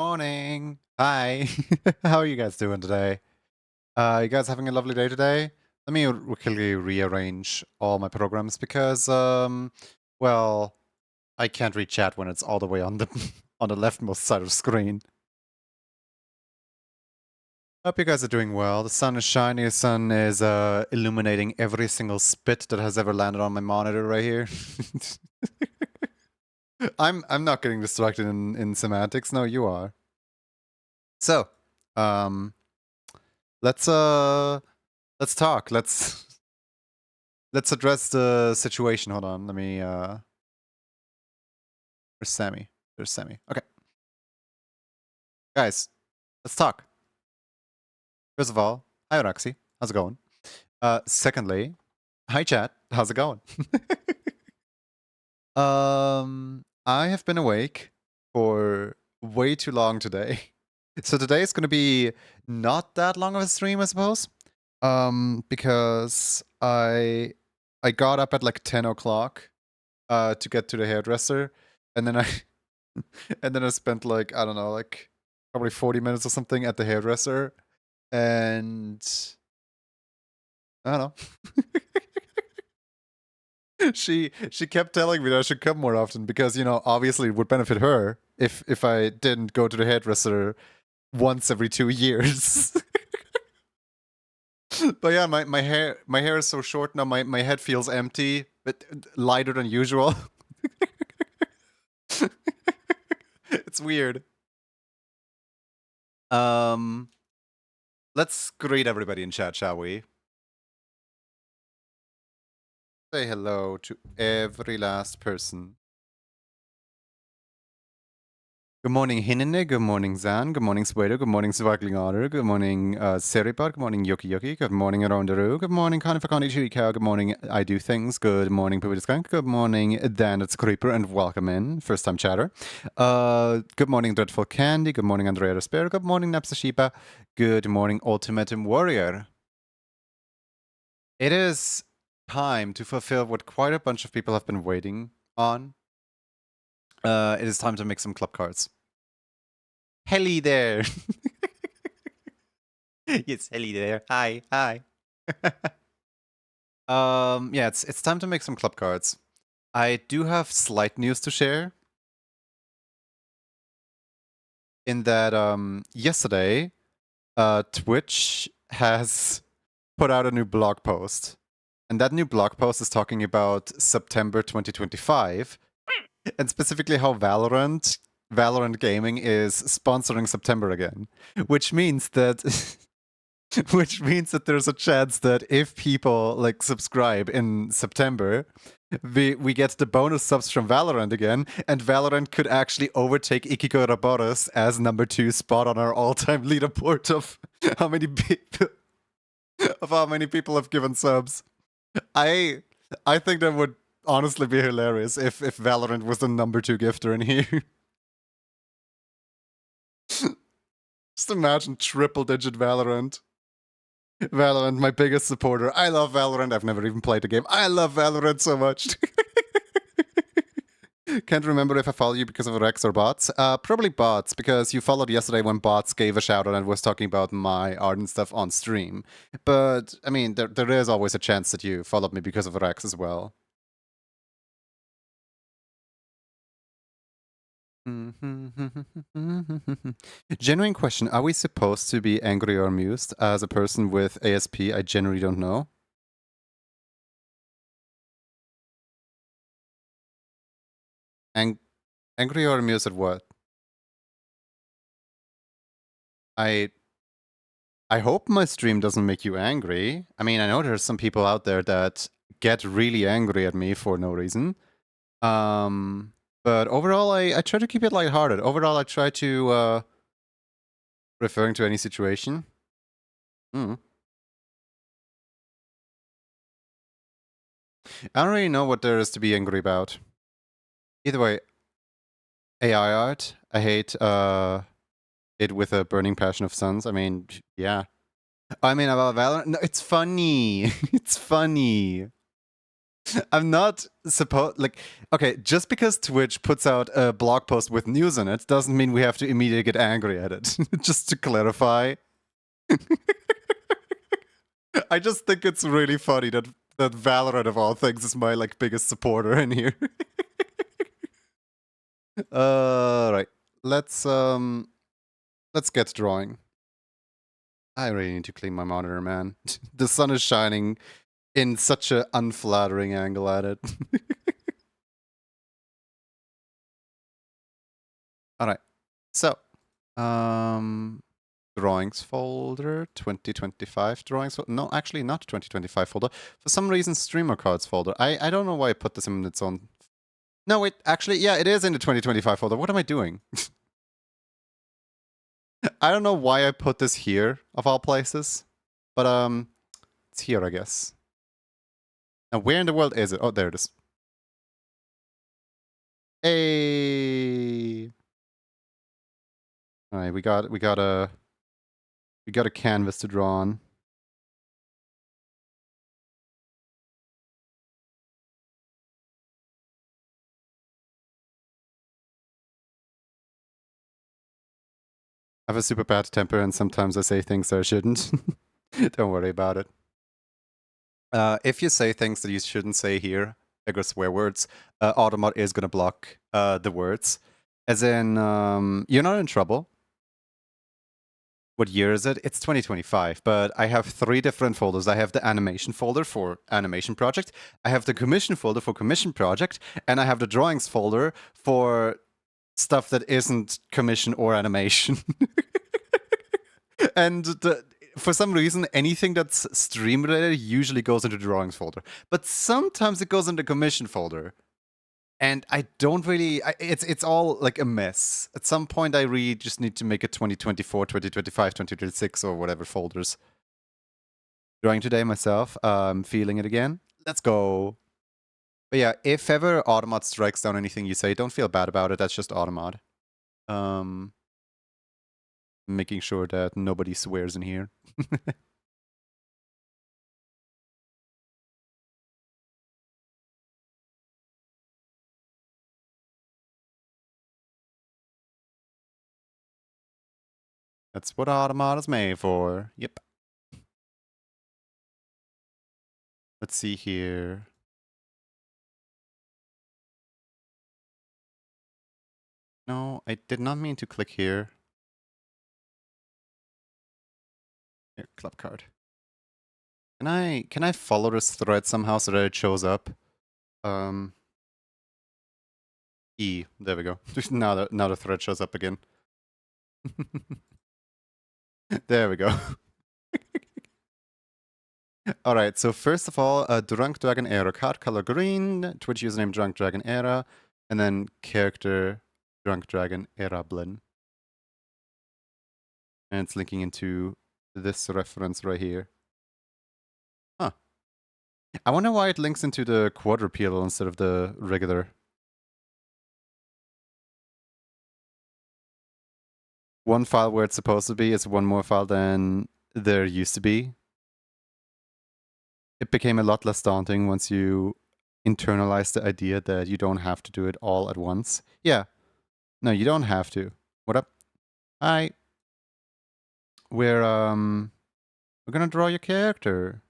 Morning. Hi. How are you guys doing today? You guys having a lovely day today? Let me quickly rearrange all my programs because, well, I can't read chat when it's all the way on the on the leftmost side of the screen. Hope you guys are doing well. The sun is shining. The sun is illuminating every single spit that has ever landed on my monitor right here. I'm not getting distracted in semantics. No, you are. So, let's talk. Let's address the situation. Hold on. Let me where's Sammy? There's Sammy. Okay. Guys, let's talk. First of all, hi Roxy. How's it going? Secondly, hi chat. How's it going? I have been awake for way too long today. So today is gonna be not that long of a stream, I suppose. Because I got up at like 10 o'clock to get to the hairdresser, and then I and then I spent like, I don't know, like probably 40 minutes or something at the hairdresser, and I don't know. she kept telling me that I should come more often because, you know, obviously it would benefit her if I didn't go to the hairdresser once every 2 years. But yeah, my hair is so short now. My head feels empty, but lighter than usual. It's weird. Let's greet everybody in chat, shall we? Say hello to every last person. Good morning, Hinene. Good morning, Zan. Good morning, Sweater. Good morning, Sparkling Otter. Good morning, Seripar. Good morning, Yuki Yuki. Good morning, Arondaru. Good morning, Kanifakani Chirikao. Good morning, I Do Things. Good morning, Pubidiskunk. Good morning, Dan. It's Creeper, and welcome in. First time chatter. Good morning, Dreadful Candy. Good morning, Andrea Despair. Good morning, Napsashipa. Good morning, Ultimatum Warrior. It is time to fulfill what quite a bunch of people have been waiting on. It is time to make some club cards. Helly there. Yes, Helly there. Hi. Yeah, it's time to make some club cards. I do have slight news to share. In that yesterday, Twitch has put out a new blog post. And that new blog post is talking about September 2025, and specifically how Valorant Gaming is sponsoring September again, which means that there's a chance that if people like subscribe in September, we get the bonus subs from Valorant again, and Valorant could actually overtake Ikiko Raboros as number 2 spot on our all-time leaderboard of how many people have given subs. I think that would honestly be hilarious if Valorant was the number 2 gifter in here. Just imagine triple-digit Valorant. Valorant, my biggest supporter. I love Valorant. I've never even played the game. I love Valorant so much. Can't remember if I followed you because of Rex or bots. Probably bots, because you followed yesterday when bots gave a shout out and was talking about my art and stuff on stream. But, I mean, there is always a chance that you followed me because of Rex as well. Genuine question. Are we supposed to be angry or amused? As a person with ASP, I generally don't know. Angry or amused at what? I hope my stream doesn't make you angry. I mean, I know there's some people out there that get really angry at me for no reason. But overall, I try to keep it lighthearted. Overall, I try to referring to any situation. I don't really know what there is to be angry about. Either way, AI art, I hate it with a burning passion of suns. I mean, yeah. I mean, about Valorant, no, it's funny. It's funny. I'm not supposed like okay, just because Twitch puts out a blog post with news in it doesn't mean we have to immediately get angry at it. Just to clarify. I just think it's really funny that Valorant of all things is my like biggest supporter in here. Right. Let's get drawing. I really need to clean my monitor, man. The sun is shining in such an unflattering angle at it. Alright. So, drawings folder, 2025 drawings folder. No, actually not 2025 folder. For some reason, streamer cards folder. I don't know why I put this in its own. No, wait, actually, yeah, it is in the 2025 folder. What am I doing? I don't know why I put this here, of all places. But, it's here, I guess. Now, where in the world is it? Oh, there it is. Hey! Alright, we got a canvas to draw on. I have a super bad temper and sometimes I say things I shouldn't. Don't worry about it. If you say things that you shouldn't say here, like swear words, Automod is gonna block the words. As in, you're not in trouble. What year is it? It's 2025, but I have 3 different folders. I have the animation folder for animation project, I have the commission folder for commission project, and I have the drawings folder for stuff that isn't commission or animation. And for some reason, anything that's stream related usually goes into the drawings folder, but sometimes it goes into commission folder. And I don't really, it's all like a mess. At some point, I really just need to make a 2024, 2025, 2026 or whatever folders. Drawing today myself, feeling it again. Let's go. But yeah, if ever Automod strikes down anything you say, don't feel bad about it. That's just Automod. Making sure that nobody swears in here. That's what Automod is made for. Yep. Let's see here. No, I did not mean to click here. Here, club card. Can I follow this thread somehow so that it shows up? E. There we go. now the thread shows up again. There we go. Alright, so first of all, Drunk Dragon Era, card color green, Twitch username Drunk Dragon Era, and then character Drunk Dragon Era Blin. And it's linking into this reference right here. Huh. I wonder why it links into the quadrupedal instead of the regular. One file where it's supposed to be is one more file than there used to be. It became a lot less daunting once you internalize the idea that you don't have to do it all at once. Yeah. No, you don't have to. What up? Hi. We're gonna draw your character.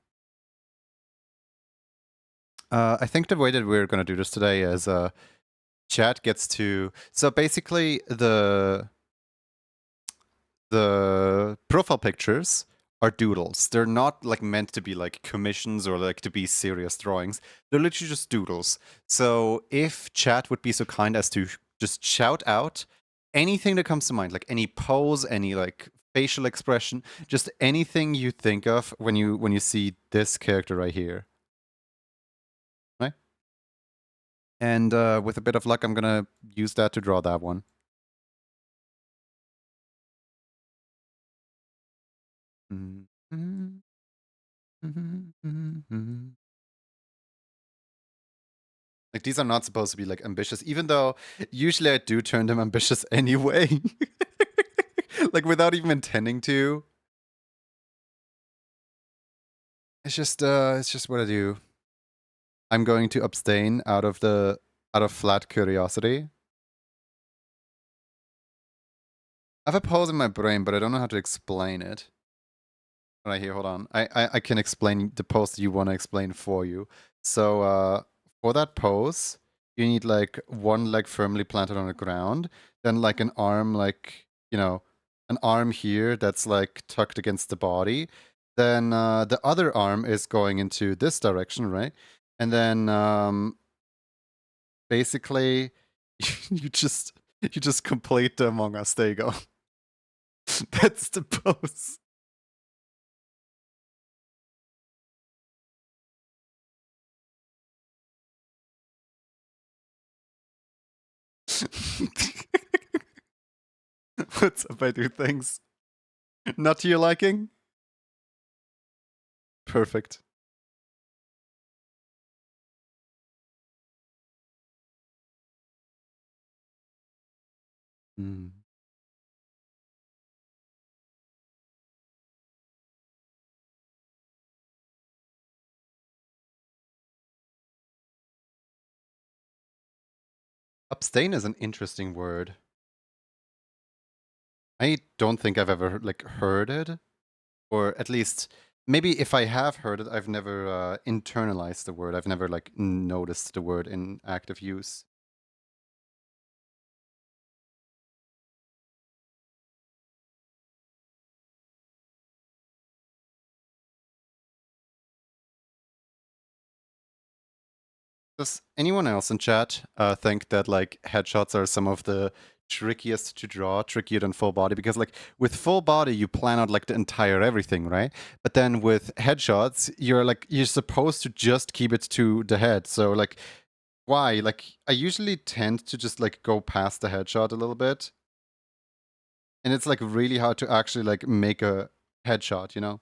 I think the way that we're gonna do this today is chat gets to, so basically the profile pictures are doodles. They're not like meant to be like commissions or like to be serious drawings. They're literally just doodles. So if chat would be so kind as to just shout out anything that comes to mind, like any pose, any like facial expression, just anything you think of when you see this character right here. Right? And with a bit of luck, I'm gonna use that to draw that one. Like, these are not supposed to be, like, ambitious, even though usually I do turn them ambitious anyway. Like, without even intending to. It's just what I do. I'm going to abstain out of flat curiosity. I have a pose in my brain, but I don't know how to explain it. Right here, hold on. I can explain the pose that you want to explain for you. So for that pose, you need like one leg firmly planted on the ground, then like an arm like, an arm here that's like tucked against the body. Then the other arm is going into this direction, right? And then basically you just complete the Among Us. There you go. That's the pose. What's up? I do things not to your liking. Perfect. Mm. Abstain is an interesting word. I don't think I've ever like heard it, or at least maybe if I have heard it, I've never internalized the word. I've never like noticed the word in active use. Does anyone else in chat think that like headshots are some of the trickiest to draw, trickier than full body? Because like with full body, you plan out like the entire everything, right? But then with headshots, you're supposed to just keep it to the head. So like, why? Like, I usually tend to just like go past the headshot a little bit, and it's like really hard to actually like make a headshot, you know?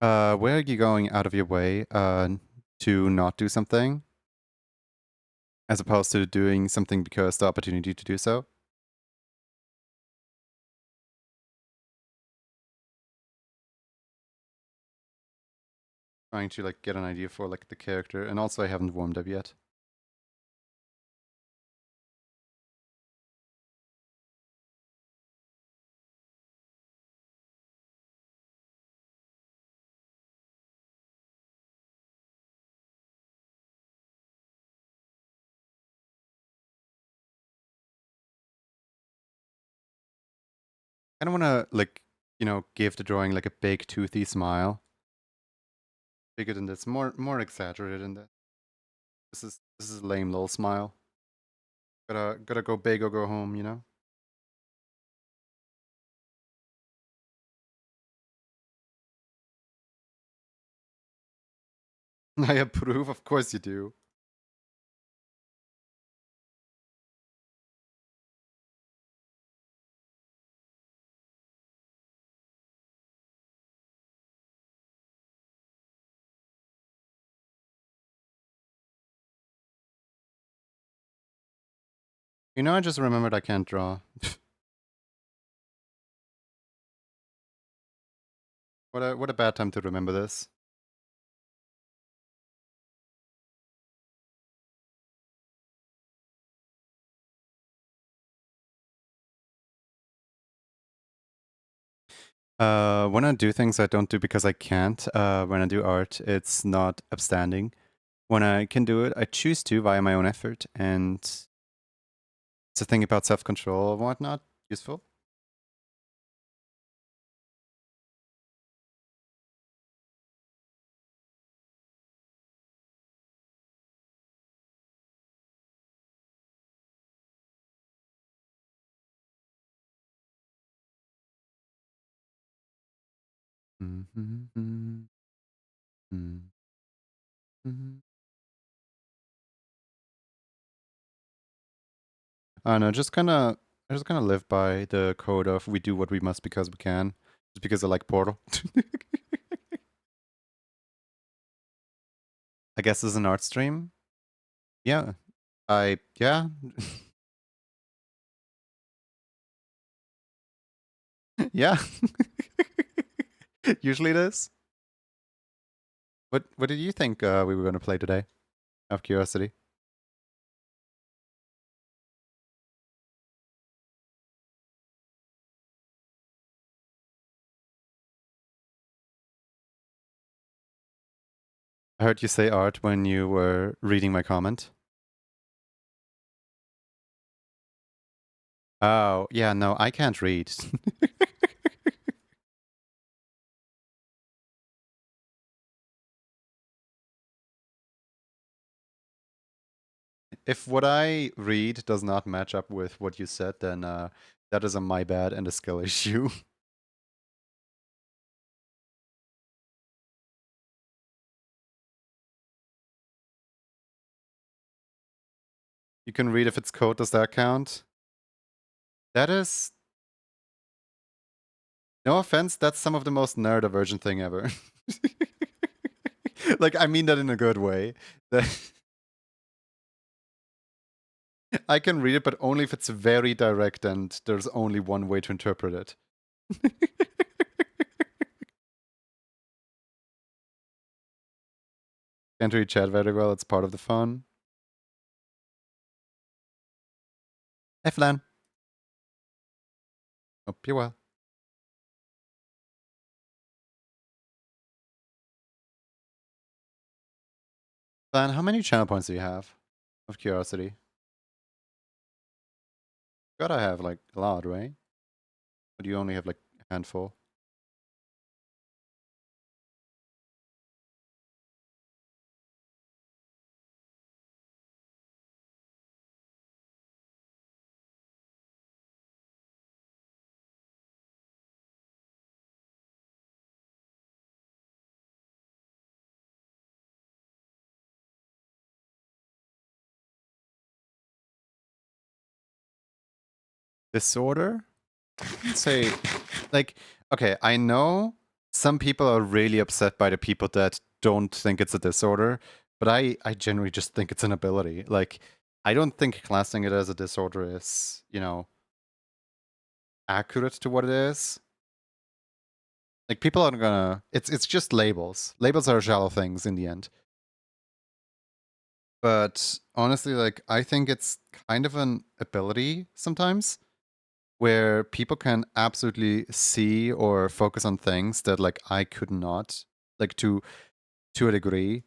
Where are you going out of your way to not do something, as opposed to doing something because the opportunity to do so? Trying to like get an idea for like the character, and also I haven't warmed up yet. I don't want to like, give the drawing like a big toothy smile. Bigger than this, more exaggerated than that. This is a lame little smile. Gotta go big or go home, you know? I approve, of course you do. I just remembered I can't draw. What a bad time to remember this. When I do things I don't do because I can't, when I do art, it's not upstanding. When I can do it, I choose to via my own effort, and it's a thing about self-control and whatnot. Useful. Mm-hmm. Mm-hmm. I don't know, I just kind of live by the code of we do what we must because we can, just because I like Portal. I guess this is an art stream. Yeah, yeah. Yeah. Usually it is. What did you think we were going to play today? Out of curiosity. I heard you say art when you were reading my comment. Oh, yeah, no, I can't read. If what I read does not match up with what you said, then that is a my bad and a skill issue. You can read if it's code, does that count? That is... No offense, that's some of the most neurodivergent thing ever. Like, I mean that in a good way. I can read it, but only if it's very direct and there's only one way to interpret it. Can't read chat very well, it's part of the fun. Hey, Flan. Hope you're well. Flan, how many channel points do you have? Of curiosity. Gotta have, like, a lot, right? But you only have, like, a handful. Disorder? I'd say, like, okay, I know some people are really upset by the people that don't think it's a disorder, but I generally just think it's an ability. Like, I don't think classing it as a disorder is, you know, accurate to what it is. Like, people aren't gonna... It's just labels. Labels are shallow things in the end. But honestly, like, I think it's kind of an ability sometimes, where people can absolutely see or focus on things that, like, I could not, like, to a degree.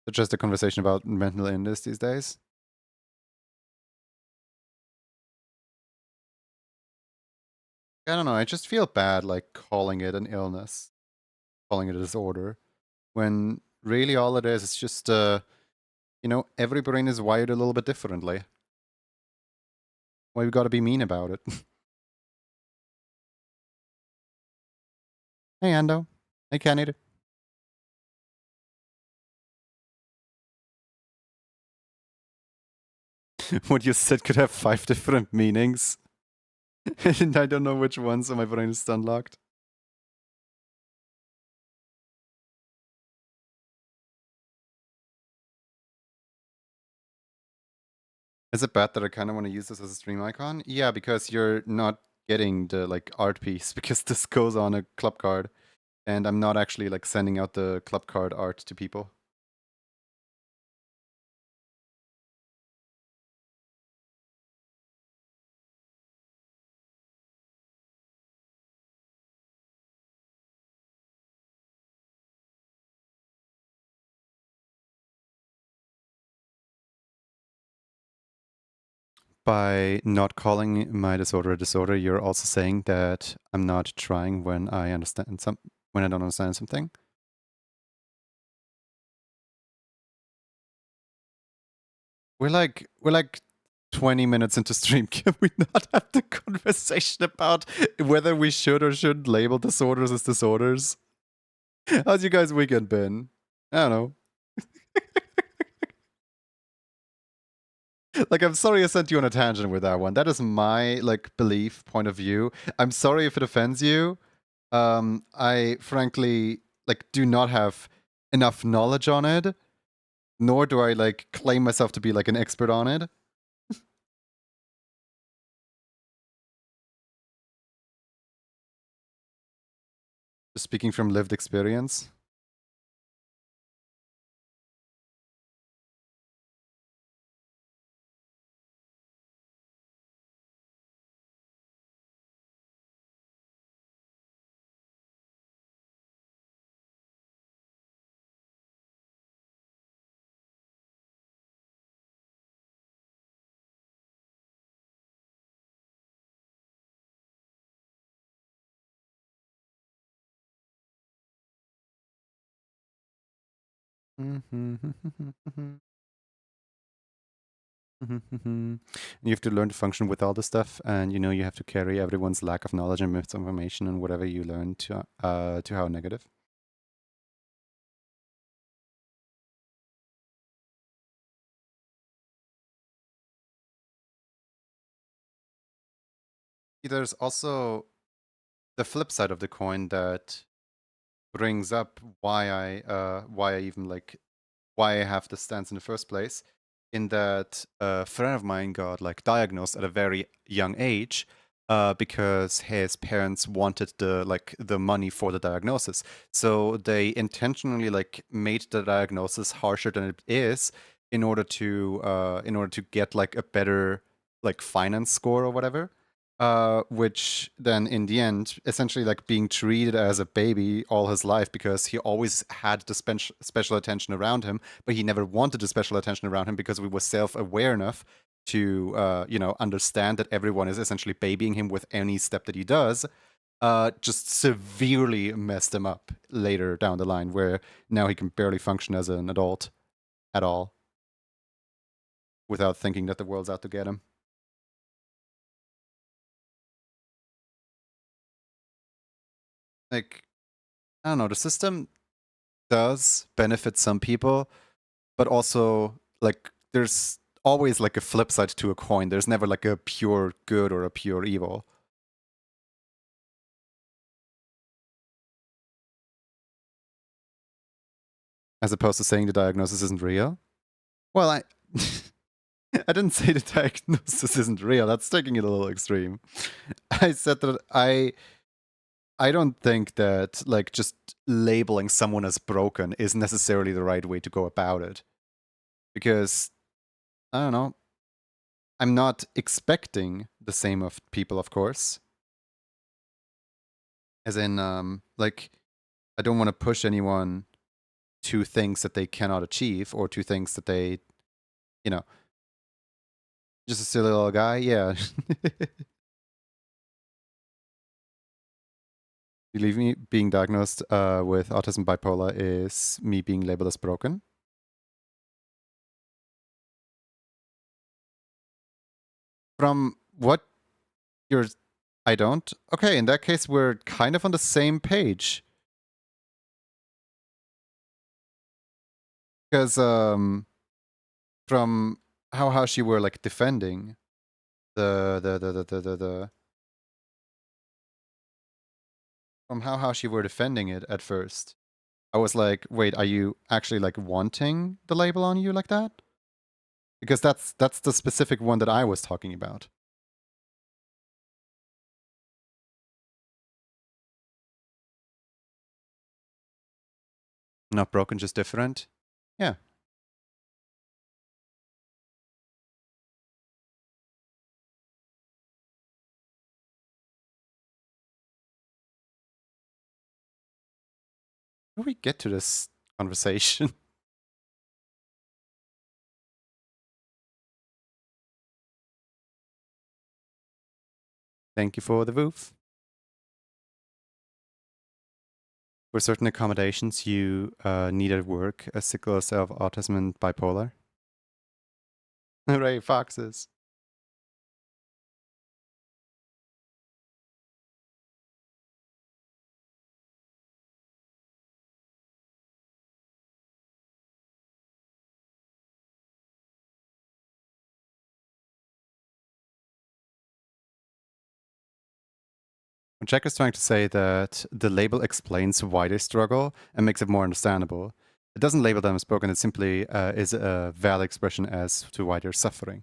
It's just a conversation about mental illness these days. I don't know, I just feel bad, like, calling it an illness, calling it a disorder, when really all it is just, you know, every brain is wired a little bit differently. Why we gotta be mean about it? Hey, Ando. Hey, Canada. What you said could have 5 different meanings. And I don't know which one, so my brain is unlocked. Is it bad that I kind of want to use this as a stream icon? Yeah, because you're not getting the, like, art piece, because this goes on a club card, and I'm not actually, like, sending out the club card art to people. By not calling my disorder a disorder, you're also saying that I'm not trying when I when I don't understand something. We're like 20 minutes into stream. Can we not have the conversation about whether we should or shouldn't label disorders as disorders? How's you guys' weekend been? I don't know. Like, I'm sorry I sent you on a tangent with that one. That is my, like, belief, point of view. I'm sorry if it offends you. I frankly, like, do not have enough knowledge on it, nor do I, like, claim myself to be, like, an expert on it. speaking from lived experience. You have to learn to function with all the stuff, and you have to carry everyone's lack of knowledge and misinformation and whatever you learn to how negative. There's also the flip side of the coin that brings up why I even like why I have this stance in the first place. In that a friend of mine got like diagnosed at a very young age because his parents wanted the money for the diagnosis, so they intentionally like made the diagnosis harsher than it is in order to get like a better like finance score or whatever, which then in the end essentially like being treated as a baby all his life because he always had the special attention around him, but he never wanted the special attention around him because we were self-aware enough to understand that everyone is essentially babying him with any step that he does. Just severely messed him up later down the line, where now he can barely function as an adult at all without thinking that the world's out to get him. Like, I don't know, the system does benefit some people, but also like there's always like a flip side to a coin. There's never like a pure good or a pure evil. As opposed to saying the diagnosis isn't real. Well, I I didn't say the diagnosis isn't real. That's taking it a little extreme. I said that I don't think that like just labeling someone as broken is necessarily the right way to go about it. Because I don't know, I'm not expecting the same of people, of course. As in, like, I don't want to push anyone to things that they cannot achieve or to things that they, you know, just a silly little guy. Yeah. Believe me, being diagnosed with autism bipolar is me being labeled as broken. From what you're. I don't? Okay, in that case, we're kind of on the same page. Because from how she were like defending the from how she were defending it at first, I was like, wait, are you actually like wanting the label on you like that? Because that's the specific one that I was talking about. Not broken, just different. Yeah. How do we get to this conversation? Thank you for the woof. For certain accommodations you need at work, a sickle cell of autism and bipolar. Hooray, foxes. Jack is trying to say that the label explains why they struggle and makes it more understandable. It doesn't label them as broken, it simply is a valid expression as to why they're suffering.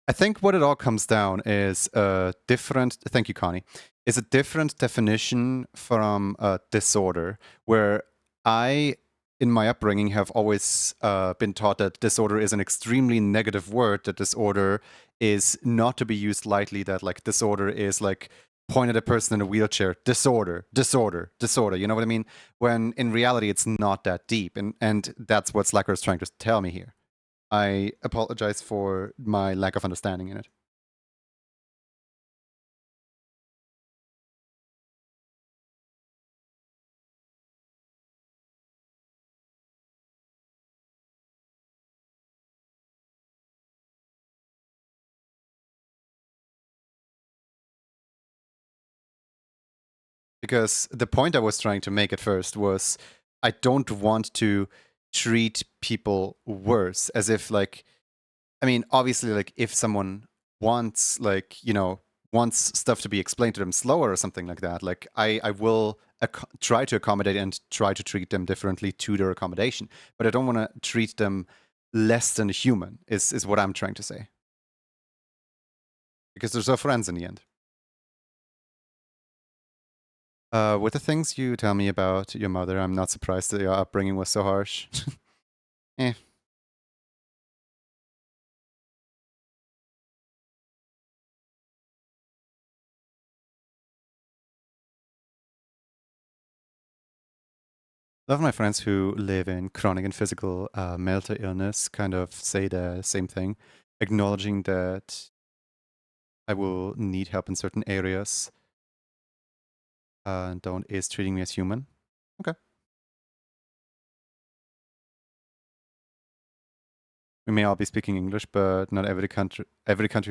I think what it all comes down is a different, thank you, Connie, is a different definition from disorder, where I, in my upbringing, have always been taught that disorder is an extremely negative word, that disorder is not to be used lightly, that like disorder is like point at a person in a wheelchair, disorder, disorder, disorder, you know what I mean? When in reality, it's not that deep. And that's what Slacker is trying to tell me here. I apologize for my lack of understanding in it. Because the point I was trying to make at first was I don't want to treat people worse as if like I mean obviously like if someone wants like wants stuff to be explained to them slower or something like that, like I will try to accommodate and try to treat them differently to their accommodation, but I don't want to treat them less than a human is what I'm trying to say, because they're so friends in the end. With the things you tell me about your mother, I'm not surprised that your upbringing was so harsh. Eh. A lot of my friends who live in chronic and physical mental illness kind of say the same thing, acknowledging that I will need help in certain areas and don't is treating me as human. Okay. We may all be speaking English, but not every country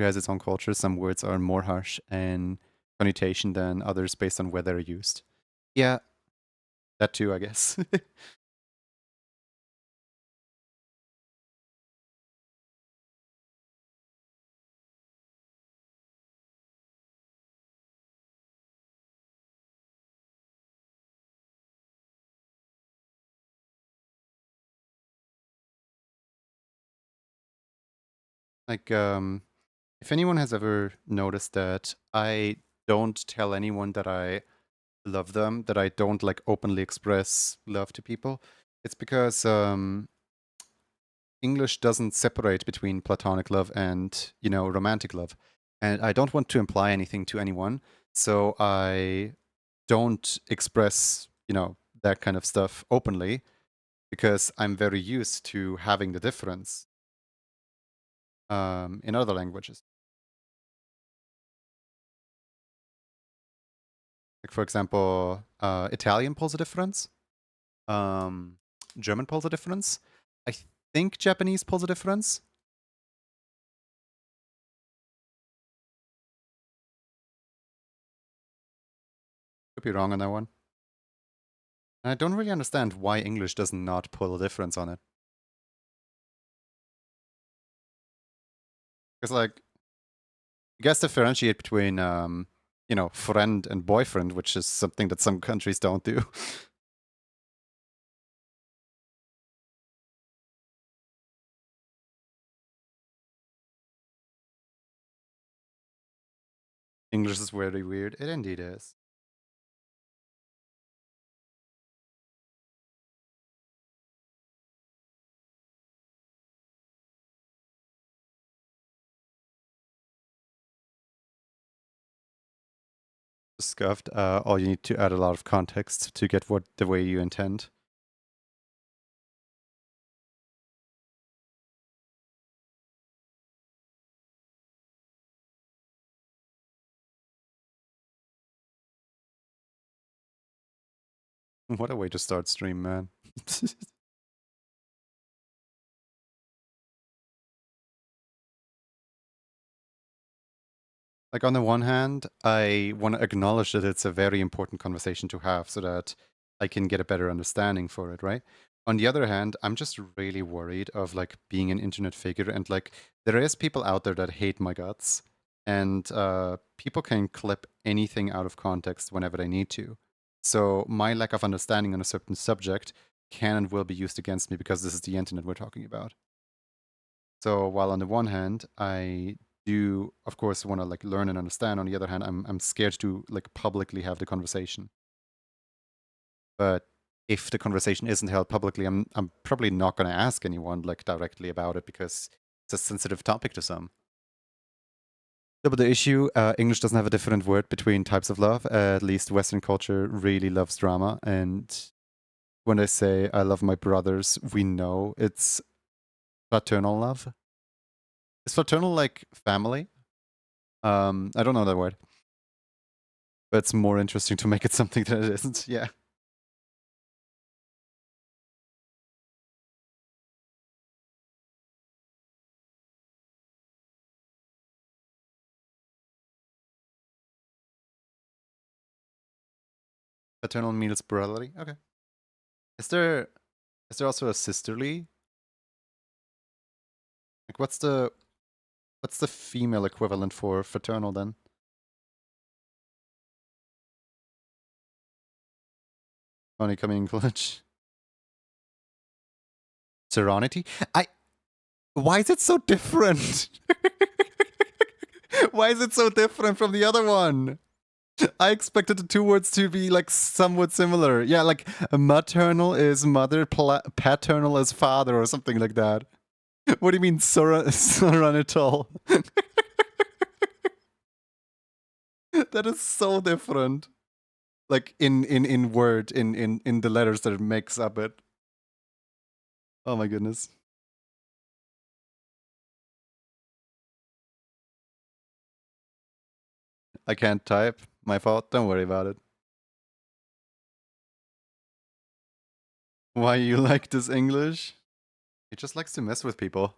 has its own culture. Some words are more harsh in connotation than others based on where they're used. Yeah, that too, I guess. Like, if anyone has ever noticed that I don't tell anyone that I love them, that I don't like openly express love to people, it's because English doesn't separate between platonic love and, romantic love. And I don't want to imply anything to anyone, so I don't express, that kind of stuff openly because I'm very used to having the difference in other languages. Like, for example, Italian pulls a difference. Um, German pulls a difference. I think Japanese pulls a difference. Could be wrong on that one. And I don't really understand why English does not pull a difference on it. Because, like, you guys differentiate between, friend and boyfriend, which is something that some countries don't do. English is very weird. It indeed is. Scuffed. Or you need to add a lot of context to get what the way you intend. What a way to start stream, man. Like, on the one hand, I want to acknowledge that it's a very important conversation to have so that I can get a better understanding for it, right? On the other hand, I'm just really worried of like being an internet figure, and like there is people out there that hate my guts, and people can clip anything out of context whenever they need to. So my lack of understanding on a certain subject can and will be used against me because this is the internet we're talking about. So while on the one hand, I do, of course, want to like learn and understand. On the other hand, I'm scared to like publicly have the conversation. But if the conversation isn't held publicly, I'm probably not going to ask anyone like directly about it because it's a sensitive topic to some. Yeah, but the issue, English doesn't have a different word between types of love. At least Western culture really loves drama. And when I say I love my brothers, we know it's fraternal love. Is fraternal like family? I don't know that word. But it's more interesting to make it something that it isn't. Yeah. Fraternal means brotherly. Okay. Is there is there also a sisterly? Like what's the female equivalent for fraternal then? Only coming in clutch. Serenity? I Why is it so different? Why is it so different from the other one? I expected the two words to be like somewhat similar. Yeah, like maternal is mother, paternal is father, or something like that. What do you mean, serenitol? That is so different. Like in word, in the letters that it makes up it. Oh my goodness. I can't type. My fault. Don't worry about it. Why you like this English? He just likes to mess with people.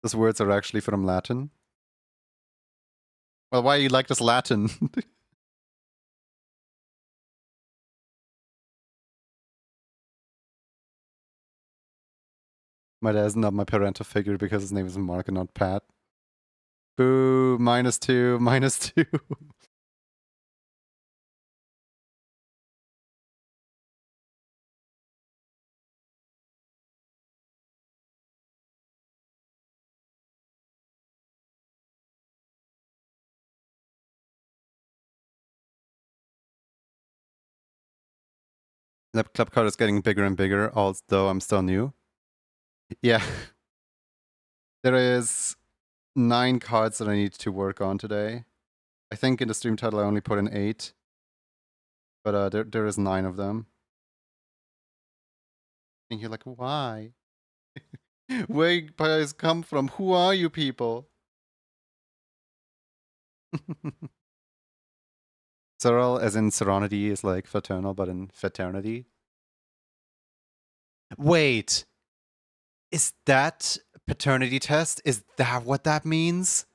Those words are actually from Latin. Well, why you like this Latin? My dad's not my parental figure because his name is Mark and not Pat. Boo, -2, -2. The club card is getting bigger and bigger, although I'm still new. Yeah. There is 9 cards that I need to work on today. I think in the stream title I only put in 8. But there is 9 of them. And you're like, why? Where you guys come from? Who are you people? Seral, as in serenity, is like fraternal, but in fraternity. Wait, is that paternity test? Is that what that means?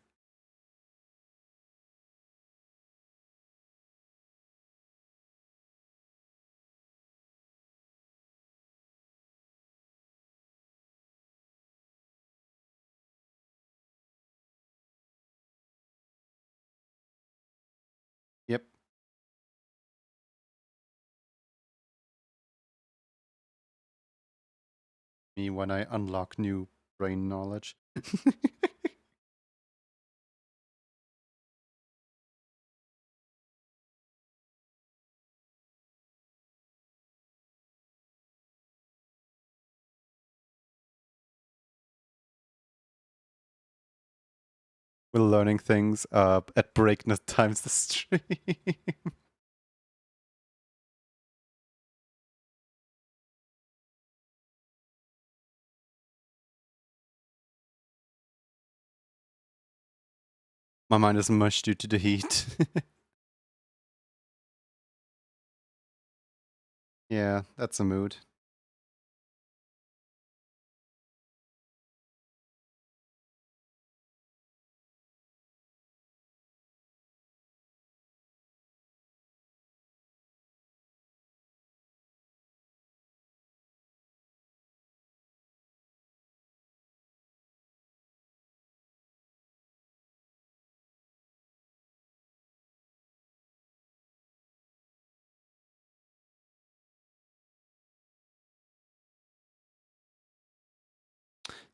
Yep. Me when I unlock new brain knowledge. We're learning things at breakneck times the stream. My mind is mush due to the heat. Yeah, that's a mood.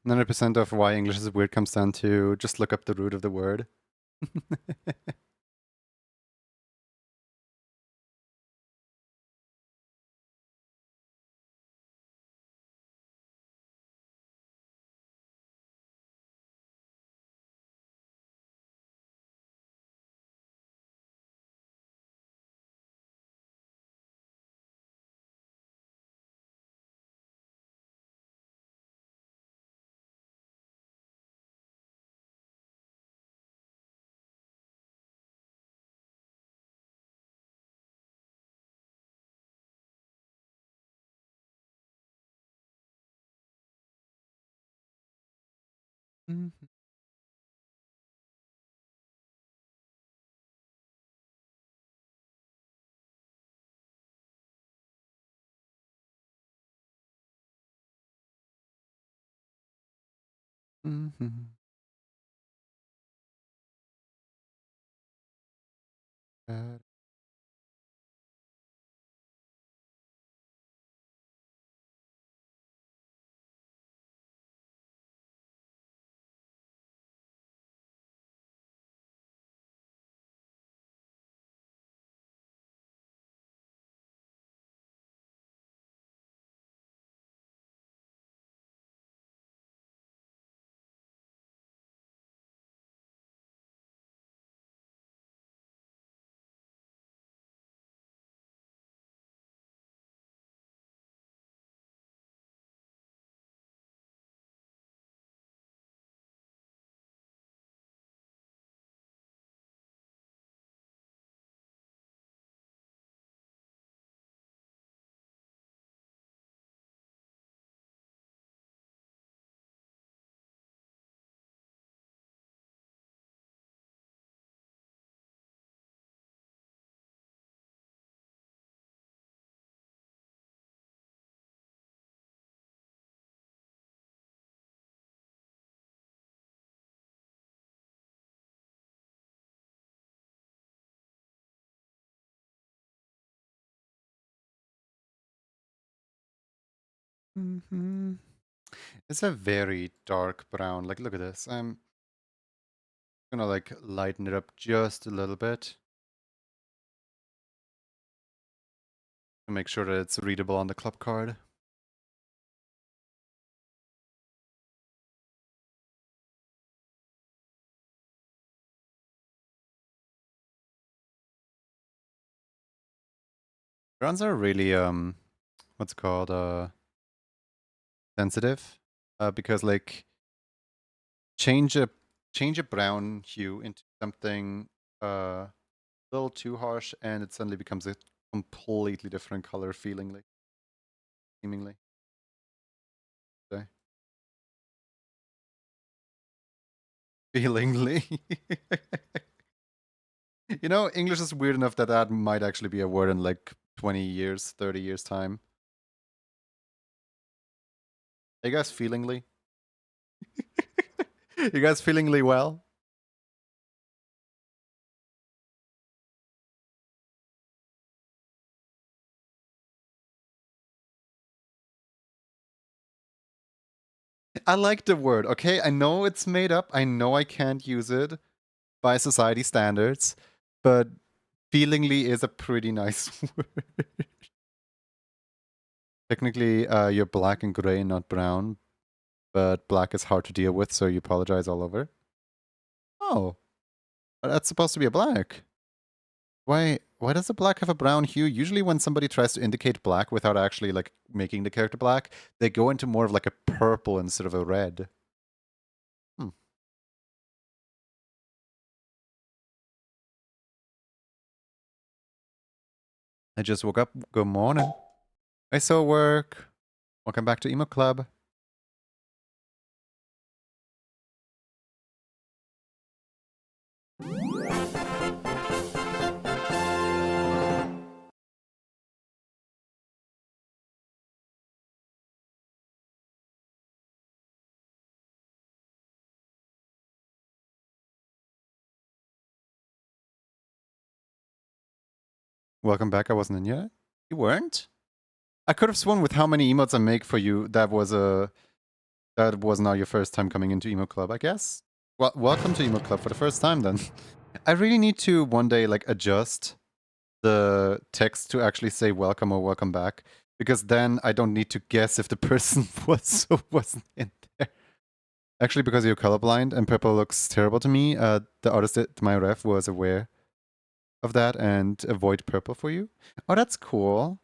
90% of why English is weird comes down to just look up the root of the word. Mhm. Mhm. Uh, mhm. It's a very dark brown. Like, look at this. I'm gonna like lighten it up just a little bit to make sure that it's readable on the club card. Browns are really what's it called sensitive because like change a change a brown hue into something a little too harsh and it suddenly becomes a completely different color feelingly seemingly. So, feelingly. You know, English is weird enough that that might actually be a word in like 20 years, 30 years time. Are you guys feelingly? You guys feelingly well? I like the word, okay? I know it's made up. I know I can't use it by society standards, but feelingly is a pretty nice word. Technically, you're black and gray, not brown, but black is hard to deal with, so you apologize all over. Oh, that's supposed to be a black. Why does the black have a brown hue? Usually when somebody tries to indicate black without actually like making the character black, they go into more of like a purple instead of a red. Hmm. I just woke up. Good morning. I saw work. Welcome back to Emo Club. Welcome back. I wasn't in yet. You weren't? I could have sworn with how many emotes I make for you, that was a That was not your first time coming into Emo Club, I guess. Well, welcome to Emo Club for the first time then. I really need to one day like adjust the text to actually say welcome or welcome back, because then I don't need to guess if the person was or wasn't in there. Actually, because you're colorblind and purple looks terrible to me, the artist at my ref was aware of that and avoid purple for you. Oh, that's cool.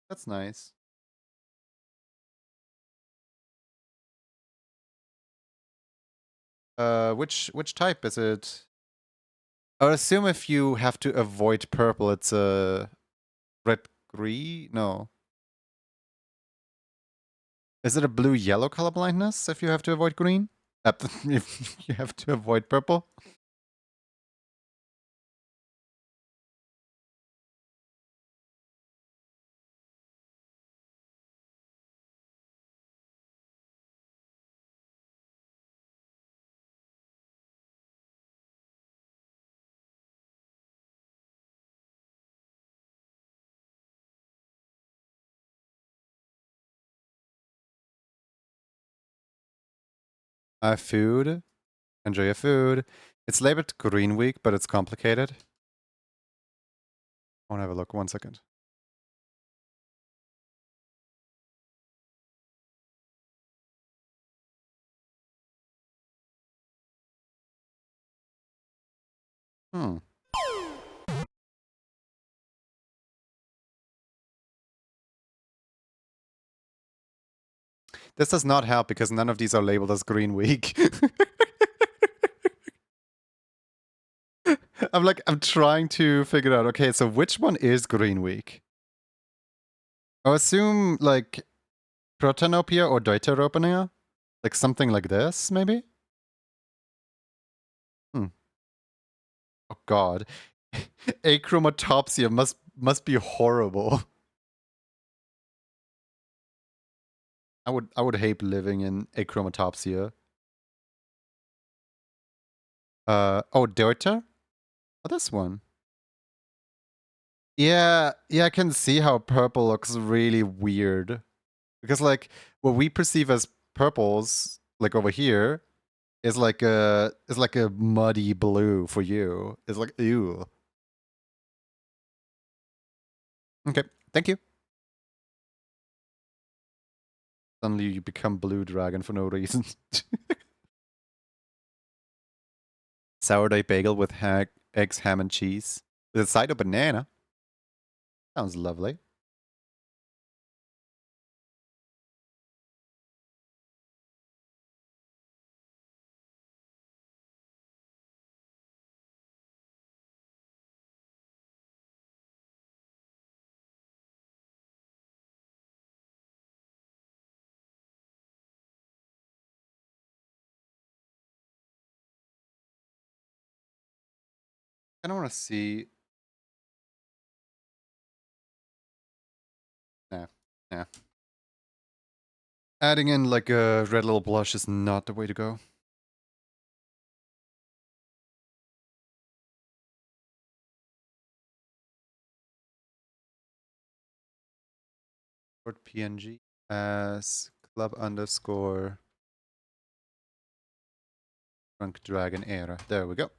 That's nice. Which type is it? I would assume if you have to avoid purple, it's a red green. No, is it a blue yellow colorblindness if you have to avoid green? If you have to avoid purple. Food. Enjoy your food. It's labeled Green Week, but it's complicated. I want to have a look. 1 second. Hmm. This does not help because none of these are labeled as Green Week. I'm trying to figure out, okay, so which one is Green Week? I assume like Protanopia or Deuteropania? Like something like this, maybe? Hmm. Oh god. Achromatopsia must be horrible. I would hate living in achromatopsia. Oh, Deuter? Oh, this one. Yeah, I can see how purple looks really weird. Because like what we perceive as purples, like over here, is like a muddy blue for you. It's like ew. Okay, thank you. Suddenly you become blue dragon for no reason. Sourdough bagel with eggs, ham, and cheese. With a side of banana. Sounds lovely. I don't want to see. Nah, nah. Adding in like a red little blush is not the way to go. Short PNG as club underscore drunk dragon era. There we go.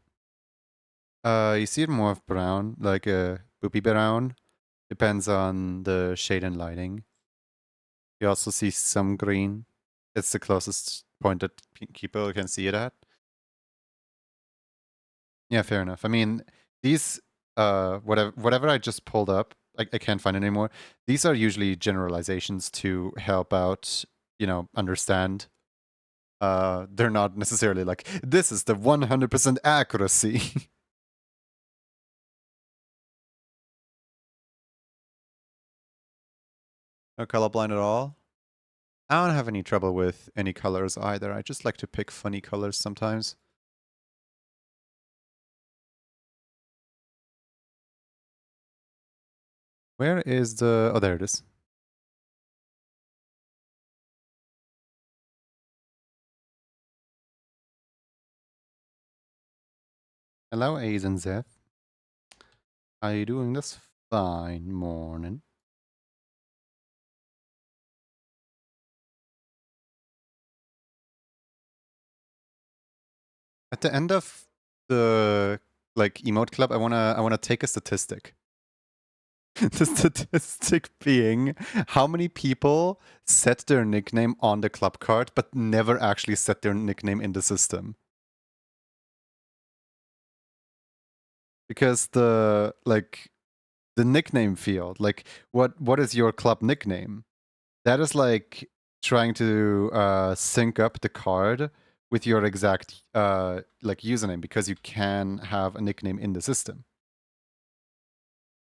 You see it more of brown, like a boopy brown. Depends on the shade and lighting. You also see some green. It's the closest point that people can see it at. Yeah, fair enough. I mean, these whatever I just pulled up, I can't find it anymore. These are usually generalizations to help out, understand. They're not necessarily like this is the 100% accuracy. No colorblind at all. I don't have any trouble with any colors either. I just like to pick funny colors sometimes. Where is the... Oh, there it is. Hello, A's and Zeth. How you doing this fine morning? At the end of the like emote club, I wanna take a statistic. The statistic being how many people set their nickname on the club card but never actually set their nickname in the system. Because the nickname field, like what is your club nickname? That is like trying to sync up the card with your exact like username, because you can have a nickname in the system.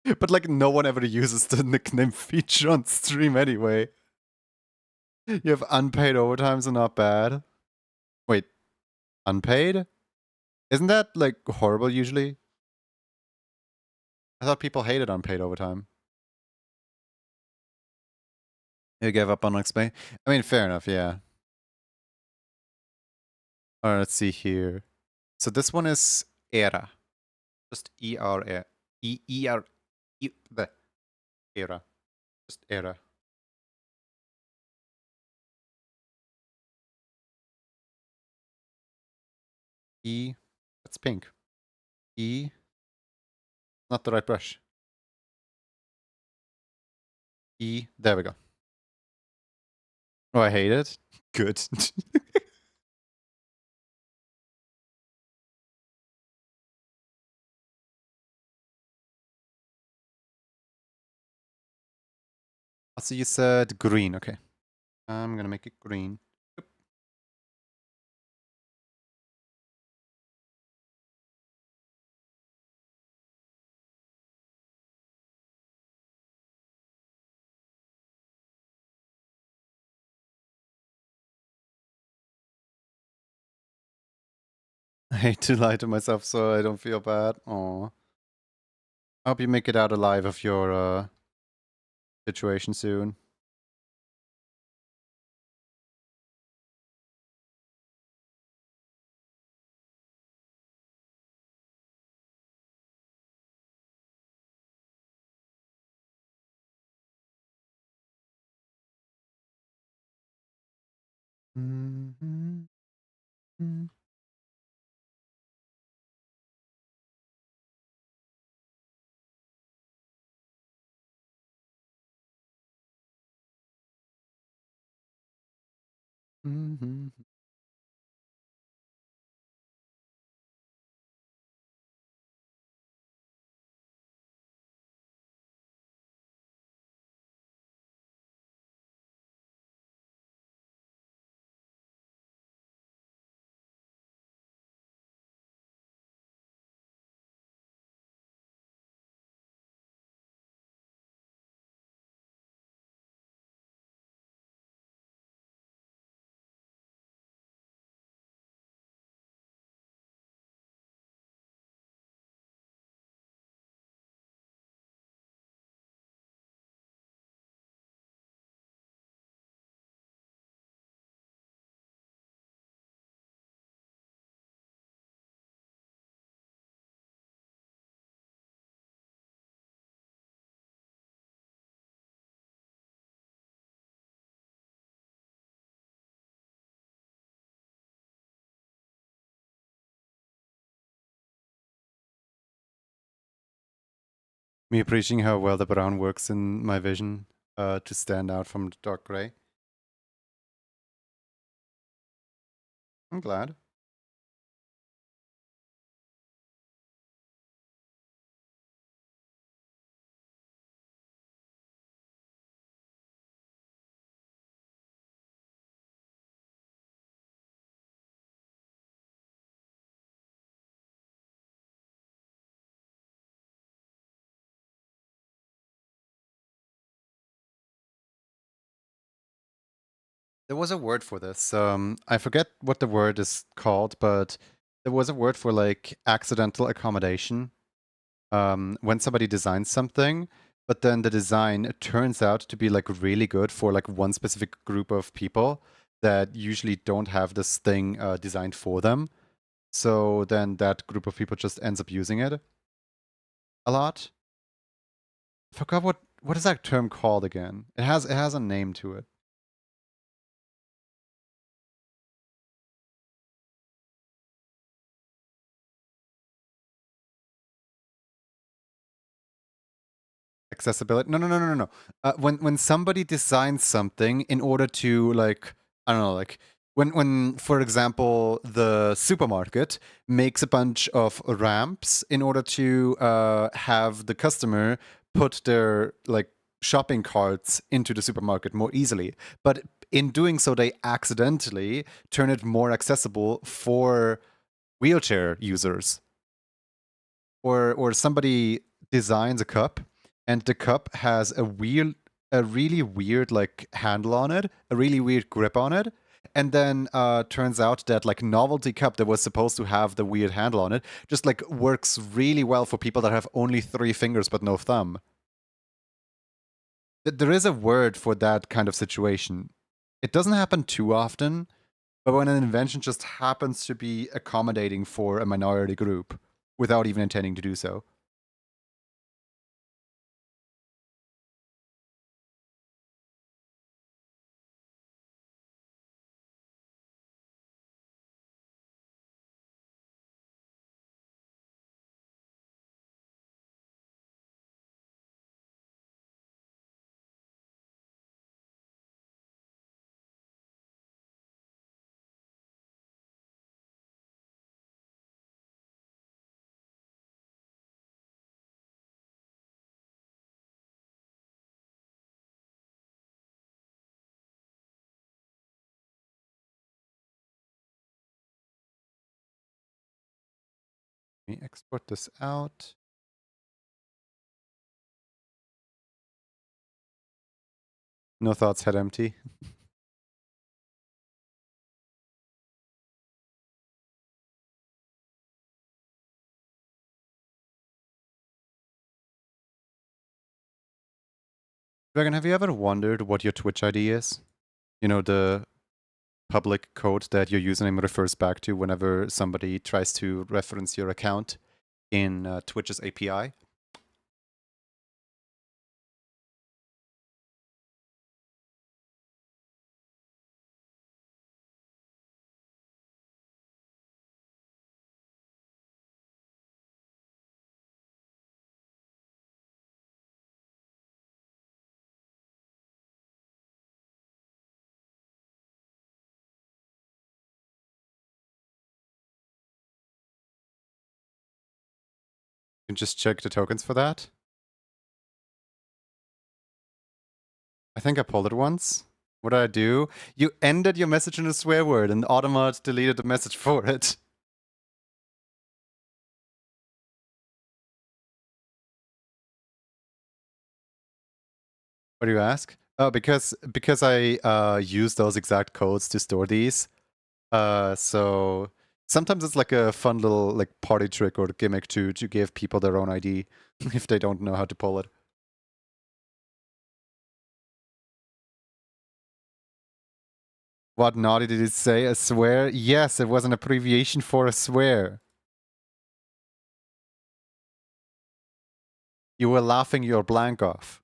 But like no one ever uses the nickname feature on stream anyway. You have unpaid overtimes are not bad. Wait, unpaid? Isn't that like horrible usually? I thought people hated unpaid overtime. You gave up on XP? I mean, fair enough, yeah. Alright, let's see here. So this one is ERA. Just E-R-A. E-E-R. The ERA. Just ERA. E. That's pink. E. Not the right brush. E. There we go. Oh, I hate it. Good. So you said green. Okay. I'm gonna make it green. I hate to lie to myself so I don't feel bad. Aw. I hope you make it out alive of your situation soon. Mm-hmm. Mm-hmm. Me appreciating how well the brown works in my vision to stand out from the dark gray. I'm glad. There was a word for this. I forget what the word is called, but there was a word for like accidental accommodation. When somebody designs something, but then the design turns out to be like really good for like one specific group of people that usually don't have this thing designed for them. So then that group of people just ends up using it a lot. I forgot what is that term called again? It has a name to it. accessibility. No. When somebody designs something in order to like, I don't know, like when for example the supermarket makes a bunch of ramps in order to have the customer put their like shopping carts into the supermarket more easily, but in doing so they accidentally turn it more accessible for wheelchair users. Or somebody designs a cup and the cup has a really weird like handle on it, a really weird grip on it, and then turns out that like novelty cup that was supposed to have the weird handle on it just like works really well for people that have only 3 fingers but no thumb. There is a word for that kind of situation. It doesn't happen too often, but when an invention just happens to be accommodating for a minority group without even intending to do so. Let me export this out. No thoughts, head empty. Dragon, have you ever wondered what your Twitch ID is? You know, the public code that your username refers back to whenever somebody tries to reference your account in Twitch's API? You can just check the tokens for that. I think I pulled it once. What did I do? You ended your message in a swear word and Automat deleted the message for it. What do you ask? Oh, because I use those exact codes to store these. So sometimes it's like a fun little like party trick or gimmick to give people their own ID if they don't know how to pull it. What naughty did it say? A swear? Yes, it was an abbreviation for a swear. You were laughing your blank off.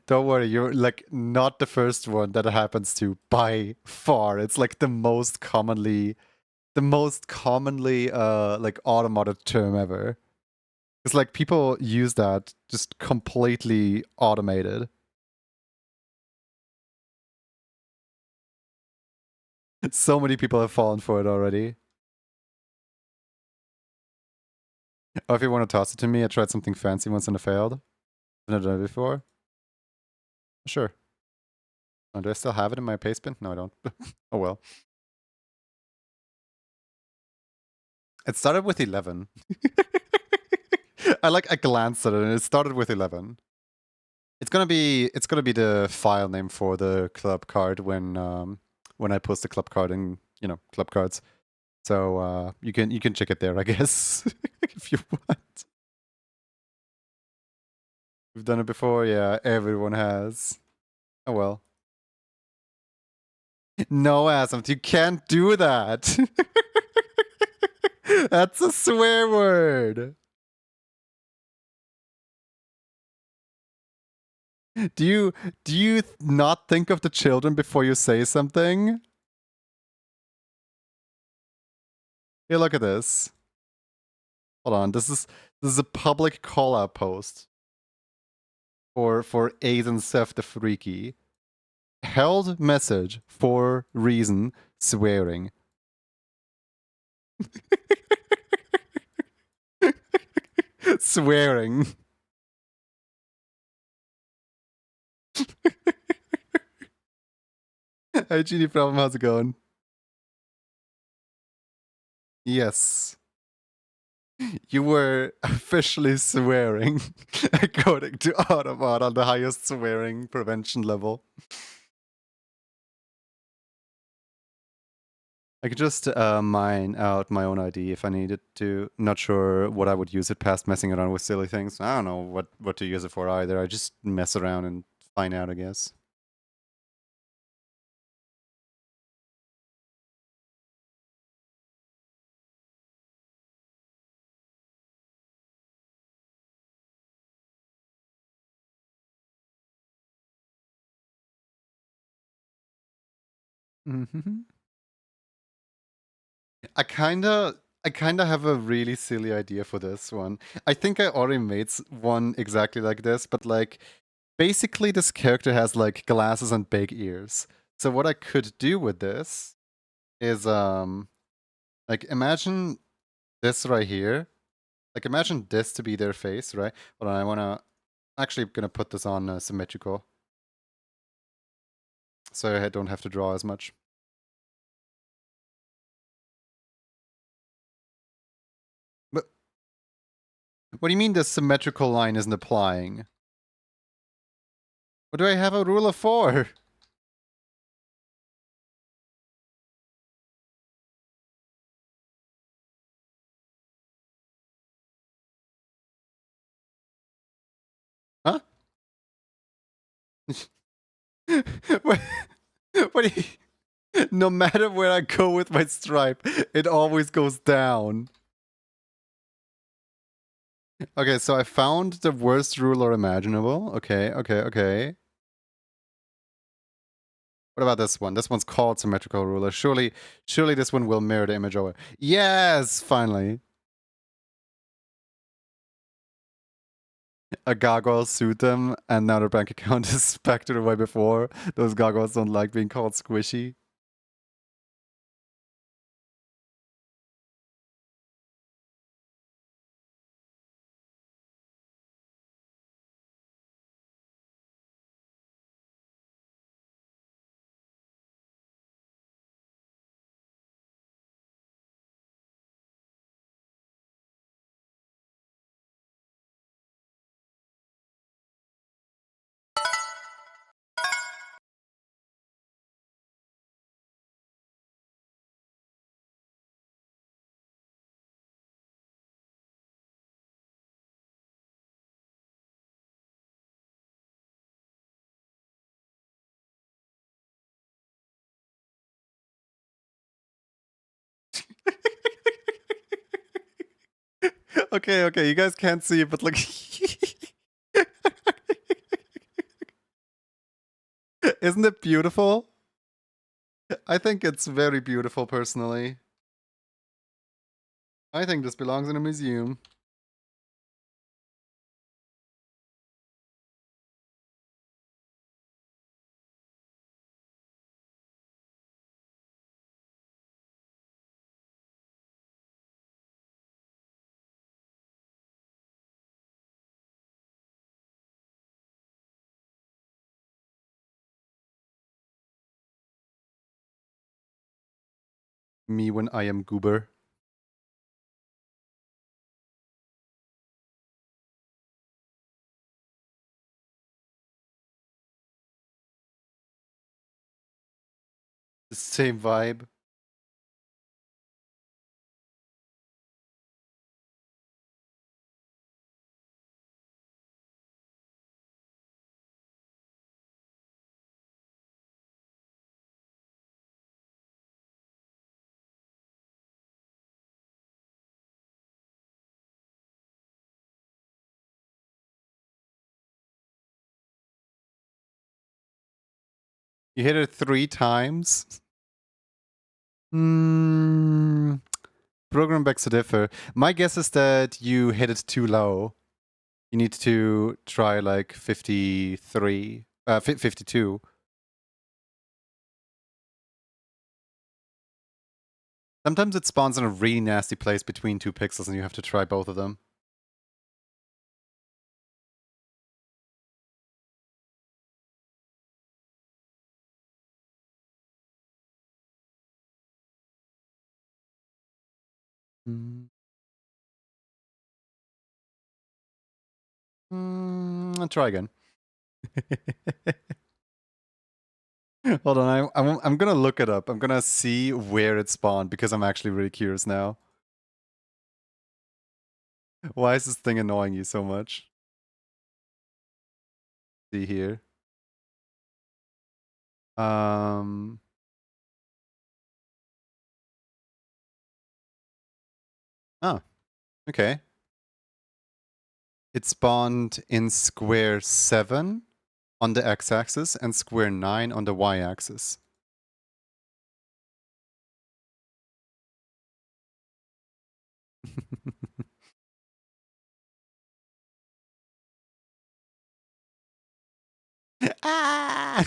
Don't worry, you're like not the first one that happens to by far. It's like the most commonly like automated term ever. It's like people use that just completely automated. So many people have fallen for it already. Oh, if you want to toss it to me, I tried something fancy once and it failed. Haven't I done it before? Sure. Oh, do I still have it in my paste bin? No, I don't. Oh well. It started with 11. I glanced at it and it started with 11. It's gonna be the file name for the club card when I post the club card in, you know, club cards. So you can check it there, I guess, if you want. We've done it before, yeah, everyone has. Oh well. No, Asamt, you can't do that. That's a swear word. Do you not think of the children before you say something? Here, look at this. Hold on, this is a public call out post for Aizen Seth the Freaky. Held message for reason swearing. Swearing. Hey, GD Problem, how's it going? Yes. You were officially swearing, according to Autobot, on the highest swearing prevention level. I could just mine out my own ID if I needed to. Not sure what I would use it past messing around with silly things. I don't know what to use it for either. I just mess around and find out, I guess. Mm-hmm. I kinda I kinda have a really silly idea for this one. I think I already made one exactly like this, but like basically this character has like glasses and big ears. So what I could do with this is like imagine this right here. Like imagine this to be their face, right? Hold on, I wanna actually gonna put this on symmetrical. So I don't have to draw as much. But what do you mean the symmetrical line isn't applying? What do I have a ruler for? Huh? what, what do you, no matter where I go with my stripe, it always goes down. Okay, so I found the worst ruler imaginable. Okay, okay, okay. What about this one? This one's called symmetrical ruler. Surely this one will mirror the image over. Yes, finally. A gargoyle suit them, and now their bank account is back to the way before. Those gargoyles don't like being called squishy. Okay, okay, you guys can't see it, but like isn't it beautiful? I think it's very beautiful personally. I think this belongs in a museum. Me when I am goober. The same vibe. You hit it 3 times? Hmm. Program begs to differ. My guess is that you hit it too low. You need to try like 53, 52. Sometimes it spawns in a really nasty place between 2 pixels and you have to try both of them. I'll try again. Hold on, I'm gonna look it up. I'm gonna see where it spawned because I'm actually really curious now. Why is this thing annoying you so much? See here. Um. Oh, okay. It spawned in square 7 on the x-axis and square 9 on the y-axis. Ah!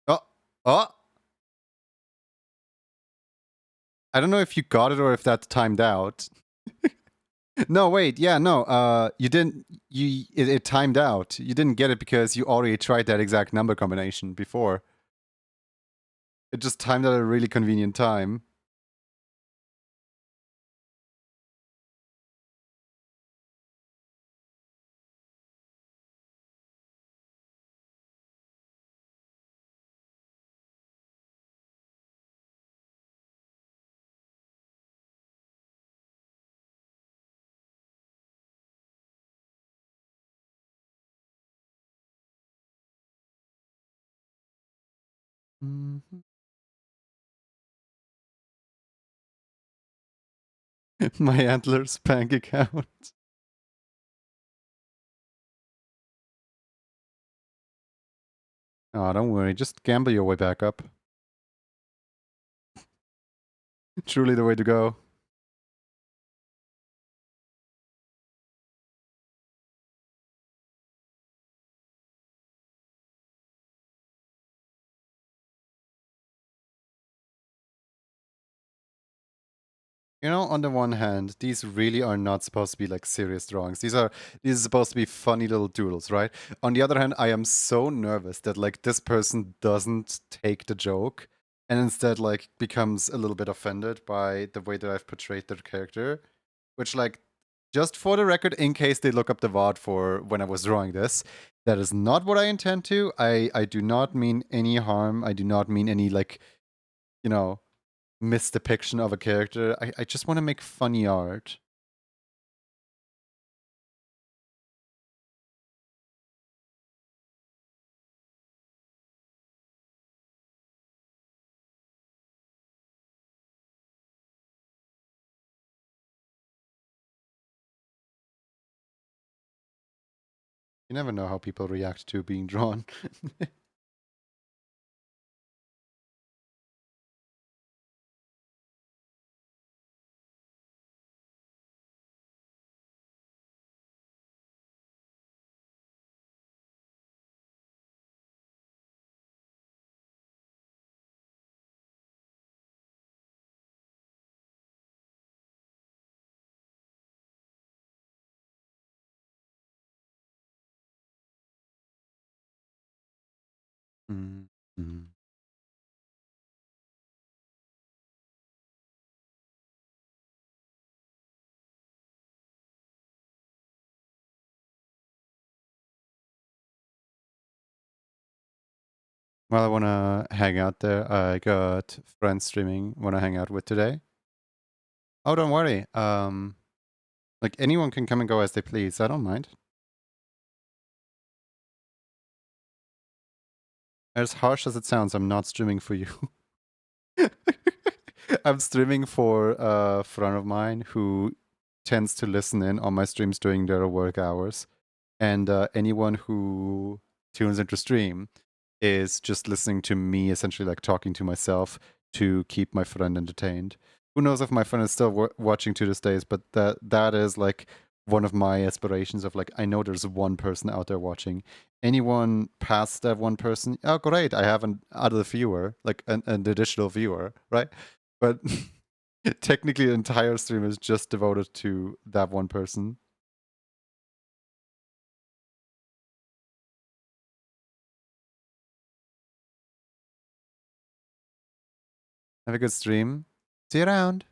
Oh, oh! I don't know if you got it or if that timed out. No, wait, yeah, no, you didn't, it timed out. You didn't get it because you already tried that exact number combination before. It just timed at a really convenient time. My Antlers bank account. Oh, don't worry, just gamble your way back up. Truly the way to go. You know, on the one hand, these really are not supposed to be like serious drawings. These are supposed to be funny little doodles, right? On the other hand, I am so nervous that like this person doesn't take the joke and instead like becomes a little bit offended by the way that I've portrayed their character. Which like just for the record, in case they look up the VOD for when I was drawing this, that is not what I intend to. I do not mean any harm. I do not mean any like, you know, misdepiction of a character. I just want to make funny art. You never know how people react to being drawn. Mm-hmm. Well, I want to hang out there. I got friends streaming. Want to hang out with today? Oh, don't worry. Like anyone can come and go as they please. I don't mind. As harsh as it sounds, I'm not streaming for you. I'm streaming for a friend of mine who tends to listen in on my streams during their work hours. And anyone who tunes into stream is just listening to me, essentially like talking to myself to keep my friend entertained. Who knows if my friend is still watching to this days, but that is like one of my aspirations of like, I know there's one person out there watching. Anyone past that one person, oh great, I have an other viewer, like an additional viewer, right? But technically the entire stream is just devoted to that one person. Have a good stream. See you around.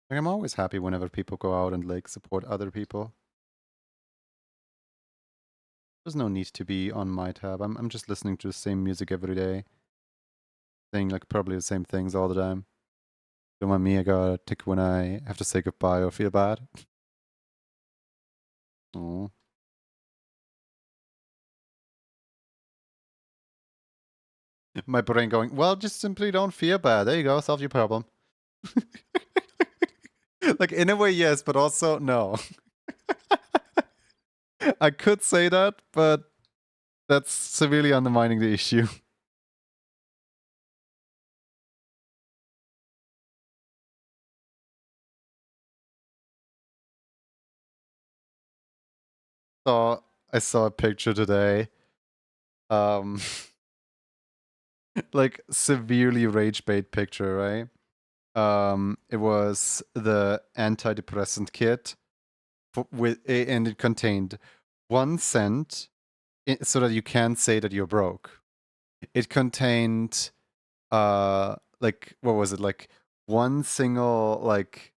Like, I'm always happy whenever people go out and like support other people. There's no need to be on my tab. I'm just listening to the same music every day, saying like probably the same things all the time. Don't mind me, I got a tick when I have to say goodbye or feel bad. Oh. My brain going, well, just simply don't feel bad. There you go, solve your problem. Like in a way, yes, but also no. I could say that, but that's severely undermining the issue. So I saw a picture today. Like severely rage bait picture, right? It was the antidepressant kit and it contained 1 cent so that you can't say that you're broke. It contained like what was it, like one single, like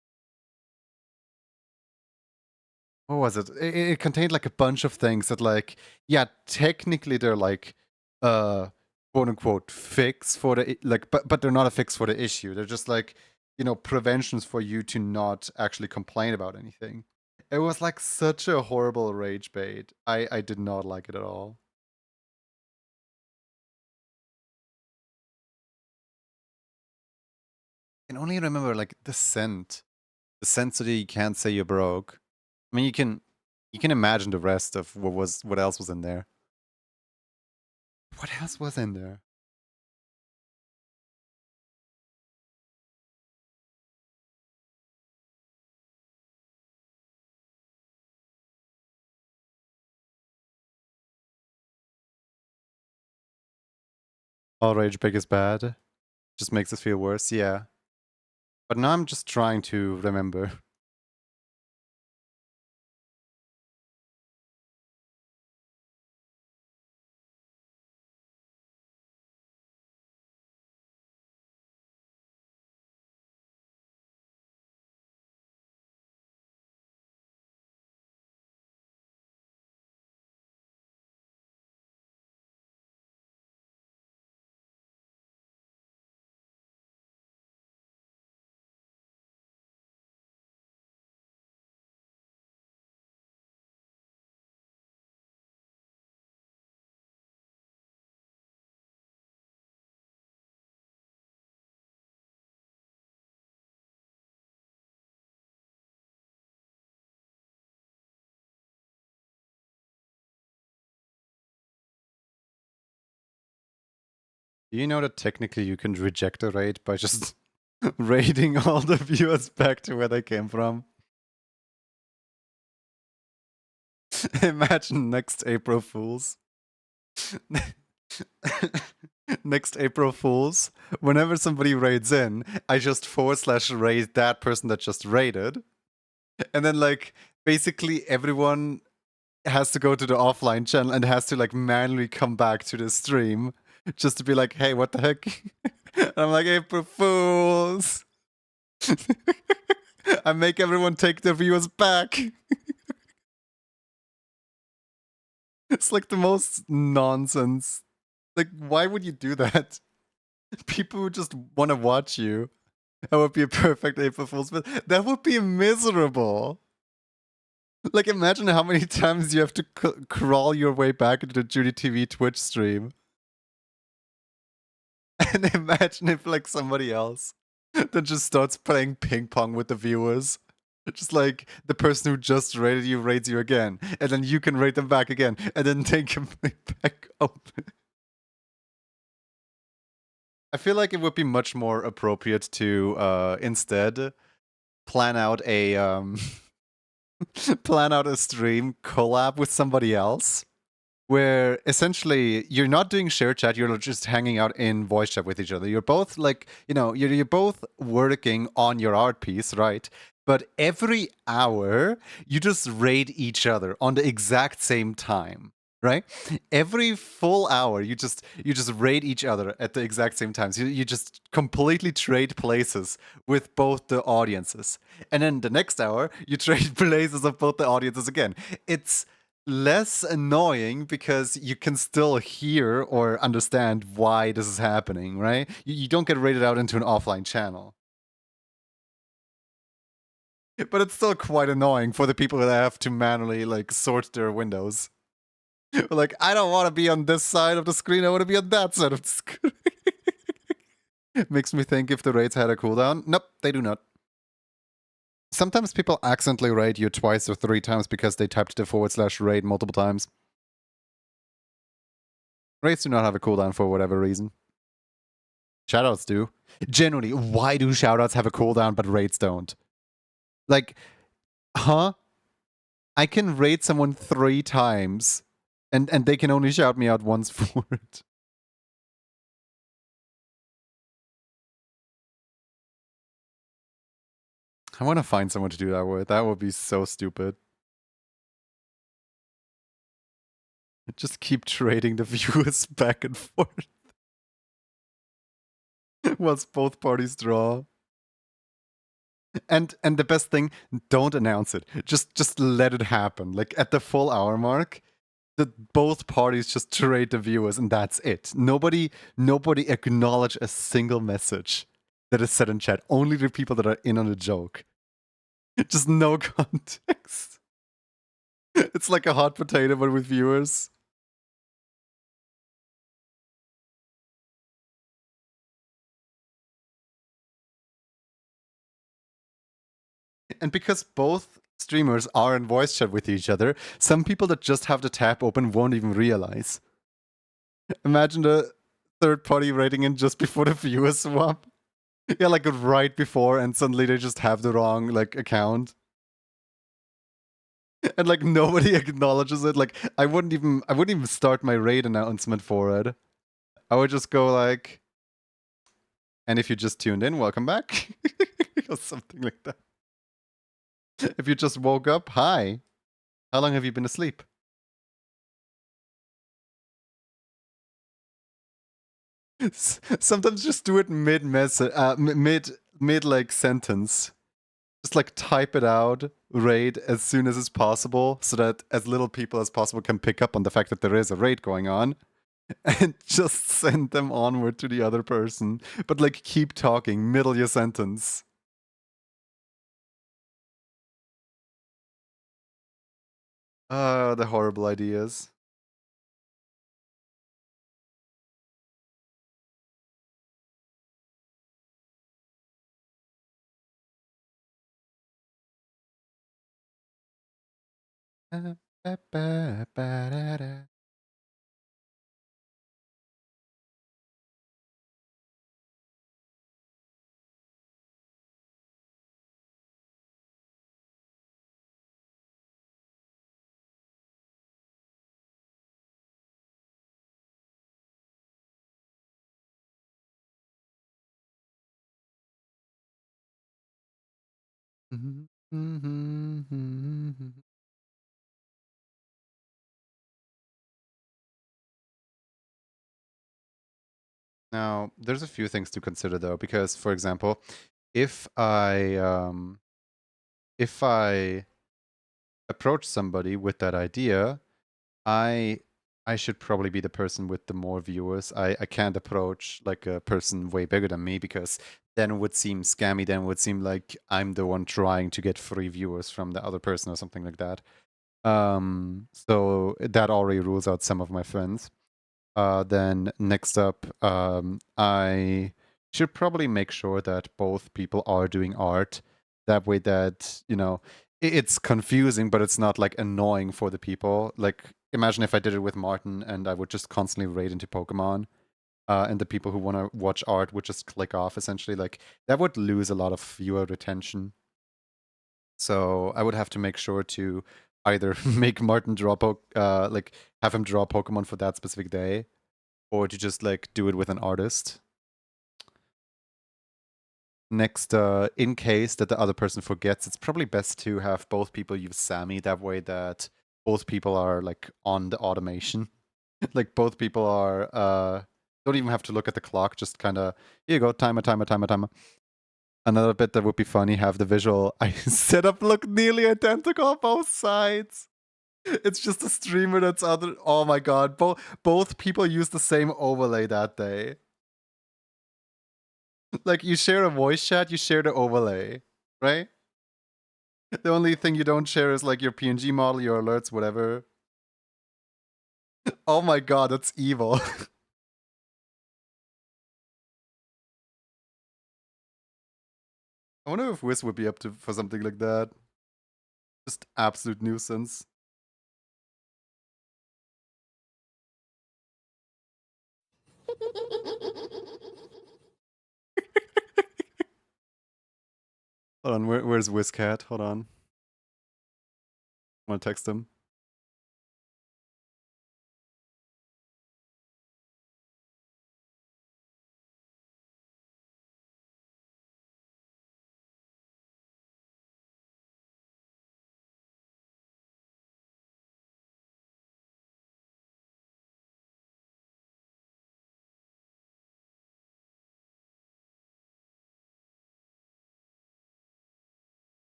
what was it? It contained like a bunch of things that, like, yeah, technically they're like quote unquote fix for the like, but they're not a fix for the issue. They're just like, you know, preventions for you to not actually complain about anything. It was like such a horrible rage bait. I did not like it at all. I can only remember like the scent. The scent so that you can't say you're broke. I mean, you can imagine the rest of what else was in there. What else was in there? All rage bait is bad. Just makes us feel worse, yeah. But now I'm just trying to remember. Do you know that technically you can reject a raid by just raiding all the viewers back to where they came from? Imagine next April Fools. Next April Fools, whenever somebody raids in, I just /raid that person that just raided. And then, like, basically everyone has to go to the offline channel and has to, like, manually come back to the stream just to be like, hey, what the heck? And I'm like, April Fools! I make everyone take their viewers back. It's like the most nonsense. Like, why would you do that? People who just want to watch you. That would be a perfect April Fool's, but that would be miserable. Like, imagine how many times you have to crawl your way back into the Judy TV Twitch stream. And imagine if, like, somebody else then just starts playing ping pong with the viewers. Just like the person who just rated you rates you again, and then you can rate them back again, and then they can play back up. I feel like it would be much more appropriate to instead plan out a plan out a stream collab with somebody else where essentially you're not doing share chat, you're just hanging out in voice chat with each other. You're both like, you know, you're both working on your art piece, right? But every hour you just raid each other on the exact same time, right? Every full hour you just raid each other at the exact same time. So you just completely trade places with both the audiences. And then the next hour you trade places of both the audiences again. It's less annoying because you can still hear or understand why this is happening, right? You don't get rated out into an offline channel. But it's still quite annoying for the people that have to manually like sort their windows. Like, I don't want to be on this side of the screen, I want to be on that side of the screen. Makes me think if the raids had a cooldown. Nope, they do not. Sometimes people accidentally raid you twice or 3 times because they typed the /raid multiple times. Raids do not have a cooldown for whatever reason. Shoutouts do. Generally, why do shoutouts have a cooldown but raids don't? Like, huh? I can raid someone 3 times and they can only shout me out once for it. I want to find someone to do that with. That would be so stupid. Just keep trading the viewers back and forth once both parties draw. And the best thing, don't announce it. Just let it happen. Like at the full hour mark, both parties just trade the viewers and that's it. Nobody acknowledge a single message that is said in chat. Only the people that are in on the joke. Just no context. It's like a hot potato but with viewers. And because both streamers are in voice chat with each other, some people that just have the tab open won't even realize. Imagine the third party rating in just before the viewer swap. Yeah, like right before, and suddenly they just have the wrong like account. And like nobody acknowledges it. Like I wouldn't even start my raid announcement for it. I would just go like, and if you just tuned in, welcome back. Or something like that. If you just woke up, hi. How long have you been asleep? Sometimes just do it mid like sentence. Just like type it out, raid as soon as it's possible, so that as little people as possible can pick up on the fact that there is a raid going on, and just send them onward to the other person. But like keep talking, middle your sentence. The horrible ideas. Now, there's a few things to consider though, because for example, if I approach somebody with that idea, I should probably be the person with the more viewers. I can't approach like a person way bigger than me because then it would seem scammy. Then it would seem like I'm the one trying to get free viewers from the other person or something like that. So that already rules out some of my friends. Then next up, I should probably make sure that both people are doing art. That way that, it's confusing, but it's not like annoying for the people. Like, imagine if I did it with Martin and I would just constantly raid into Pokemon. And the people who want to watch art would just click off essentially. Like, that would lose a lot of viewer retention. So I would have to make sure to either make Martin like have him draw Pokemon for that specific day, or to just like do it with an artist. Next, in case that the other person forgets, it's probably best to have both people use Sammy. That way that both people are like on the automation. Like both people are don't even have to look at the clock, just kind of, here you go, timer, timer, timer, timer. Another bit that would be funny, have the visual I set up look nearly identical on both sides. It's just a streamer that's other. Oh my god, both people use the same overlay that day. Like, you share a voice chat, you share the overlay, right? The only thing you don't share is like your PNG model, your alerts, whatever. Oh my god, that's evil. I wonder if Wiz would be up to for something like that. Just absolute nuisance. Hold on, where's WizCat? Hold on. I want to text him.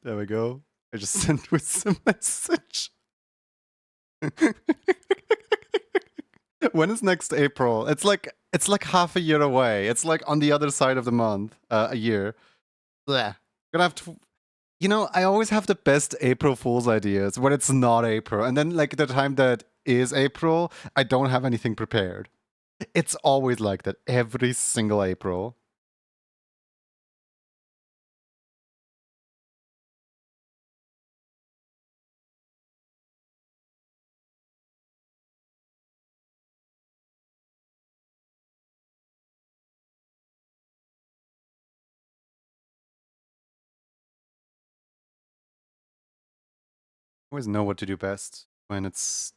There we go. I just sent Wiz a message. When is next April? It's like half a year away. It's like on the other side of the month, a year. Blech. Gonna have to. I always have the best April Fool's ideas when it's not April, and then like the time that is April, I don't have anything prepared. It's always like that every single April. I always know what to do best when it's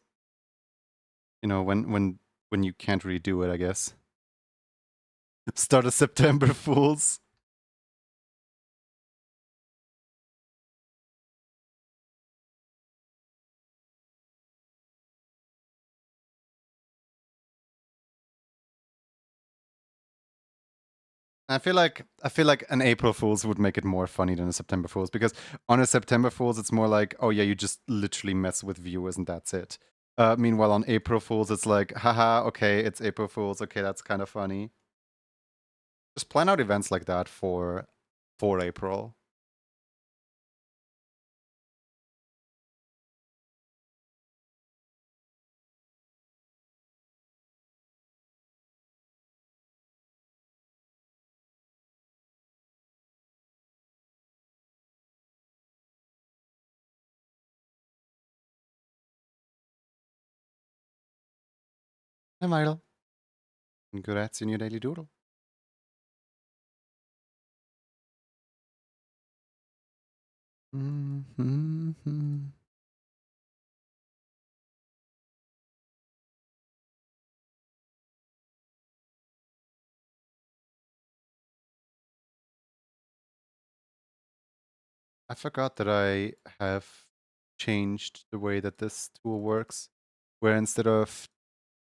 when you can't really do it. I guess start a September Fools. I feel like an April Fool's would make it more funny than a September Fool's, because on a September Fool's it's more like, oh yeah, you just literally mess with viewers and that's it. Meanwhile on April Fool's it's like, haha, okay, it's April Fool's, okay, that's kind of funny. Just plan out events like that for April. Hi, Milo. Congrats in your daily doodle. Mm-hmm. I forgot that I have changed the way that this tool works, where instead of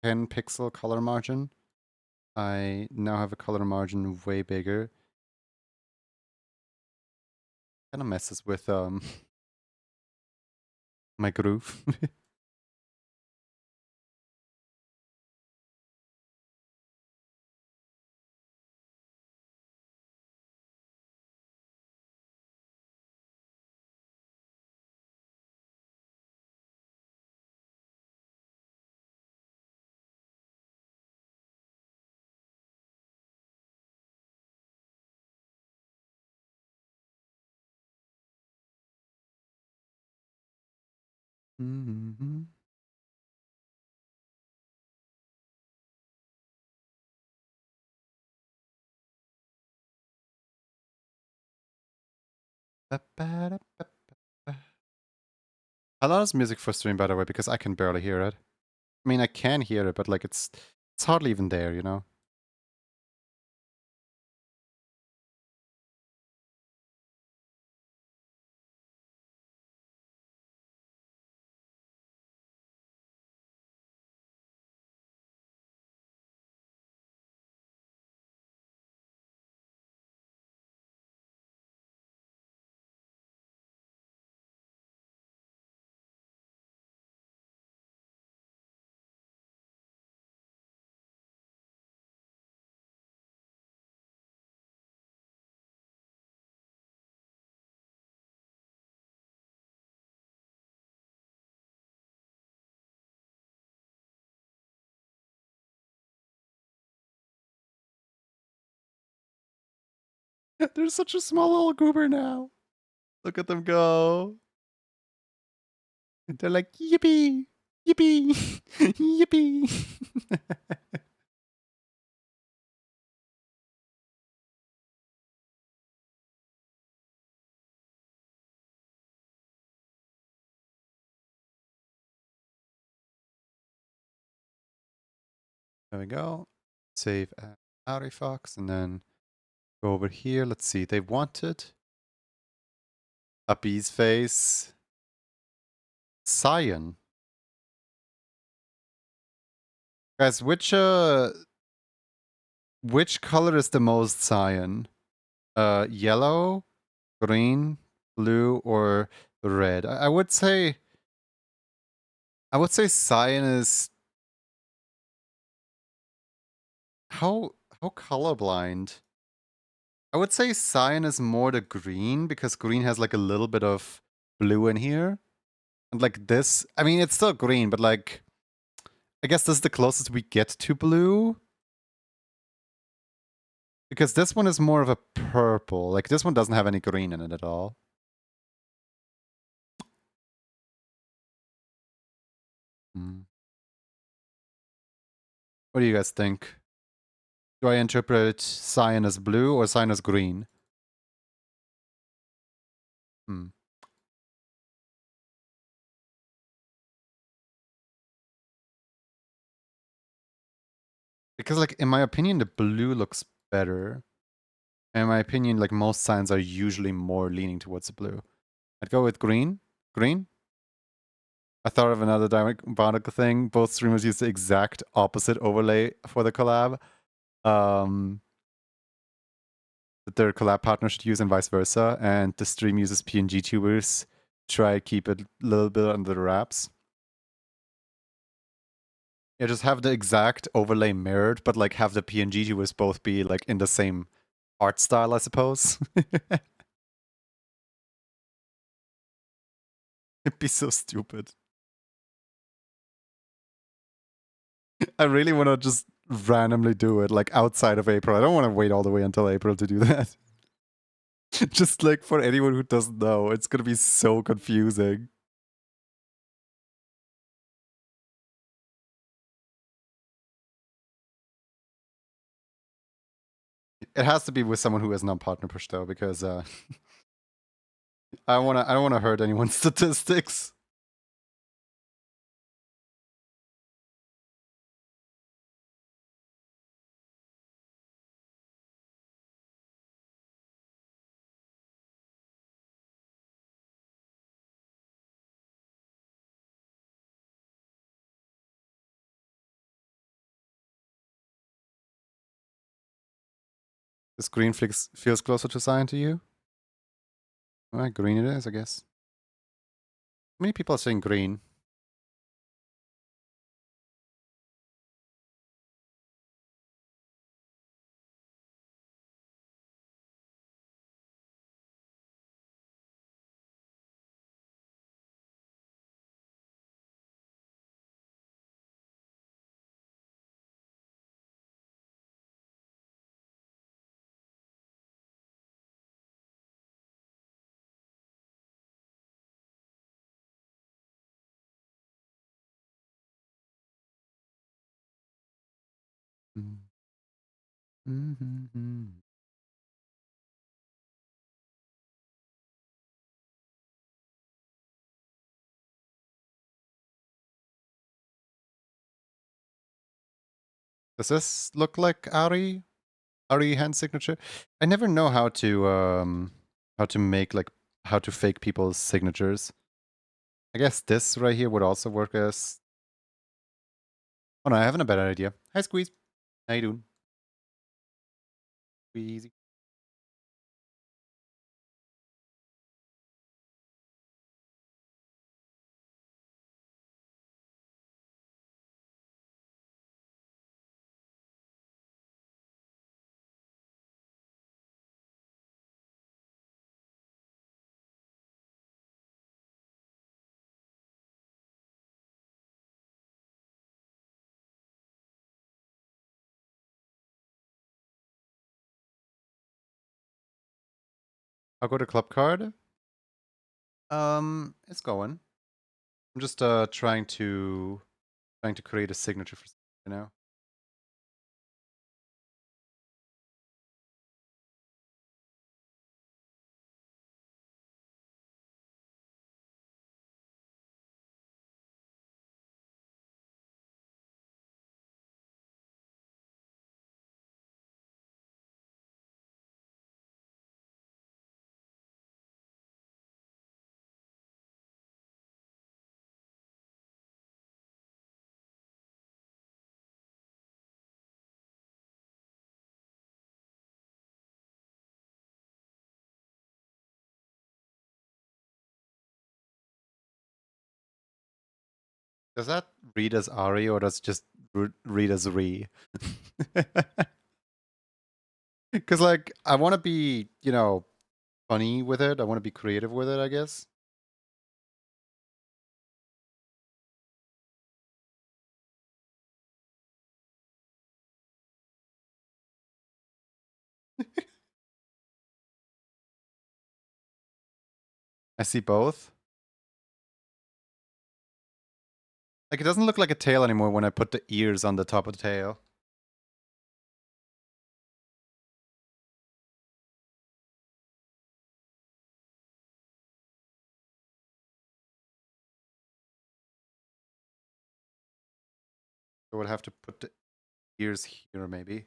10 pixel color margin, I now have a color margin way bigger. Kind of messes with my groove. Mhm. Ba-ba-da-ba-ba-ba. How loud is music for stream, by the way? Because I can barely hear it. I mean, I can hear it, but like it's hardly even there, you know? They're such a small little goober now. Look at them go. They're like, yippee, yippee, yippee. There we go. Save as Arifox and then go over here. Let's see. They wanted a bee's face. Cyan. Guys, which color is the most cyan? Yellow, green, blue, or red? I would say cyan is how colorblind. I would say cyan is more the green because green has like a little bit of blue in here. And like this, I mean, it's still green, but like, I guess this is the closest we get to blue. Because this one is more of a purple. Like, this one doesn't have any green in it at all. Hmm. What do you guys think? Do I interpret cyan as blue or cyan as green? Hmm. Because, like, in my opinion, the blue looks better. In my opinion, like, most cyans are usually more leaning towards the blue. I'd go with green. Green? I thought of another diabolical thing. Both streamers use the exact opposite overlay for the collab. That their collab partner should use and vice versa. And the stream uses PNG tubers. Try to keep it a little bit under the wraps. Yeah, just have the exact overlay mirrored, but like have the PNG tubers both be like in the same art style, I suppose. It'd be so stupid. I really want to just randomly do it, like outside of April. I don't want to wait all the way until April to do that. Just like for anyone who doesn't know, it's gonna be so confusing. It has to be with someone who is non-partner push though, because I don't wanna hurt anyone's statistics. This green feels closer to cyan to you? Alright, green it is, I guess. How many people are saying green? Mm-hmm. Does this look like Ari hand signature? I never know how to make like how to fake people's signatures. I guess this right here would also work as. Oh no, I have a better idea. Hi Squeeze. How you doing? Squeezy. I'll go to club card. It's going. I'm just trying to create a signature for now. Does that read as Ari or does it just read as Re? Because like I want to be, funny with it. I want to be creative with it, I guess. I see both. Like it doesn't look like a tail anymore when I put the ears on the top of the tail. So I would have to put the ears here maybe.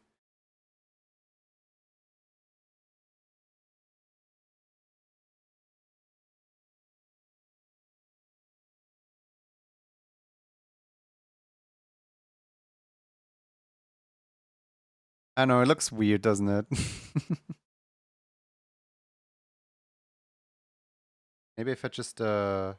I know, it looks weird, doesn't it? Maybe if I just no.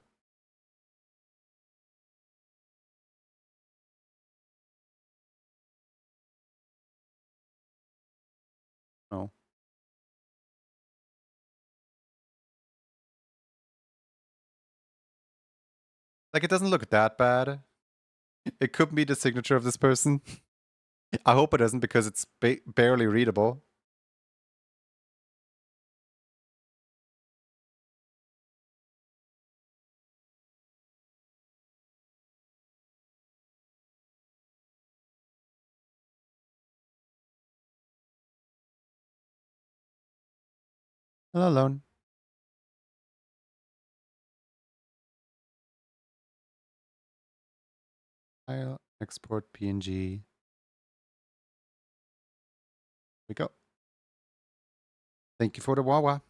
Like it doesn't look that bad. It could be the signature of this person. I hope it doesn't because it's barely readable. Hello, alone. File, export PNG. We go. Thank you for the Wawa.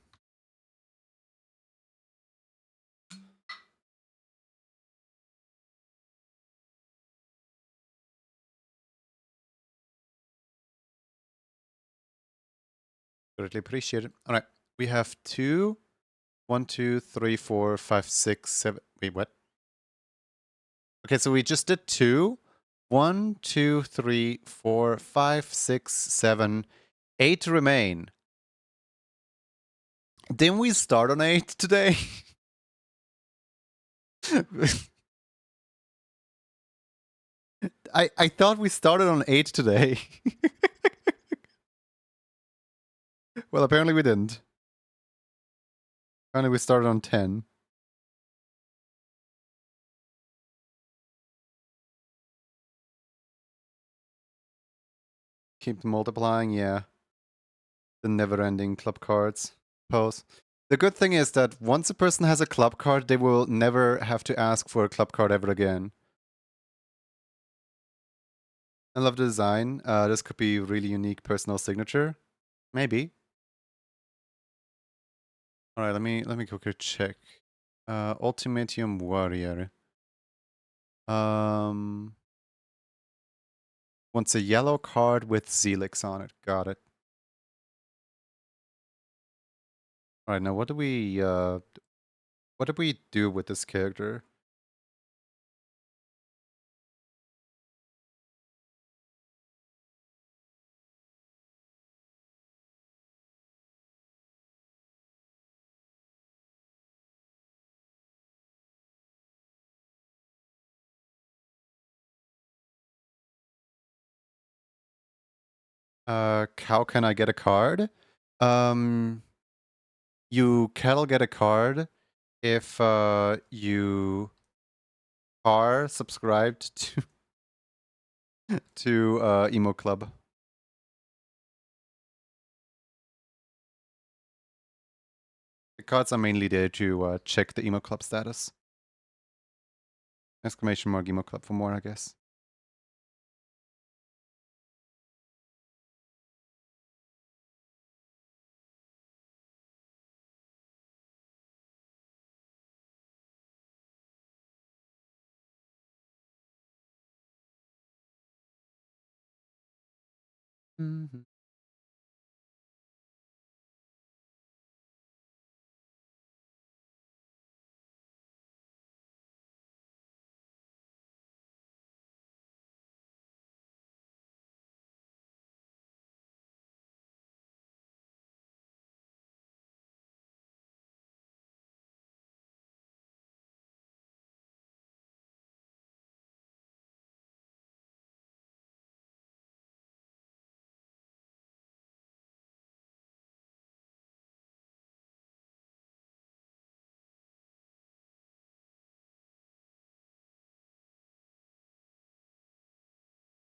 Greatly appreciate it. All right. We have 2, 1, 2, 3, 4, 5, 6, 7. Wait, what? Okay, so we just did 2. 1, 2, 3, 4, 5, 6, 7, 8 remain. Didn't we start on 8 today? I thought we started on 8 today. Well, apparently we didn't. Apparently we started on 10. Keep multiplying, yeah. The never-ending club cards pose. The good thing is that once a person has a club card, they will never have to ask for a club card ever again. I love the design. This could be really unique personal signature. Maybe. All right, let me quickly check. Ultimatium Warrior. Wants a yellow card with Zelix on it. Got it. All right, now what do we do with this character? How can I get a card? You can get a card if you are subscribed to Emo Club. The cards are mainly there to check the Emo Club status. Exclamation mark Emo Club for more, I guess. Mhm.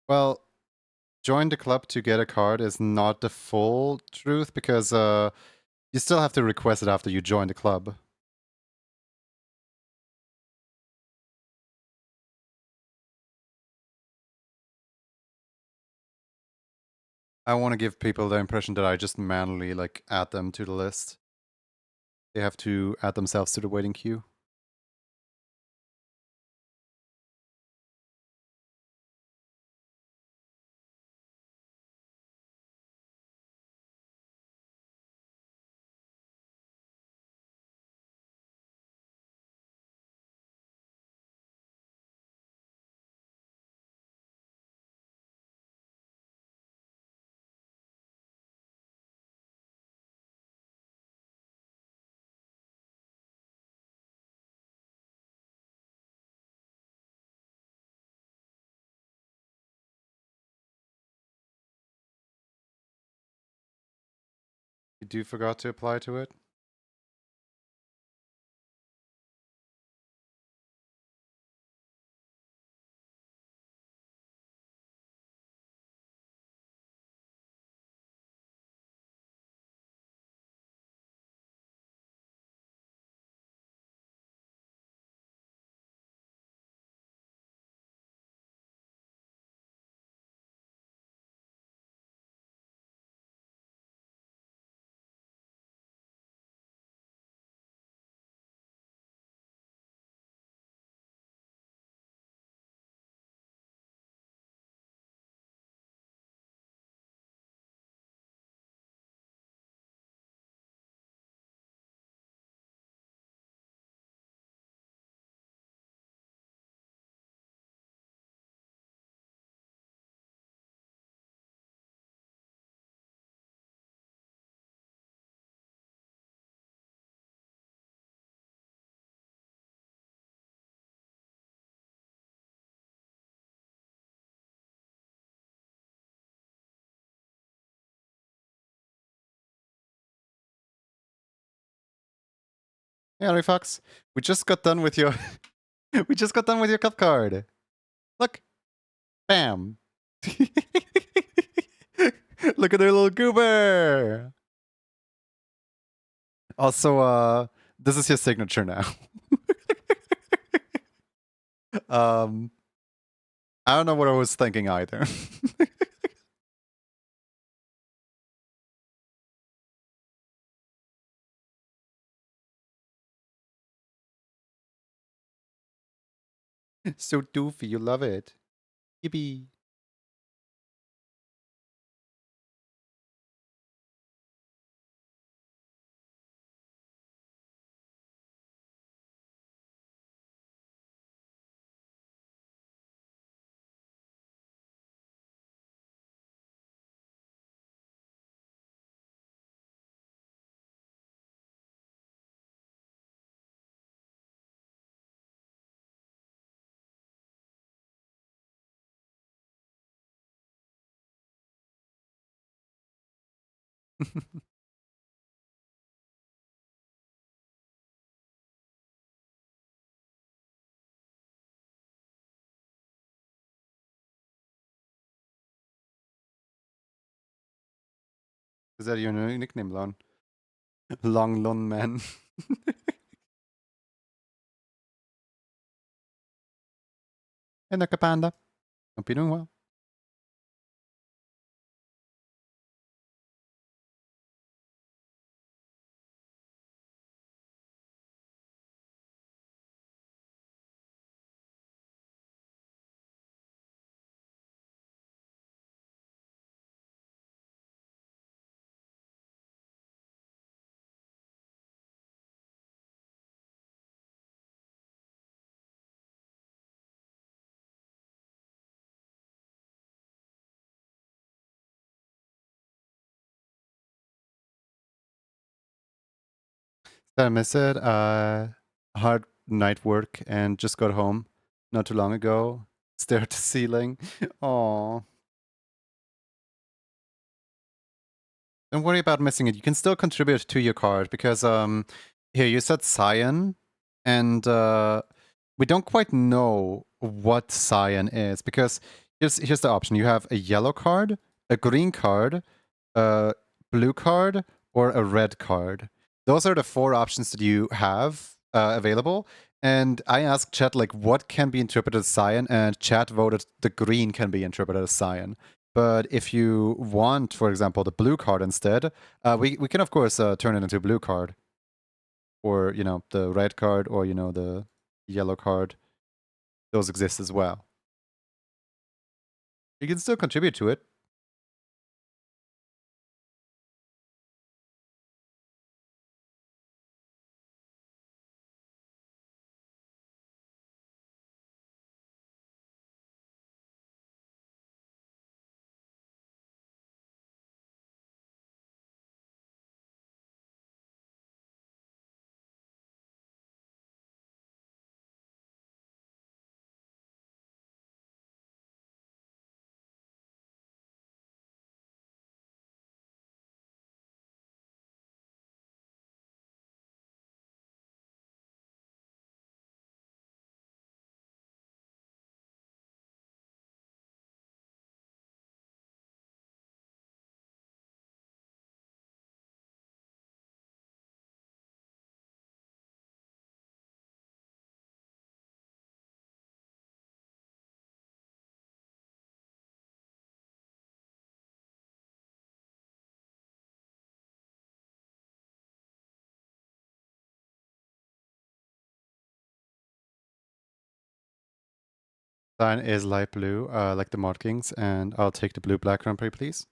Well, join the club to get a card is not the full truth because you still have to request it after you join the club. I want to give people the impression that I just manually like add them to the list. They have to add themselves to the waiting queue. You do forgot to apply to it? Hey, Harry Fox. We just got done with your we just got done with your club card. Look. Bam. Look at their little goober. Also, this is your signature now. I don't know what I was thinking either. So doofy, you love it. Yippee. Is that your new nickname, Lon? Long Lon Man. Hey, Nakapanda. Hope you're doing well. Did I miss it? Hard night work and just got home not too long ago. Stare at the ceiling. Aw. Don't worry about missing it. You can still contribute to your card because here you said cyan, and we don't quite know what cyan is because here's the option. You have a yellow card, a green card, a blue card, or a red card. Those are the four options that you have available. And I asked chat like what can be interpreted as cyan, and chat voted the green can be interpreted as cyan. But if you want, for example, the blue card instead, we can of course turn it into a blue card, or the red card, or the yellow card. Those exist as well. You can still contribute to it. Cyan is light blue, like the markings, and I'll take the blue black Grand Prix, please.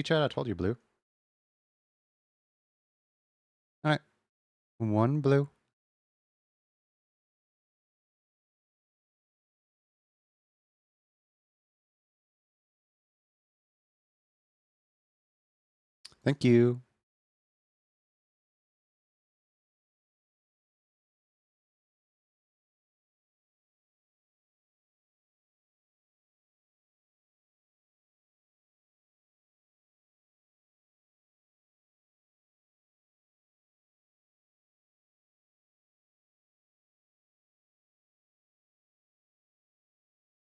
Chat, I told you blue. All right, one blue. Thank you.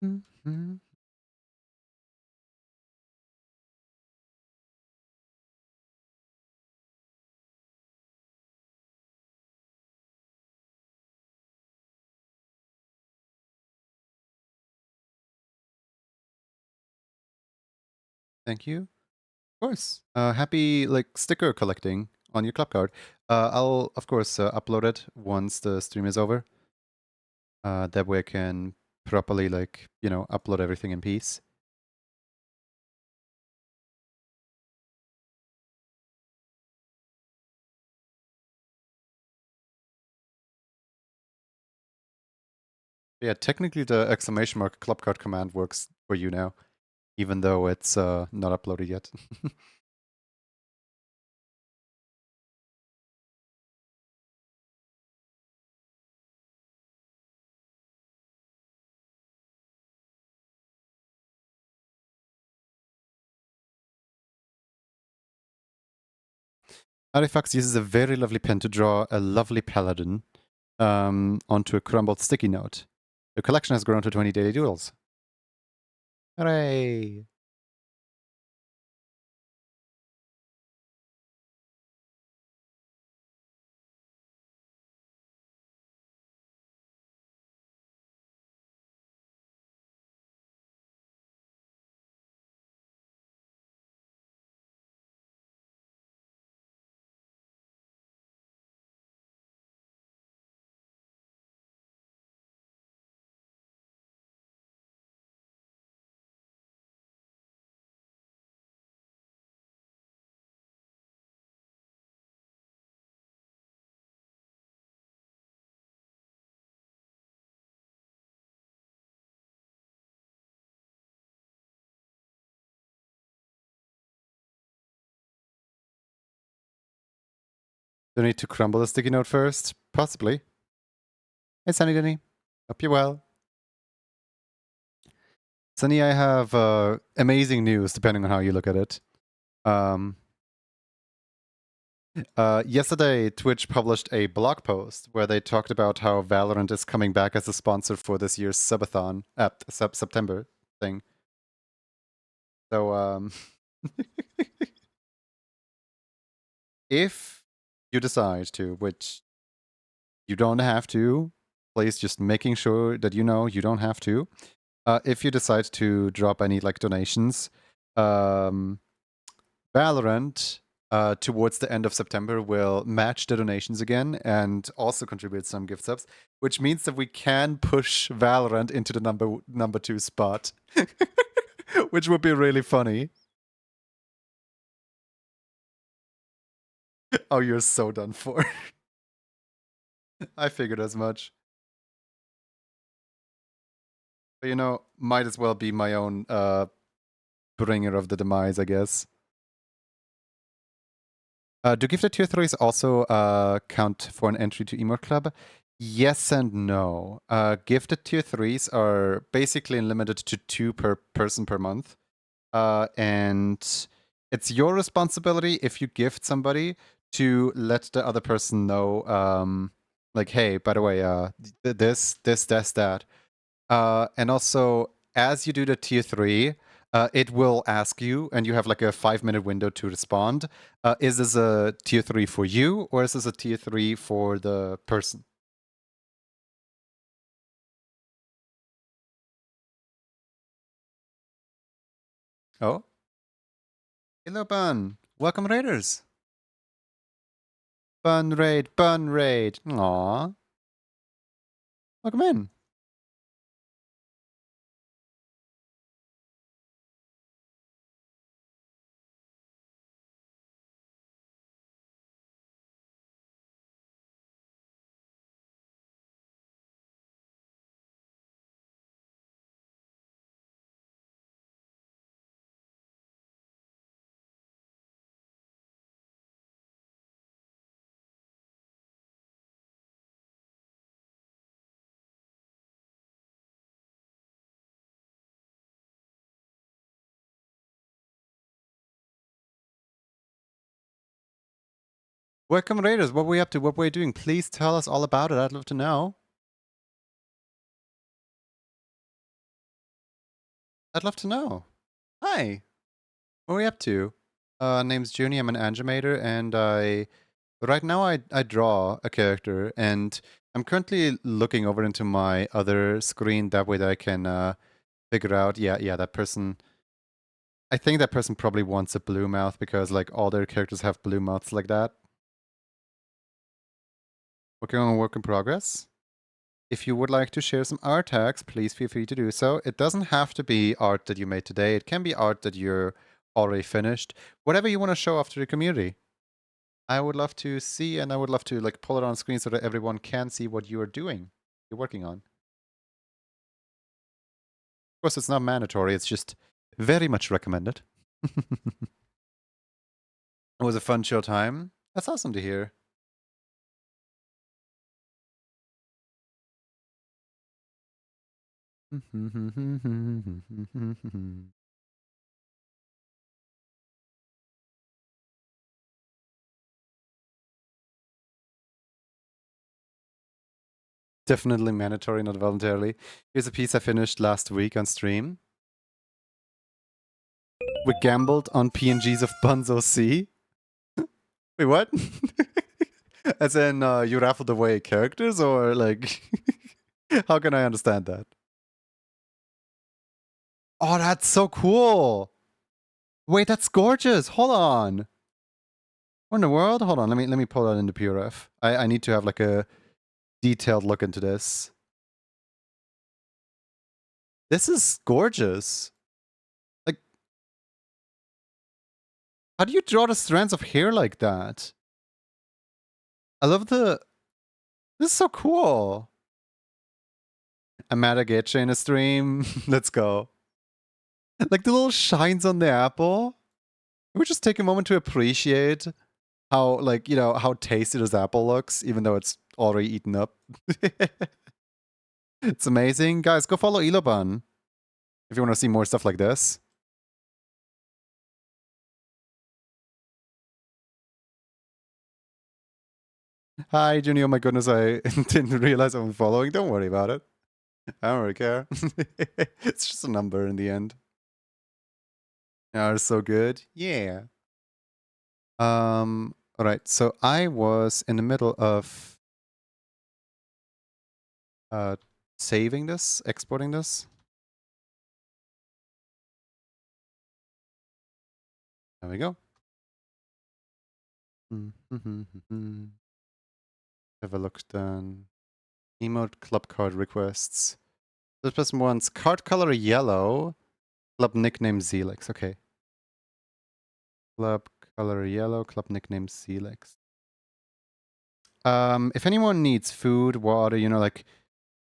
Mhm. Thank you. Of course. Happy like sticker collecting on your club card. I'll of course upload it once the stream is over. That way I can properly like, you know, upload everything in peace. Yeah, technically the exclamation mark club card command works for you now, even though it's not uploaded yet. Artifacts uses a very lovely pen to draw a lovely paladin onto a crumbled sticky note. The collection has grown to 20 daily doodles. Hooray! Do I need to crumble the sticky note first? Possibly. Hey, Sunny Denny. Hope you're well. Sunny, I have amazing news, depending on how you look at it. Yesterday, Twitch published a blog post where they talked about how Valorant is coming back as a sponsor for this year's subathon, September thing. So, if you decide to, which you don't have to, please just making sure that you know you don't have to. If you decide to drop any like donations, Valorant towards the end of September will match the donations again and also contribute some gift subs, which means that we can push Valorant into the number 2 spot, which would be really funny. Oh, you're so done for. I figured as much. But you know, might as well be my own bringer of the demise, I guess. Do gifted tier 3s also count for an entry to Emote Club? Yes and no. Gifted tier 3s are basically limited to 2 per person per month. And it's your responsibility if you gift somebody to let the other person know, like, hey, by the way, this, that. And also, as you do the tier 3, it will ask you, and you have like a 5-minute window to respond. Is this a tier 3 for you, or is this a tier 3 for the person? Oh, hello, Bun. Welcome, Raiders. Bun Raid, Bun Raid. Aw. Welcome in. Welcome, Raiders. What were we up to? What were we doing? Please tell us all about it. I'd love to know. I'd love to know. Hi, what are we up to? Name's Junie, I'm an animator, and right now I draw a character, and I'm currently looking over into my other screen, that way that I can figure out, yeah, that person, I think that person probably wants a blue mouth, because like all their characters have blue mouths like that. Working on a work in progress. If you would like to share some art tags, please feel free to do so. It doesn't have to be art that you made today. It can be art that you're already finished. Whatever you want to show off to the community. I would love to see, and I would love to like pull it on screen so that everyone can see what you are doing, you're working on. Of course, it's not mandatory. It's just very much recommended. It was a fun show time. That's awesome to hear. Definitely mandatory, not voluntarily. Here's a piece I finished last week on stream. We gambled on PNGs of Bunzo C. Wait, what? As in, you raffled away characters, or like, how can I understand that? Oh, that's so cool! Wait, that's gorgeous. Hold on. What in the world? Hold on. Let me pull that into PureRef. I need to have like a detailed look into this. This is gorgeous. Like, how do you draw the strands of hair like that? I love the. This is so cool. I'm mad at Getcha in a stream. Let's go. Like the little shines on the apple. Can we just take a moment to appreciate how, like, you know, how tasty this apple looks, even though it's already eaten up? It's amazing. Guys, go follow Iloban if you want to see more stuff like this. Hi, Junie. Oh my goodness, I didn't realize I'm following. Don't worry about it. I don't really care. It's just a number in the end. Yeah, it's so good. Yeah. All right. So I was in the middle of saving this, exporting this. There we go. Have a look then. Emote club card requests. This person wants card color yellow, club nickname Zelix. Okay. Club color yellow, club nickname Zelix. If anyone needs food, water, you know, like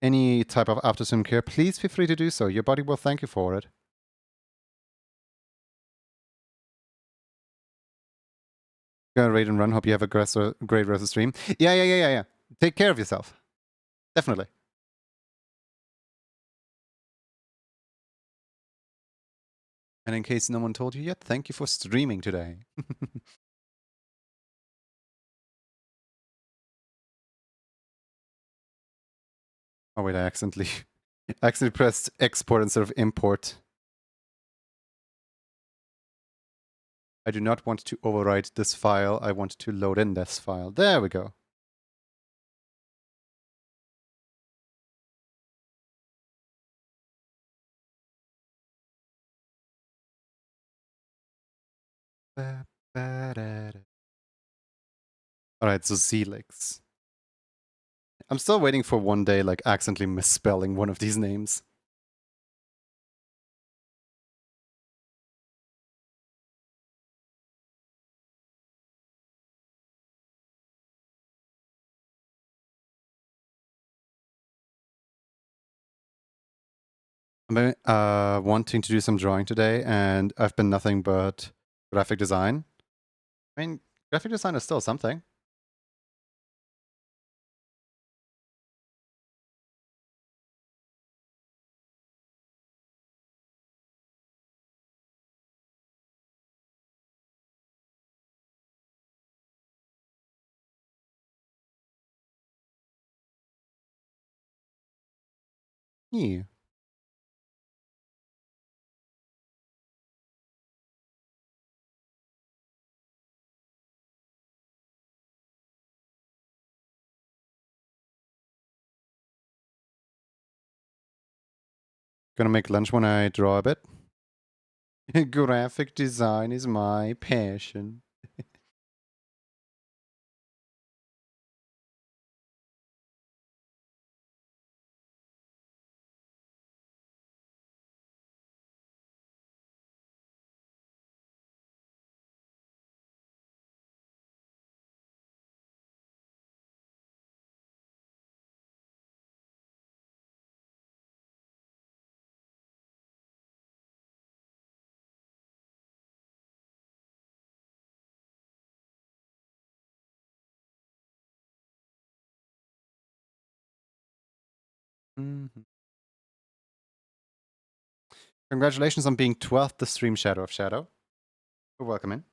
any type of after swim care, please feel free to do so. Your body will thank you for it. Gonna raid and run. Hope you have a great rest of the stream. Yeah. Take care of yourself. Definitely. And in case no one told you yet, thank you for streaming today. Oh wait, I accidentally pressed export instead of import. I do not want to overwrite this file. I want to load in this file. There we go. Alright, so Zelix. I'm still waiting for one day, like, accidentally misspelling one of these names. I'm wanting to do some drawing today, and I've been nothing but graphic design. I mean, graphic design is still something. Yeah. Gonna make lunch when I draw a bit. Graphic design is my passion. Mhm. Congratulations on being 12th the stream Shadow of Shadow. Welcome in.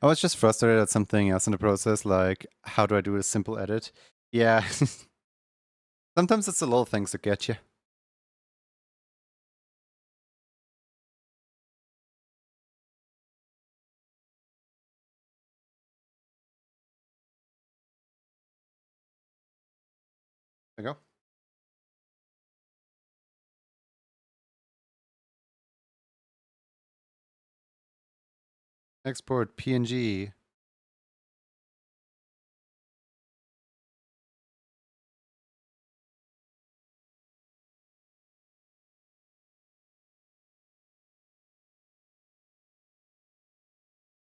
I was just frustrated at something else in the process, like how do I do a simple edit? Yeah. Sometimes it's the little things that get you. There you go. Export PNG.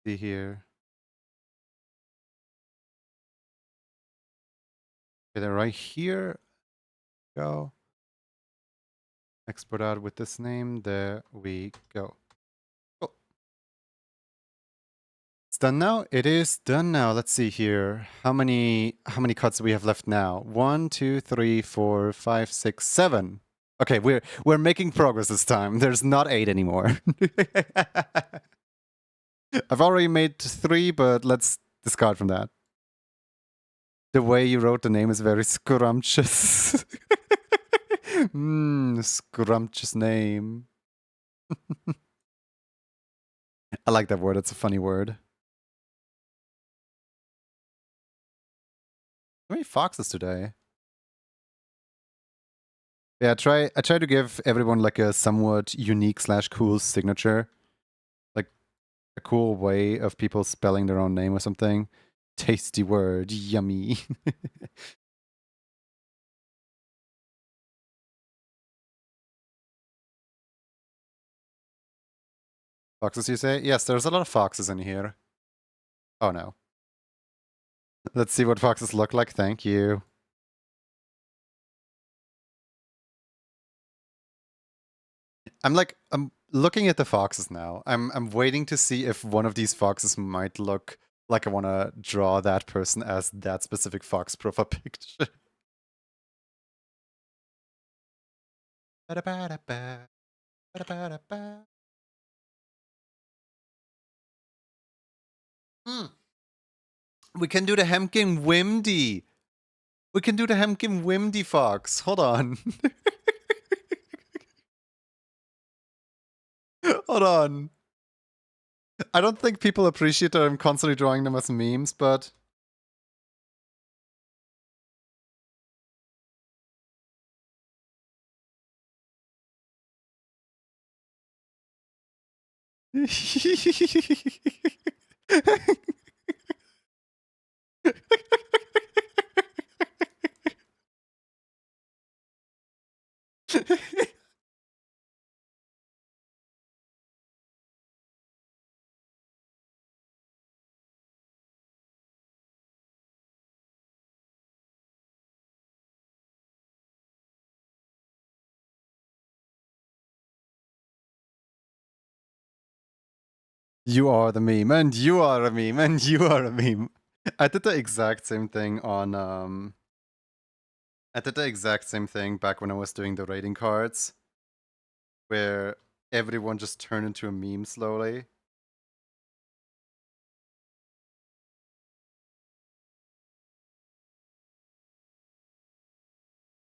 See here. Okay, then right here. Go. Export out with this name. There we go. Cool. It's done now. It is done now. Let's see here. How many cuts do we have left now? 1, 2, 3, 4, 5, 6, 7. Okay, we're making progress this time. There's not 8 anymore. I've already made 3, but let's discard from that. The way you wrote the name is very scrumptious. Scrumptious name. I like that word. It's a funny word. How many foxes today? Yeah, I try to give everyone like a somewhat unique / cool signature. Like a cool way of people spelling their own name or something. Tasty word, yummy. Foxes, you say? Yes, there's a lot of foxes in here. Oh no. Let's see what foxes look like. Thank you. I'm looking at the foxes now. I'm waiting to see if one of these foxes might look like I want to draw that person as that specific fox profile picture. Ba-da-ba-da-ba, ba-da-ba-da-ba. We can do the Hemkin Wimdy. We can do the Hemkin Wimdy fox. Hold on. Hold on. I don't think people appreciate that I'm constantly drawing them as memes, but you are the meme, and you are a meme, and you are a meme. I did the exact same thing on I did the exact same thing back when I was doing the rating cards, where everyone just turned into a meme slowly.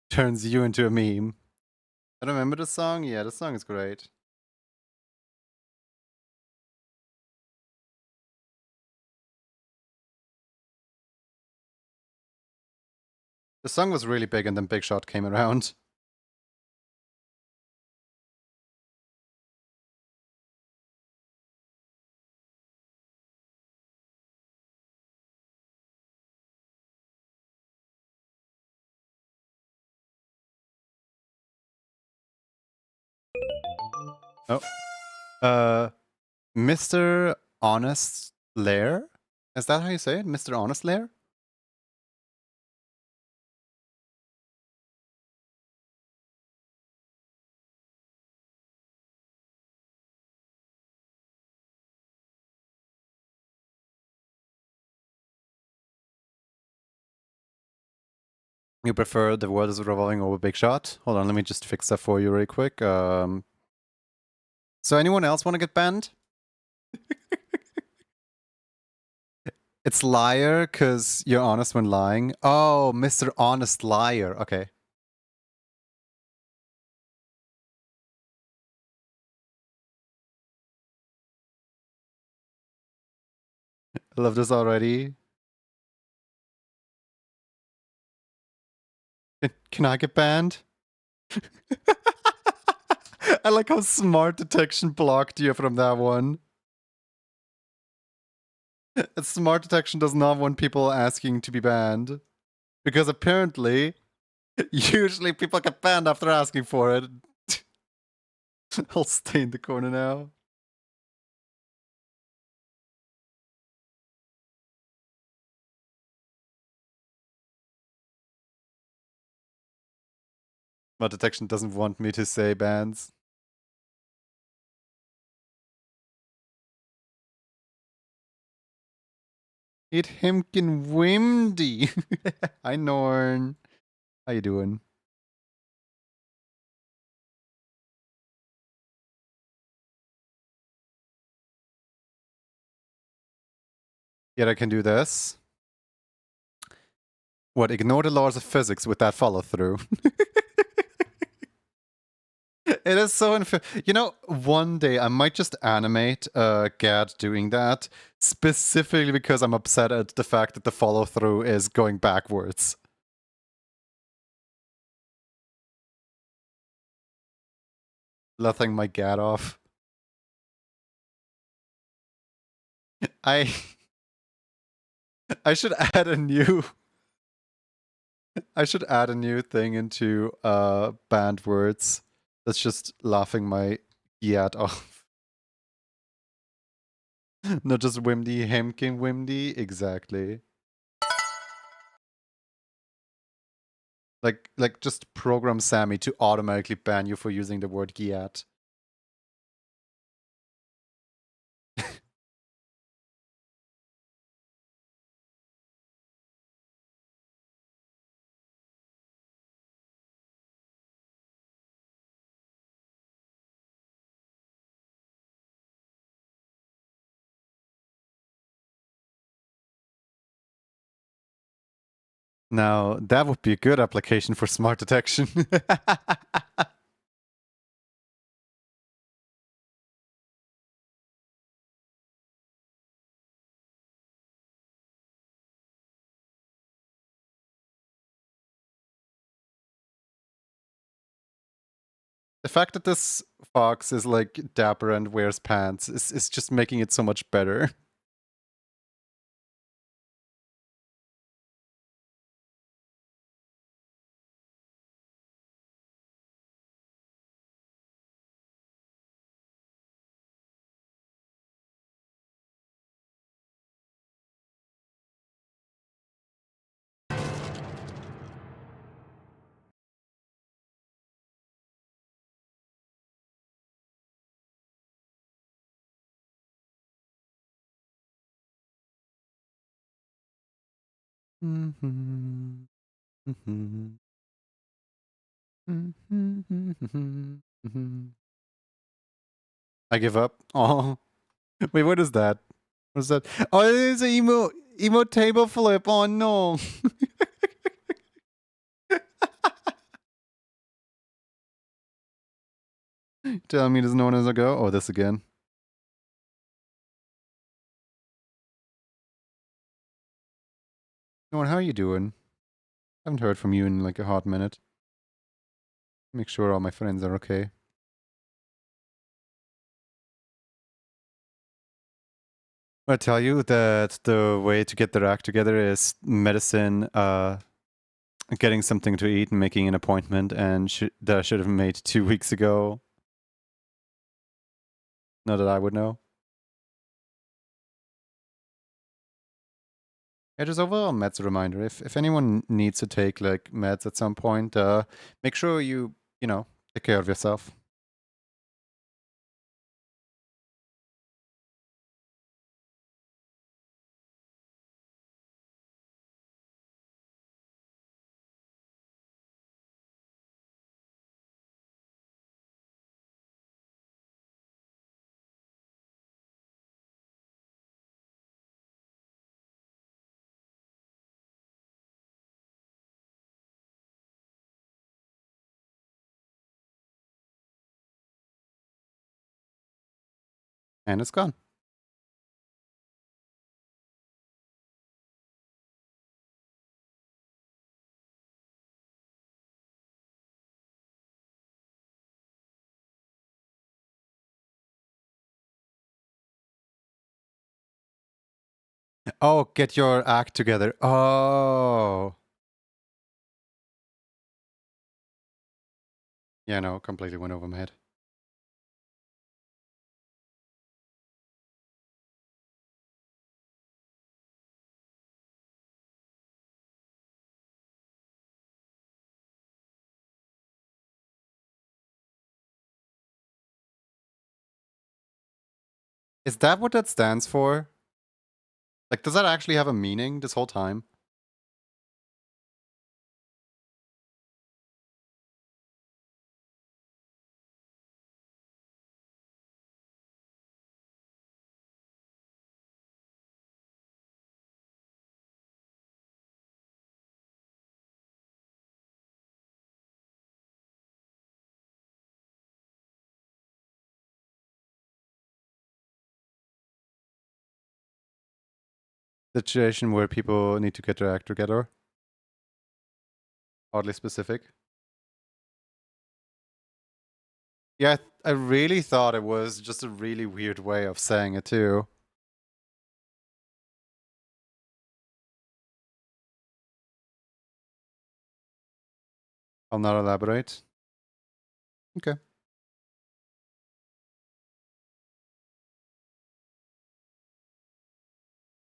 Turns you into a meme. I remember the song. Yeah, the song is great. The song was really big and then Big Shot came around. Oh. Mr. Honest Lair? Is that how you say it? Mr. Honest Lair? You prefer the world is revolving over Big Shot? Hold on, let me just fix that for you really quick. So anyone else want to get banned? It's liar because you're honest when lying. Oh, Mr. Honest Liar. Okay. I love this already. Can I get banned? I like how smart detection blocked you from that one. Smart detection does not want people asking to be banned. Because apparently, usually people get banned after asking for it. I'll stay in the corner now. Smart detection doesn't want me to say bans. It Himkin Wimdy. Hi Norn. How you doing? Yet I can do this. What, ignore the laws of physics with that follow through? It is so unfair. You know, one day I might just animate Gad doing that, specifically because I'm upset at the fact that the follow through is going backwards. Letting my Gad off. I should add a new I should add a new thing into banned words. That's just laughing my Gad off. Not just Wimdy, Hemkin Wimdy, exactly. Like just program Sammy to automatically ban you for using the word Giat. Now, that would be a good application for smart detection. The fact that this fox is like dapper and wears pants is just making it so much better. I give up. Oh, wait, what is that? What is that? Oh, it is an emo table flip. Oh no. Telling me there's no one as I go? Oh, this again. Norman, how are you doing? Haven't heard from you in like a hot minute. Make sure all my friends are okay. I tell you that the way to get their act together is medicine, getting something to eat and making an appointment, and that I should have made 2 weeks ago. Not that I would know. Yeah, just overall meds reminder. If anyone needs to take like meds at some point, make sure you take care of yourself. And it's gone. Oh, get your act together. Oh. Yeah, no, completely went over my head. Is that what that stands for? Like, does that actually have a meaning this whole time? The situation where people need to get their act together? Oddly specific. Yeah, I really thought it was just a really weird way of saying it too. I'll not elaborate. Okay.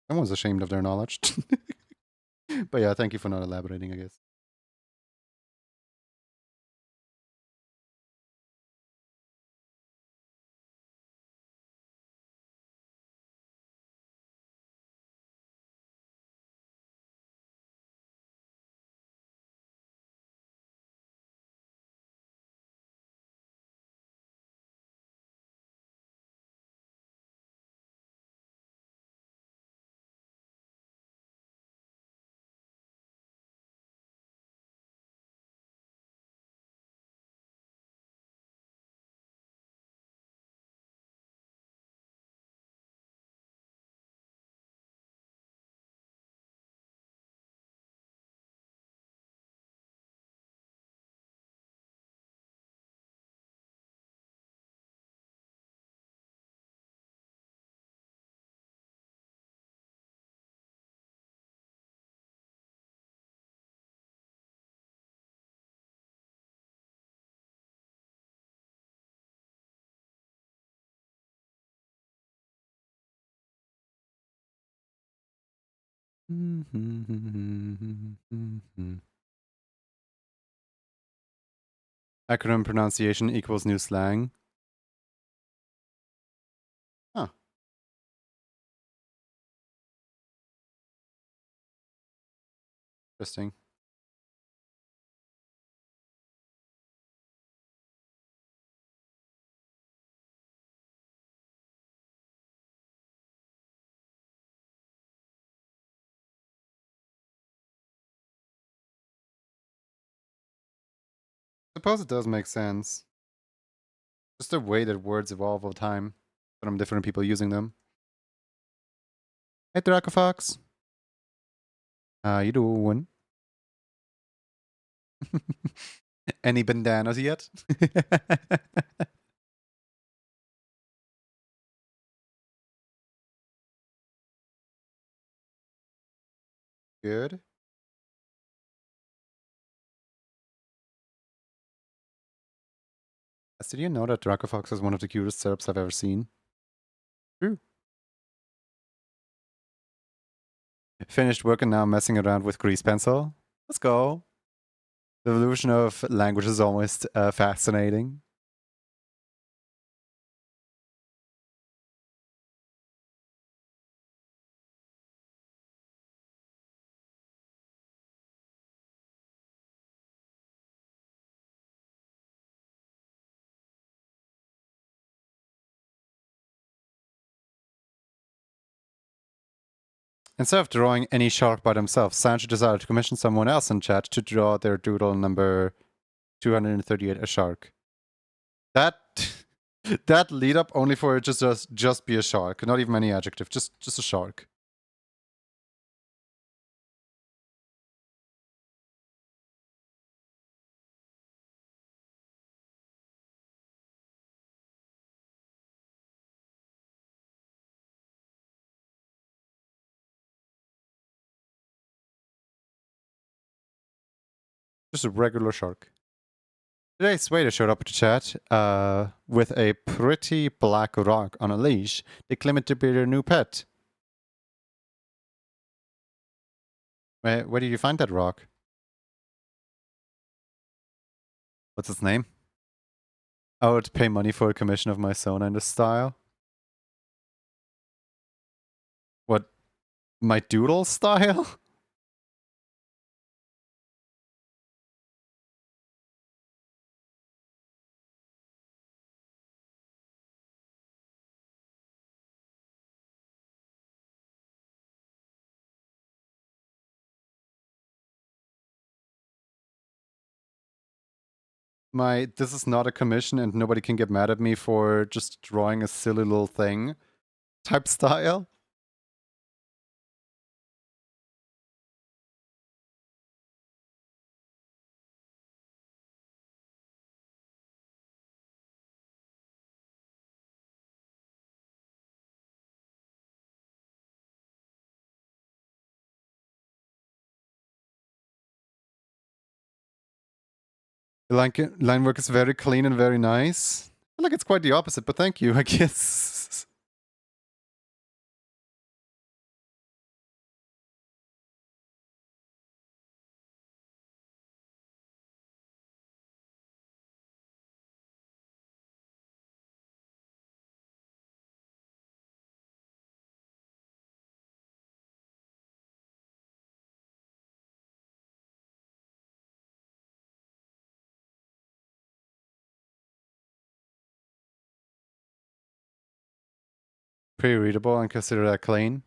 Someone's ashamed of their knowledge. But yeah, thank you for not elaborating, I guess. Acronym pronunciation equals new slang. Huh, interesting. Suppose it does make sense. Just the way that words evolve over time from different people using them. Hey, Dracofox. How you doing? Any bandanas yet? Good. Did you know that Dracofox is one of the cutest setups I've ever seen? True. Finished work and now messing around with grease pencil. Let's go. The evolution of language is almost fascinating. Instead of drawing any shark by themselves, Sancho decided to commission someone else in chat to draw their doodle number 238, a shark. That that lead up only for it just be a shark, not even any adjective, just a shark. Just a regular shark. Today, Swader showed up to chat with a pretty black rock on a leash. They claim it to be their new pet. Where did you find that rock? What's its name? I would pay money for a commission of my Sona in this style. What? My doodle style? This is not a commission and nobody can get mad at me for just drawing a silly little thing type style. The line work is very clean and very nice. I feel like it's quite the opposite, but thank you, I guess. Pretty readable and consider that clean.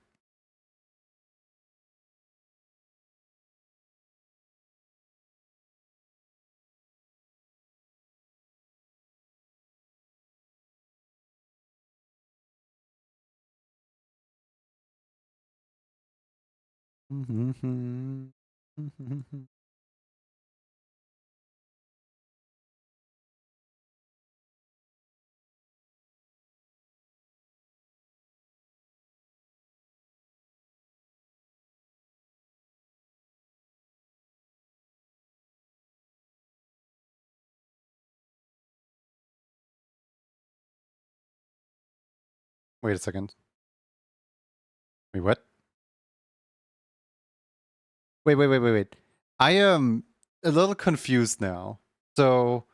Wait a second. Wait, what? Wait. I am a little confused now. So,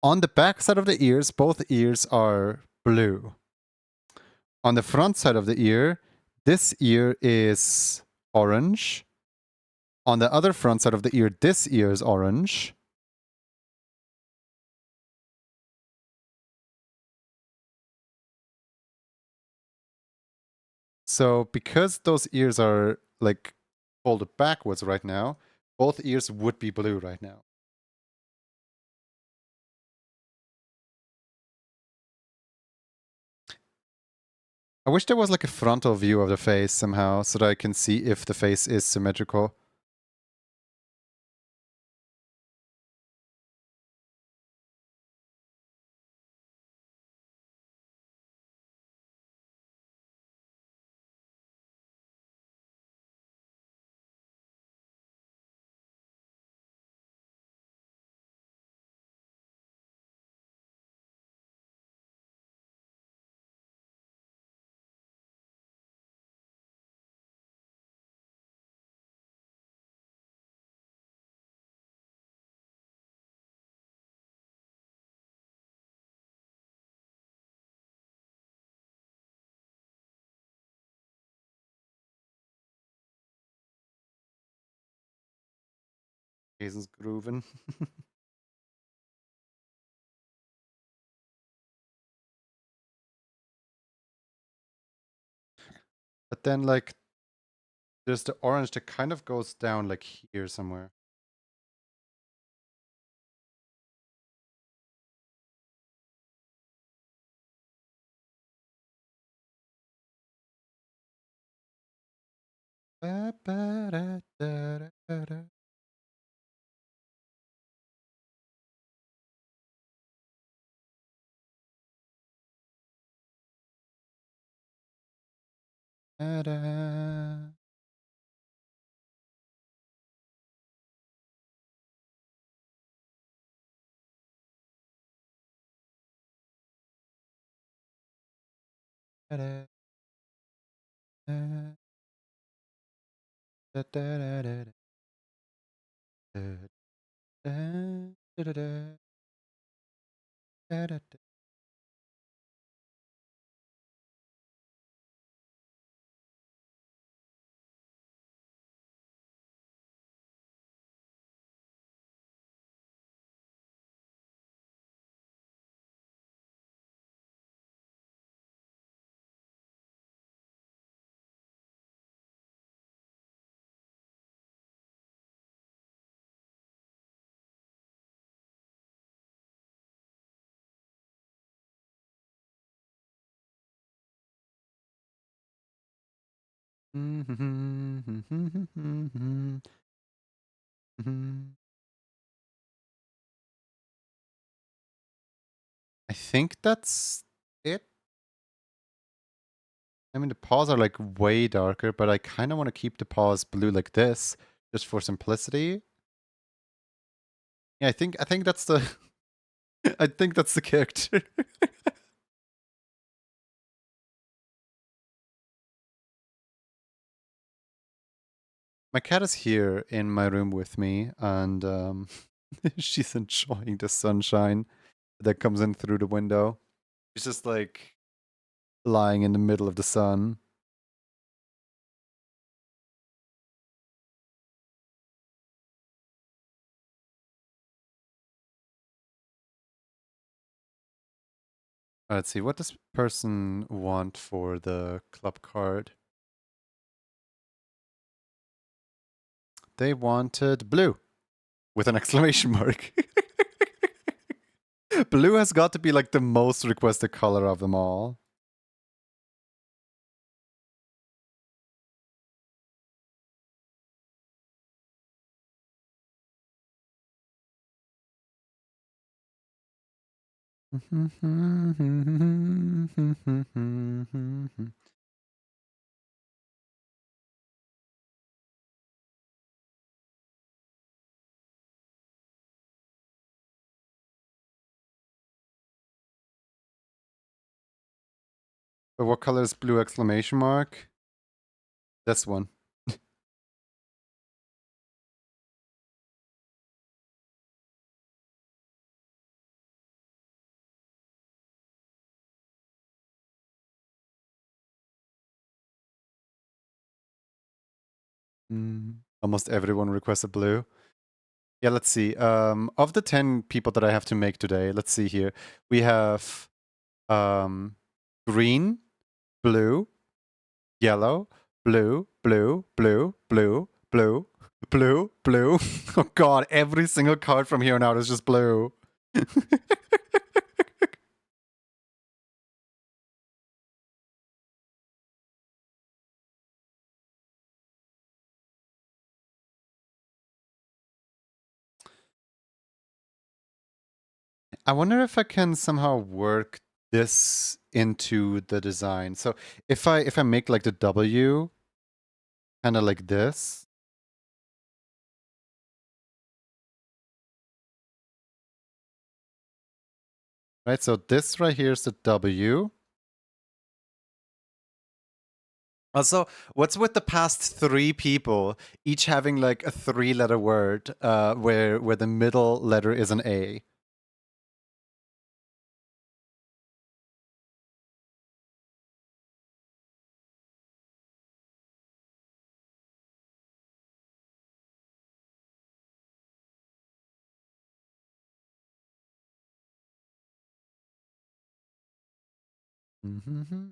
on the back side of the ears, both ears are blue. On the front side of the ear, this ear is orange. On the other front side of the ear, this ear is orange. So because those ears are like folded backwards right now, both ears would be blue right now. I wish there was like a frontal view of the face somehow so that I can see if the face is symmetrical. Jesus grooving. But then like there's the orange that kind of goes down like here somewhere. I think that's it. I mean, the paws are like way darker, but I kind of want to keep the paws blue like this, just for simplicity. Yeah, I think that's the I think that's the character. My cat is here in my room with me, and she's enjoying the sunshine that comes in through the window. She's just like lying in the middle of the sun. Let's see, what does person want for the club card? They wanted blue with an exclamation mark. Blue has got to be like the most requested color of them all. But what color is blue exclamation mark? This one. Almost everyone requested blue. Yeah, let's see. Of the 10 people that I have to make today, let's see here. We have green, blue, yellow, blue, blue, blue, blue, blue, blue, blue. Oh god, every single card from here on out is just blue. I wonder if I can somehow work this into the design. So if I make like the W kind of like this, right? So this right here is the W. Also, what's with the past three people each having like a three-letter word, where the middle letter is an A? Mm-hmm.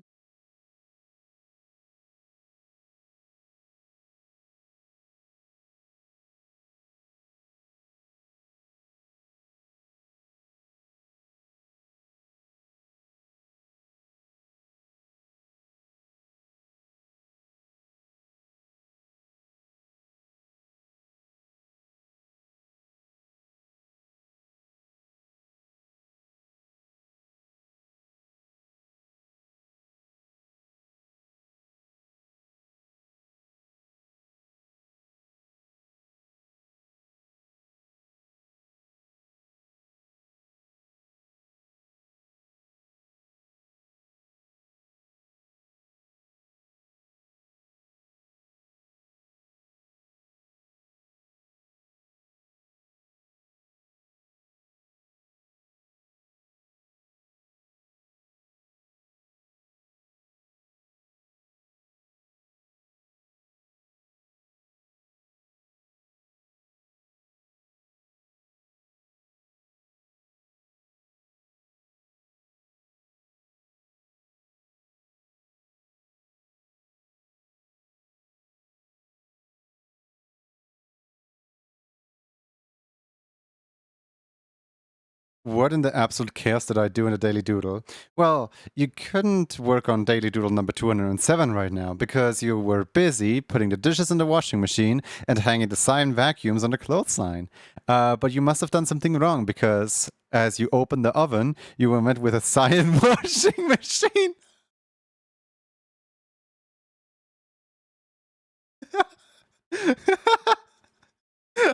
What in the absolute chaos did I do in a daily doodle? Well, you couldn't work on daily doodle number 207 right now because you were busy putting the dishes in the washing machine and hanging the cyan vacuums on the clothesline. But you must have done something wrong because as you opened the oven, you were met with a cyan washing machine.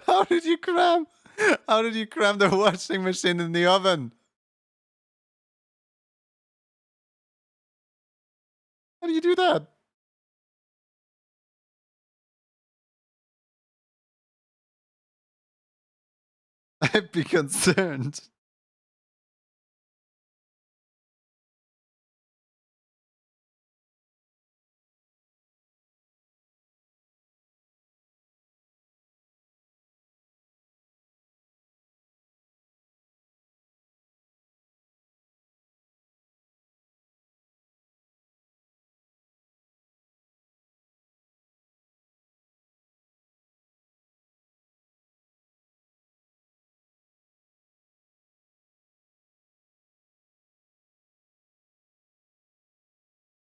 How did you cram? How did you cram the washing machine in the oven? How do you do that? I'd be concerned.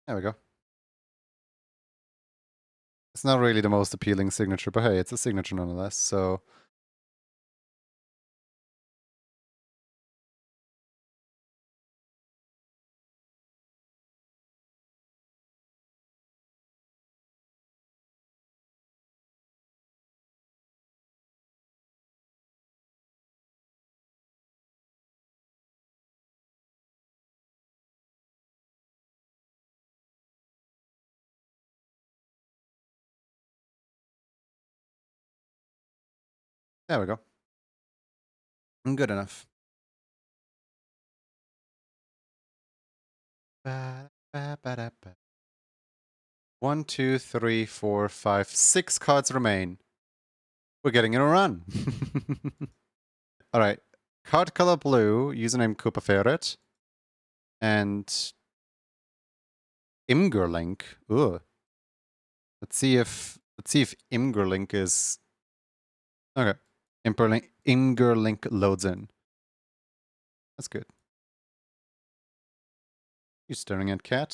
There we go. It's not really the most appealing signature, but hey, it's a signature nonetheless, so... There we go. Good enough. Ba-da-ba-da-ba. 1, 2, 3, 4, 5, 6 cards remain. We're getting in a run. Alright. Card color blue, username Koopa Ferret. And Imgerlink. Ugh. Let's see if Imgerlink is... Okay. Imgerlink loads in. That's good. You staring at cat?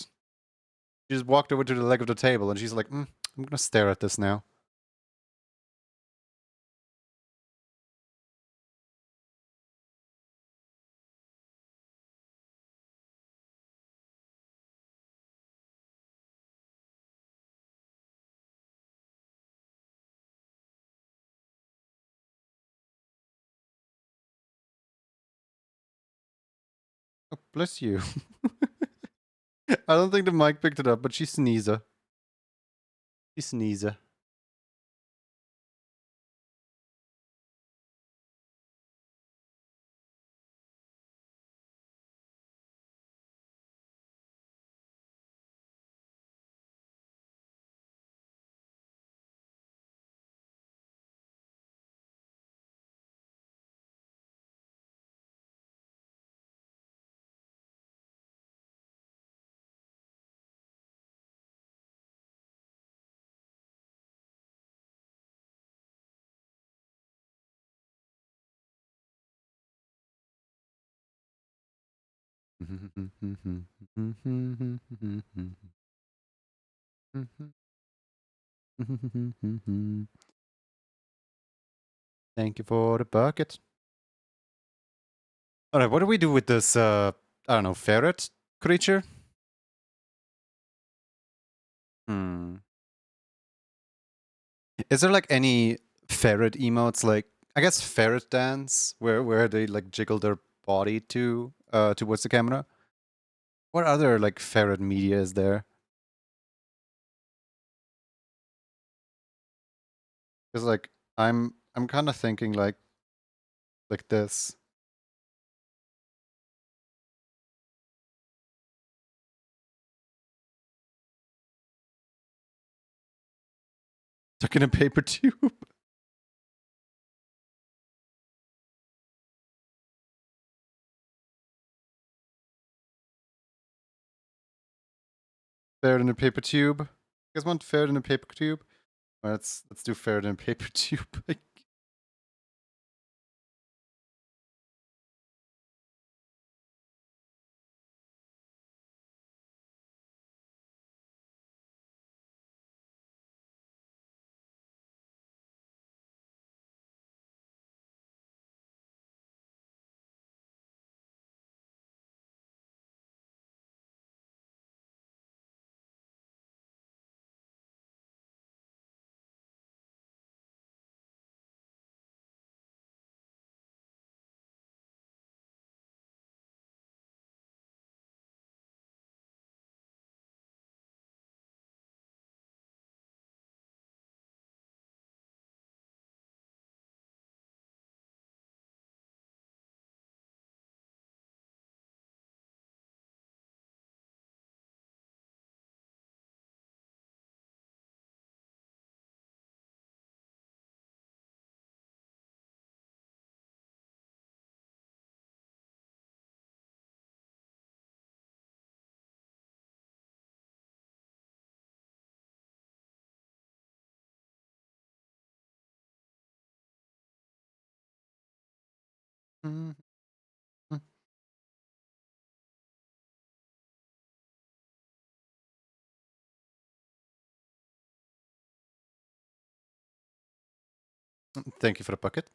She just walked over to the leg of the table and she's like, I'm gonna stare at this now. bless you. I don't think the mic picked it up, but she sneezer. She sneezer. Thank you for the bucket. Alright, what do we do with this, I don't know, ferret creature? Hmm. Is there like any ferret emotes, like, I guess ferret dance, where they like jiggle their body to towards the camera? What other like ferret media is there? Because like I'm kind of thinking like this. Stuck in a paper tube. Ferret in a paper tube. You guys want ferret in a paper tube? Well, let's do ferret in a paper tube. Thank you for the bucket.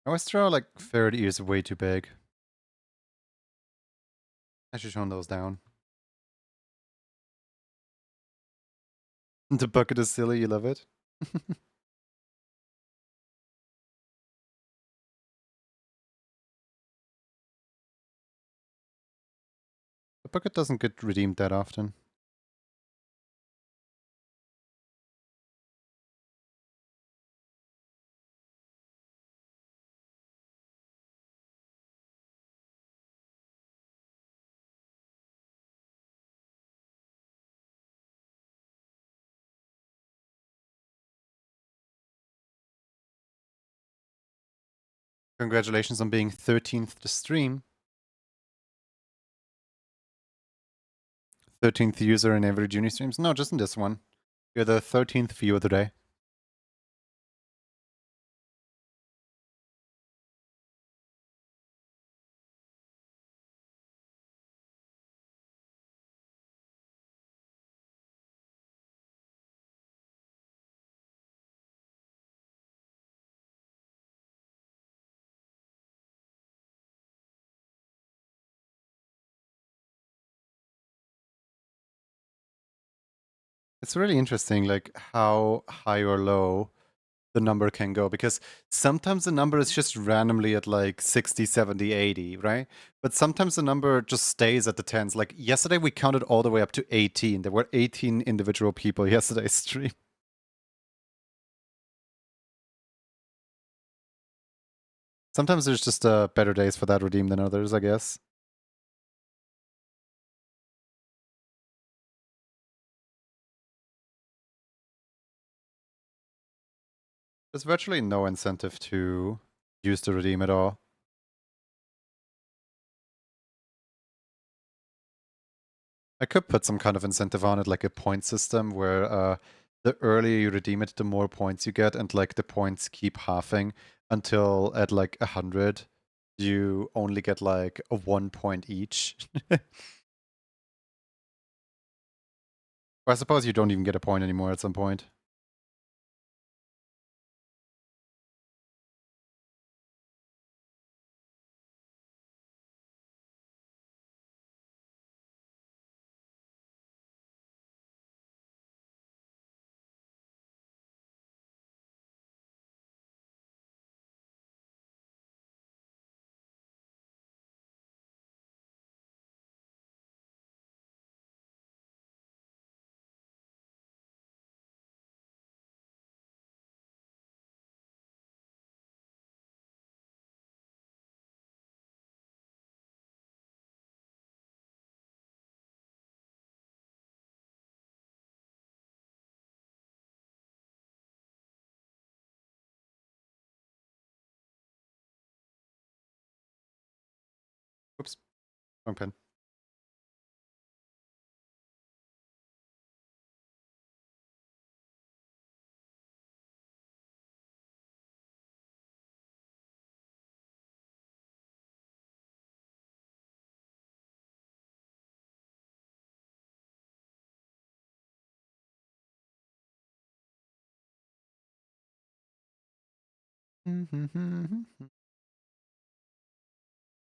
I always throw like ferret ears way too big. I should tone those down. The bucket is silly, you love it? The bucket doesn't get redeemed that often. Congratulations on being 13th to stream. 13th user in every Juni streams. No, just in this one. You're the 13th viewer today. It's really interesting, like how high or low the number can go, because sometimes the number is just randomly at like 60, 70, 80, right? But sometimes the number just stays at the tens. Like yesterday we counted all the way up to 18. There were 18 individual people yesterday's stream. Sometimes there's just better days for that redeem than others, I guess. There's virtually no incentive to use the redeem at all. I could put some kind of incentive on it, like a point system where the earlier you redeem it, the more points you get, and like the points keep halving until at like 100, you only get like a 1 point each. Or I suppose you don't even get a point anymore at some point. Oops, wrong pen.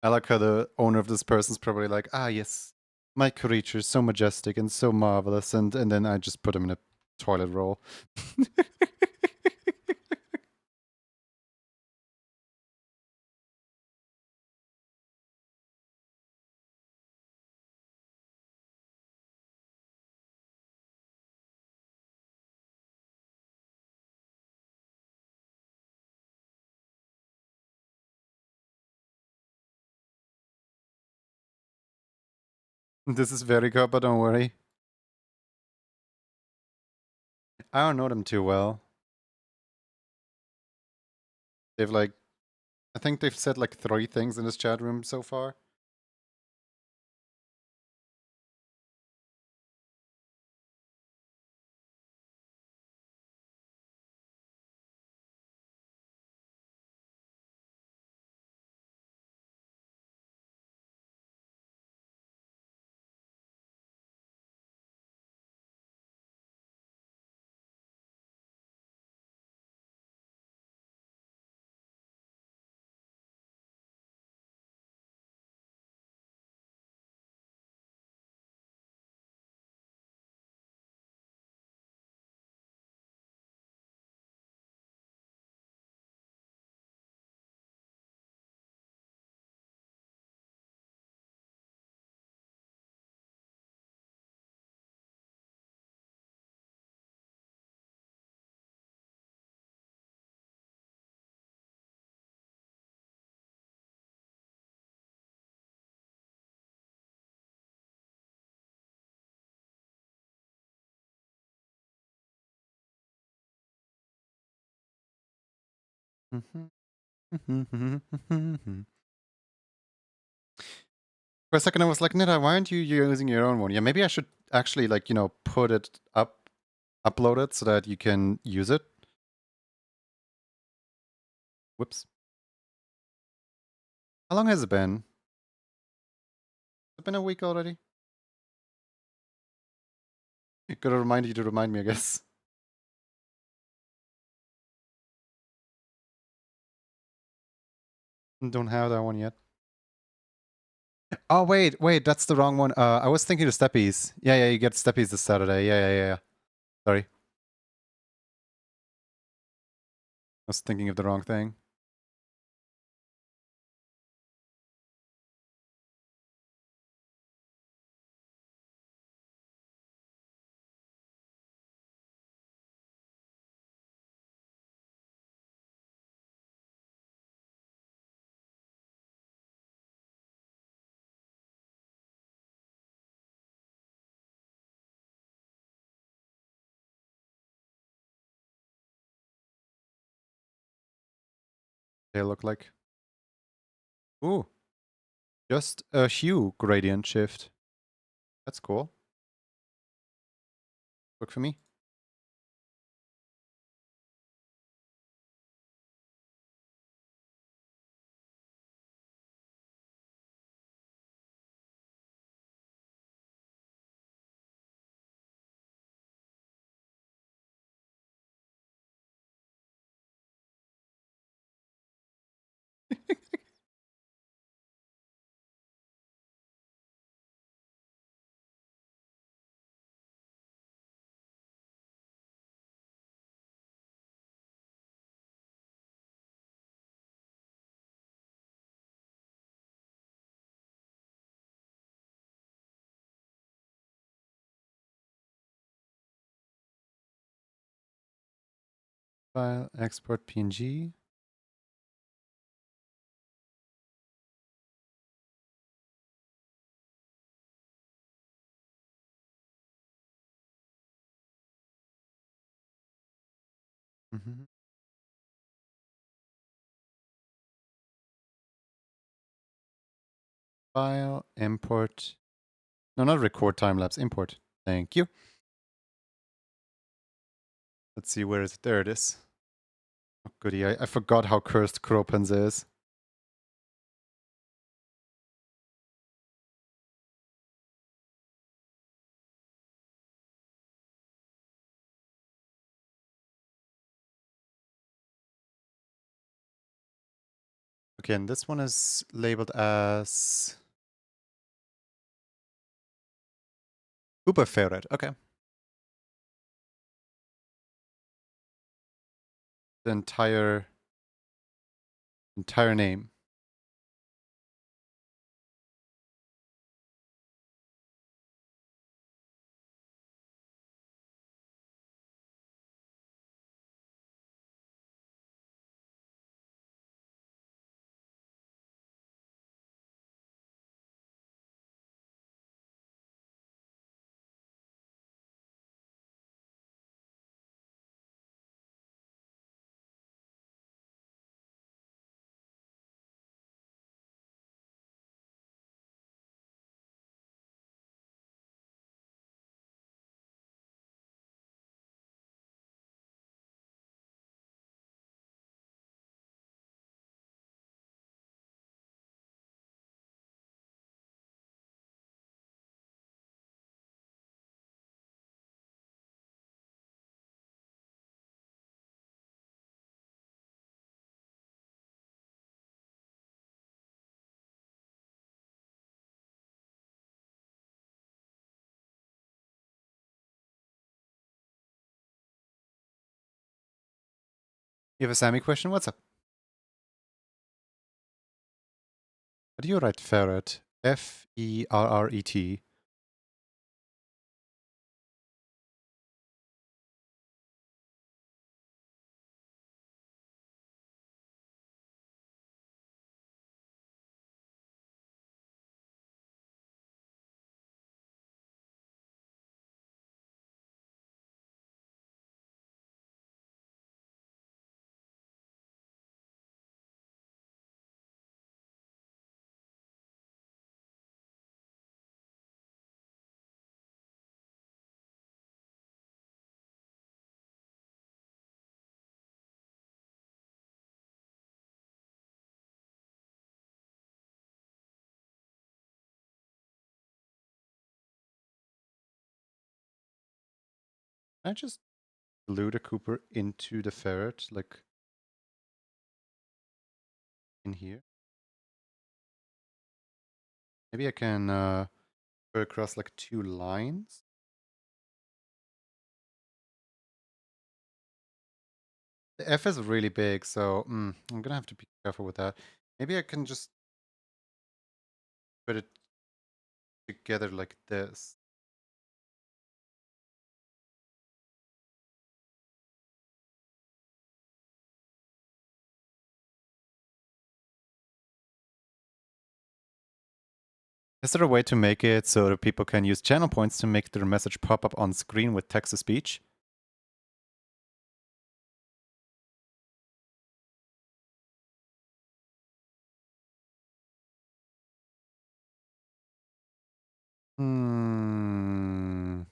I like how the owner of this person's probably like, ah, yes, my creature is so majestic and so marvelous, and then I just put him in a toilet roll. This is very good, but don't worry. I don't know them too well. They've like, I think they've said like 3 things in this chat room so far. For a second, I was like, Nida, why aren't you using your own one? Yeah, maybe I should actually, like, put it up, upload it so that you can use it. Whoops. How long has it been? Has it been a week already? Gotta remind you to remind me, I guess. Don't have that one yet. Oh, wait, that's the wrong one. I was thinking of Steppies. Yeah, you get Steppies this Saturday. Yeah. Sorry. I was thinking of the wrong thing. They look like. Ooh, just a hue gradient shift. That's cool. Work for me. File, export PNG. Mm-hmm. File, import. No, not record time lapse, import. Thank you. Let's see, where is it? There it is. Oh, goody, I forgot how cursed Kropens is. Okay, and this one is labeled as Uberferret. Okay. The entire name. You have a Sammy question? What's up? How do you write ferret? Ferret. Can I just glue the Cooper into the ferret, like in here? Maybe I can go across like 2 lines. The F is really big, so I'm gonna have to be careful with that. Maybe I can just put it together like this. Is there a way to make it so that people can use channel points to make their message pop up on screen with text-to-speech? Hmm.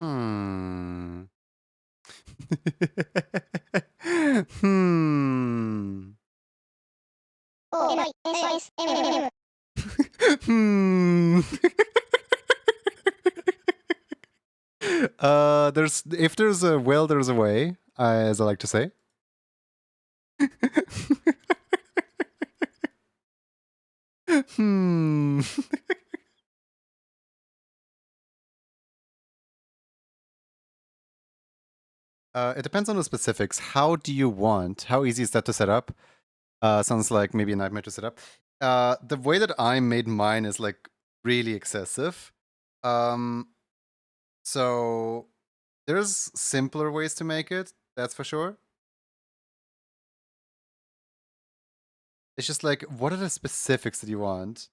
Hmm. Hmm. Hmm. There's if there's a will, there's a way, as I like to say. Hmm. It depends on the specifics. How do you want? How easy is that to set up? Sounds like maybe a nightmare to set up. The way that I made mine is like really excessive. So there's simpler ways to make it, that's for sure. It's just like, what are the specifics that you want?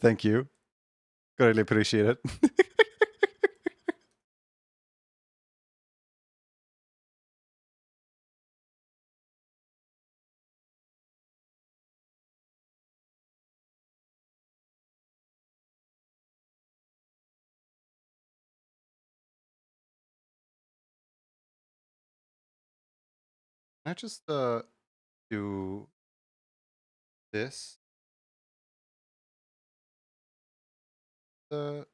Thank you. Greatly appreciate it. Can I just do this? Uh,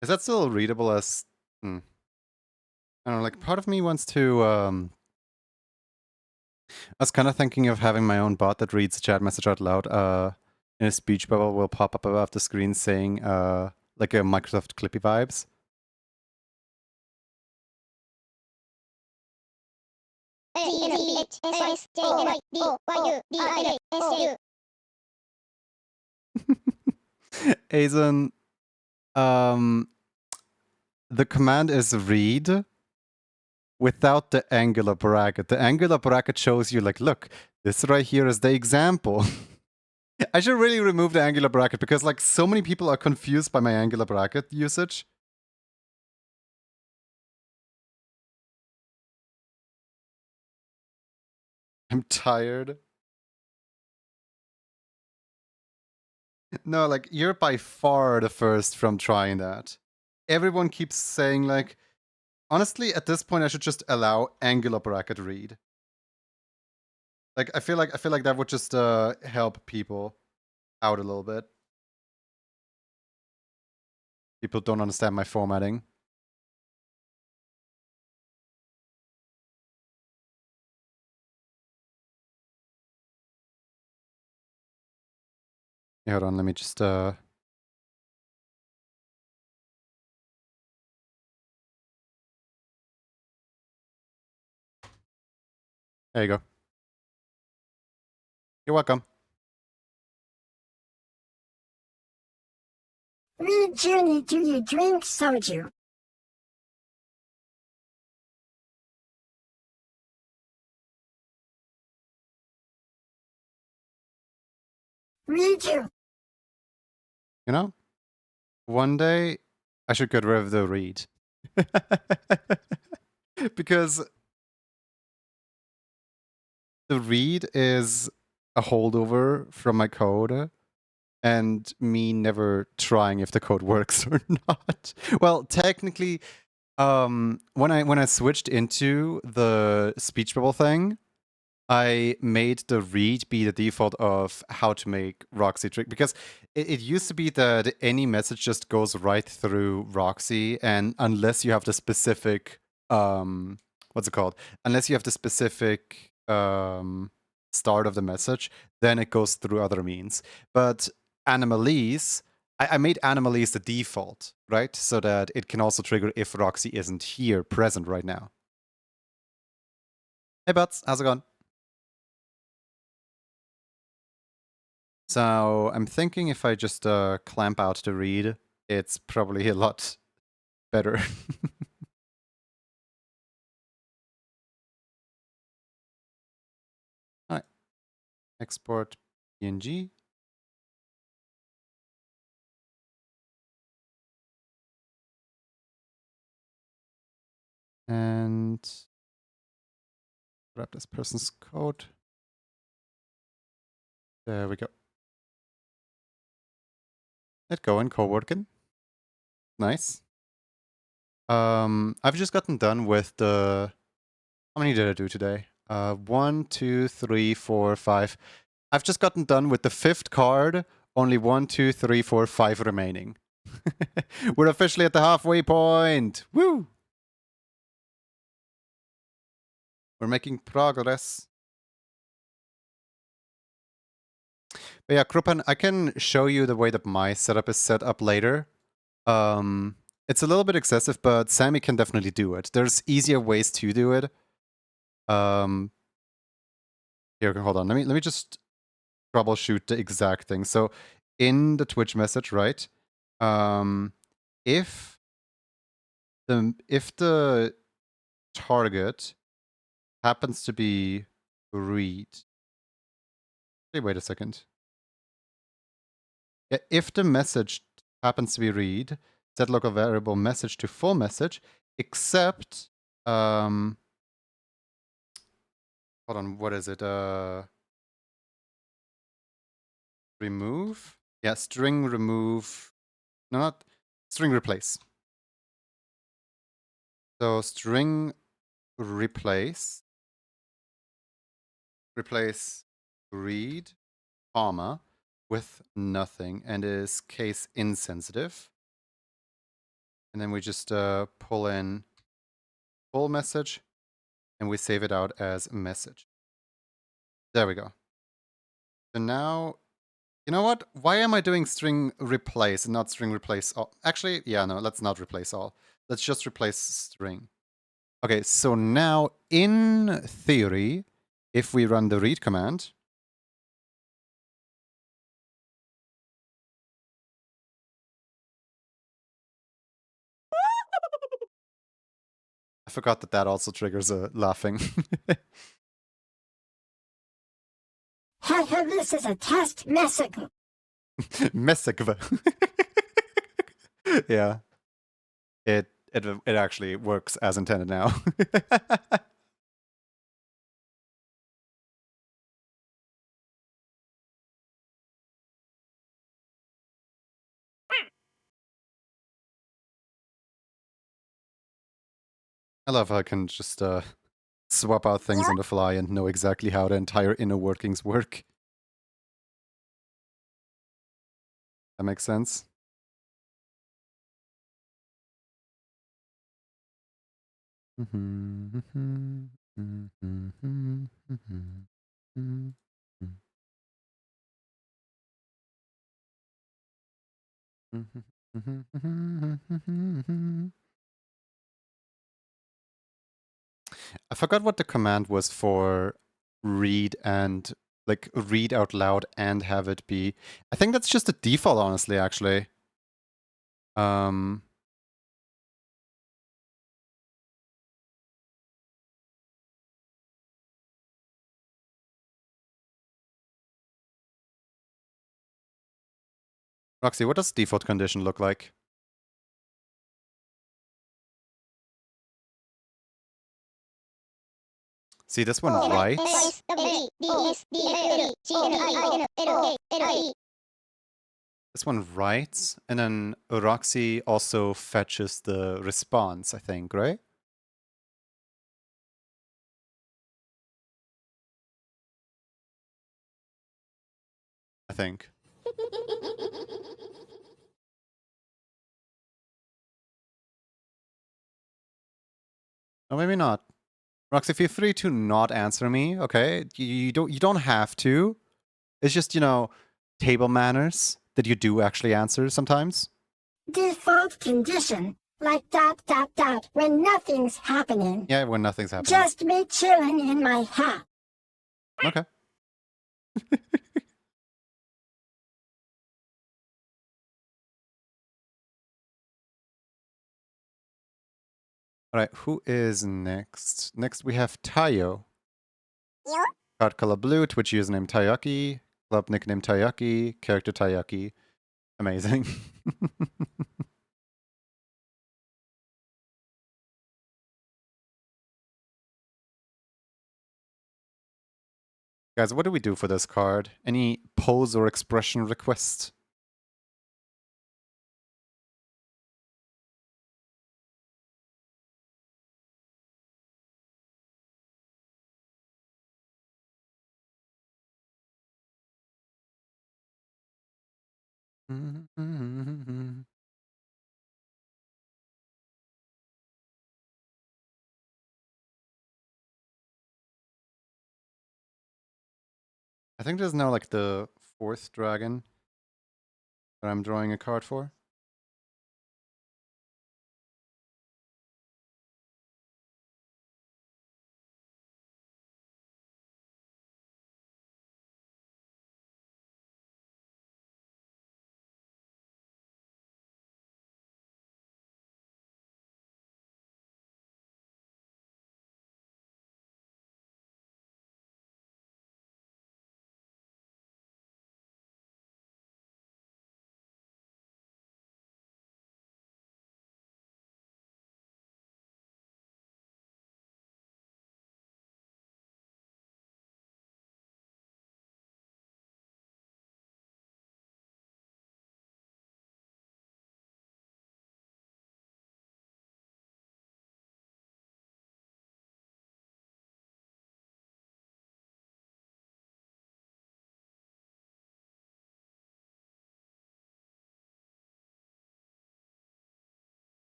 is that still readable as? I don't know. Like, part of me wants to. I was kind of thinking of having my own bot that reads the chat message out loud. In a speech bubble will pop up above the screen saying, like a Microsoft Clippy vibes. Azen, the command is read without the angular bracket. The angular bracket shows you, like, look, this right here is the example. I should really remove the angular bracket because, like, so many people are confused by my angular bracket usage. I'm tired. No, like, you're by far the first from trying that. Everyone keeps saying, like, honestly, at this point, I should just allow angular bracket read. Like, I feel like that would just help people out a little bit. People don't understand my formatting. Yeah, hold on, let me just there you go. You're welcome. We journey to the drink soju. Read you. You know, one day I should get rid of the read. Because the read is a holdover from my code and me never trying if the code works or not. Well, technically, when I switched into the speech bubble thing, I made the read be the default of how to make Roxy trick, because it used to be that any message just goes right through Roxy, and unless you have the specific what's it called? Unless you have the specific start of the message, then it goes through other means. But Anomalise, I made Anomalise the default, right? So that it can also trigger if Roxy isn't here present right now. Hey Butts, how's it going? So I'm thinking if I just clamp out the read, it's probably a lot better. All right, export PNG. And grab this person's code. There we go. Let go and co-working. Nice. I've just gotten done with the... How many did I do today? 1, 2, 3, 4, 5. I've just gotten done with the 5th card. Only 1, 2, 3, 4, 5 remaining. We're officially at the halfway point. Woo! We're making progress. But yeah, Krupan, I can show you the way that my setup is set up later. It's a little bit excessive, but Sammy can definitely do it. There's easier ways to do it. Here, hold on. Let me just troubleshoot the exact thing. So in the Twitch message, right? If the target happens to be read. Hey, wait a second. Yeah, if the message happens to be read, set local variable message to full message, except hold on, what is it? Remove? Yeah, string remove. No, not string replace. So string replace read, comma, with nothing, and is case insensitive. And then we just pull in full message, and we save it out as message. There we go. So now, you know what? Why am I doing string replace and not string replace all? Actually, yeah, no, let's not replace all. Let's just replace string. Okay, so now in theory, if we run the read command, I forgot that that also triggers a laughing. This is a test message. Messekva. Yeah. It actually works as intended now. I love how I can just swap out things on the fly and know exactly how the entire inner workings work. That makes sense. I forgot what the command was for read and like read out loud and have it be. I think that's just a default, honestly, actually. Roxy, what does default condition look like? See this one writes. This one writes, and then Roxy also fetches the response, I think, right? I think. Oh, maybe not. Roxy, feel free to not answer me, okay? You don't have to. It's just, you know, table manners that you do actually answer sometimes. Default condition. Like ... when nothing's happening. Yeah, when nothing's happening. Just me chilling in my hat. Okay. All right, who is next? Next we have Tayo. Yeah. Card color blue, Twitch username Tayaki, club nickname Tayaki, character Tayaki. Amazing. Guys, what do we do for this card? Any pose or expression request? I think this is now like the 4th dragon that I'm drawing a card for.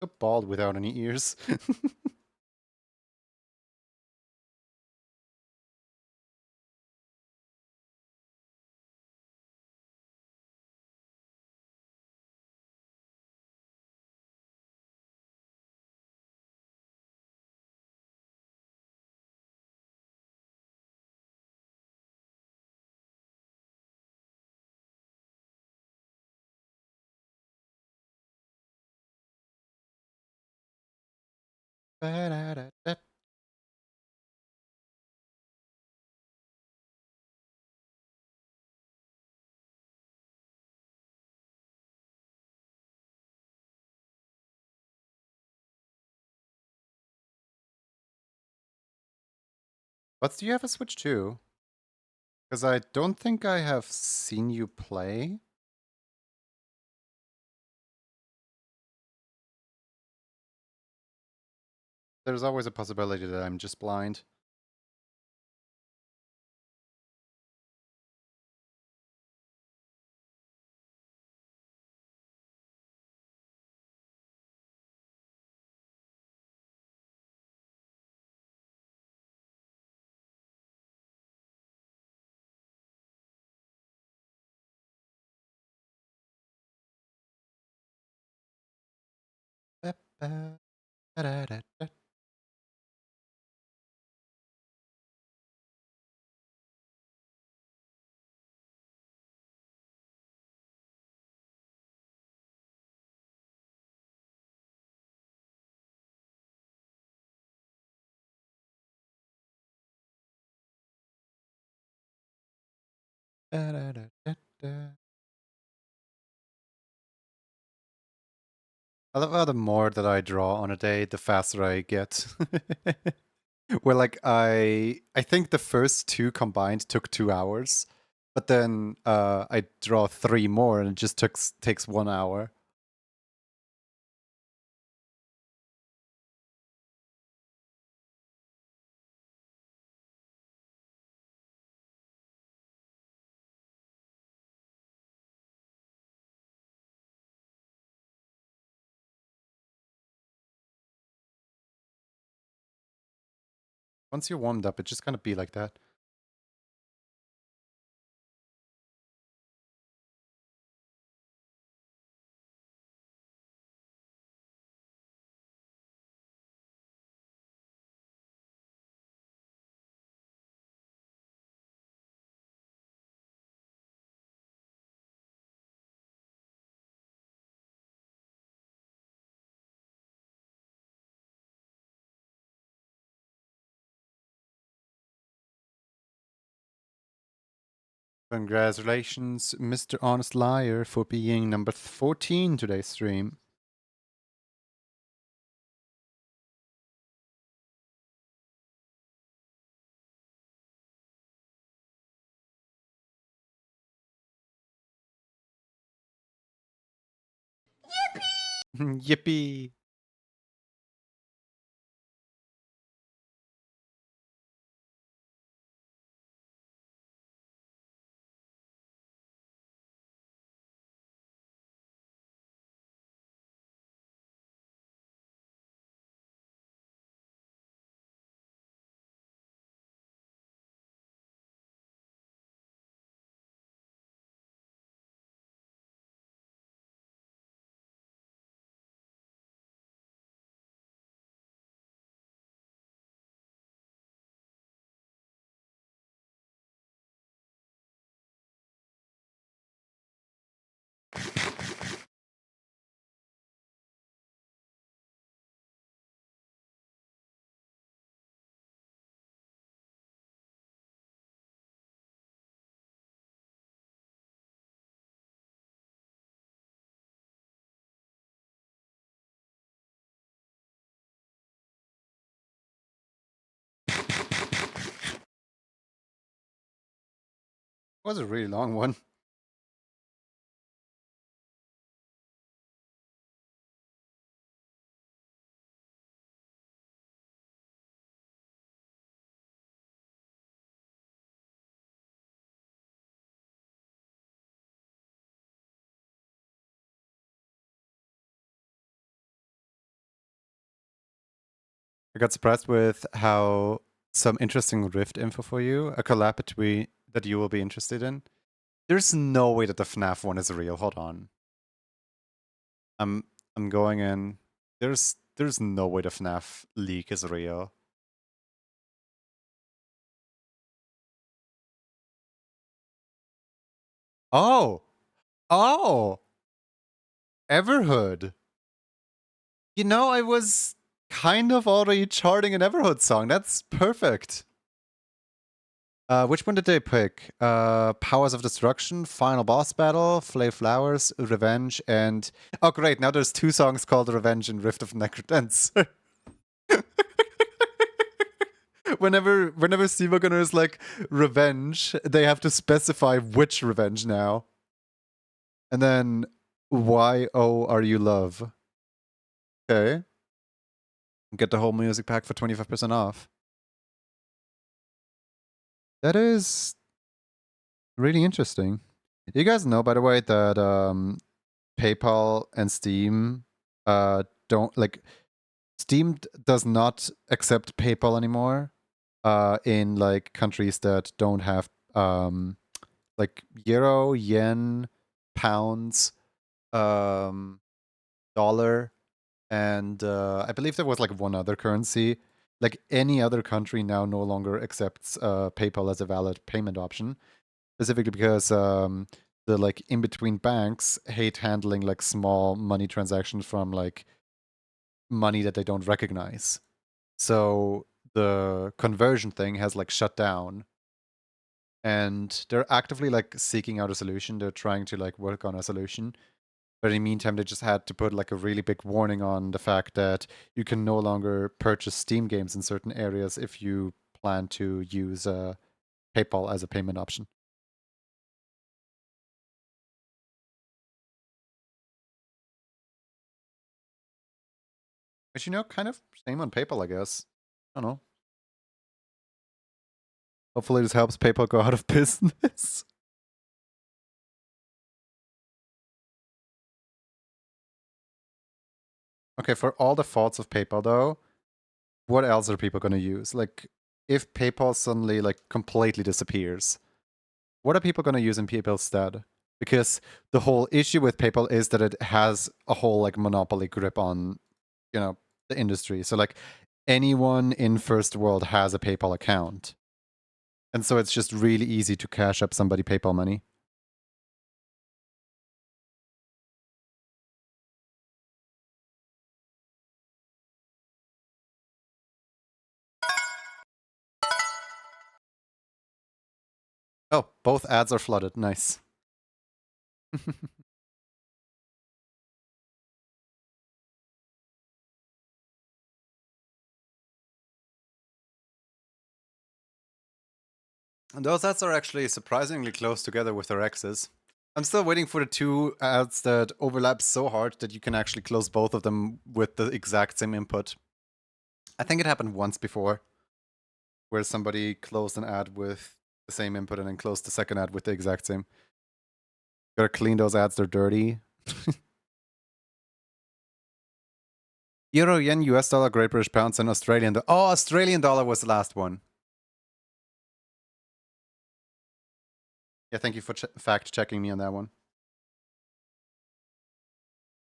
A bald without any ears. But do you have a Switch too? Because I don't think I have seen you play. There's always a possibility that I'm just blind. I love how the more that I draw on a day, the faster I get. Where like I think the first two combined took 2 hours, but then I draw 3 more and it just takes 1 hour. Once you're warmed up, it just kind of be like that. Congratulations, Mr. Honest Liar, for being number 14 today's stream. Yippee! Was a really long one. I got surprised with how some interesting Rift info for you, a collab between that you will be interested in. There's no way that the FNAF one is real. Hold on. I'm going in. There's no way the FNAF leak is real. Oh! Oh! Everhood. You know, I was kind of already charting an Everhood song. That's perfect. Which one did they pick? Powers of Destruction, Final Boss Battle, Flay Flowers, Revenge, and... Oh, great, now there's 2 songs called Revenge and Rift of Necrodance. whenever Steve Gunner is like, Revenge, they have to specify which Revenge now. And then, Y-O Are You Love? Okay. Get the whole music pack for 25% off. That is really interesting. You guys know, by the way, that PayPal and Steam don't like Steam does not accept PayPal anymore in like countries that don't have like euro, yen, pounds, dollar, and I believe there was like one other currency. Like any other country now no longer accepts PayPal as a valid payment option, specifically because the like in between banks hate handling like small money transactions from like money that they don't recognize. So the conversion thing has like shut down, and they're actively like seeking out a solution. They're trying to like work on a solution. But in the meantime, they just had to put like a really big warning on the fact that you can no longer purchase Steam games in certain areas if you plan to use PayPal as a payment option. Which, you know, kind of same on PayPal, I guess. I don't know. Hopefully this helps PayPal go out of business. Okay, for all the faults of PayPal though, what else are people going to use? Like, if PayPal suddenly like completely disappears, what are people going to use in PayPal's stead? Because the whole issue with PayPal is that it has a whole like monopoly grip on, you know, the industry. So like anyone in first world has a PayPal account. And so it's just really easy to cash up somebody PayPal money. Oh, both ads are flooded. Nice. And those ads are actually surprisingly close together with their X's. I'm still waiting for the two ads that overlap so hard that you can actually close both of them with the exact same input. I think it happened once before, where somebody closed an ad with the same input and then closed the second ad with the exact same. Gotta clean those ads, they're dirty. Euro, yen, US dollar, Great British pounds, and Australian dollar. Oh, Australian dollar was the last one. Yeah, thank you for fact checking me on that one.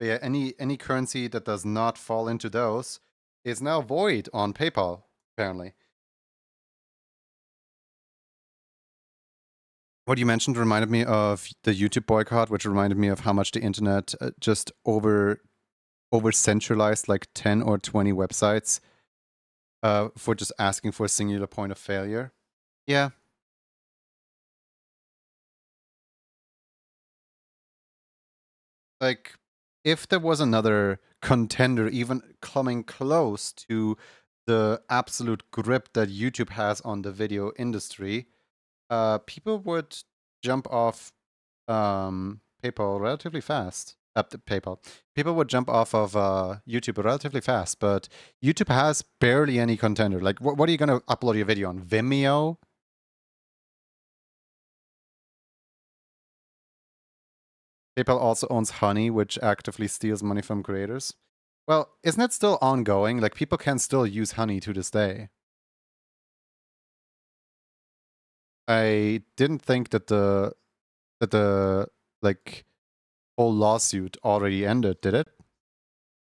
But yeah, any currency that does not fall into those is now void on PayPal, apparently. What you mentioned reminded me of the YouTube boycott, which reminded me of how much the internet just over centralized like 10 or 20 websites for just asking for a singular point of failure. Yeah. Like, if there was another contender even coming close to the absolute grip that YouTube has on the video industry, people would jump off PayPal relatively fast. PayPal. People would jump off of YouTube relatively fast, but YouTube has barely any contender. Like, what are you going to upload your video on? Vimeo? PayPal also owns Honey, which actively steals money from creators. Well, isn't it still ongoing? Like, people can still use Honey to this day. I didn't think that the like whole lawsuit already ended, did it?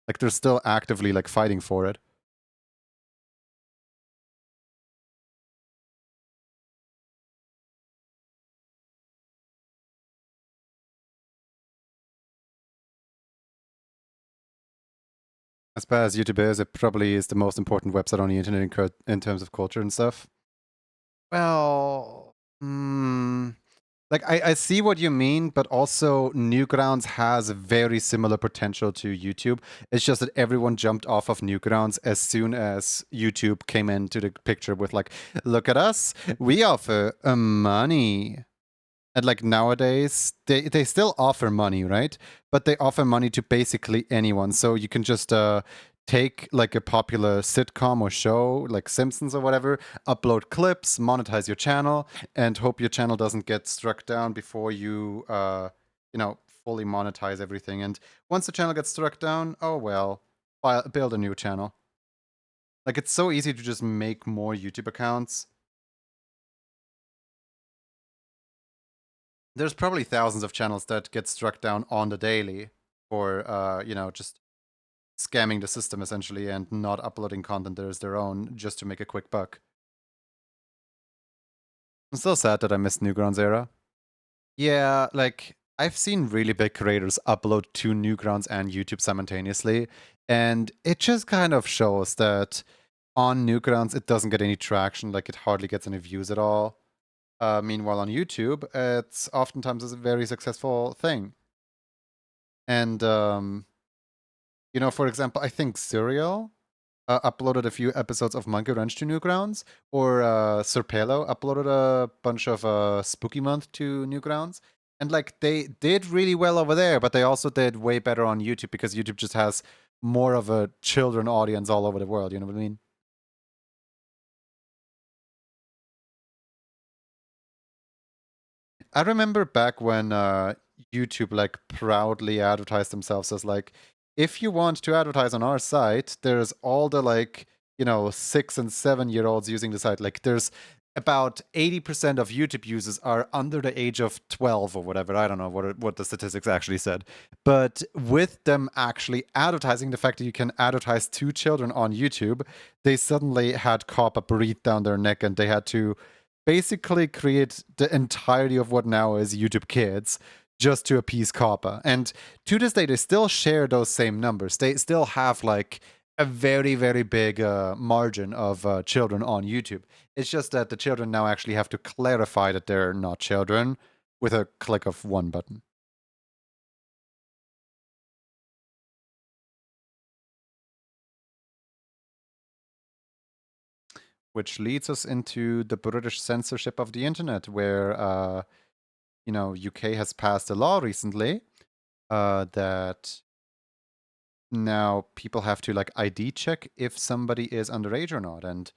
Like, they're still actively like fighting for it. As bad as YouTube is, it probably is the most important website on the internet in terms of culture and stuff. Well, like I see what you mean, but also Newgrounds has very similar potential to YouTube. It's just that everyone jumped off of Newgrounds as soon as YouTube came into the picture with like, look at us, we offer money. And like nowadays, they still offer money, right? But they offer money to basically anyone. So you can just take like a popular sitcom or show like Simpsons or whatever, upload clips, monetize your channel, and hope your channel doesn't get struck down before you, fully monetize everything. And once the channel gets struck down, oh well, build a new channel. Like, it's so easy to just make more YouTube accounts. There's probably thousands of channels that get struck down on the daily for, just scamming the system essentially and not uploading content that is their own just to make a quick buck. I'm still sad that I missed Newgrounds era. Yeah, like, I've seen really big creators upload to Newgrounds and YouTube simultaneously, and it just kind of shows that on Newgrounds it doesn't get any traction, like it hardly gets any views at all. Meanwhile on YouTube, it's oftentimes a very successful thing. And, for example, I think Serial uploaded a few episodes of Monkey Ranch to Newgrounds, or Serpelo uploaded a bunch of Spooky Month to Newgrounds. And like they did really well over there, but they also did way better on YouTube because YouTube just has more of a children audience all over the world, you know what I mean? I remember back when YouTube like proudly advertised themselves as like, if you want to advertise on our site, there's all the like, 6 and 7 year olds using the site. Like there's about 80% of YouTube users are under the age of 12 or whatever. I don't know what the statistics actually said. But with them actually advertising the fact that you can advertise to children on YouTube, they suddenly had COPPA breathe down their neck and they had to basically create the entirety of what now is YouTube Kids just to appease COPPA. And to this day, they still share those same numbers. They still have like a very, very big margin of children on YouTube. It's just that the children now actually have to clarify that they're not children with a click of one button. Which leads us into the British censorship of the internet, where, UK has passed a law recently that now people have to like ID check if somebody is underage or not. And,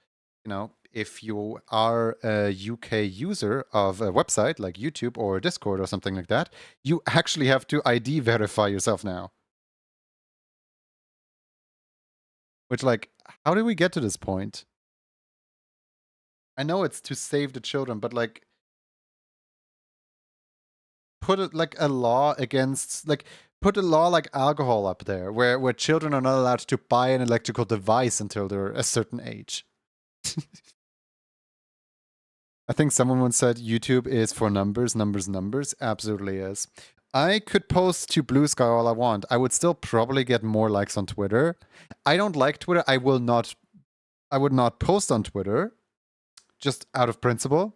if you are a UK user of a website like YouTube or Discord or something like that, you actually have to ID verify yourself now. Which, like, how did we get to this point? I know it's to save the children, but like, put it like a law against, like, put a law like alcohol up there, where children are not allowed to buy an electrical device until they're a certain age. I think someone once said YouTube is for numbers, numbers, numbers. Absolutely is. I could post to Blue Sky all I want. I would still probably get more likes on Twitter. I don't like Twitter. I would not post on Twitter, just out of principle.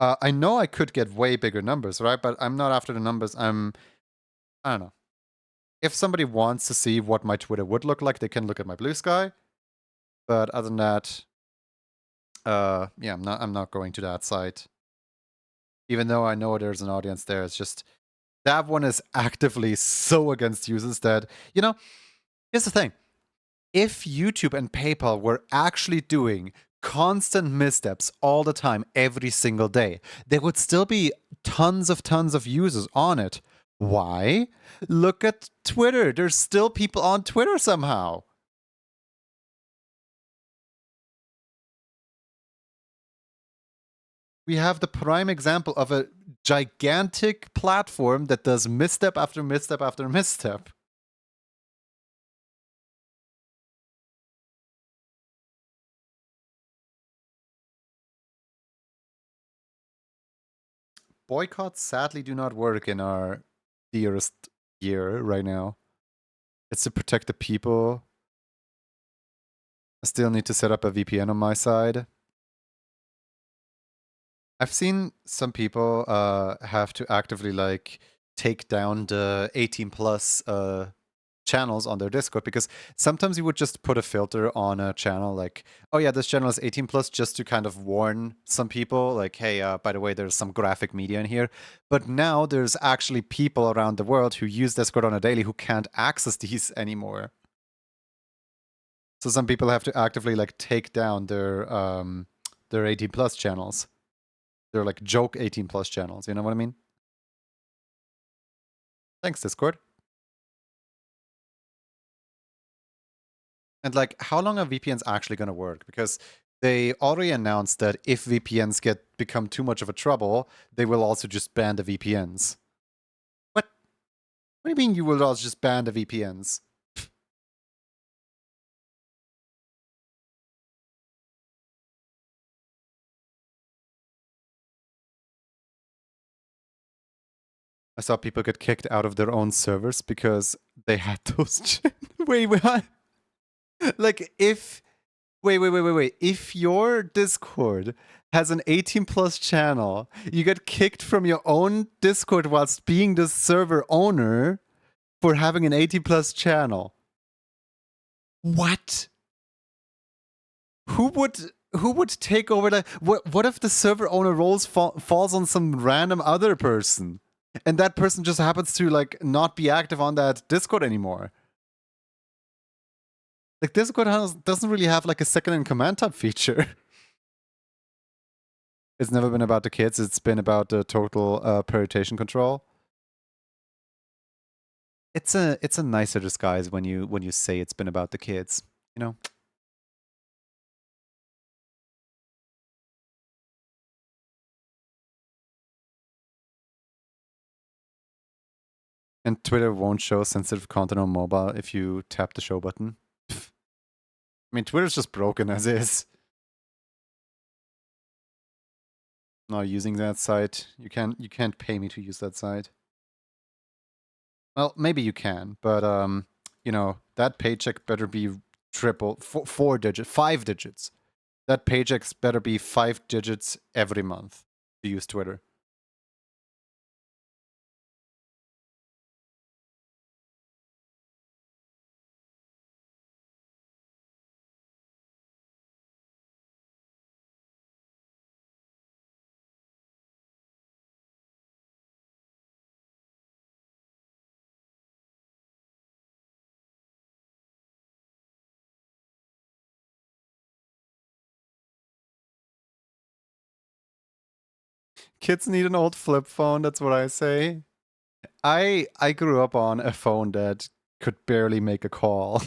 I know I could get way bigger numbers, right? But I'm not after the numbers. I don't know. If somebody wants to see what my Twitter would look like, they can look at my Blue Sky. But other than that, yeah, I'm not going to that site. Even though I know there's an audience there, it's just that one is actively so against users that, here's the thing. If YouTube and PayPal were actually doing constant missteps all the time, every single day, there would still be tons of users on it. Why? Look at Twitter. There's still people on Twitter somehow. We have the prime example of a gigantic platform that does misstep after misstep after misstep. Boycotts sadly do not work in our dearest year right now. It's to protect the people. I still need to set up a VPN on my side. I've seen some people have to actively like take down the 18 plus channels on their Discord, because sometimes you would just put a filter on a channel like, oh yeah, this channel is 18 plus, just to kind of warn some people like, hey, by the way, there's some graphic media in here. But now there's actually people around the world who use Discord on a daily who can't access these anymore. So some people have to actively like take down their 18 plus channels. They're like joke 18 plus channels. You know what I mean? Thanks, Discord. And like, how long are VPNs actually going to work? Because they already announced that if VPNs become too much of a trouble, they will also just ban the VPNs. What? What do you mean you will also just ban the VPNs? I saw people get kicked out of their own servers because they had those. Wait, what? Like, if. Wait. If your Discord has an 18 plus channel, you get kicked from your own Discord whilst being the server owner for having an 18 plus channel. What? Who would take over that? What if the server owner roles falls on some random other person, and that person just happens to like not be active on that Discord anymore? Like Discord doesn't really have like a second in command type feature. It's never been about the kids. It's been about the total prioritization control. It's a nicer disguise when you say it's been about the kids. You know. And Twitter won't show sensitive content on mobile if you tap the show button. Pff. I mean, Twitter's just broken as is. Not using that site. You can't pay me to use that site. Well, maybe you can, but you know, that paycheck better be triple, 4 digits, 5 digits. That paycheck better be 5 digits every month to use Twitter. Kids need an old flip phone, that's what I say. I grew up on a phone that could barely make a call.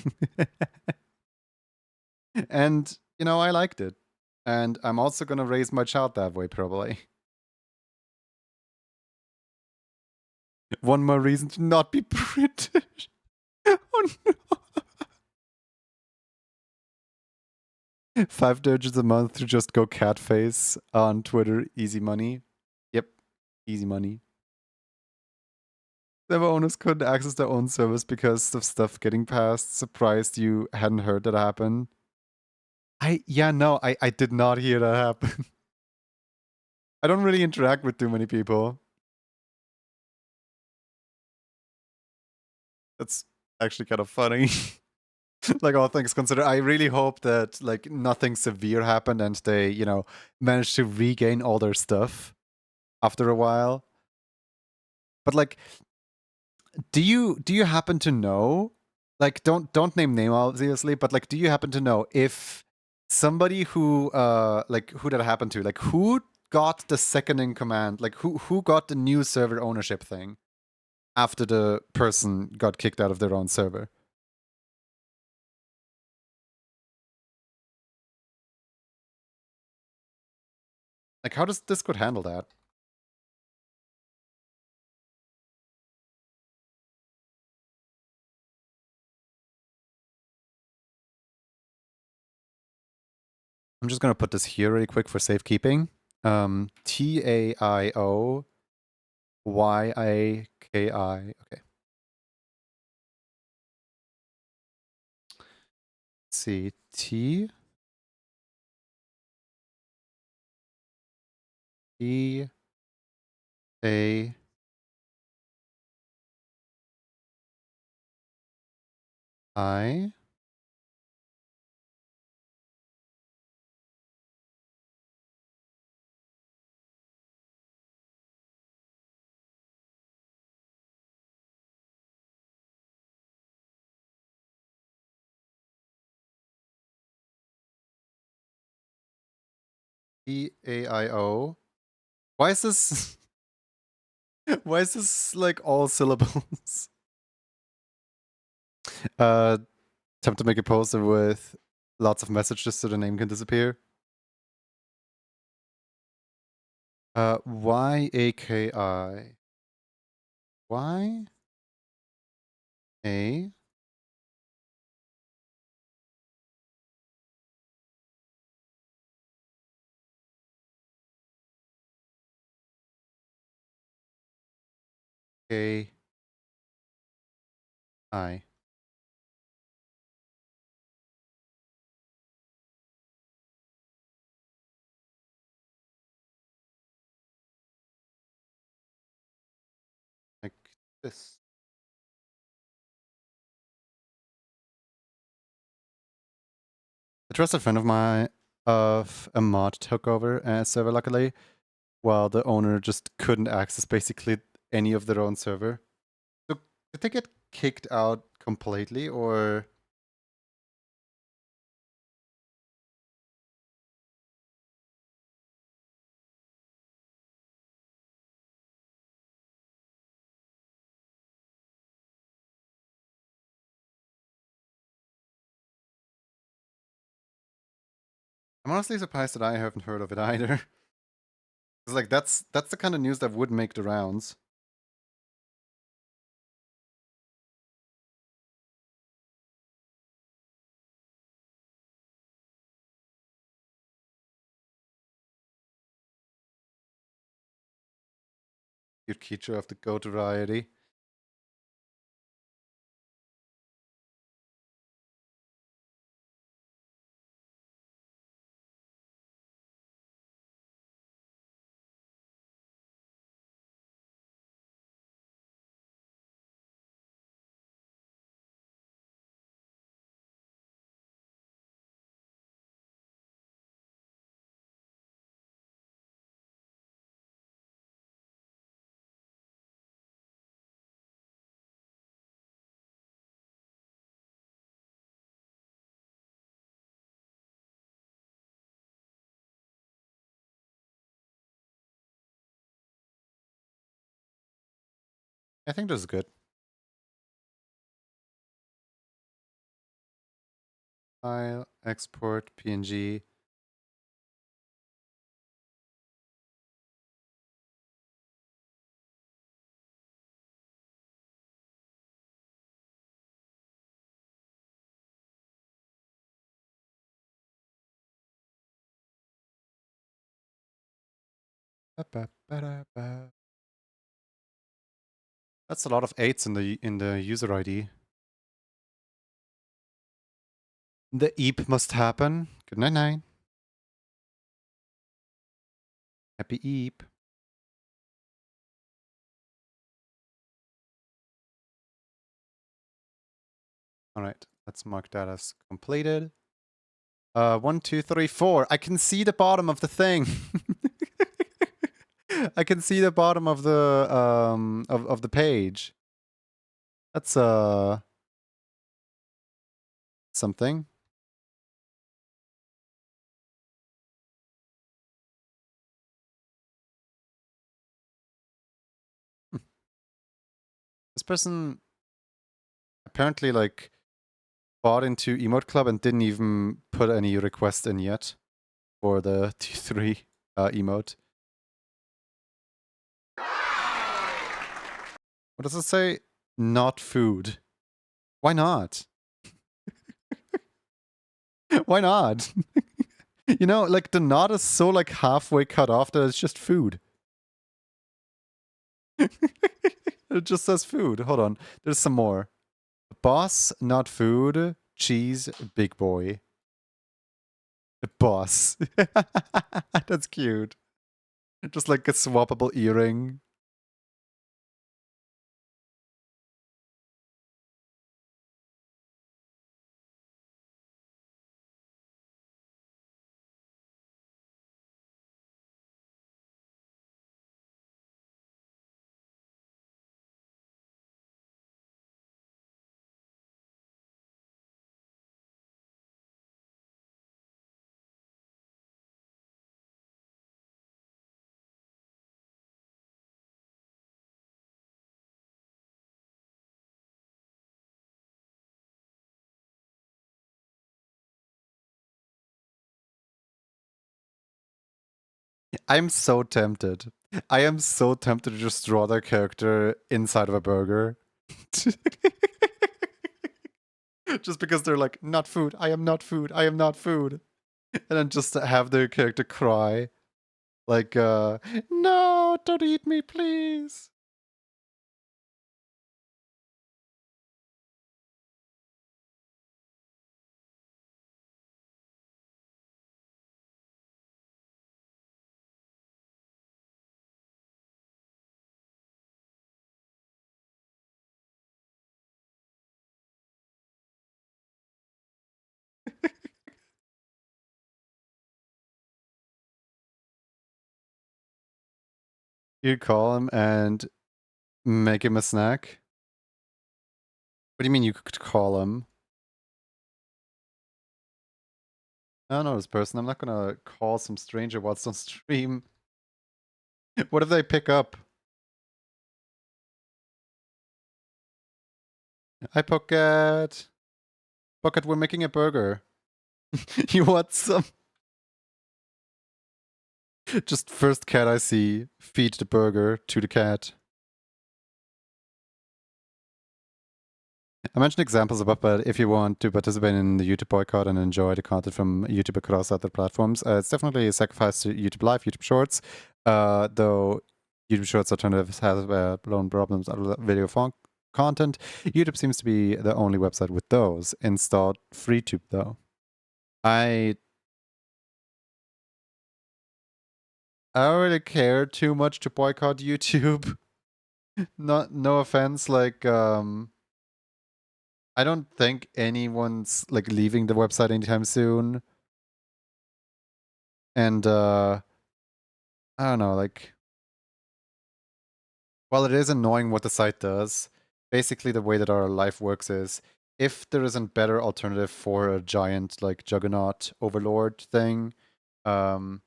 And, you know, I liked it. And I'm also gonna raise my child that way, probably. One more reason to not be British. Oh no. 5 digits a month to just go catface on Twitter. Easy money. Yep. Easy money. Server owners couldn't access their own service because of stuff getting passed. Surprised you hadn't heard that happen. I did not hear that happen. I don't really interact with too many people. That's actually kind of funny. Like all things considered, I really hope that like nothing severe happened and they, you know, managed to regain all their stuff after a while. But like, do you happen to know? Like, don't name obviously, but like, do you happen to know if somebody who like who that happened to, like who got the second in command, like who got the new server ownership thing after the person got kicked out of their own server? Like, how does Discord handle that? I'm just gonna put this here really quick for safekeeping. TAIOYAKI. Okay. Let's see. T E A I EAIO. Why is this? Why is this like all syllables? Attempt to make a poster with lots of messages so the name can disappear. YAKI. Y A K I. Like this. A trusted friend of mine of a mod took over a server luckily, while the owner just couldn't access basically any of their own server. So did they get kicked out completely or I'm honestly surprised that I haven't heard of it either. Cause like that's the kind of news that would make the rounds. Cute creature of the goat variety. I think this is good. File, export, PNG. That's a lot of 8s in the user ID. The eep must happen. Good night night. Happy eep. Alright, let's mark that as completed. 1, 2, 3, 4. I can see the bottom of the thing. I can see the bottom of the of the page. That's something. This person apparently like bought into Emote Club and didn't even put any request in yet for the T3 emote. What does it say? Not food. Why not? Why not? You know, like the knot is so like halfway cut off that it's just food. It just says food. Hold on. There's some more. Boss, not food. Cheese, big boy. Boss. That's cute. Just like a swappable earring. I'm so tempted. I am so tempted to just draw their character inside of a burger. Just because they're like, not food, I am not food, I am not food. And then just have their character cry. Like, no, don't eat me, please. You call him and make him a snack? What do you mean you could call him? I don't know this person. I'm not gonna call some stranger whilst on stream. What if they pick up? Hi, Pocket. Pocket, we're making a burger. You want some? Just first cat I see, feed the burger to the cat. I mentioned examples above, but if you want to participate in the YouTube boycott and enjoy the content from YouTube across other platforms, it's definitely a sacrifice to YouTube Live, YouTube Shorts. Though YouTube Shorts alternatives have blown problems out of video content, YouTube seems to be the only website with those. Installed FreeTube though. I don't really care too much to boycott YouTube. No offense, like I don't think anyone's like leaving the website anytime soon. And I don't know, like while it is annoying what the site does, basically the way that our life works is if there isn't better alternative for a giant like juggernaut overlord thing, um,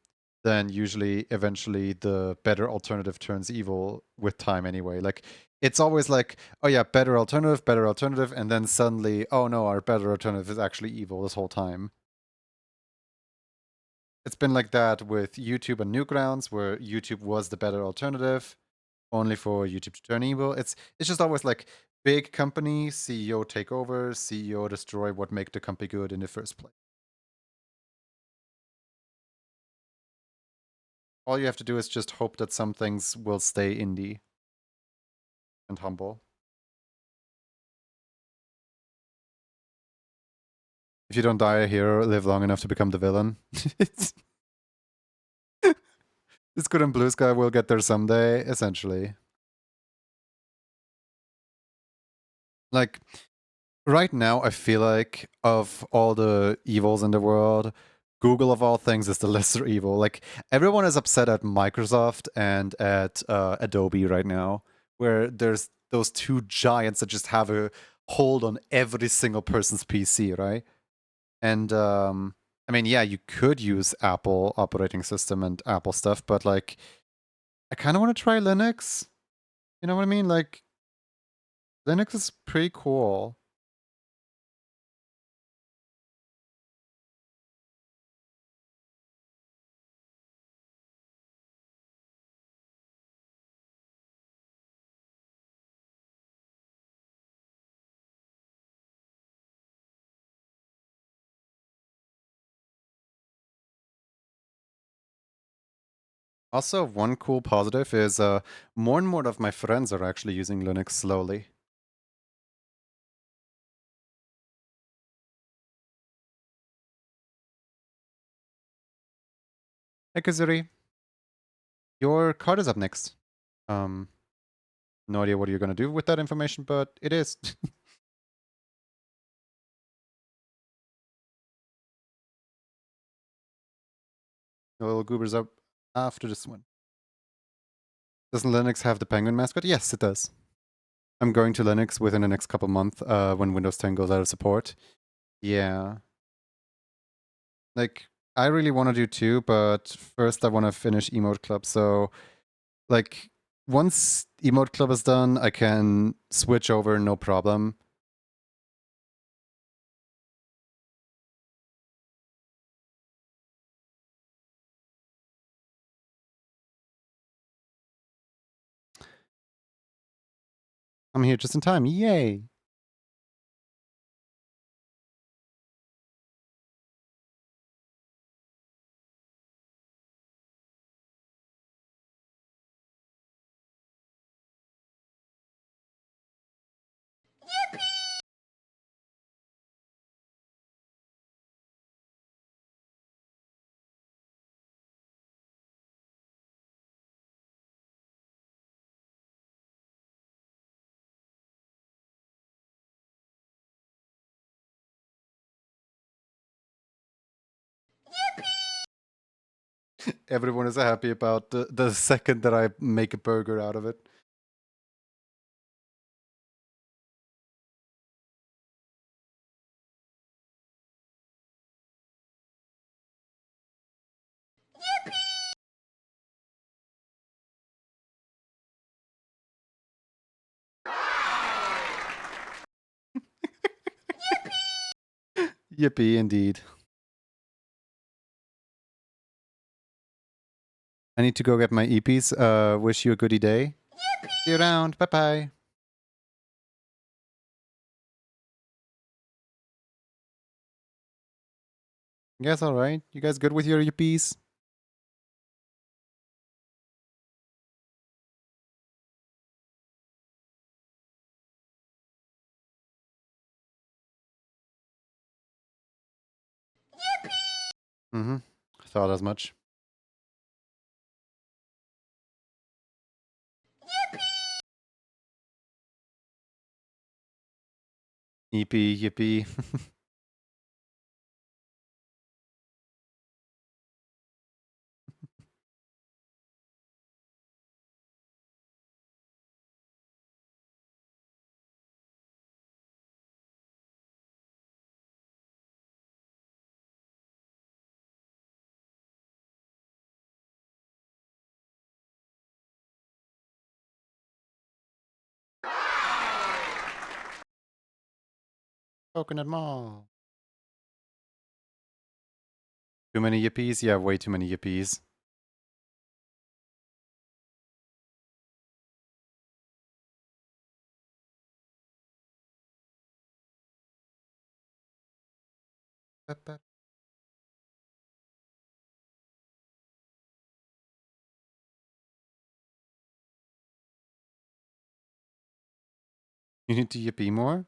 then usually eventually the better alternative turns evil with time anyway. Like it's always like, oh yeah, better alternative, and then suddenly, oh no, our better alternative is actually evil this whole time. It's been like that with YouTube and Newgrounds, where YouTube was the better alternative, only for YouTube to turn evil. It's just always like big company, CEO take over, CEO destroy what make the company good in the first place. All you have to do is just hope that some things will stay indie and humble. If you don't die a hero, live long enough to become the villain. It's good and Blue Sky will get there someday, essentially. Like, right now, I feel like of all the evils in the world, Google of all things is the lesser evil. Like, everyone is upset at Microsoft and at Adobe right now, where there's those two giants that just have a hold on every single person's PC, right? And I mean, yeah, you could use Apple operating system and Apple stuff, but like, I kind of want to try Linux. You know what I mean? Like, Linux is pretty cool. Also, one cool positive is more and more of my friends are actually using Linux slowly. Hey, Kazuri, your card is up next. Um, no idea what you're gonna do with that information, but it is. The little goober's up after this one. Doesn't Linux have the penguin mascot? Yes, it does. I'm going to Linux within the next couple months when Windows 10 goes out of support. Yeah. Like, I really want to do two, but first I want to finish Emote Club. So, like, once Emote Club is done, I can switch over no problem. I'm here just in time. Yay! Everyone is happy about the second that I make a burger out of it. Yippee, indeed. I need to go get my EPs. Wish you a goodie day. See you around. Bye bye. You guys alright? You guys good with your EPs? Mm-hmm. Thought as much. EP, yippee. Coconut Mall. Too many yippies? Yeah, way too many yippies. You need to yippee more?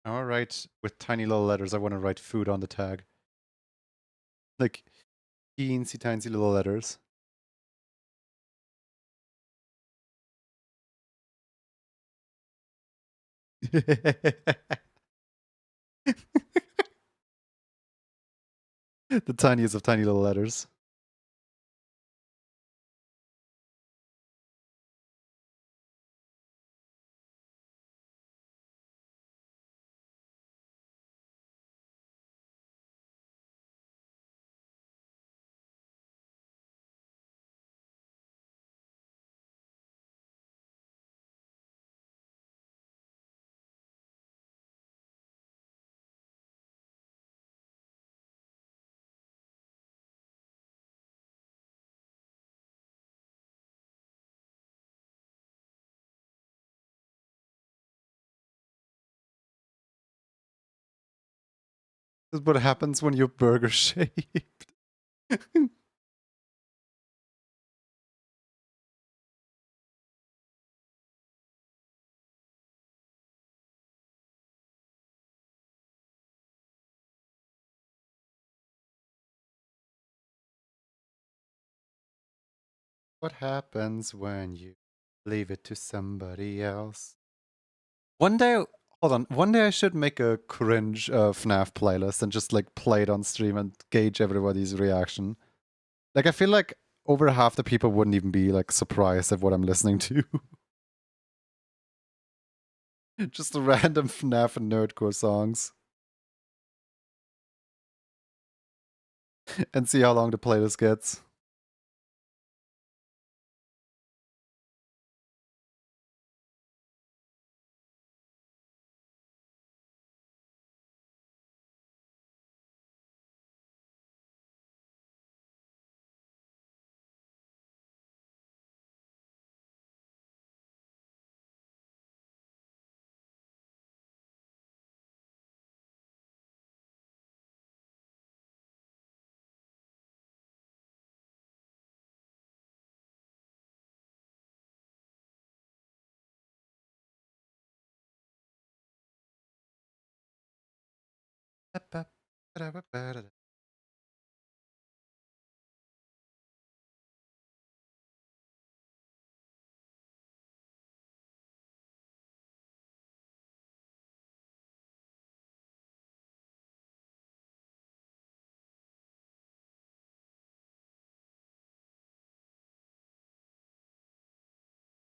Alright, with tiny little letters, I want to write food on the tag. Like, teensy tiny little letters. The tiniest of tiny little letters. This is what happens when you're burger shaped. What happens when you leave it to somebody else? One day, hold on. One day I should make a cringe FNAF playlist and just like play it on stream and gauge everybody's reaction. Like I feel like over half the people wouldn't even be like surprised at what I'm listening to. Just a random FNAF and nerdcore songs. And see how long the playlist gets.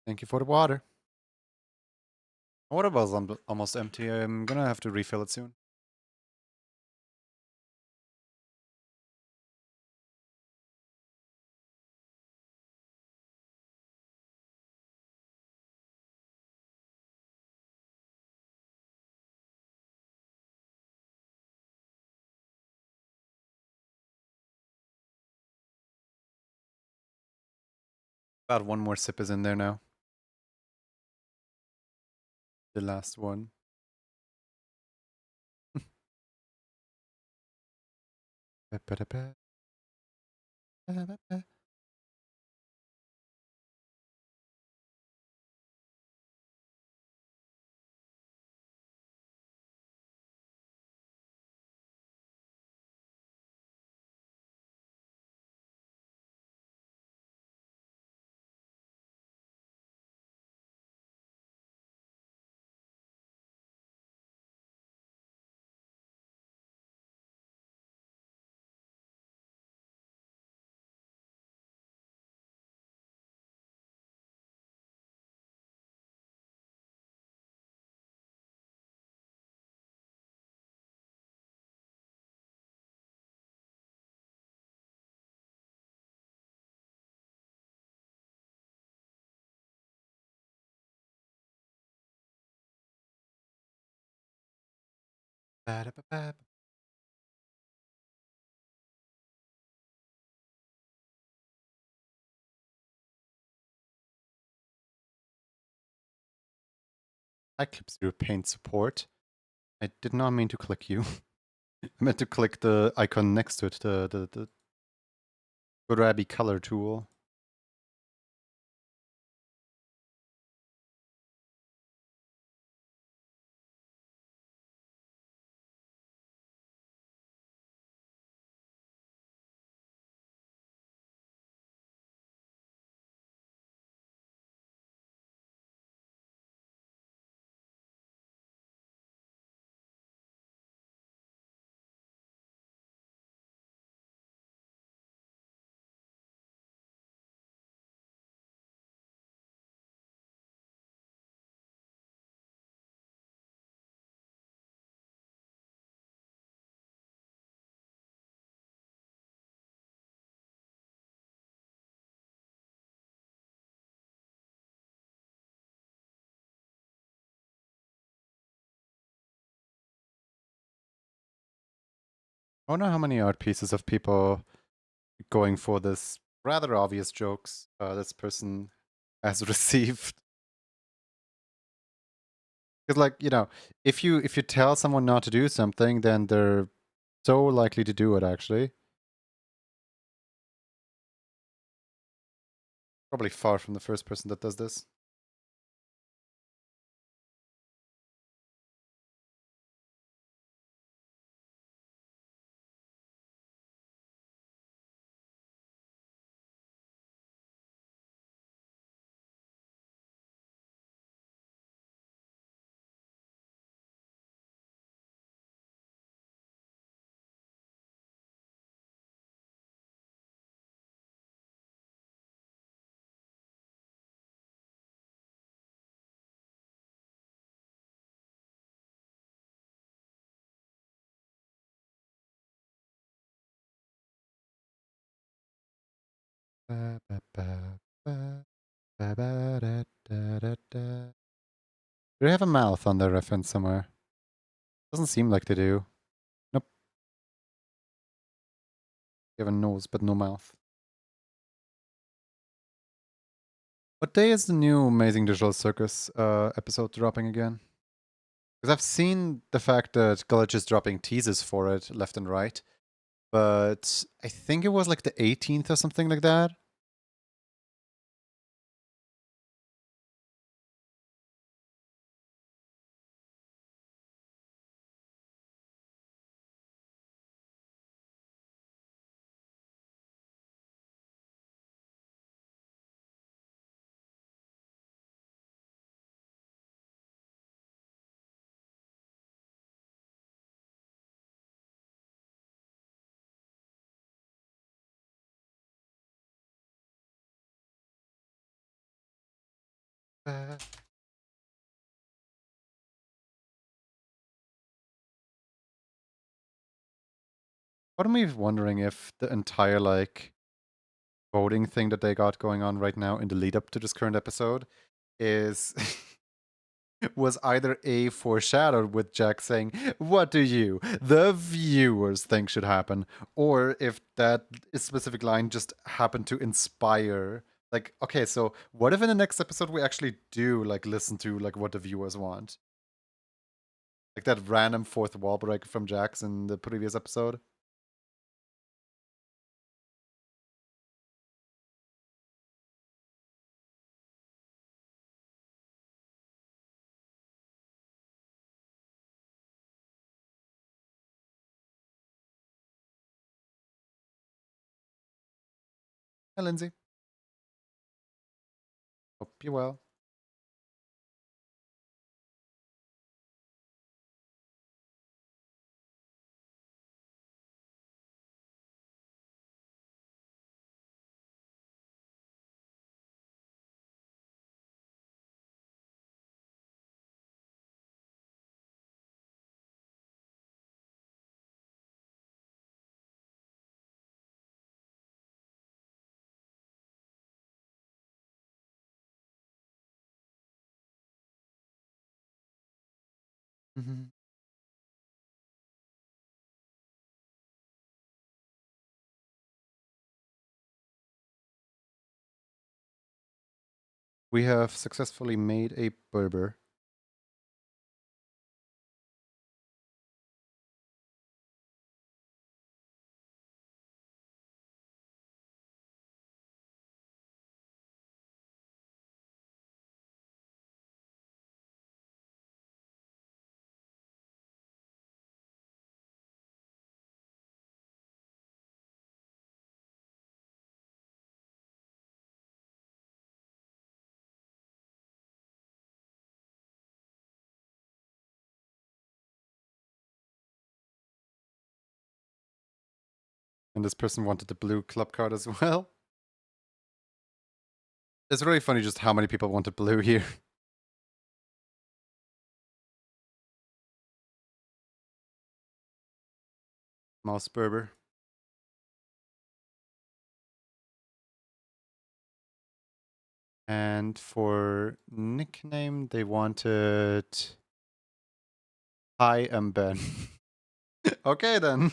Thank you for the water. My water bottle's almost empty. I'm gonna have to refill it soon. About one more sip is in there now. The last one. I clipped through paint support. I did not mean to click you. I meant to click the icon next to it, the grabby color tool. I wonder how many art pieces of people going for this rather obvious jokes this person has received. Because like, you know, if you tell someone not to do something, then they're So likely to do it, actually. Probably far from the first person that does this. Ba, ba, ba, ba, ba, ba, da, da, da, da. Do they have a mouth on their reference somewhere? Doesn't seem like they do. Nope. They have a nose, but no mouth. What day is the new Amazing Digital Circus episode dropping again? Because I've seen the fact that Gullich is dropping teasers for it left and right, but I think it was like the 18th or something like that. Uh, Part of me is wondering if the entire like voting thing that they got going on right now in the lead up to this current episode is was either a foreshadowed with Jack saying, "What do you, the viewers, think should happen?" or if that specific line just happened to inspire. Like, okay, so what if in the next episode we actually do like listen to like what the viewers want? Like that random fourth wall break from Jax in the previous episode. Hi, Lindsay. Hope you're well. Mm-hmm. We have successfully made a Berber. And this person wanted the blue club card as well. It's really funny just how many people wanted blue here. Mouse Berber. And for nickname, they wanted Hi, I'm Ben. Okay, then.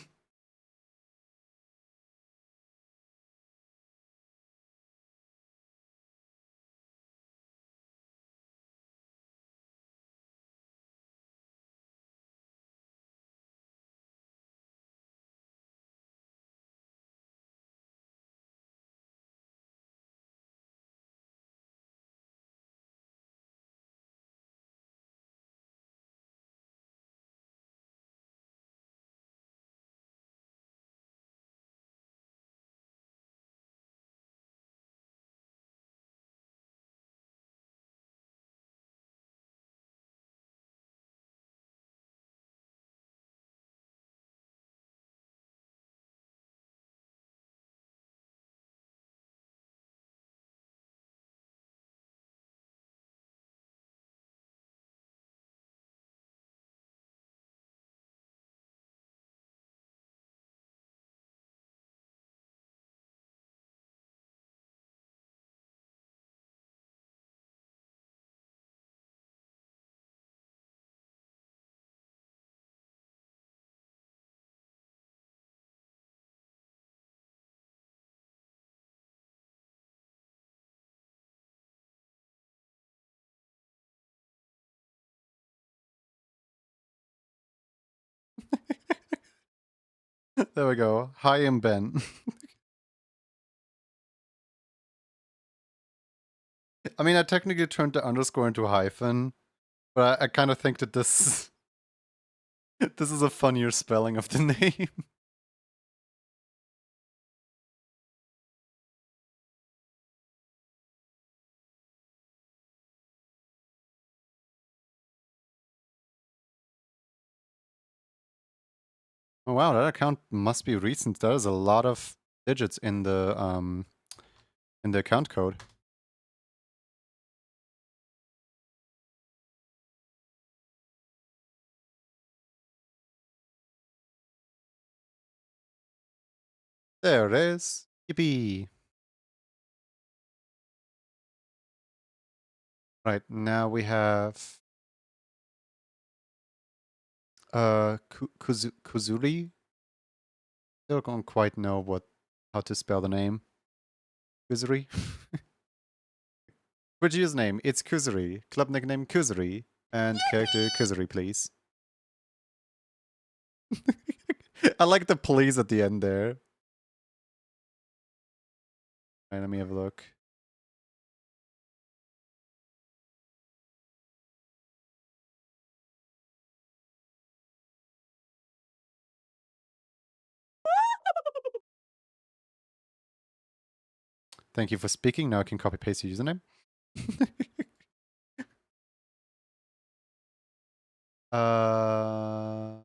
There we go. Hi, I'm Ben. I mean, I technically turned the underscore into a hyphen, but I kind of think that this this is a funnier spelling of the name. Oh wow, that account must be recent. That is a lot of digits in the account code. There it is. Yippee. Right, now we have Kuzuri. Still don't quite know how to spell the name. Kuzuri. Which username? It's Kuzuri. Club nickname Kuzuri. And character Kuzuri, please. I like the please at the end there. Alright, let me have a look. Thank you for speaking. Now I can copy paste your username. uh,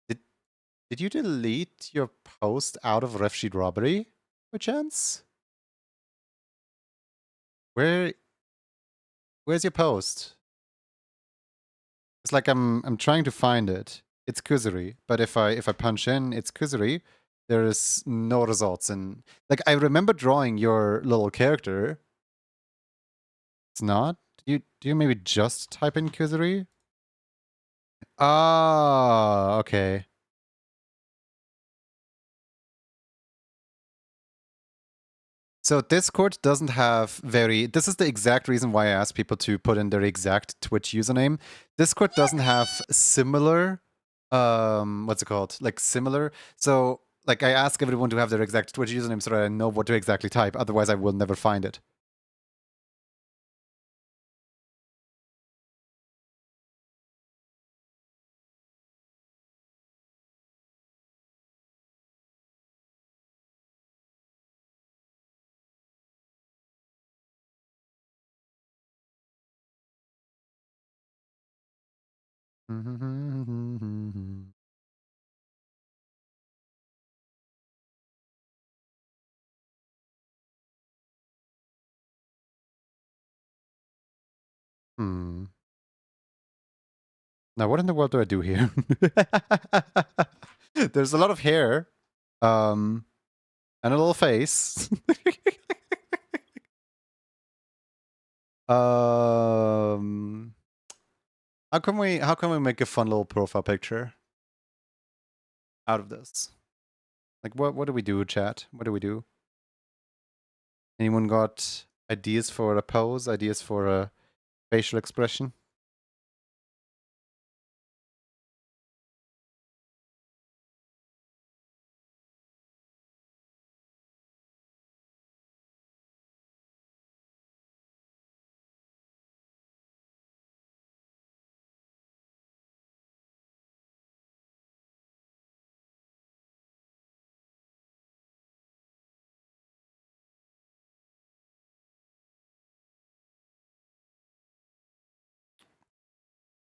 did did you delete your post out of ref sheet robbery by chance? Where's your post? It's like I'm trying to find it. It's Kuzuri, but if I punch in it's Kuzuri, there is no results. And like I remember drawing your little character. It's not. Do you maybe just type in Kuzuri? Ah, okay. So Discord doesn't have this is the exact reason why I ask people to put in their exact Twitch username. Discord doesn't have similar, what's it called? Like similar. So like I ask everyone to have their exact Twitch username so that I know what to exactly type. Otherwise I will never find it. Hmm. Now what in the world do I do here? There's a lot of hair. And a little face. um how can we make a fun little profile picture out of this? Like what do we do, chat? What do we do? Anyone got ideas for a pose, ideas for a facial expression?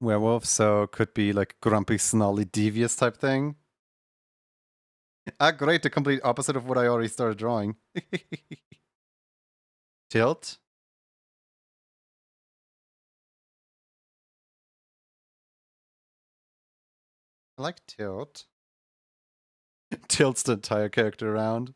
Werewolf, so could be like grumpy, snarly, devious type thing. Ah, great, the complete opposite of what I already started drawing. Tilt. I like tilt. Tilts the entire character around.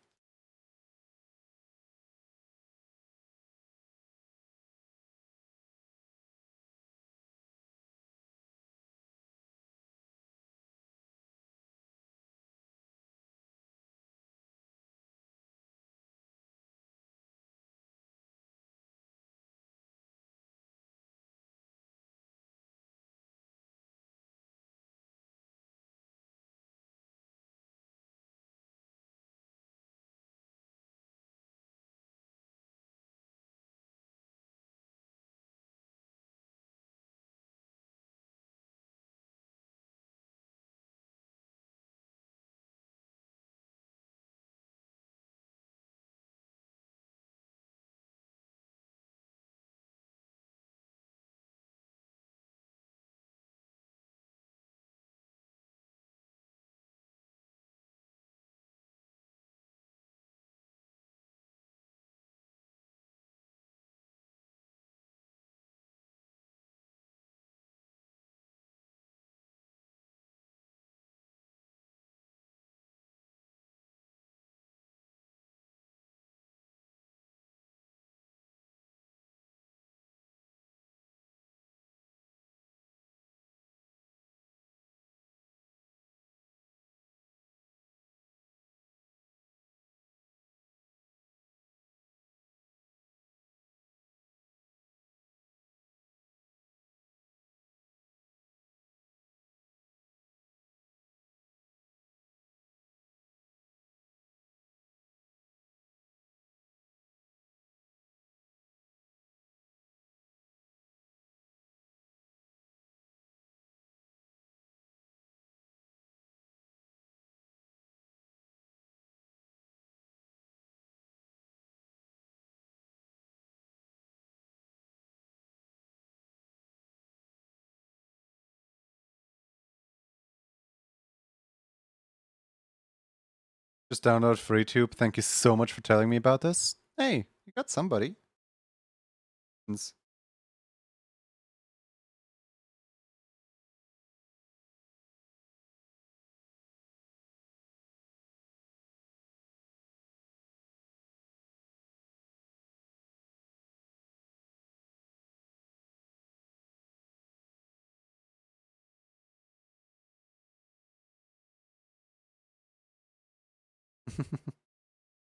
Just download FreeTube. Thank you so much for telling me about this. Hey, you got somebody.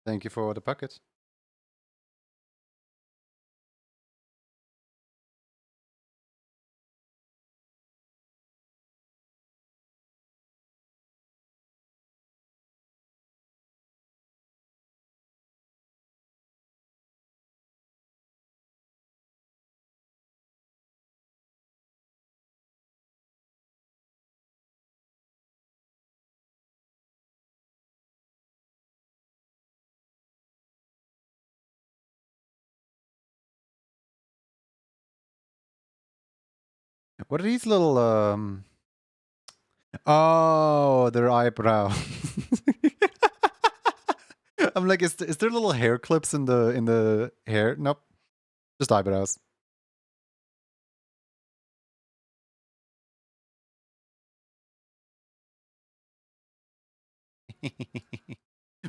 Thank you for the bucket. What are these little Oh, their eyebrow. I'm like, is there little hair clips in the hair? Nope. Just eyebrows.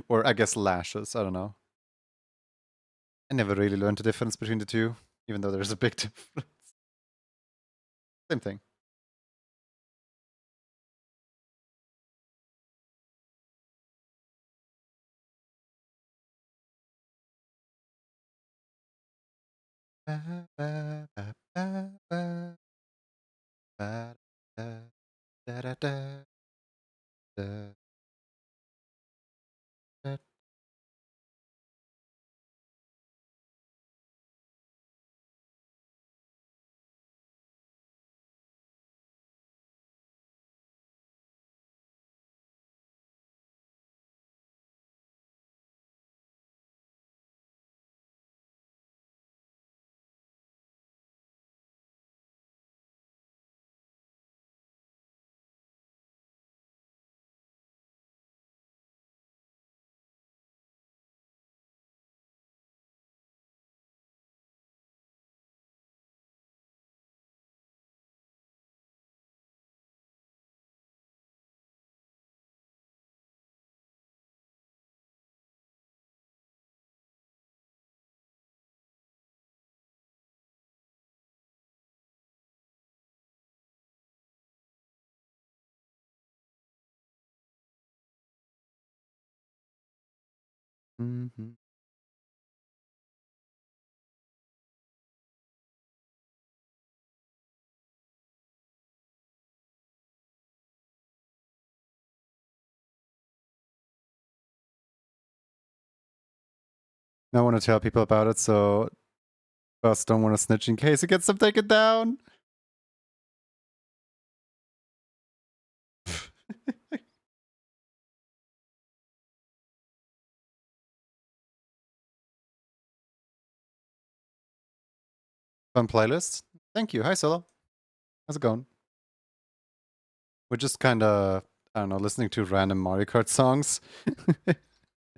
Or I guess lashes, I don't know. I never really learned the difference between the two, even though there's a big difference. Same thing. Ba, ba, ba, ba, ba, ba, da, da, da, da, da, da. Mhm. I want to tell people about it, so us don't want to snitch in case it gets them taken down. Fun playlist. Thank you. Hi, Solo. How's it going? We're just kind of, I don't know, listening to random Mario Kart songs.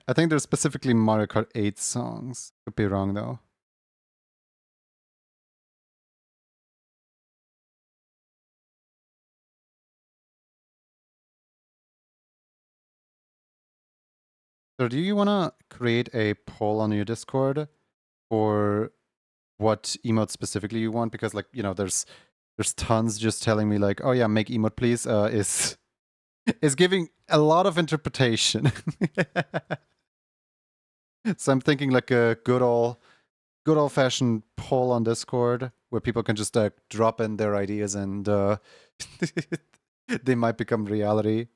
I think they're specifically Mario Kart 8 songs. Could be wrong, though. So do you want to create a poll on your Discord for what emote specifically you want? Because, like, you know, there's tons just telling me like, oh yeah, make emote please, is giving a lot of interpretation. So I'm thinking like a good old fashioned poll on Discord where people can just drop in their ideas and they might become reality.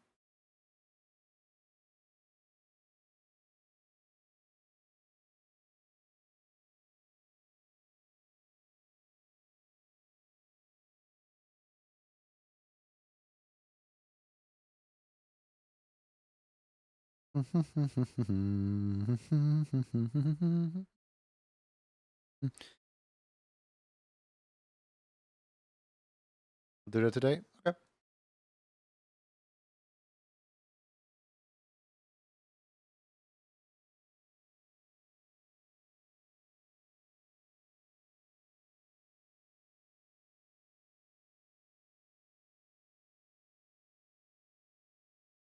Do that today? Okay.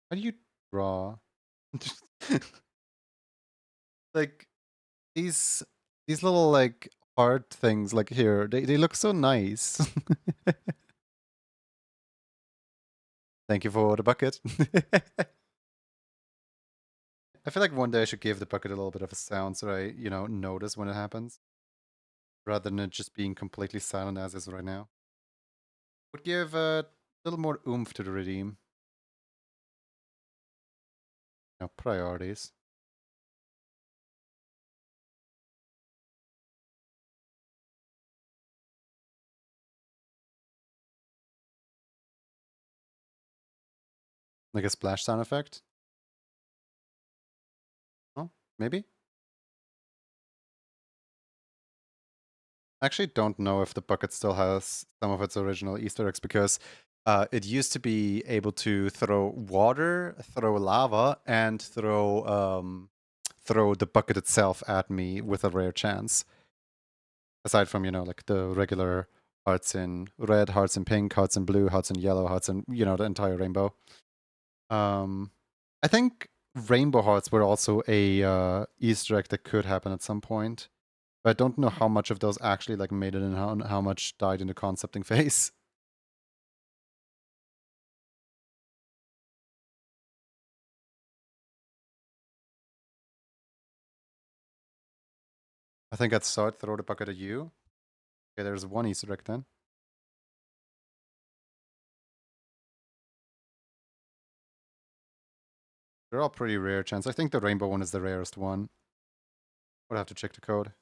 How do you draw? Like these these little like heart things like here, they look so nice. Thank you for the bucket. I feel like one day I should give the bucket a little bit of a sound so I, notice when it happens, rather than it just being completely silent as is right now. Would give a little more oomph to the redeem. Priorities. Like a splash sound effect? Oh, maybe? I actually don't know if the bucket still has some of its original Easter eggs because it used to be able to throw water, throw lava, and throw the bucket itself at me with a rare chance. Aside from, like the regular hearts in red, hearts in pink, hearts in blue, hearts in yellow, hearts in, the entire rainbow. I think rainbow hearts were also a Easter egg that could happen at some point. But I don't know how much of those actually like made it and how much died in the concepting phase. I think I'd start throw the bucket at you. Okay, there's one Easter egg then. They're all pretty rare chance. I think the rainbow one is the rarest one. Would have to check the code.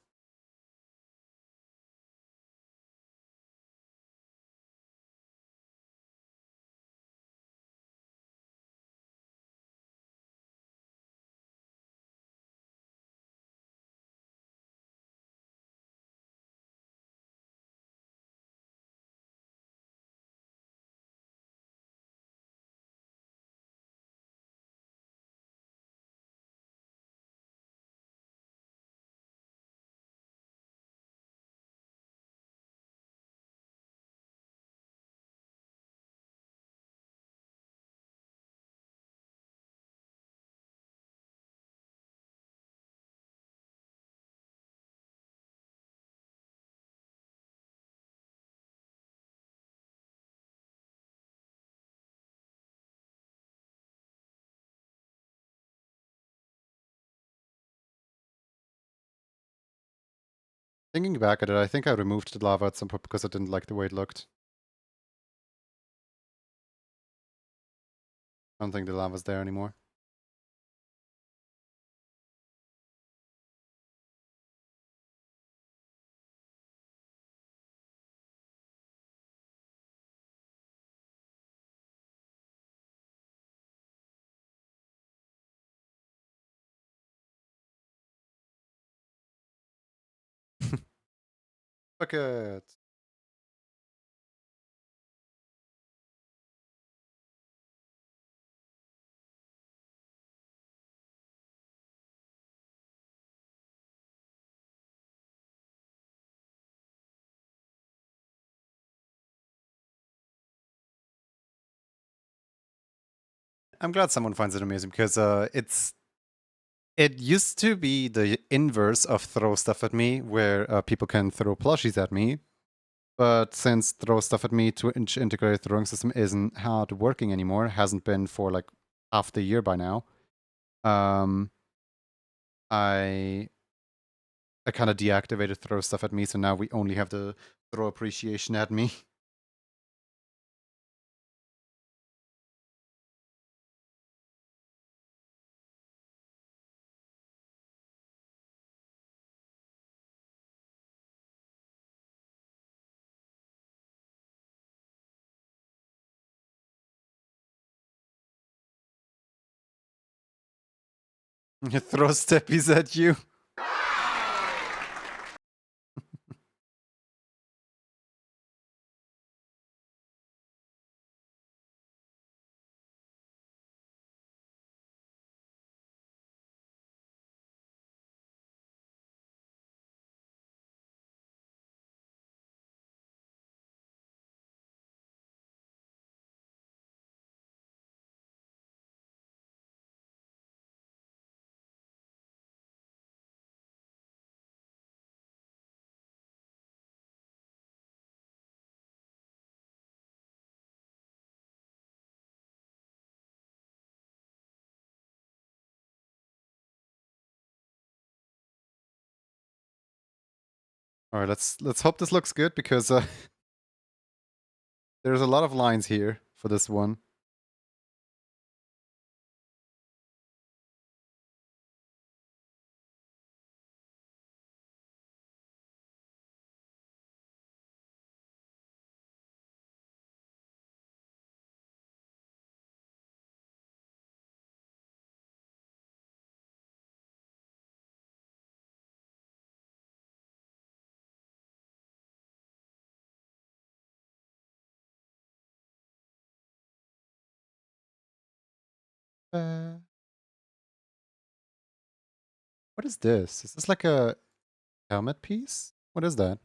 Thinking back at it, I think I removed the lava at some point because I didn't like the way it looked. I don't think the lava's there anymore. Bucket! I'm glad someone finds it amusing because it used to be the inverse of throw stuff at me, where people can throw plushies at me. But since throw stuff at me to integrated throwing system isn't hard working anymore, hasn't been for like half the year by now. Um, I I kind of deactivated throw stuff at me, so now we only have the throw appreciation at me. Throw steppies at you. All right, let's hope this looks good because there's a lot of lines here for this one. Uh, what is this? Is this like a helmet piece? What is that?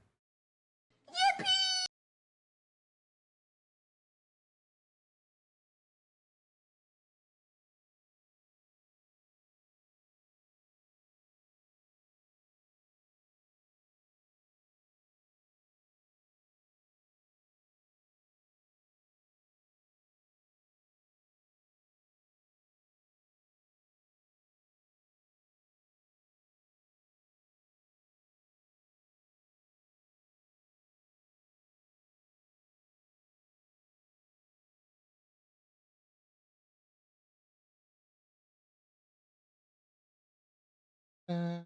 Uh,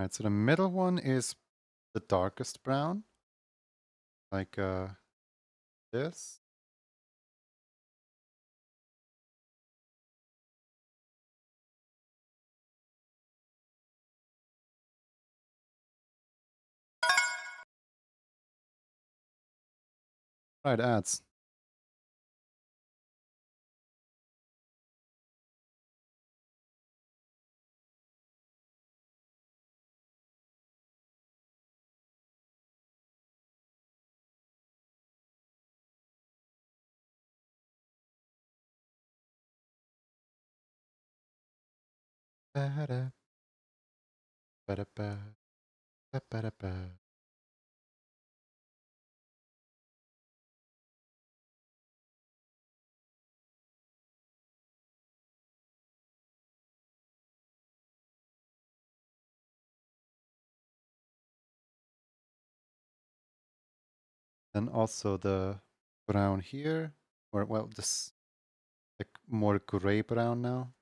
Alright, so the middle one is the darkest brown, like this. Right, ads. Ba-da, ba-da-ba, ba-ba-da-ba. Then also the brown here, or well, this like more gray brown now.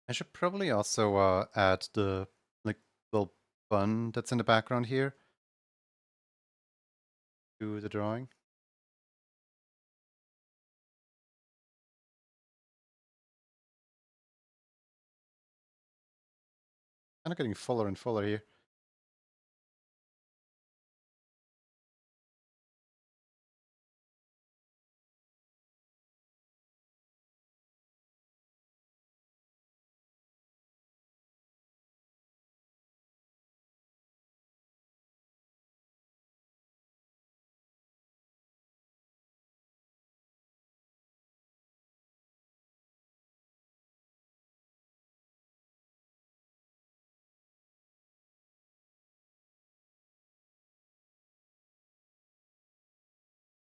I should probably also add the like little bun that's in the background here to the drawing. Kind of getting fuller and fuller here.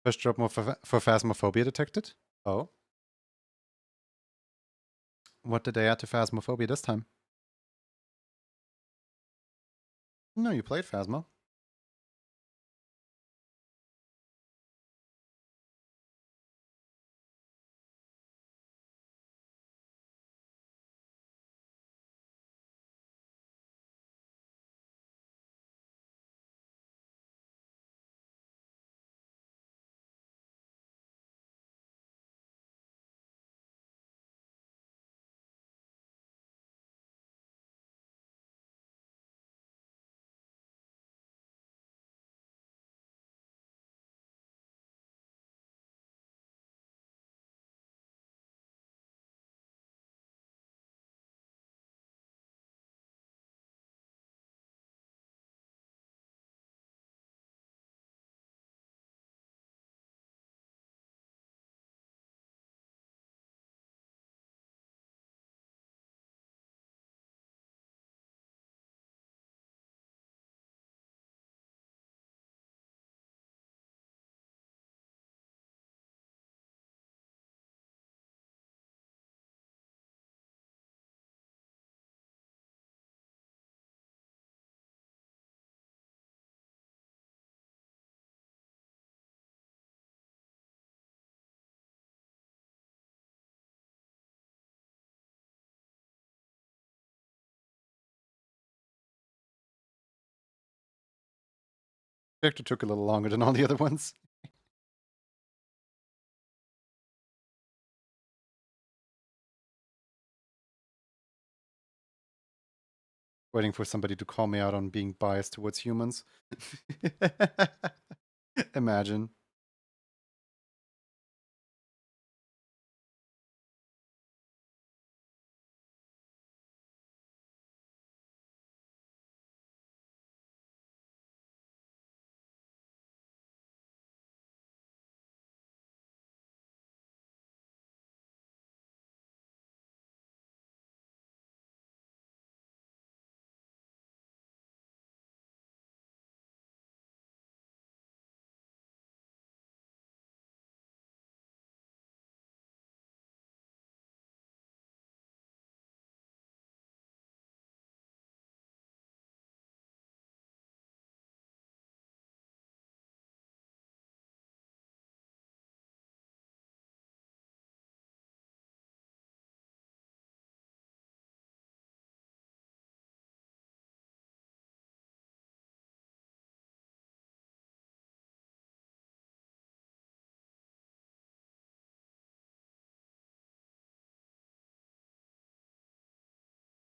First drop more for Phasmophobia detected. Oh. What did they add to Phasmophobia this time? No, you played Phasmo. Victor took a little longer than all the other ones. Waiting for somebody to call me out on being biased towards humans. Imagine.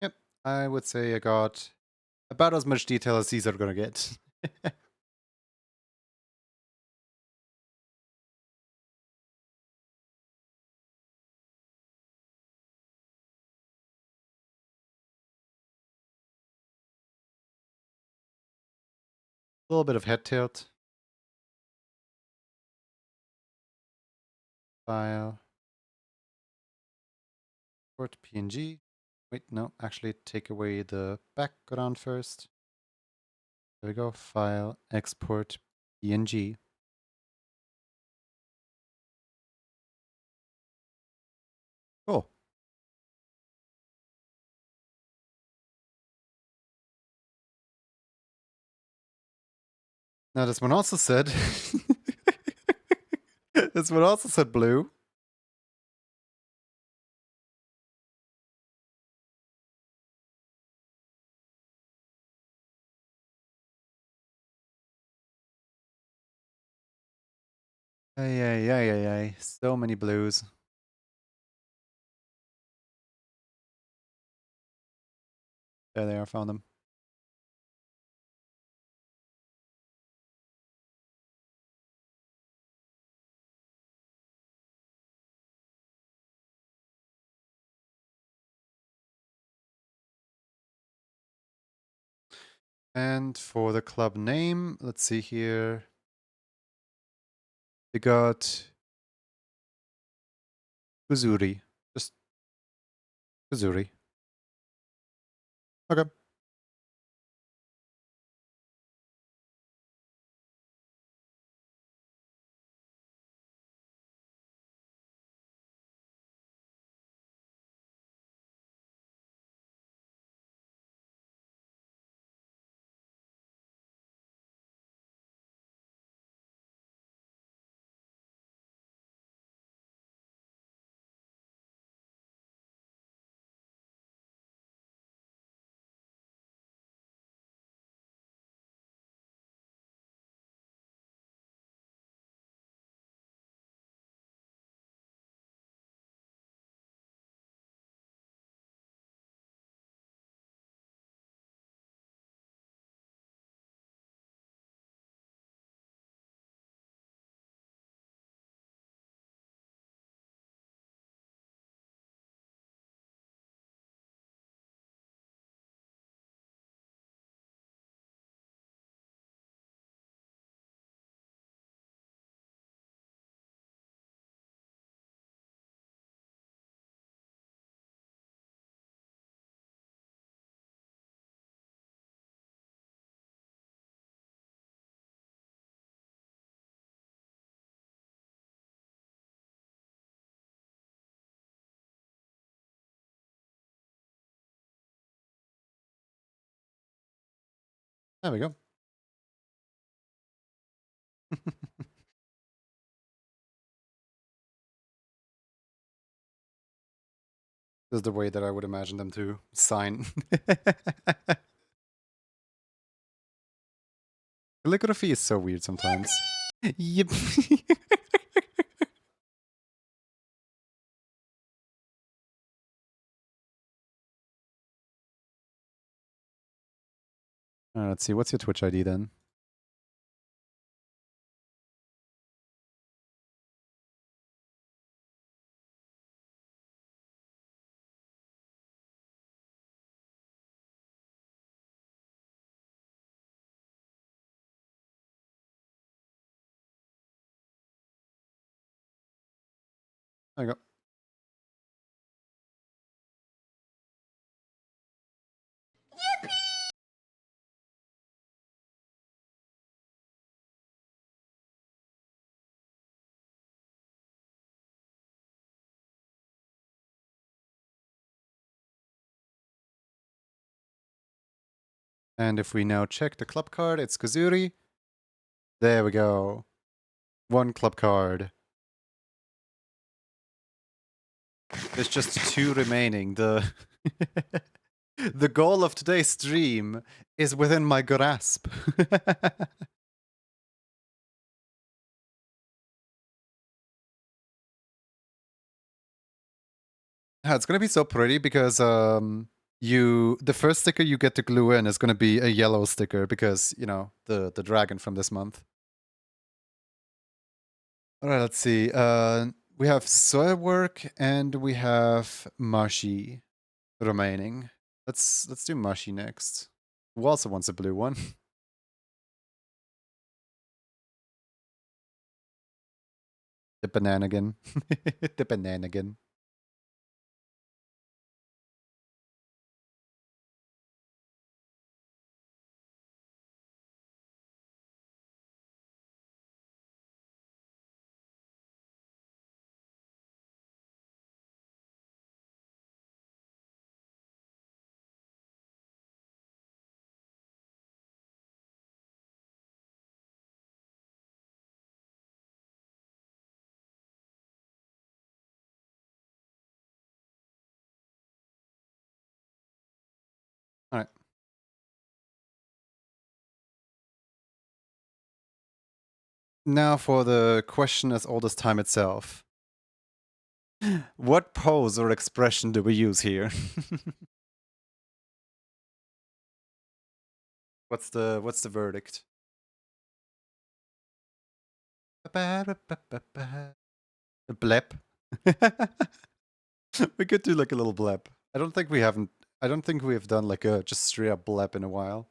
Yep, I would say I got about as much detail as these are gonna get. A little bit of head tilt. File. Export PNG. Wait, no, actually take away the background first. There we go. File, export PNG. Cool. Now this one also said this one also said blue. Ay, ay, ay, ay, ay. So many blues. There they are, found them. And for the club name, let's see here. We got Kuzuri. Just Kuzuri. Okay. There we go. This is the way that I would imagine them to sign. Calligraphy is so weird sometimes. Yep. Let's see, what's your Twitch ID then? There you go. And if we now check the club card, it's Kazuri. There we go. One club card. There's just 2 remaining. The the goal of today's stream is within my grasp. It's gonna be so pretty because the first sticker you get to glue in is gonna be a yellow sticker because, you know, the dragon from this month. Alright, let's see. We have soil work and we have Mashi remaining. Let's do Mashi next. Who also wants a blue one? The bananagan. The bananagan. Alright. Now for the question as old as time itself. What pose or expression do we use here? What's the verdict? A blep. We could do like a little blep. I don't think we have done like a just straight up blep in a while.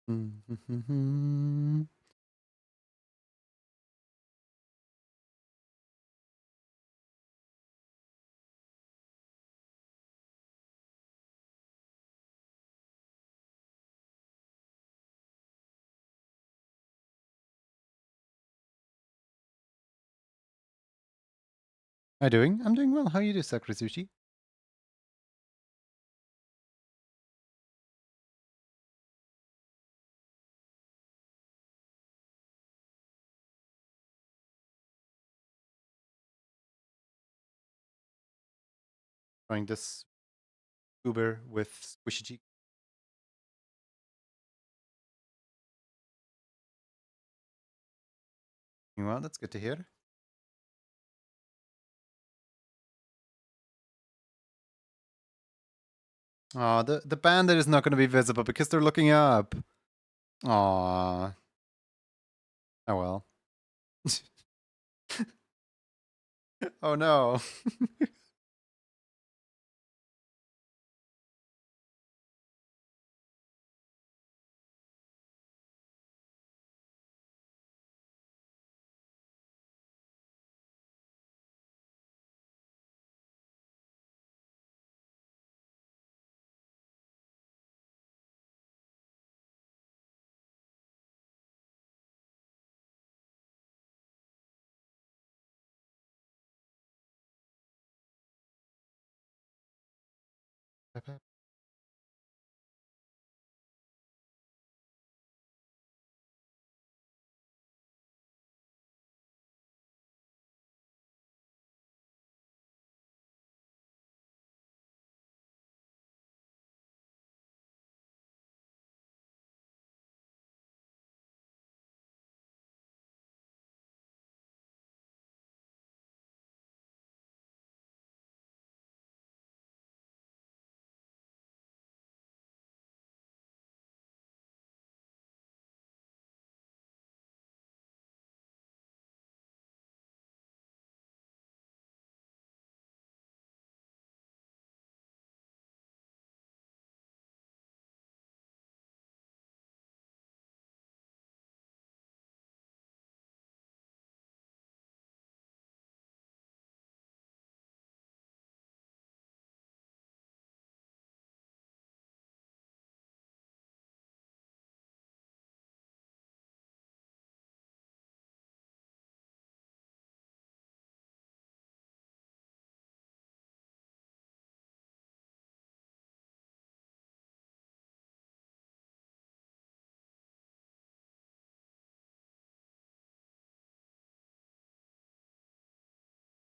Mm. How you doing? I'm doing well. How you doing, Sakura Sushi? Trying this Uber with squishy cheek. Well, that's good to hear. Aw, the bandit is not going to be visible because they're looking up. Aw. Oh well. Oh no.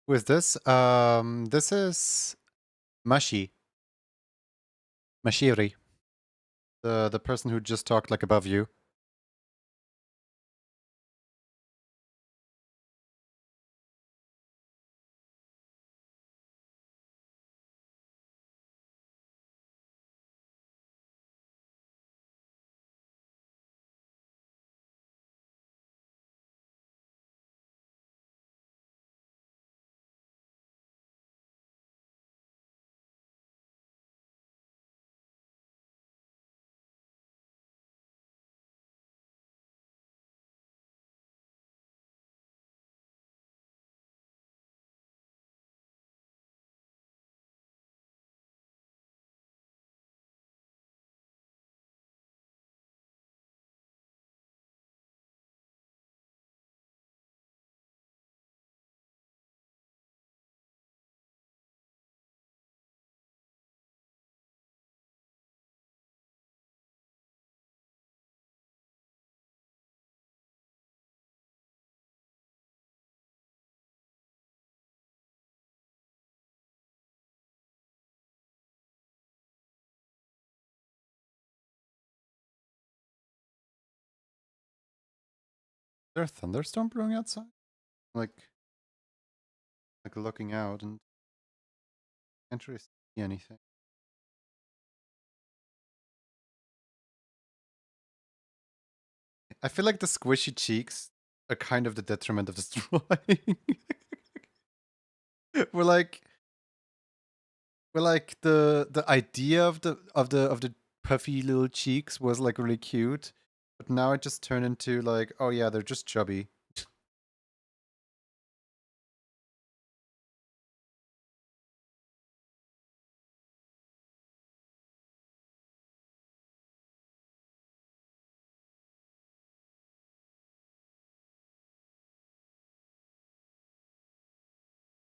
Who is this? This is Mashi. Mashiri. The person who just talked like above you. Is there a thunderstorm brewing outside? Like looking out and can't really see anything. I feel like the squishy cheeks are kind of the detriment of this drawing. we're like the idea of the puffy little cheeks was like really cute, but now it just turned into like, oh yeah, they're just chubby.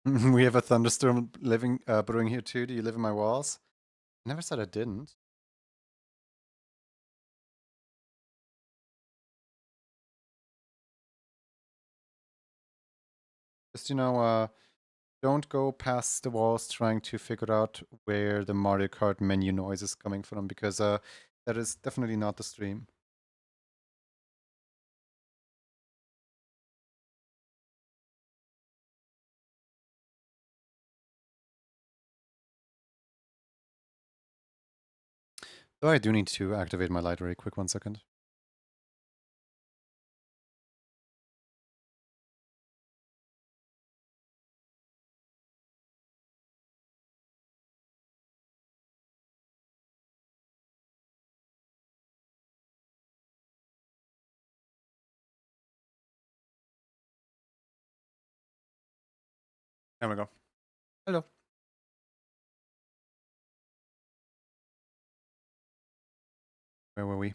We have a thunderstorm brewing here too. Do you live in my walls? I never said I didn't. Just, don't go past the walls trying to figure out where the Mario Kart menu noise is coming from, because that is definitely not the stream. Though I do need to activate my light very quick, 1 second. There we go. Hello. Where were we?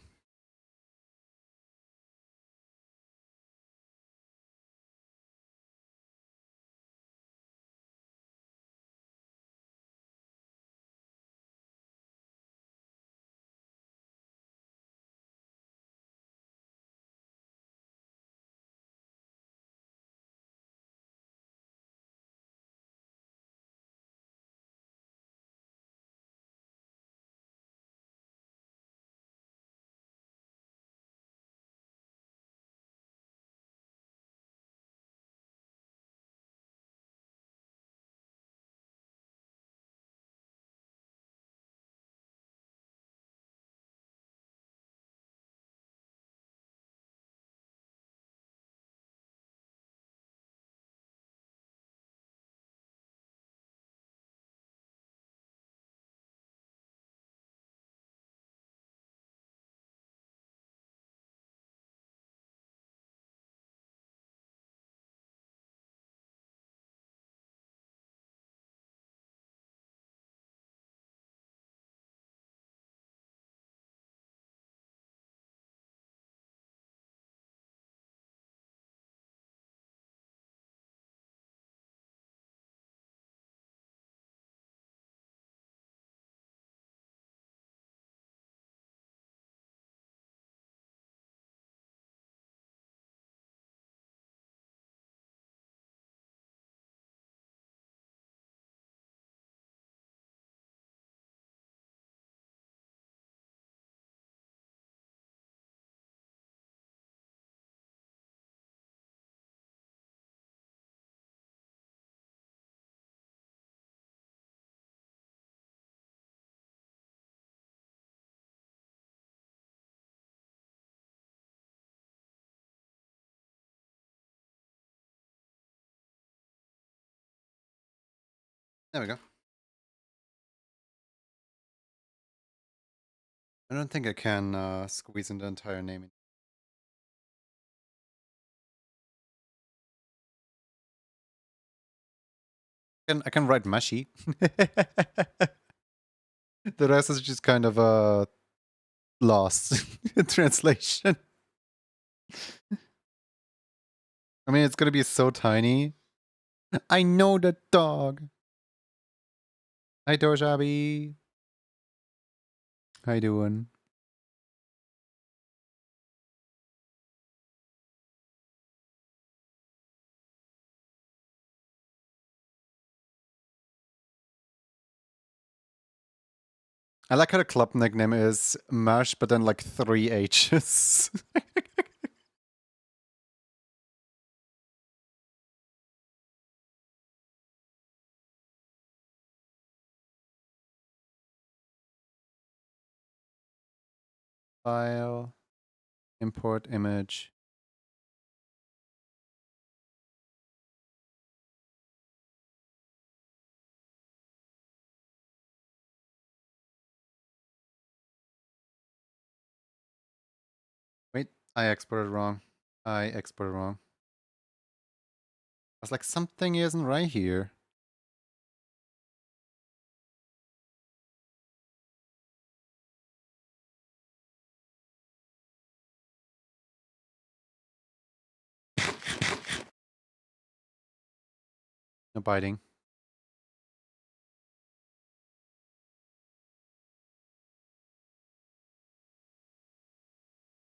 There we go. I don't think I can squeeze in the entire name. I can write Mashi. The rest is just kind of lost in translation. I mean, it's gonna be so tiny. I know the dog. Hi, Dojabi. How you doing? I like how the club nickname is Mash, but then like 3 H's. File, import image. Wait, I exported wrong. I exported wrong. I was like, something isn't right here. No biting.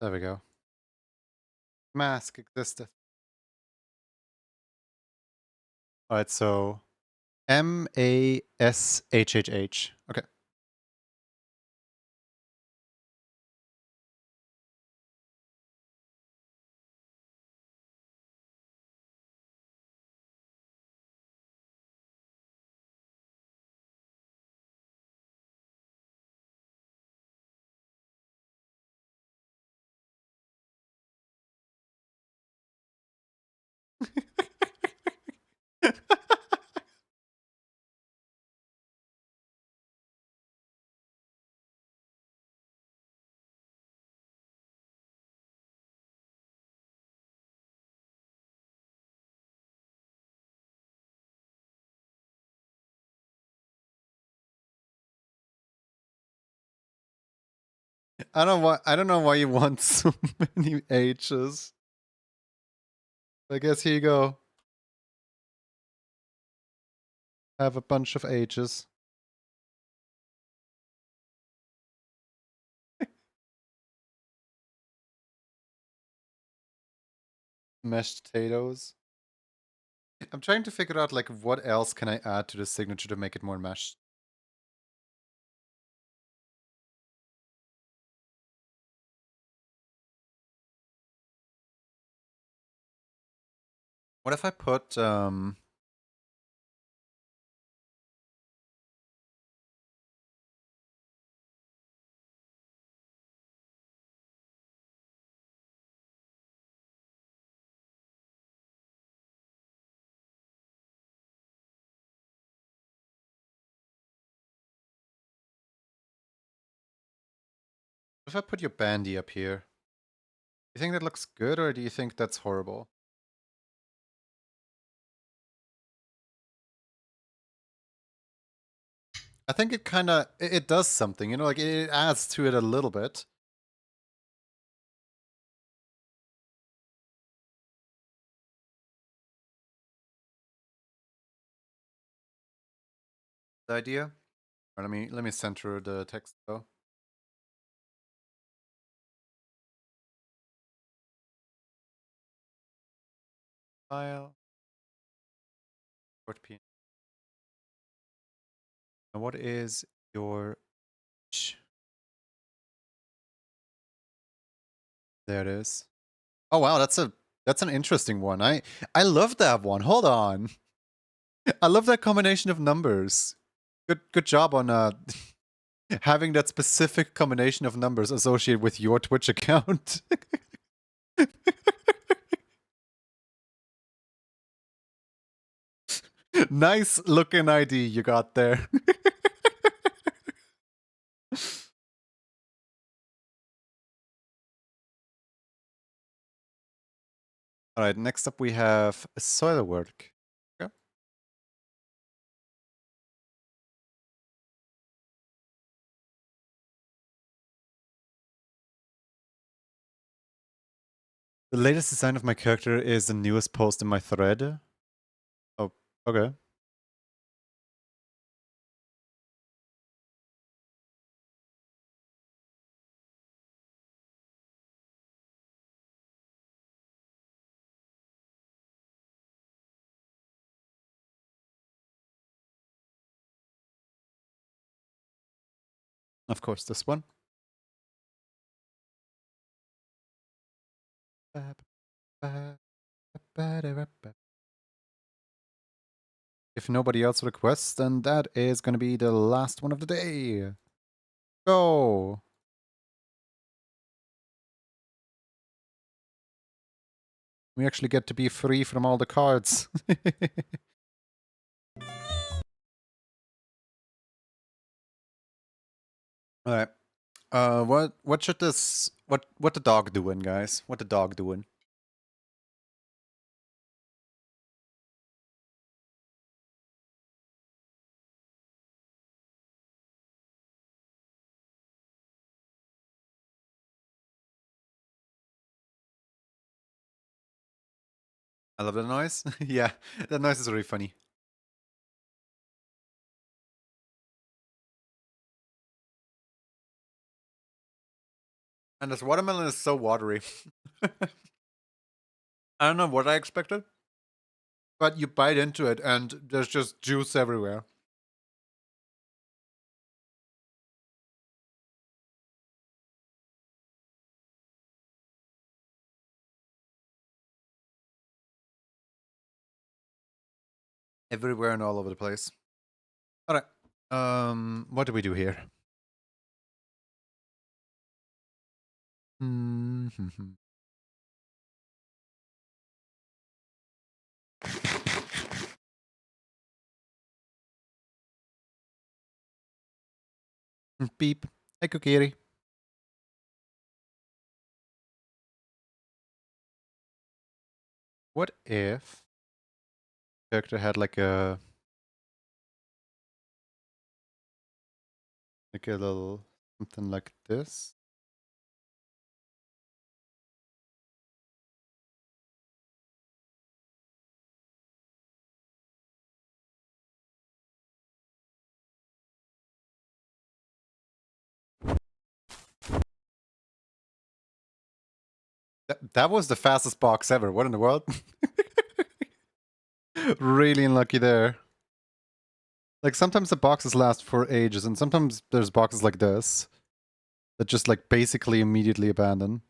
There we go. Mask existed. Alright, so Mashhh. Okay. I don't know why you want so many H's. I guess here you go. Have a bunch of H's. Mashed potatoes. I'm trying to figure out like what else can I add to the signature to make it more meshed. What if I put your bandy up here? Do you think that looks good or do you think that's horrible? I think it kind of it does something, you know, like it adds to it a little bit. The idea. Or let me center the text though. File. Port P. Now what is your there it is. Oh wow, that's an interesting one. I love that one. Hold on. I love that combination of numbers. Good job on having that specific combination of numbers associated with your Twitch account. Nice looking ID you got there. Alright, next up we have soil work. Okay. The latest design of my character is the newest post in my thread. Oh, okay. Of course, this one. If nobody else requests, then that is going to be the last one of the day. Go! We actually get to be free from all the cards. Alright. What should this what the dog doing, guys? What the dog doing? I love the noise. Yeah, that noise is really funny. And this watermelon is so watery. I don't know what I expected, but you bite into it and there's just juice everywhere. Everywhere and all over the place. All right. What do we do here? Mm-hmm. Beep. Hey, Kokiri. What if character had like a little something like this? That was the fastest box ever. What in the world? Really unlucky there. Like sometimes the boxes last for ages, and sometimes there's boxes like this that just like basically immediately abandon.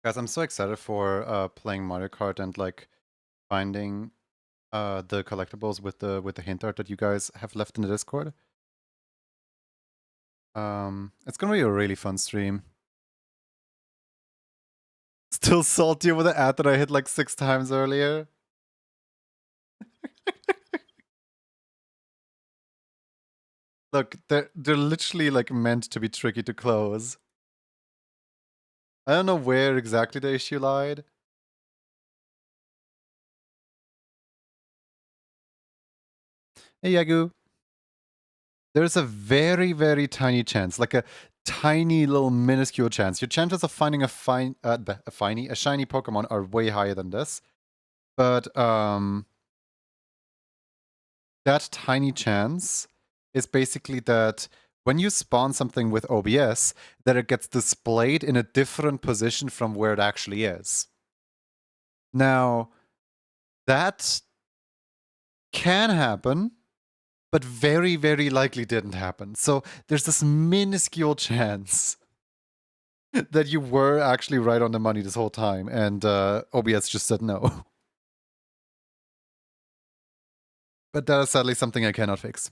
Guys, I'm so excited for playing Mario Kart and like finding the collectibles with the hint art that you guys have left in the Discord. It's gonna be a really fun stream. Still salty over the ad that I hit like 6 times earlier. Look, they're literally like meant to be tricky to close. I don't know where exactly the issue lied. Hey Yagu. There's a very, very tiny chance, like a tiny little minuscule chance. Your chances of finding a shiny Pokemon are way higher than this. But that tiny chance is basically that when you spawn something with OBS, that it gets displayed in a different position from where it actually is. Now, that can happen, but very, very likely didn't happen. So there's this minuscule chance that you were actually right on the money this whole time, and OBS just said no. But that is sadly something I cannot fix.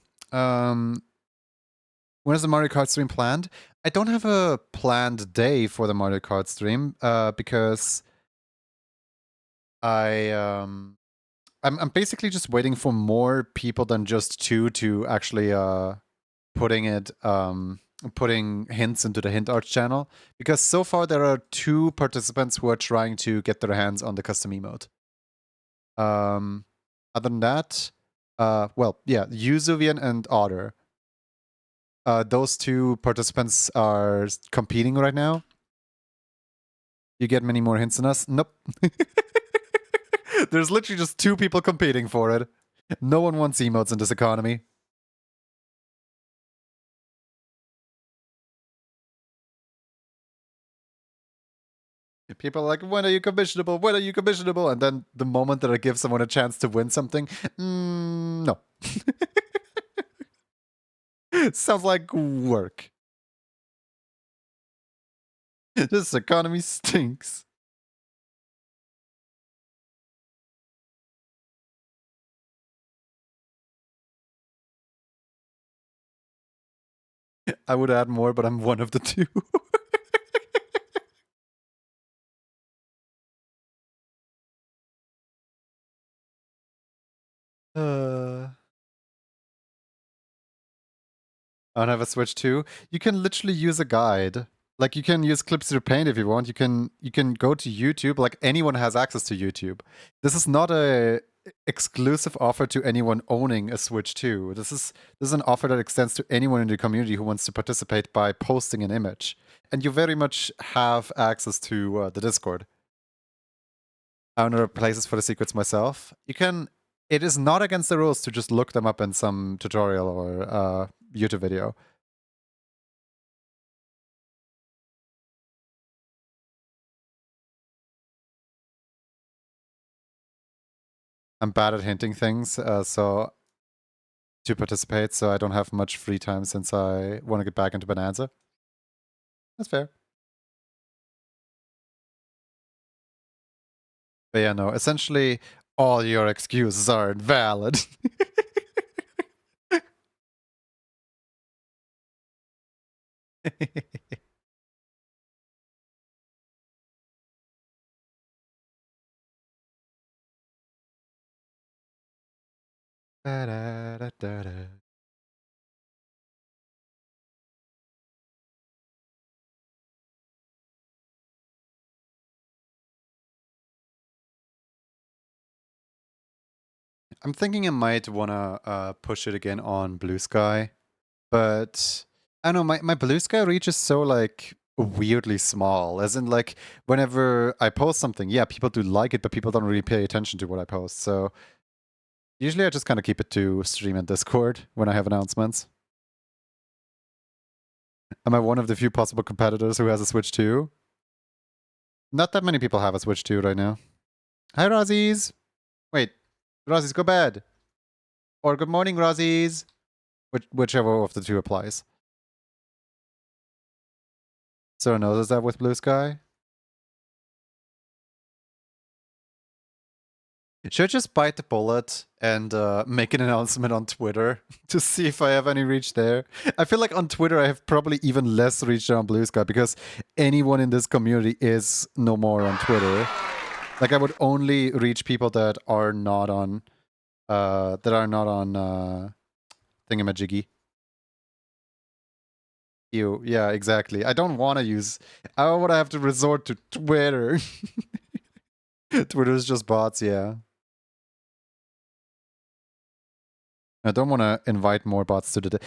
When is the Mario Kart stream planned? I don't have a planned day for the Mario Kart stream because I'm basically just waiting for more people than just 2 to actually putting hints into the hint art channel, because so far there are 2 participants who are trying to get their hands on the custom emote. Other than that, well, yeah, Yuzuvian and Otter. Those 2 participants are competing right now. You get many more hints than us? Nope. There's literally just 2 people competing for it. No one wants emotes in this economy. People are like, when are you commissionable? When are you commissionable? And then the moment that I give someone a chance to win something, no. Sounds like work. This economy stinks. I would add more, but I'm one of the two. uh, I don't have a Switch 2. You can literally use a guide. Like you can use clips through Paint if you want. You can go to YouTube. Like anyone has access to YouTube. This is not a exclusive offer to anyone owning a Switch 2. This is an offer that extends to anyone in the community who wants to participate by posting an image. And you very much have access to the Discord. I found other places for the secrets myself. You can. It is not against the rules to just look them up in some tutorial or YouTube video. I'm bad at hinting things, so to participate, so I don't have much free time since I want to get back into Bonanza. That's fair. But yeah, no, essentially, all your excuses are invalid. Da-da-da-da-da. I'm thinking I might want to push it again on Blue Sky, but I don't know, my Blue Sky reach is so like weirdly small. As in, like, whenever I post something, yeah, people do like it, but people don't really pay attention to what I post. So usually I just kind of keep it to stream and Discord when I have announcements. Am I one of the few possible competitors who has a Switch 2? Not that many people have a Switch 2 right now. Hi, Rozzies! Wait, Rozzies, go bed! Or good morning, Rozzies! Whichever of the two applies. So knows that with Blue Sky? Should I just bite the bullet and make an announcement on Twitter to see if I have any reach there? I feel like on Twitter I have probably even less reach than on Blue Sky because anyone in this community is no more on Twitter. Like I would only reach people that are not on thingamajiggy. You, yeah, exactly. I don't want to use. I don't want to have to resort to Twitter. Twitter is just bots, yeah. I don't want to invite more bots to the.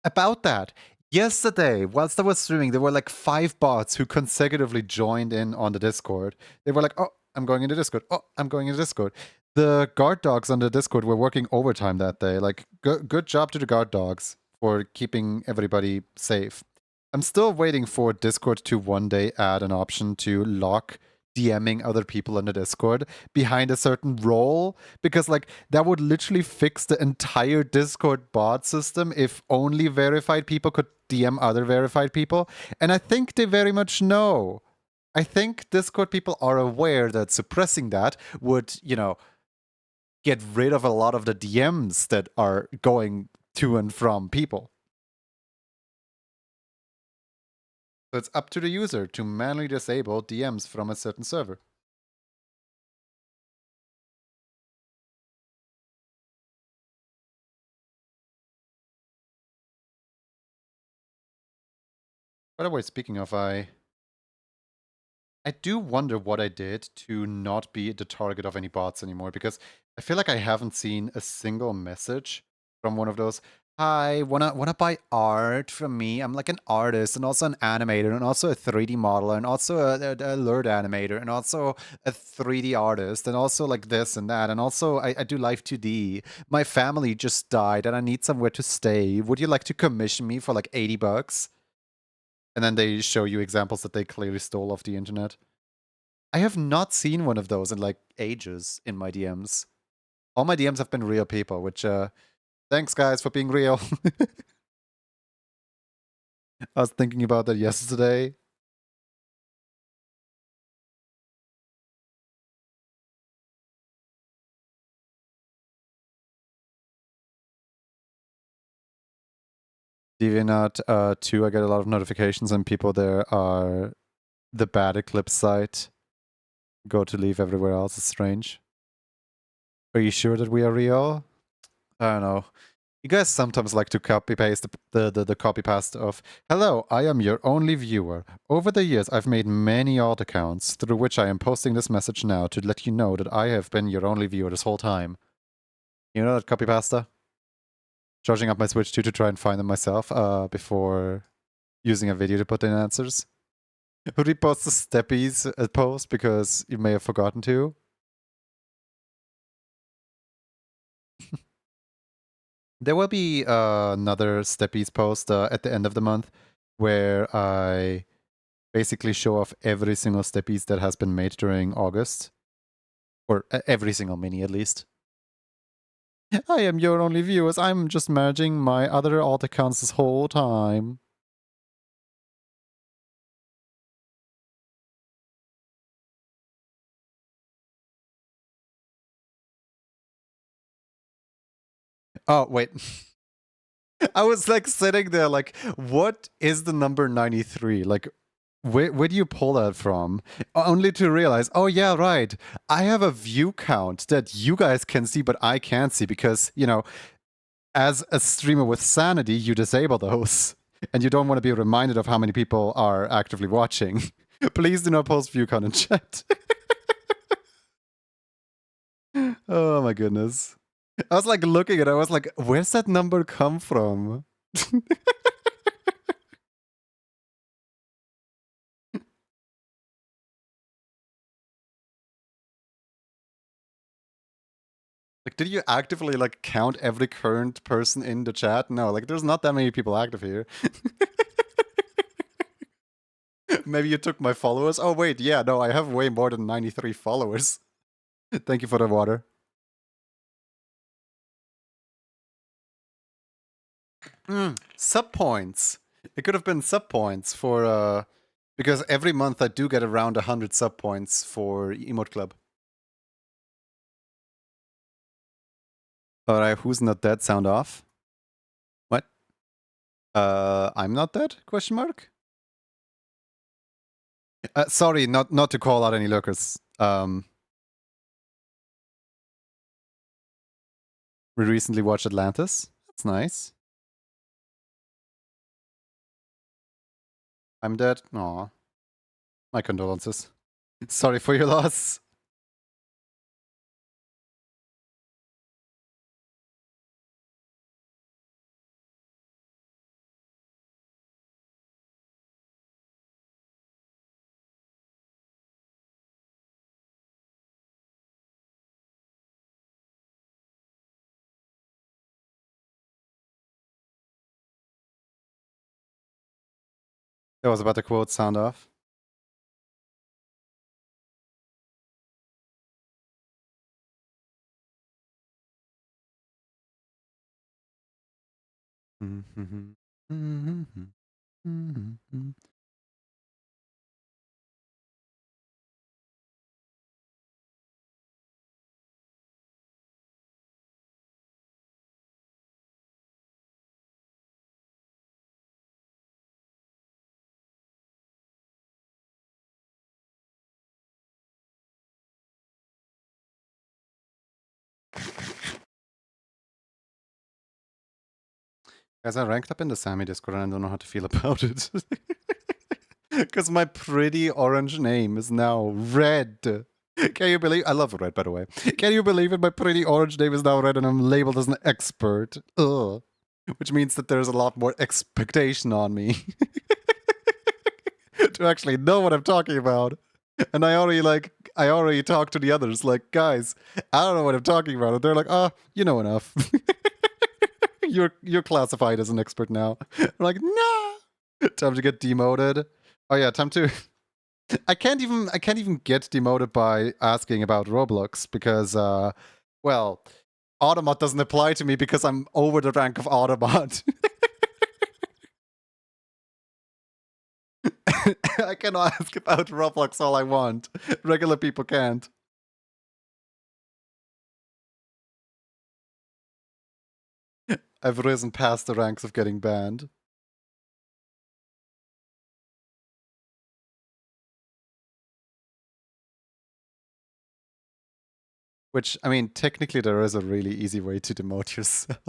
About that, yesterday, whilst I was streaming, there were like 5 bots who consecutively joined in on the Discord. They were like, "Oh, I'm going into Discord. Oh, I'm going into Discord." The guard dogs on the Discord were working overtime that day. Like, good job to the guard dogs for keeping everybody safe. I'm still waiting for Discord to one day add an option to lock DMing other people in the Discord behind a certain role, because like that would literally fix the entire Discord bot system if only verified people could DM other verified people. And I think they very much know. I think Discord people are aware that suppressing that would, get rid of a lot of the DMs that are going to and from people. So it's up to the user to manually disable DMs from a certain server. By the way, speaking of, I do wonder what I did to not be the target of any bots anymore, because I feel like I haven't seen a single message from one of those. Hi, wanna buy art from me? I'm like an artist and also an animator and also a 3D modeler and also a alert animator and also a 3D artist and also like this and that, and also I do live 2D. My family just died and I need somewhere to stay. Would you like to commission me for like $80? And then they show you examples that they clearly stole off the internet. I have not seen one of those in like ages in my DMs. All my DMs have been real people, which thanks guys for being real. I was thinking about that yesterday. DeviantArt 2, I get a lot of notifications and people there are the bad Eclipse site. Go to leave everywhere else. It's strange. Are you sure that we are real? I don't know. You guys sometimes like to copy paste the copy paste of "Hello, I am your only viewer. Over the years, I've made many alt accounts through which I am posting this message now to let you know that I have been your only viewer this whole time." You know that copy pasta? Charging up my Switch 2 to try and find them myself before using a video to put in answers. Who reposts the Steppies post because you may have forgotten to? There will be another Steppies post at the end of the month where I basically show off every single Steppies that has been made during August. Or every single mini, at least. I am your only viewers. I'm just managing my other alt accounts this whole time. Oh, wait. I was like sitting there like, what is the number 93? Like, where do you pull that from? Only to realize, oh yeah, right. I have a view count that you guys can see, but I can't see because, you know, as a streamer with sanity, you disable those. And you don't want to be reminded of how many people are actively watching. Please do not post view count in chat. Oh my goodness. I was like looking at it, I was like, where's that number come from? Like, did you actively like count every current person in the chat? No, like there's not that many people active here. Maybe you took my followers. Oh wait, yeah, no, I have way more than 93 followers. Thank you for the water. Sub points. It could have been sub points for because every month I do get around 100 sub points for Emote Club. Alright, who's not dead? Sound off. What? I'm not dead? Question mark? Sorry, not to call out any lurkers. We recently watched Atlantis. That's nice. I'm dead. Aw. My condolences. Sorry for your loss. I was about to quote sound off. Guys, I ranked up in the Sammy Discord and I don't know how to feel about it. Because my pretty orange name is now red. Can you believe? I love red, by the way. Can you believe it? My pretty orange name is now red and I'm labeled as an expert. Ugh. Which means that there's a lot more expectation on me to actually know what I'm talking about. And I already talked to the others, like, guys, I don't know what I'm talking about. And they're like, oh, you know enough. You're classified as an expert now. I'm like, no. Time to get demoted. Oh yeah, time to I can't even get demoted by asking about Roblox because well, Automat doesn't apply to me because I'm over the rank of Automat. I can ask about Roblox all I want. Regular people can't. I've risen past the ranks of getting banned. Which, I mean, technically there is a really easy way to demote yourself.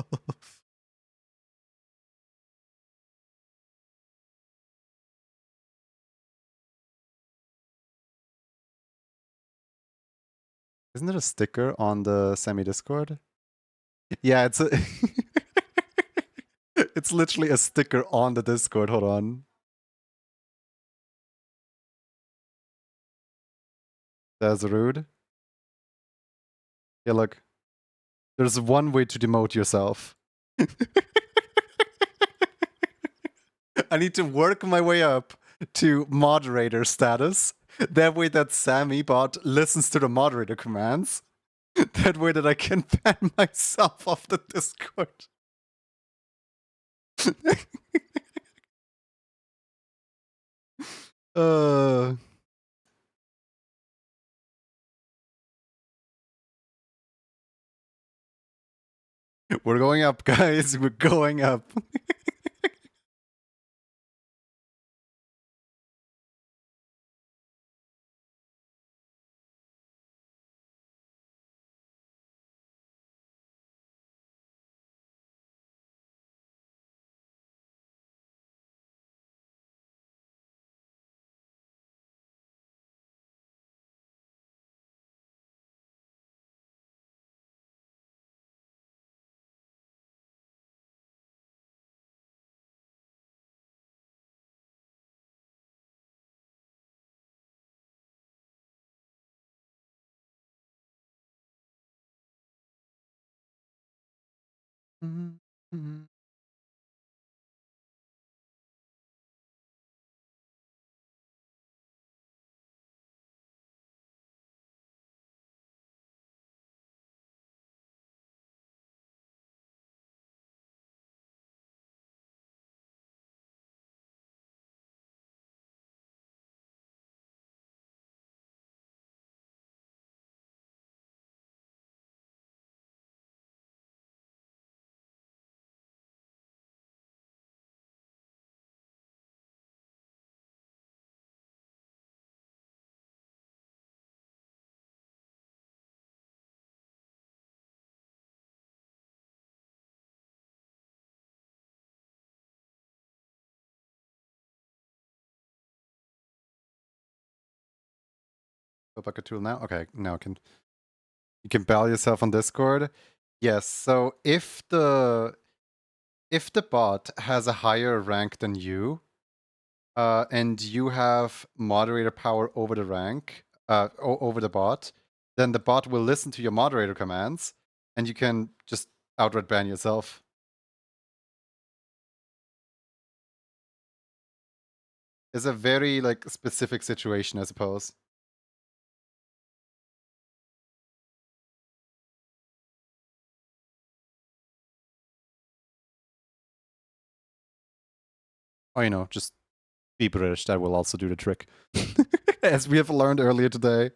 Isn't there a sticker on the Semi Discord? Yeah, it's a it's literally a sticker on the Discord. Hold on. That's rude. Yeah, look. There's one way to demote yourself. I need to work my way up to moderator status. That way that Sammy bot listens to the moderator commands. That way that I can ban myself off the Discord. uh We're going up, guys. We're going up. Go back a tool now. Okay, now you can bail yourself on Discord. Yes. So if the bot has a higher rank than you, and you have moderator power over the rank, over the bot, then the bot will listen to your moderator commands, and you can just outright ban yourself. It's a very like specific situation, I suppose. Or just be British. That will also do the trick, as we have learned earlier today.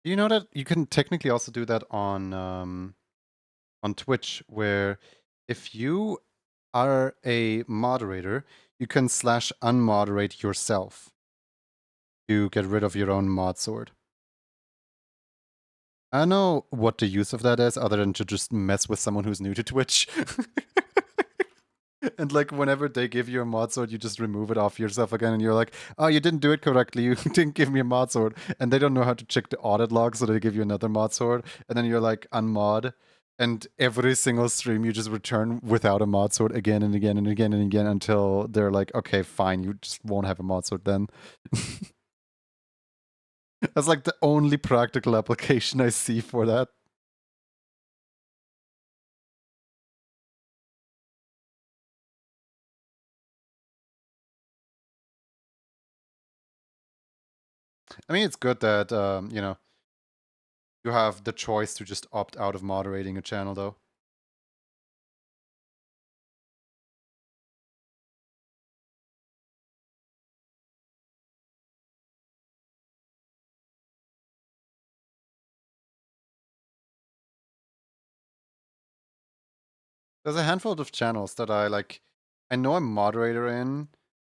Do you know that you can technically also do that on Twitch, where if you are a moderator, you can slash unmoderate yourself to get rid of your own mod sword. I don't know what the use of that is, other than to just mess with someone who's new to Twitch. And like whenever they give you a mod sword, you just remove it off yourself again, and you're like, "Oh, you didn't do it correctly. You didn't give me a mod sword." And they don't know how to check the audit log, so they give you another mod sword, and then you're like, "Unmod." And every single stream you just return without a mod sword again and again and again and again until they're like, okay, fine, you just won't have a mod sword then. That's like the only practical application I see for that. I mean, it's good that, you have the choice to just opt out of moderating a channel, though. There's a handful of channels that I know I'm moderator in,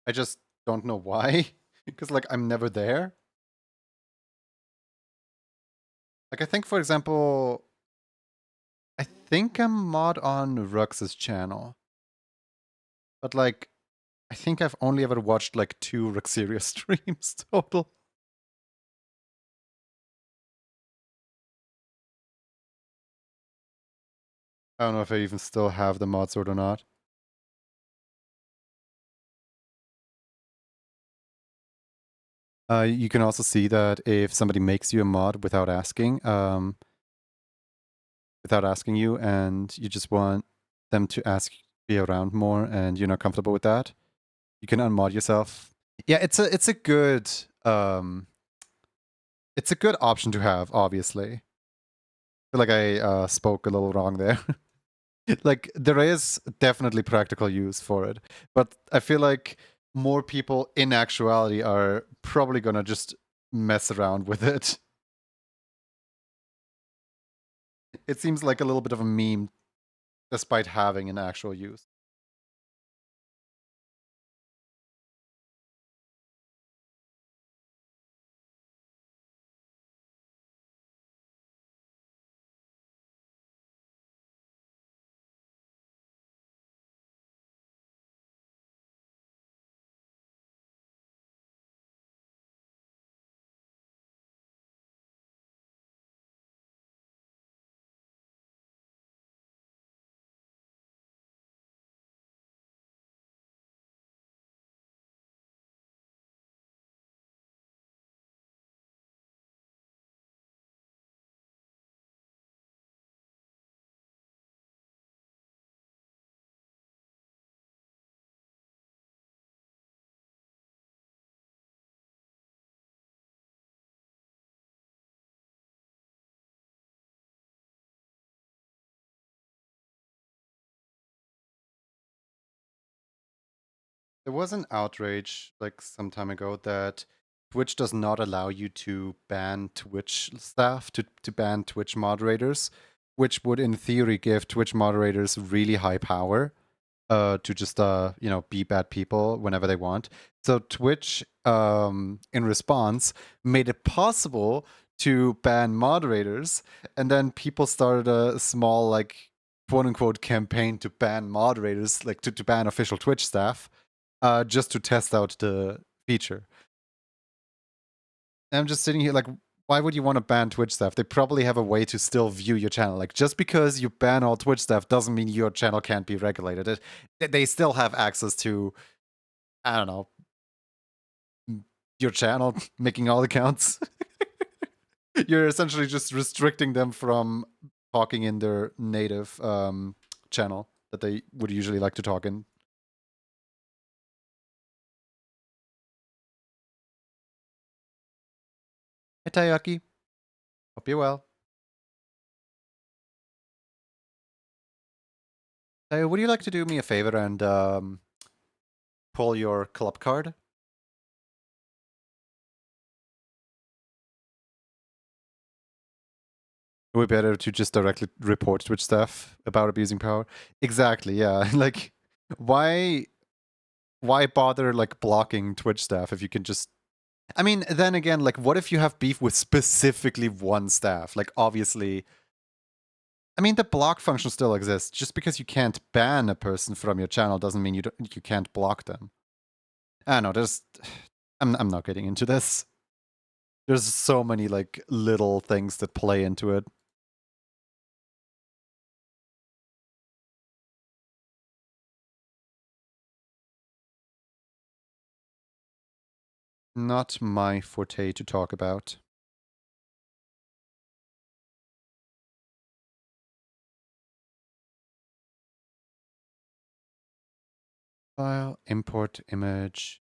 I just don't know why, because, like, I'm never there. Like, I think, for example, I think I'm mod on Rux's channel. But, like, I think I've only ever watched, like, 2 Ruxeria streams total. I don't know if I even still have the mod sword or not. You can also see that if somebody makes you a mod without asking you, and you just want them to be around more, and you're not comfortable with that, you can unmod yourself. Yeah, it's a good option to have. Obviously, I feel like I spoke a little wrong there. Like, there is definitely practical use for it, but I feel like more people in actuality are probably gonna just mess around with it. It seems like a little bit of a meme despite having an actual use. There was an outrage like some time ago that Twitch does not allow you to ban Twitch staff, to ban Twitch moderators, which would in theory give Twitch moderators really high power to just be bad people whenever they want. So Twitch, in response, made it possible to ban moderators, and then people started a small like quote unquote campaign to ban moderators, like to ban official Twitch staff, just to test out the feature. And I'm just sitting here like, why would you want to ban Twitch staff? They probably have a way to still view your channel. Like, just because you ban all Twitch staff doesn't mean your channel can't be regulated. They still have access to, I don't know, your channel, making all accounts. You're essentially just restricting them from talking in their native channel that they would usually like to talk in. Hey, Tayaki. Hope you're well. Hey, would you like to do me a favor and pull your club card? It would be better to just directly report Twitch staff about abusing power. Exactly, yeah. Like, why bother like blocking Twitch staff if you can just, I mean, then again, like, what if you have beef with specifically one staff? Like, obviously, I mean, the block function still exists. Just because you can't ban a person from your channel doesn't mean you can't block them. I don't know. I'm not getting into this. There's so many like little things that play into it. Not my forte to talk about. File, import image.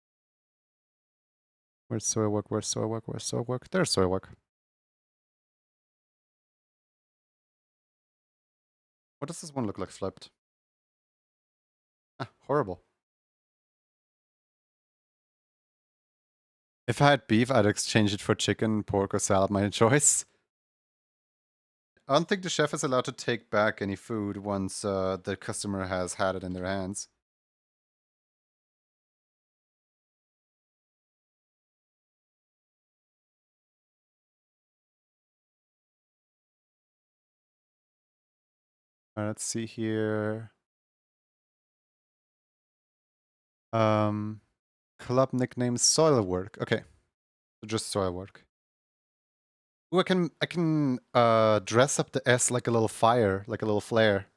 Where's Soilwork? Where's Soilwork? Where's Soilwork? There's Soilwork. What does this one look like flipped? Ah, horrible. If I had beef, I'd exchange it for chicken, pork, or salad, my choice. I don't think the chef is allowed to take back any food once the customer has had it in their hands. Let's see here. Club nickname Soilwork. Okay, so just Soilwork. Ooh, I can dress up the S like a little fire, like a little flare.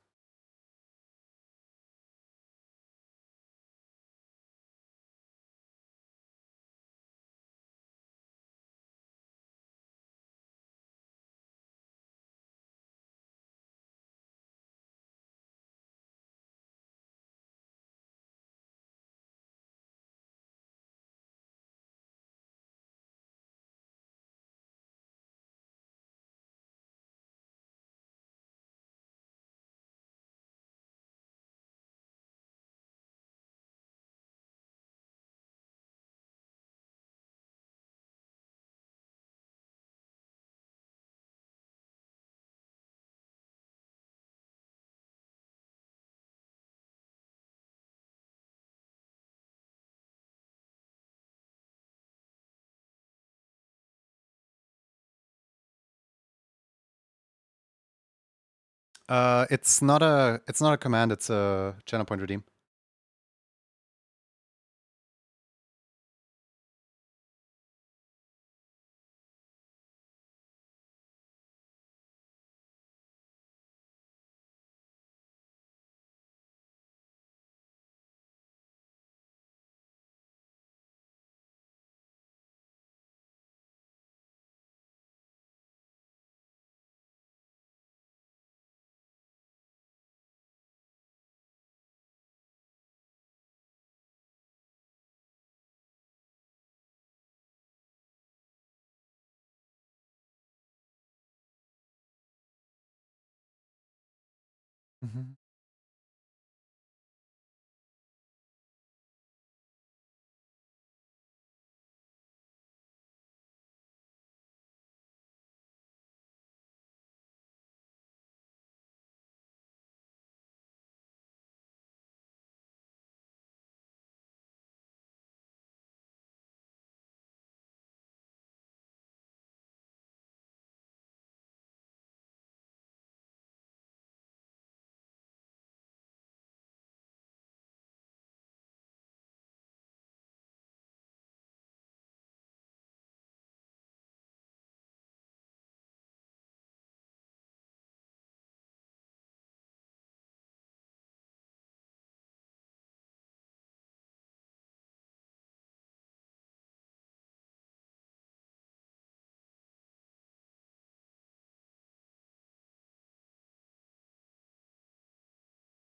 It's not a command, it's a channel point redeem. Mm-hmm.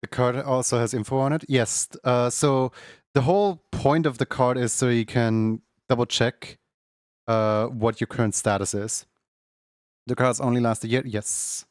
The card also has info on it. Yes. So the whole point of the card is so you can double check what your current status is. The cards only last a year. Yes.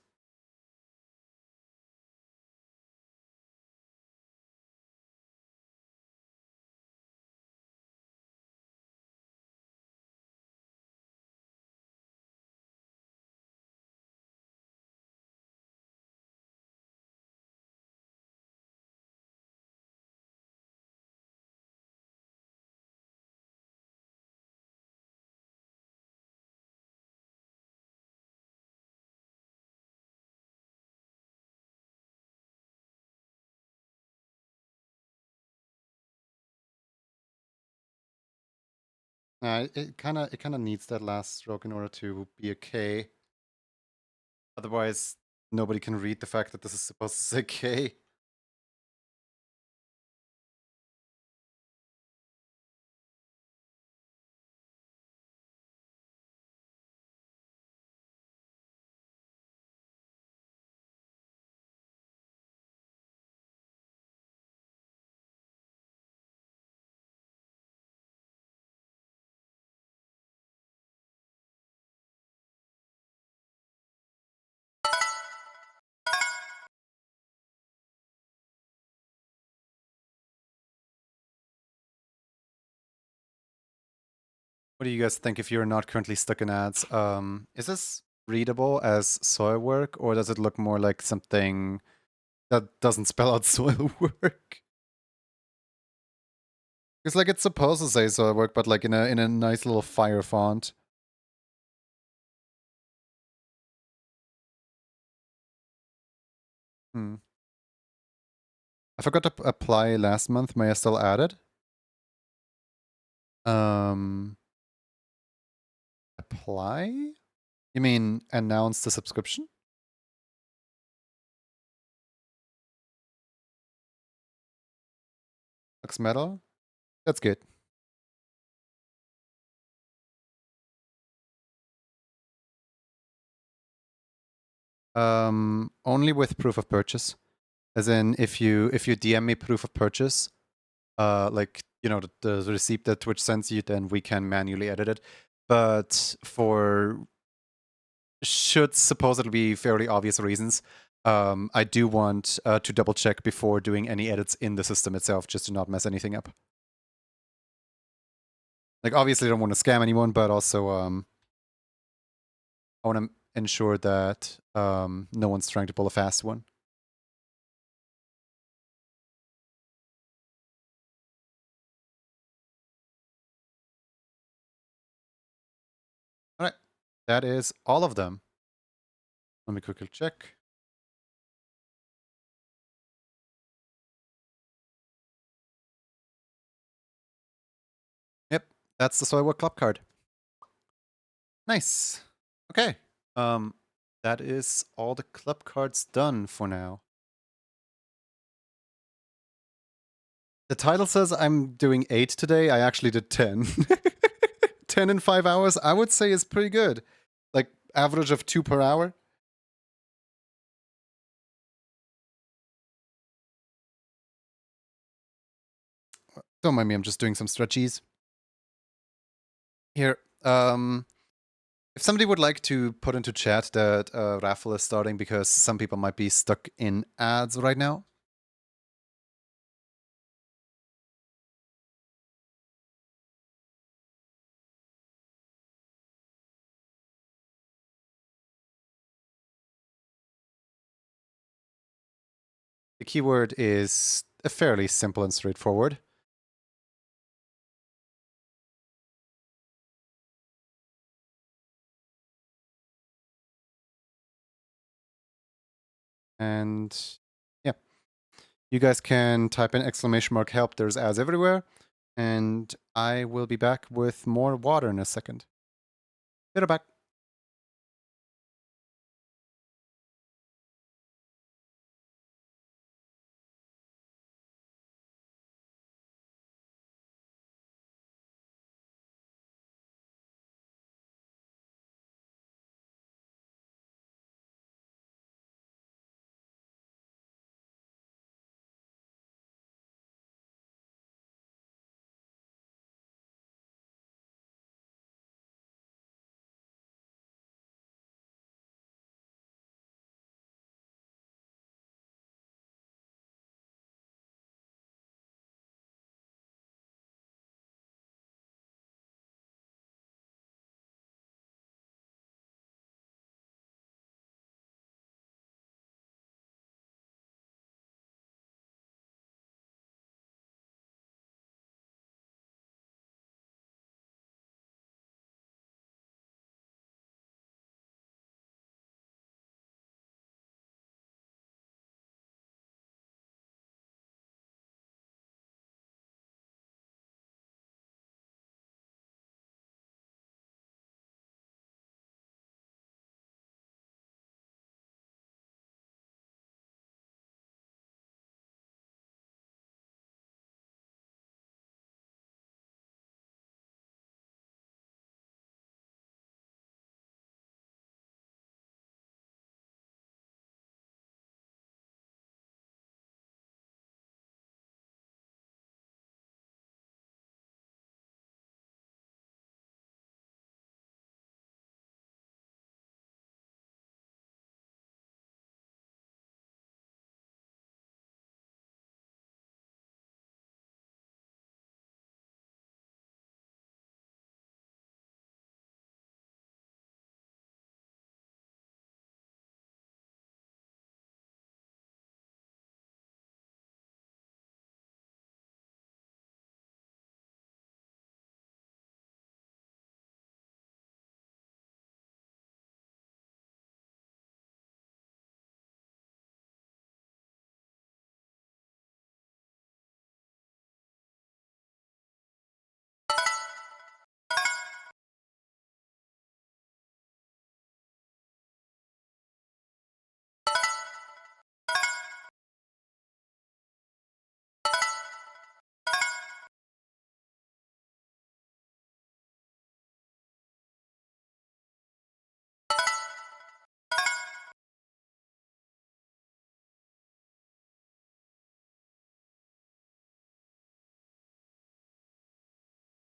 It kind of needs that last stroke in order to be a K. Otherwise, nobody can read the fact that this is supposed to say K. What do you guys think if you're not currently stuck in ads? Is this readable as soil work, or does it look more like something that doesn't spell out soil work? Because like it's supposed to say soil work, but like in a nice little fire font. Hmm. I forgot to apply last month. May I still add it? Apply? You mean announce the subscription? Lux Metal? That's good. Only with proof of purchase. As in, if you DM me proof of purchase, like you know the receipt that Twitch sends you, then we can manually edit it. But for should supposedly be fairly obvious reasons, I do want to double check before doing any edits in the system itself, just to not mess anything up. Like obviously, I don't want to scam anyone, but also I want to ensure that no one's trying to pull a fast one. All right, that is all of them. Let me quickly check. Yep, that's the Soilwork Club card. Nice. Okay. That is all the club cards done for now. The title says I'm doing 8 today. I actually did 10. 10 in 5 hours, I would say is pretty good. Like, average of 2 per hour. Don't mind me, I'm just doing some stretchies. Here, if somebody would like to put into chat that raffle is starting because some people might be stuck in ads right now. The keyword is fairly simple and straightforward. And yeah, you guys can type in !help. There's ads everywhere. And I will be back with more water in a second. Be right back.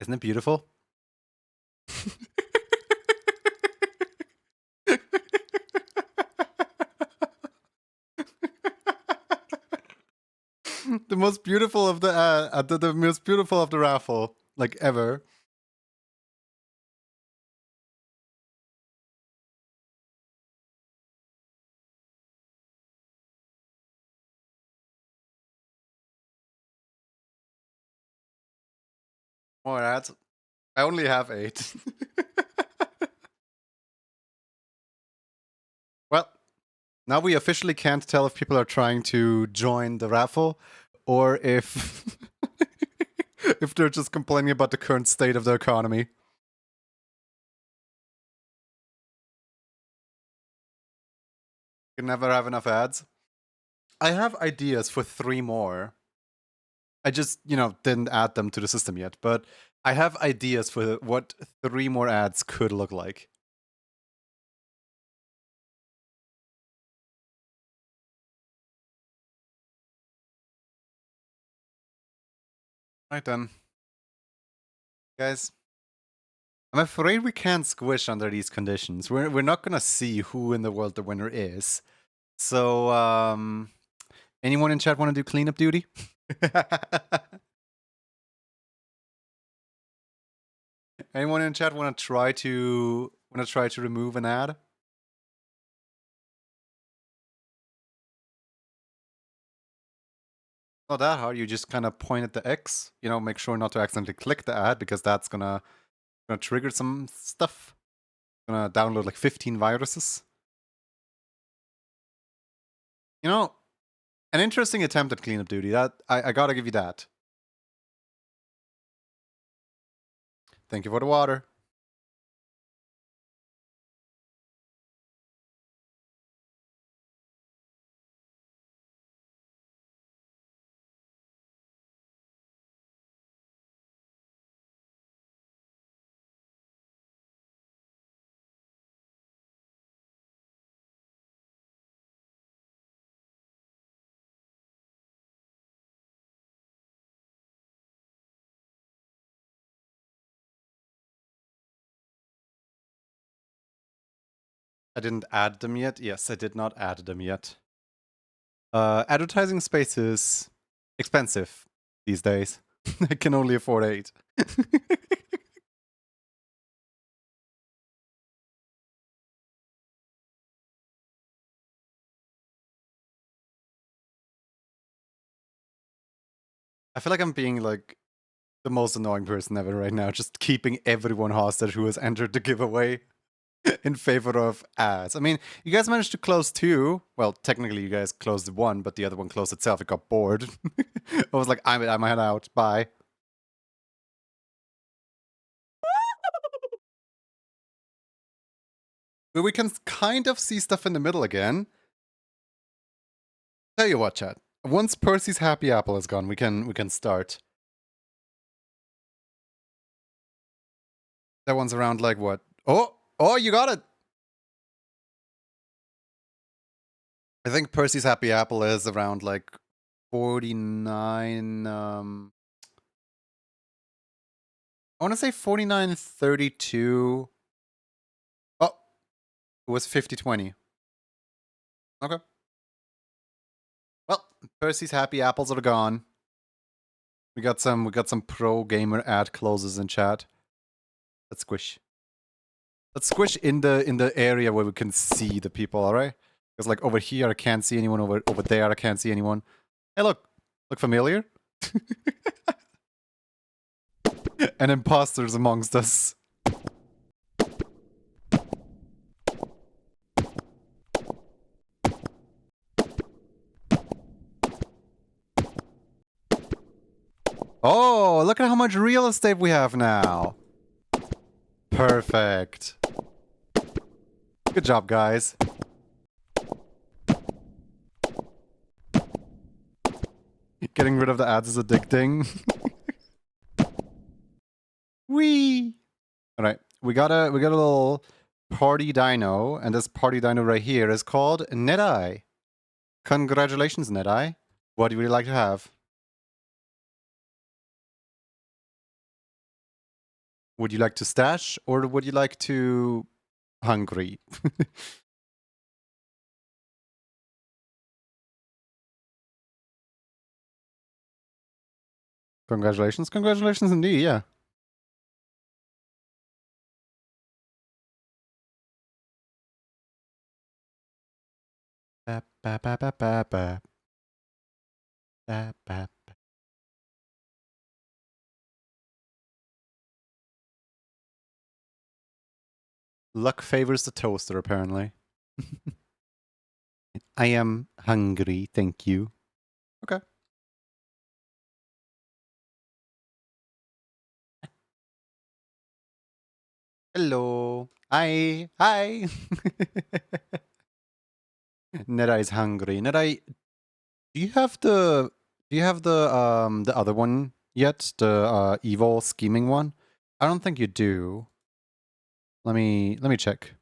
Isn't it beautiful? The most beautiful of the most beautiful of the raffle, like ever. More ads. I only have 8. Well, now we officially can't tell if people are trying to join the raffle or if if they're just complaining about the current state of the economy. You can never have enough ads. I have ideas for 3 more. I just, didn't add them to the system yet, but I have ideas for what 3 more ads could look like. Right then. Guys, I'm afraid we can't squish under these conditions. We're not gonna see who in the world the winner is. So, anyone in chat want to do cleanup duty? Anyone in chat want to try to remove an ad? Not that hard. You just kind of point at the X. Make sure not to accidentally click the ad because that's gonna trigger some stuff. Gonna download like 15 viruses. An interesting attempt at cleanup duty. That I gotta give you that. Thank you for the water. I didn't add them yet. Yes, I did not add them yet. Advertising space is expensive these days. I can only afford 8. I feel like I'm being like the most annoying person ever right now, just keeping everyone hostage who has entered the giveaway in favor of ads. I mean, you guys managed to close 2. Well, technically you guys closed 1, but the other one closed itself. It got bored. I was like, I'm head out. Bye. But we can kind of see stuff in the middle again. Tell you what, chat. Once Percy's happy apple is gone, we can start. That one's around like what? Oh, you got it. I think Percy's happy apple is around like 49. I want to say 49.32. Oh, it was 50.20. Okay. Well, Percy's happy apples are gone. We got some pro gamer ad closes in chat. Let's squish. Let's squish in the area where we can see the people, alright? Because like over here I can't see anyone, over there I can't see anyone. Hey look familiar? And imposters amongst us. Oh, look at how much real estate we have now. Perfect. Good job, guys. Getting rid of the ads is addicting. Whee! Alright, we got a little party dino, and this party dino right here is called Nedeye. Congratulations, Nedeye. What do you really like to have? Would you like to stash or would you like to hungry? Congratulations. Congratulations indeed, yeah. Ba, ba, ba, ba, ba, ba. Ba, ba, ba. Luck favors the toaster, apparently. I am hungry, thank you. Okay. Hello. Hi. Hi. Neda is hungry. Neda, do you have the other one yet? The evil scheming one? I don't think you do. Let me check.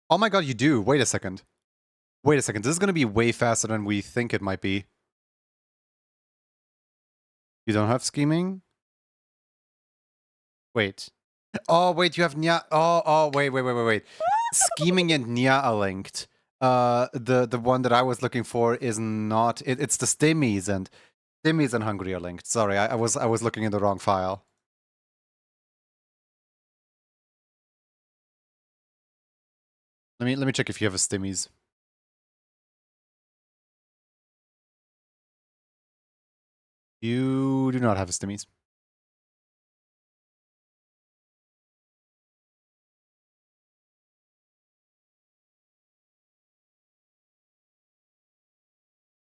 Oh my god, you do. Wait a second. Wait a second. This is gonna be way faster than we think it might be. You don't have scheming? Wait. Oh, wait, you have Nya. Oh, wait. Scheming and Nya are linked. The one that I was looking for is not. It's the Stimmies and Hungry are linked. Sorry, I was looking in the wrong file. Let me check if you have a Stimmies. You do not have a Stimmies.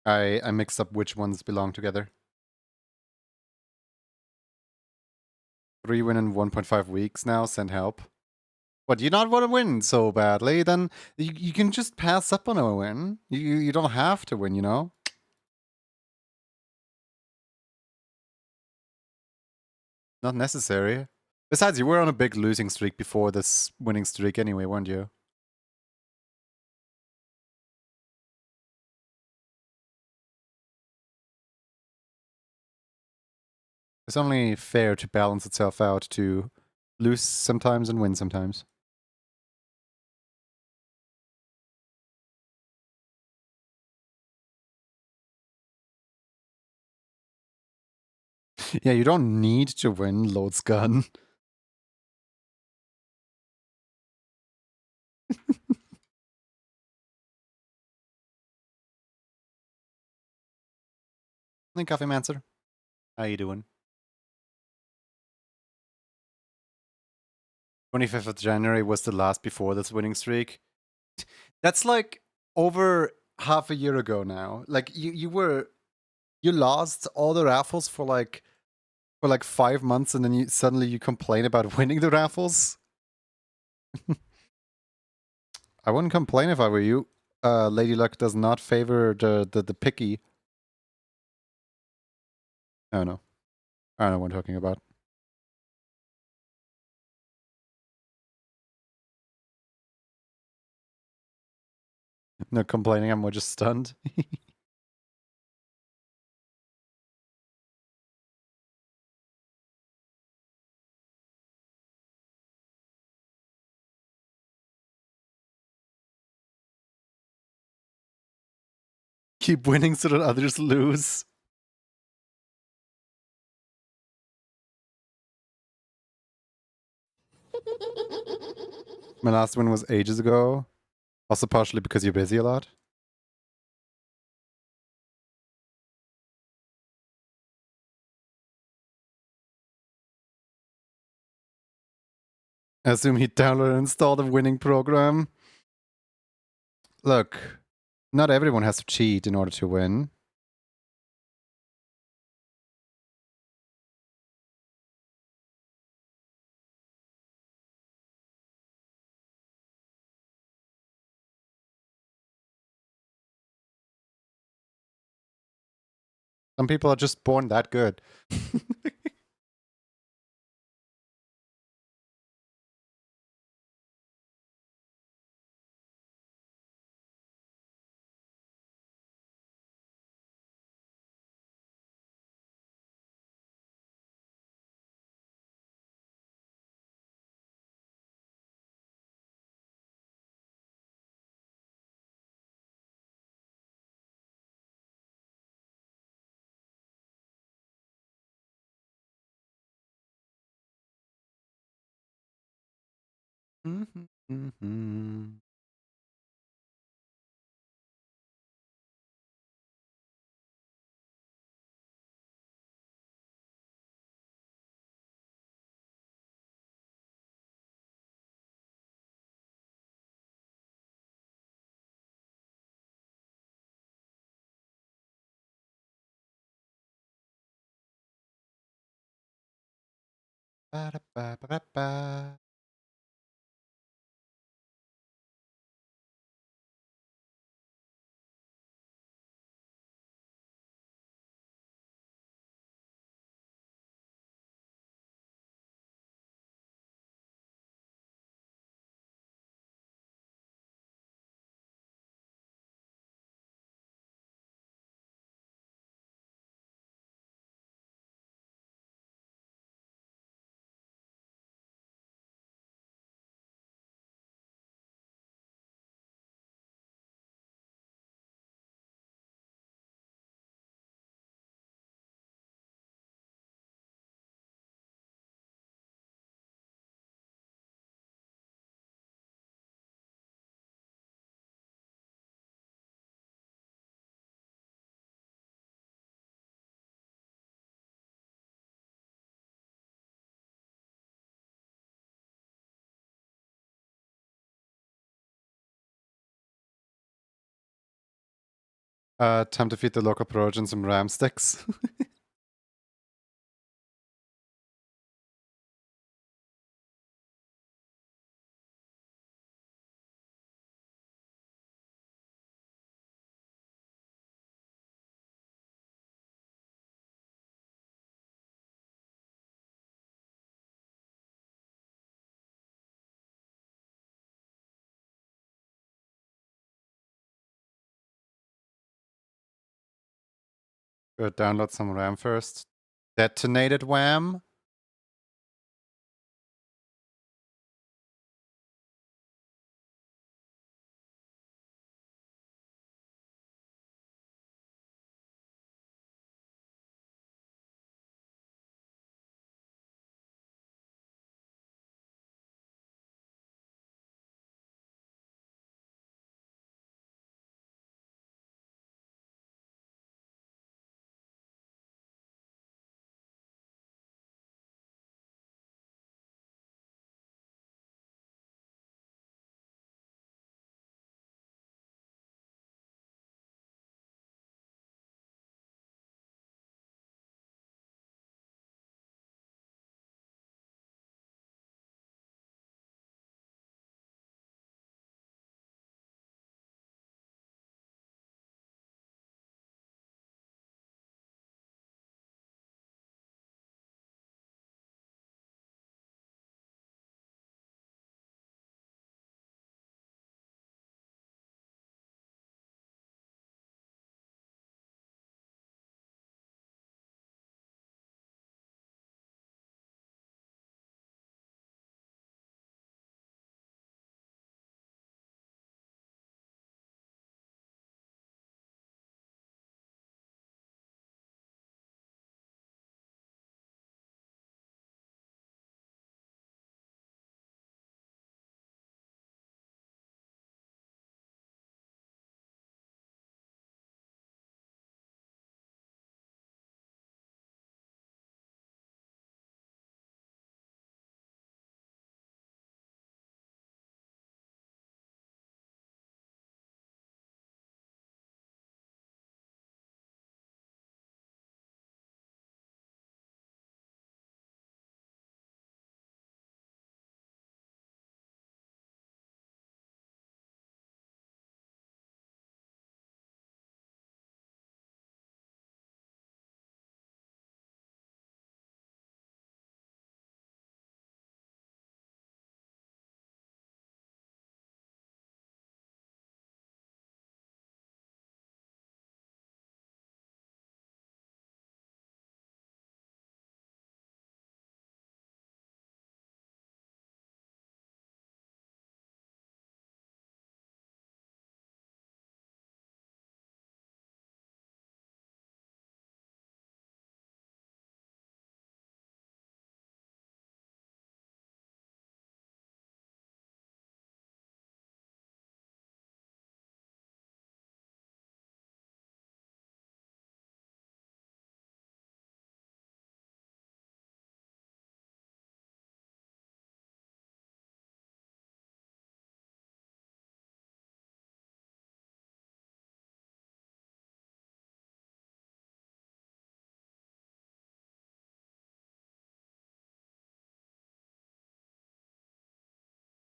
I mixed up which ones belong together. 3 win in 1.5 weeks now. Send help. What, do you not want to win so badly? Then you can just pass up on a win. You don't have to win, you know? Not necessary. Besides, you were on a big losing streak before this winning streak anyway, weren't you? It's only fair to balance itself out to lose sometimes and win sometimes. Yeah, you don't need to win, Load's gun. Hey, Coffee Mancer. How you doing? 25th of January was the last before this winning streak. That's like over half a year ago now. Like you lost all the raffles for like 5 months and then you suddenly you complain about winning the raffles. I wouldn't complain if I were you. Lady Luck does not favor the picky. I don't know. I don't know what I'm talking about. No complaining, I'm more just stunned. Keep winning so that others lose. My last win was ages ago. Also partially because you're busy a lot. I assume he downloaded and installed a winning program. Look, not everyone has to cheat in order to win. Some people are just born that good. Mhm, mhm. Ba-da-ba-ba-ba. Time to feed the local progeny some ram sticks. Download some RAM first. Detonated wham.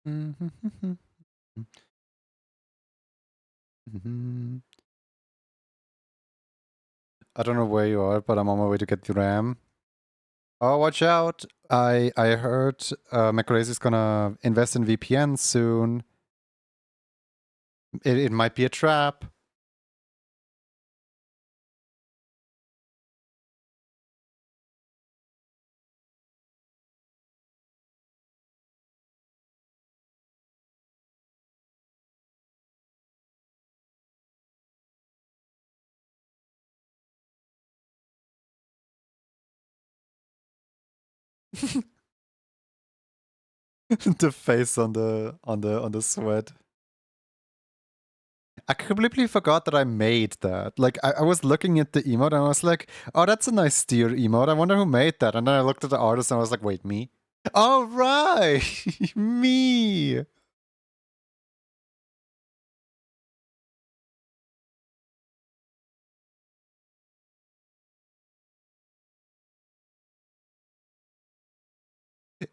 I don't know where you are, but I'm on my way to get the RAM. Oh, watch out! I heard McRae is gonna invest in VPN soon. It might be a trap. The face on the sweat. I completely forgot that I made that. Like I was looking at the emote and I was like, oh, that's a nice steer emote. I wonder who made that. And then I looked at the artist and I was like, wait, me? All right, me.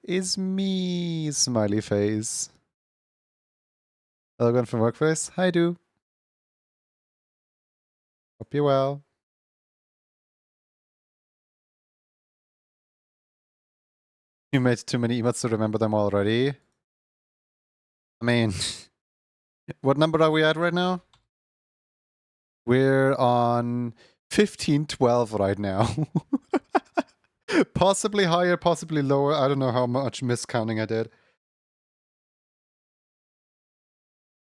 Is me. Smiley face. Logan from Workplace. Hi, do. Hope you're well. You made too many emotes to remember them already. I mean, what number are we at right now? We're on 1512 right now. Possibly higher, possibly lower. I don't know how much miscounting I did.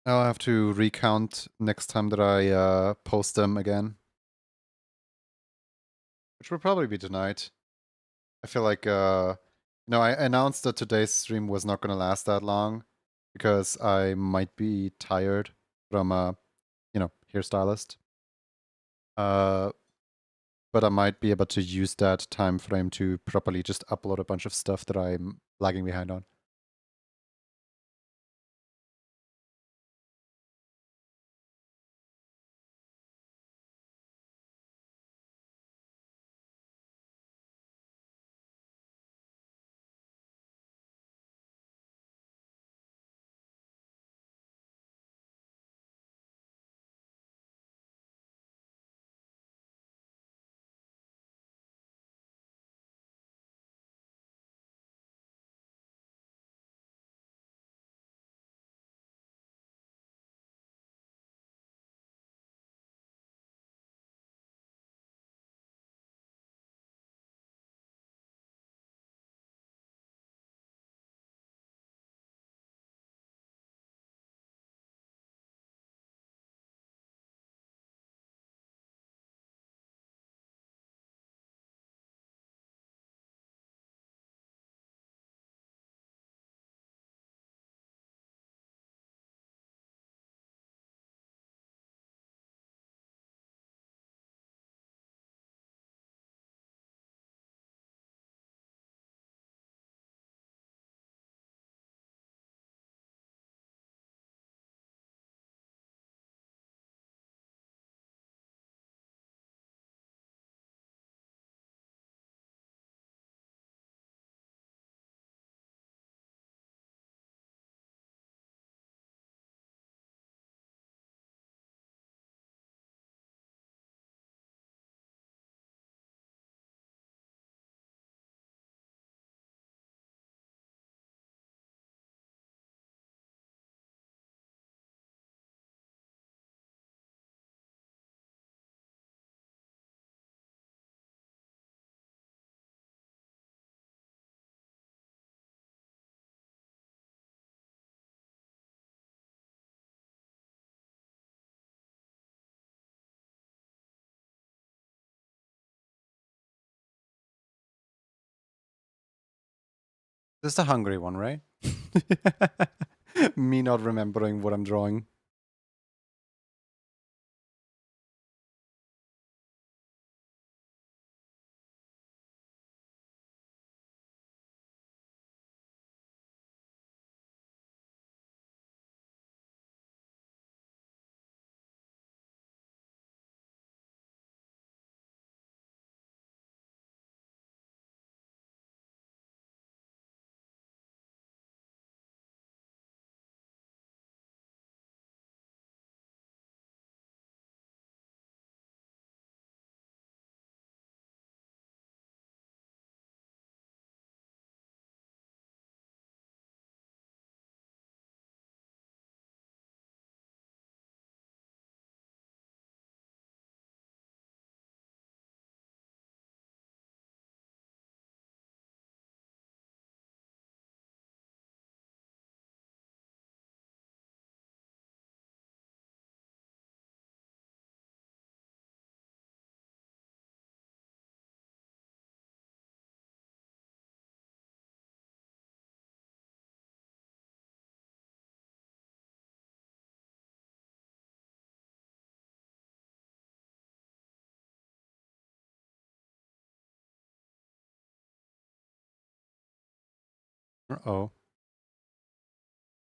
I'll have to recount next time that I post them again. Which will probably be tonight. I feel like, I announced that today's stream was not going to last that long because I might be tired from, hairstylist. But I might be able to use that time frame to properly just upload a bunch of stuff that I'm lagging behind on. This is the hungry one, right? Me not remembering what I'm drawing. Uh-oh.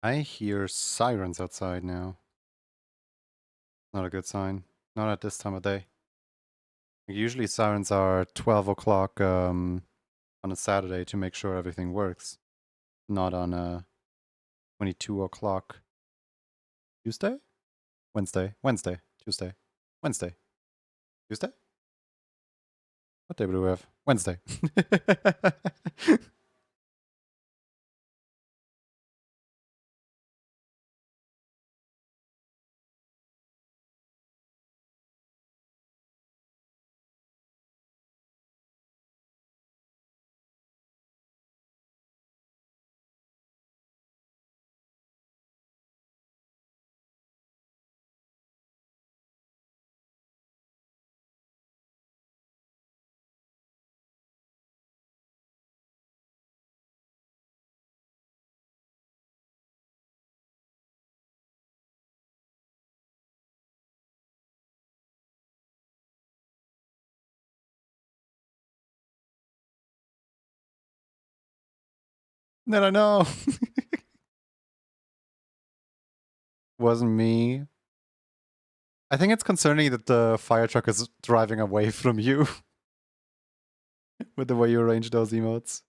I hear sirens outside now. Not a good sign. Not at this time of day. Usually sirens are 12 o'clock on a Saturday to make sure everything works. Not on a 22 o'clock Tuesday? Wednesday. Wednesday. Tuesday. Wednesday. Tuesday? What day do we have? Wednesday. No, no, no. Wasn't me. I think it's concerning that the fire truck is driving away from you with the way you arrange those emotes.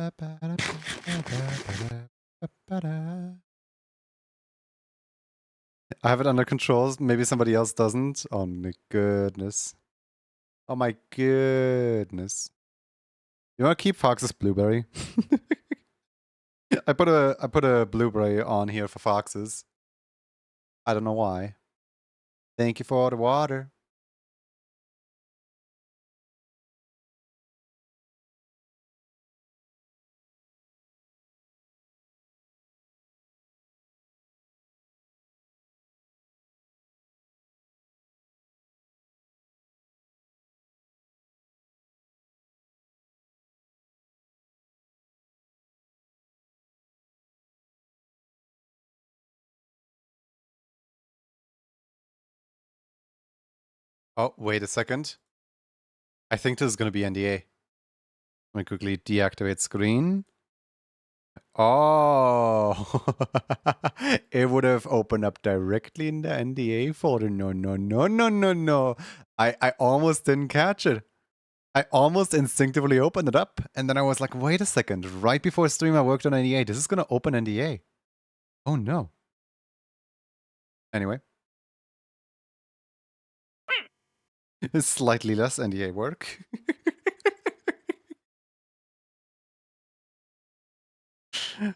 I have it under control. Maybe somebody else doesn't. Oh my goodness. Oh my goodness. You want to keep Fox's blueberry? I put a blueberry on here for Foxes. I don't know why. Thank you for the water. Oh, wait a second. I think this is going to be NDA. Let me quickly deactivate screen. Oh, it would have opened up directly in the NDA folder. No, no, no, no, no, no. I almost didn't catch it. I almost instinctively opened it up, and then I was like, wait a second. Right before stream, I worked on NDA. This is going to open NDA. Oh, no. Anyway, slightly less NDA work.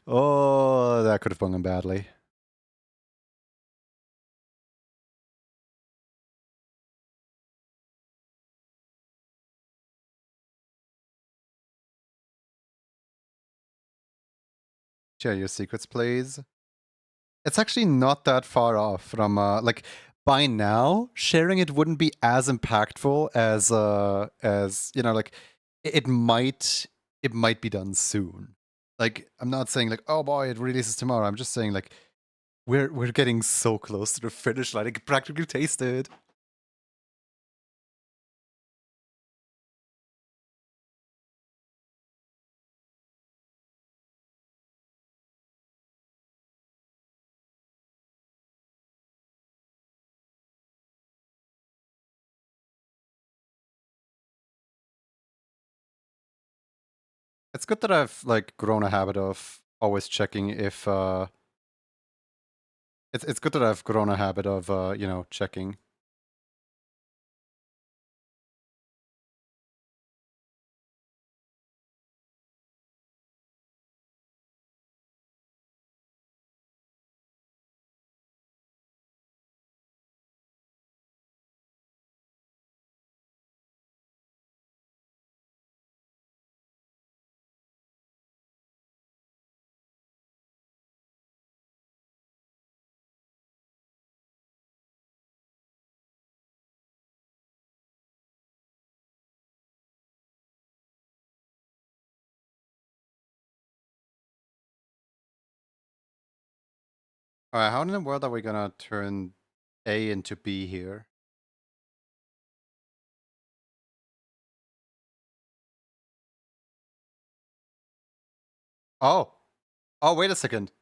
Oh, that could have gone badly. Share your secrets, please. It's actually not that far off from like by now sharing it wouldn't be as impactful as you know like it might be done soon. Like I'm not saying like oh boy it releases tomorrow. I'm just saying like we're getting so close to the finish line. I can practically taste it. It's good that I've like grown a habit of always checking if it's good that I've grown a habit of you know checking. Alright, how in the world are we gonna turn A into B here? Oh! Oh, wait a second.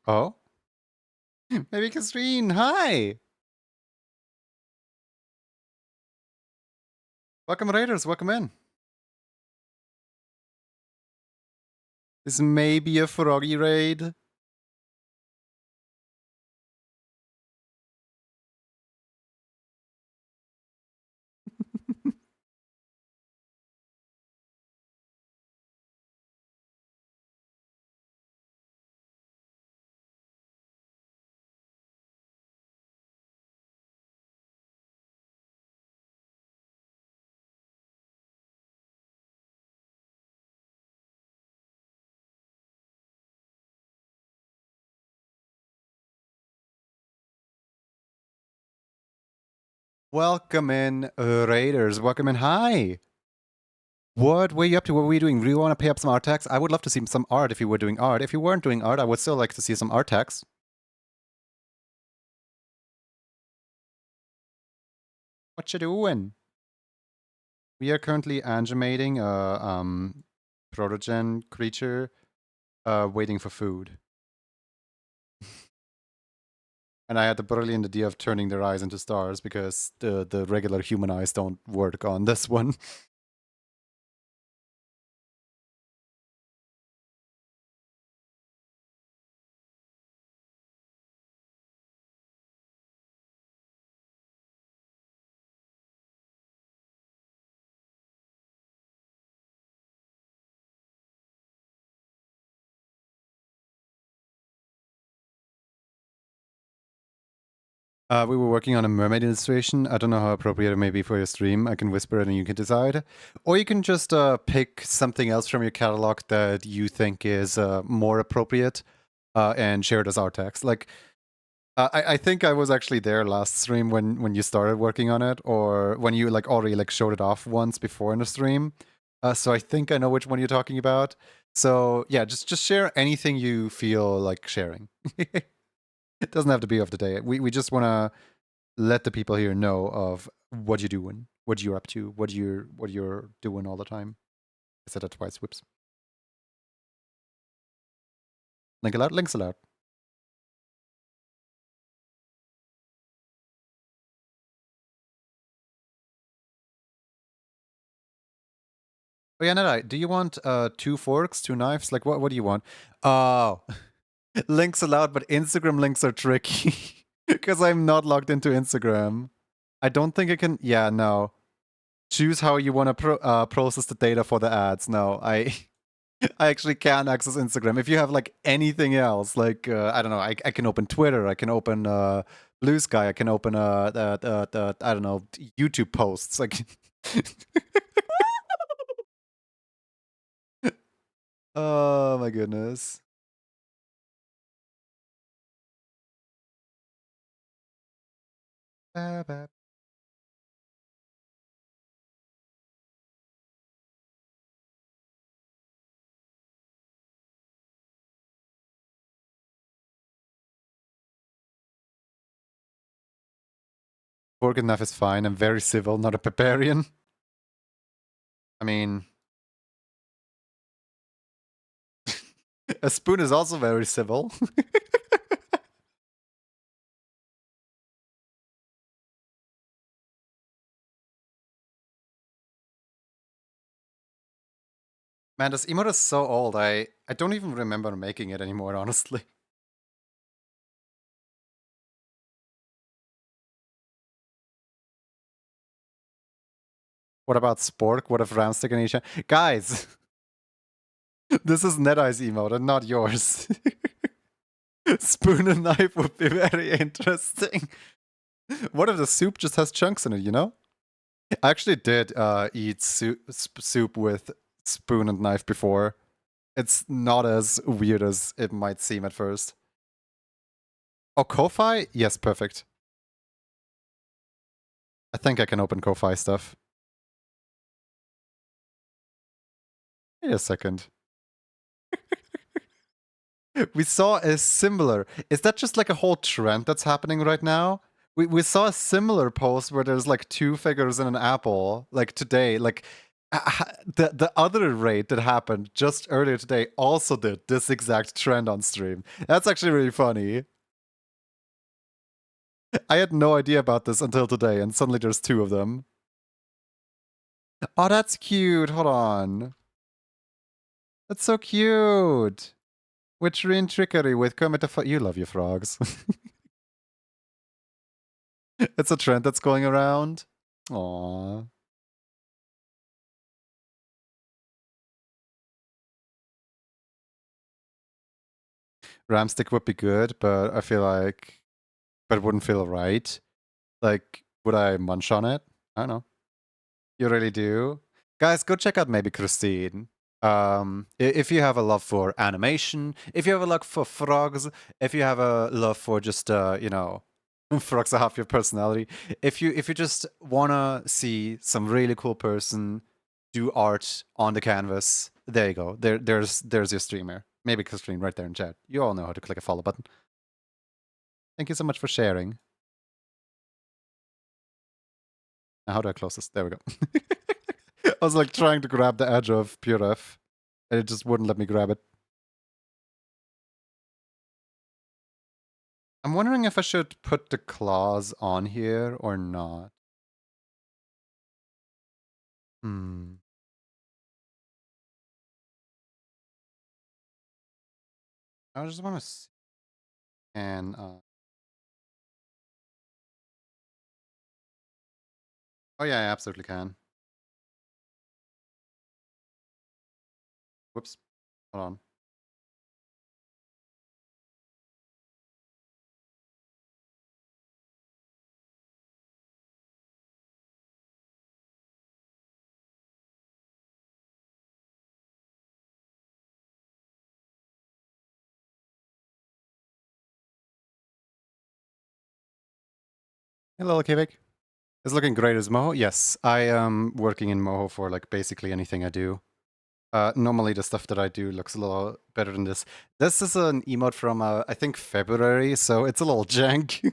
Oh? Maybe Kastrine, hi! Welcome Raiders, welcome in. This may be a froggy raid. Welcome in, Raiders. Welcome in. Hi. What were you up to? What were you doing? Do you want to pay up some art tax? I would love to see some art if you were doing art. If you weren't doing art, I would still like to see some art tax. What you doing? We are currently animating a protogen creature waiting for food. And I had the brilliant idea of turning their eyes into stars because the regular human eyes don't work on this one. We were working on a mermaid illustration. I don't know how appropriate it may be for your stream. I can whisper it and you can decide. Or you can just pick something else from your catalog that you think is more appropriate and share it as art text. Like, I think I was actually there last stream when you started working on it, or when you like already like showed it off once before in the stream. So I think I know which one you're talking about. So yeah, just share anything you feel like sharing. It doesn't have to be of the day. We just want to let the people here know of what you're doing, what you're up to, what you're doing all the time. I said that twice. Whoops. Link allowed. Links allowed. Oh yeah, Nedai, do you want 2 forks, 2 knives? Like what do you want? Oh, links allowed, but Instagram links are tricky because I'm not logged into Instagram. I don't think I can. Yeah, no. Choose how you want to process the data for the ads. No, I actually can't access Instagram. If you have like anything else, like I don't know, I can open Twitter, I can open Blue Sky, I can open I don't know, YouTube posts. Like, oh my goodness. Fork enough is fine. I'm very civil, not a barbarian. I mean, A spoon is also very civil. Man, this emote is so old. I don't even remember making it anymore, honestly. What about Spork? What if Ramstick and Isha? Guys, this is NetEye's emote and not yours. Spoon and knife would be very interesting. What if the soup just has chunks in it, you know? I actually did eat soup with spoon and knife before. It's not as weird as it might seem at first. Oh, Ko-Fi? Yes, perfect. I think I can open Ko-Fi stuff. Wait a second. We saw a similar. Is that just like a whole trend that's happening right now? We saw a similar post where there's like two figures in an apple, like today. Like the other raid that happened just earlier today also did this exact trend on stream. That's actually really funny. I had no idea about this until today, and suddenly there's two of them. Oh, that's cute. Hold on. That's so cute. Witchery and trickery with Kermit the Frog. You love your frogs. It's a trend that's going around. Aww. Ramstick would be good, but I feel like, but it wouldn't feel right. Like, would I munch on it? I don't know. You really do? Guys, go check out maybe Christine. If you have a love for animation, if you have a love for frogs, if you have a love for just, you know, frogs are half your personality. If you just wanna see some really cool person do art on the canvas, there you go. There's your streamer. Maybe Christine right there in chat. You all know how to click a follow button. Thank you so much for sharing. Now, how do I close this? There we go. I was like trying to grab the edge of PureF, and it just wouldn't let me grab it. I'm wondering if I should put the claws on here or not. Hmm. I just want to see. And oh yeah, I absolutely can. Whoops. Hold on. Hello, Kivik. It's looking great as Moho. Yes, I am working in Moho for like basically anything I do. Normally the stuff that I do looks a little better than this. This is an emote from I think February, so it's a little jank.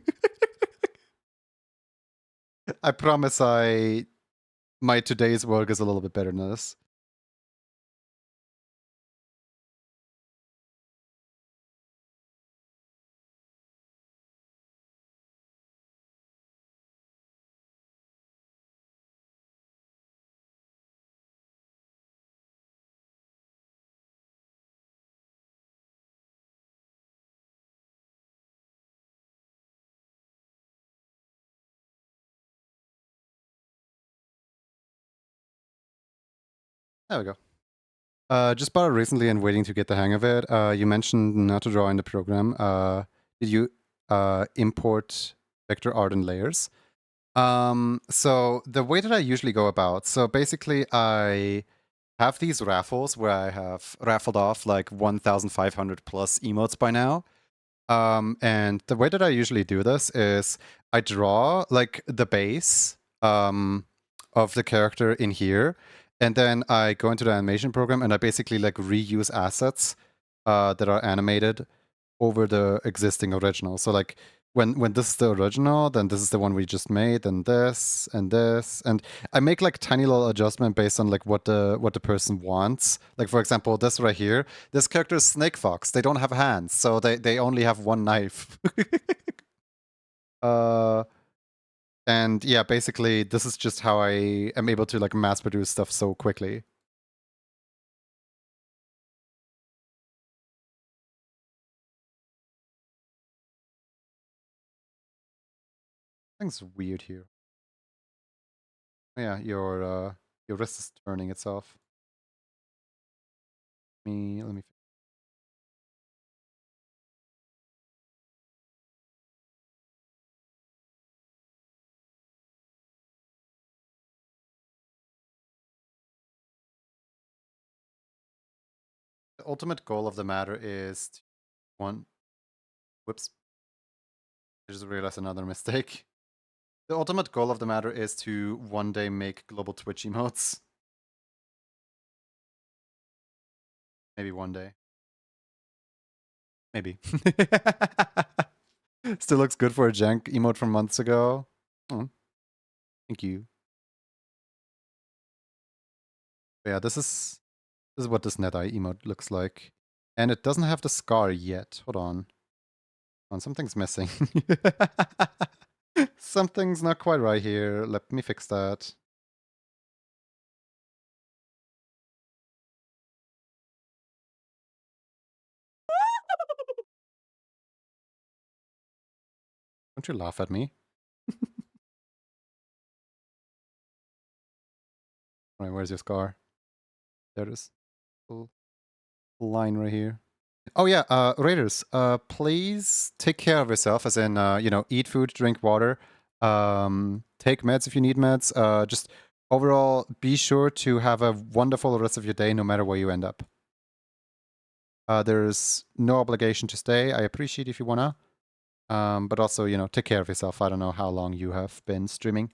I promise my today's work is a little bit better than this. There we go. Just bought it recently and waiting to get the hang of it. You mentioned not to draw in the program. Did you import vector art and layers? So the way that I usually go about, so basically I have these raffles where I have raffled off like 1,500 plus emotes by now. And the way that I usually do this is I draw like the base of the character in here, and then I go into the animation program and I basically like reuse assets that are animated over the existing original. So like when this is the original, then this is the one we just made, and this, and I make like tiny little adjustment based on like what the person wants. Like for example, this right here, this character is Snake Fox. They don't have hands, so they only have one knife. And yeah, basically this is just how I am able to like mass produce stuff so quickly. Thing's weird here. Yeah, your wrist is turning itself. Let me. The ultimate goal of the matter is to one. Whoops! I just realized another mistake. The ultimate goal of the matter is to one day make global Twitch emotes. Maybe one day. Maybe. Still looks good for a jank emote from months ago. Oh, thank you. But yeah, this is what this NetEye emote looks like. And it doesn't have the scar yet. Hold on. Something's missing. Something's not quite right here. Let me fix that. Don't you laugh at me. Alright, where's your scar? There it is. Little line right here. Oh yeah, Raiders, please take care of yourself, as in, you know, eat food, drink water, take meds if you need meds. Just overall, be sure to have a wonderful rest of your day, no matter where you end up. There's no obligation to stay. I appreciate if you wanna, but also, you know, take care of yourself. I don't know how long you have been streaming.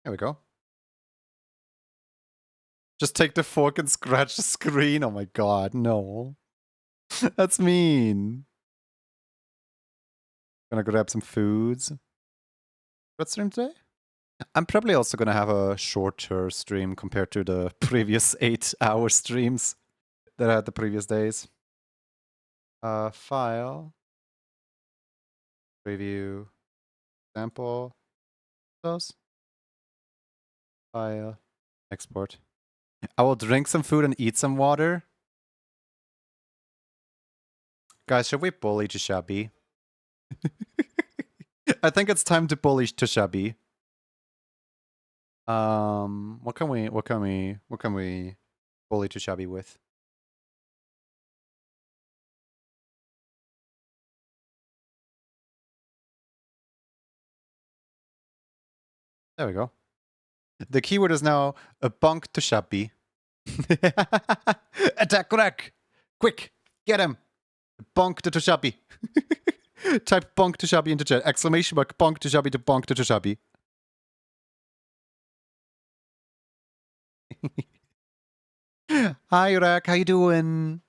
There we go. Just take the fork and scratch the screen. Oh my god, no. That's mean. Gonna grab some foods. What stream today? I'm probably also gonna have a shorter stream compared to the previous 8-hour streams that I had the previous days. File. Preview. Sample. Those. File. Export. I will drink some food and eat some water. Guys, should we bully Tishabi? I think it's time to bully Tishabi. What can we bully Tishabi with? There we go. The keyword is now a bunk Tishabi. Attack Kurak! Quick! Get him! Bonk to Toshabi. Type bonk Toshabi into chat. Exclamation mark bonk Toshabi to bonk to Toshabi. Hi, Urak. How you doing?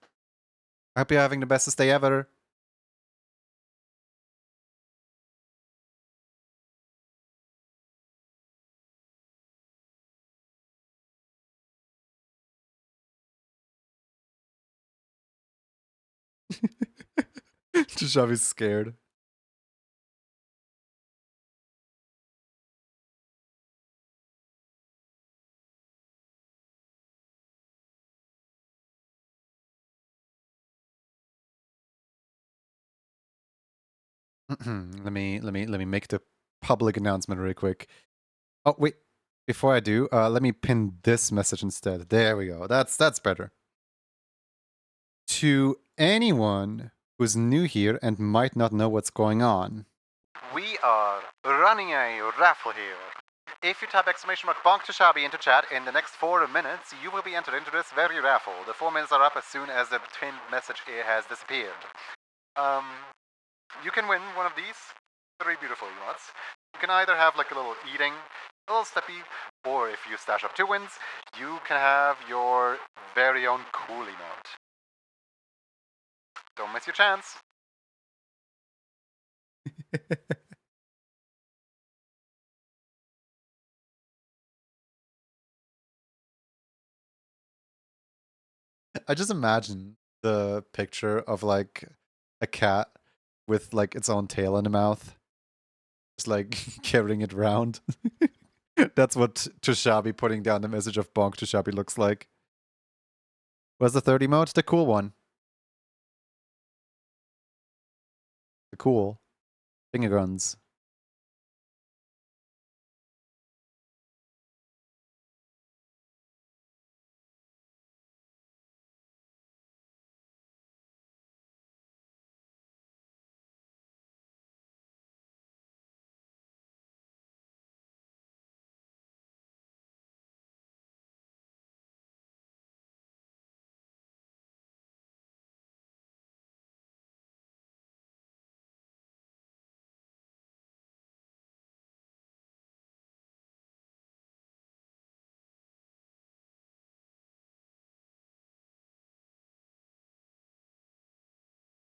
I hope you're having the bestest day ever. Toshabi's scared. let me make the public announcement really quick. Oh wait, before I do, let me pin this message instead. There we go. That's better. To anyone who's new here and might not know what's going on, we are running a raffle here. If you type exclamation mark bonk to Shabi into chat in the next 4 minutes, you will be entered into this very raffle. The 4 minutes are up as soon as the pinned message here has disappeared. You can win one of these 3 beautiful emotes. You can either have like a little eating, a little steppy, or if you stash up 2 wins, you can have your very own coolie mode. Don't miss your chance. I just imagine the picture of like a cat with like its own tail in the mouth, just like carrying it around. That's what Tushabi putting down the message of Bonk Tushabi looks like. What's the 30 mode? The cool one. The cool. Finger guns.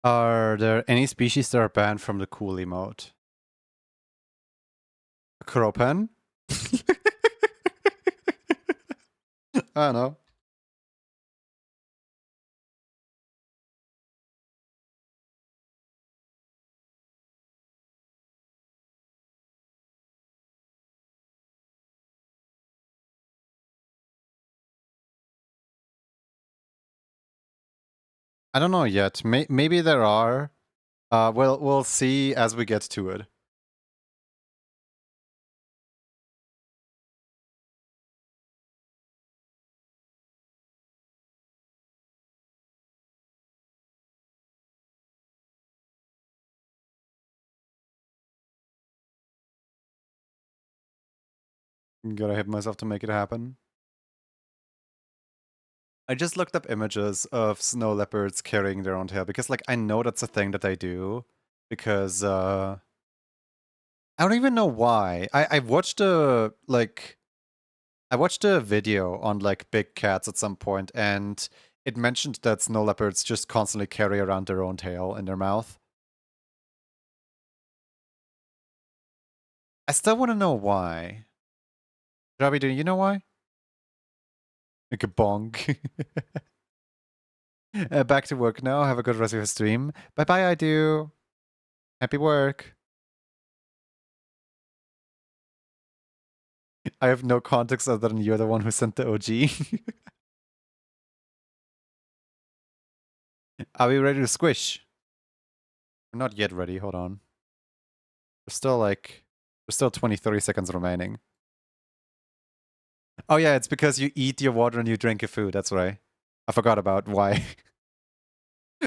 Are there any species that are banned from the coolie mode? Cropen? I don't know. I don't know yet. Maybe there are. We'll see as we get to it. Gotta hit myself to make it happen. I just looked up images of snow leopards carrying their own tail because, like, I know that's a thing that they do. Because, I don't even know why. I watched a, like, I watched a video on, like, big cats at some point, and it mentioned that snow leopards just constantly carry around their own tail in their mouth. I still want to know why. Robbie, do you know why? Like a bonk. Back to work now. Have a good rest of your stream. Bye-bye, I do. Happy work. I have no context other than you're the one who sent the OG. Are we ready to squish? We're not yet ready. Hold on. There's still 20, 30 seconds remaining. Oh yeah, it's because you eat your water and you drink your food. That's right. I forgot about why.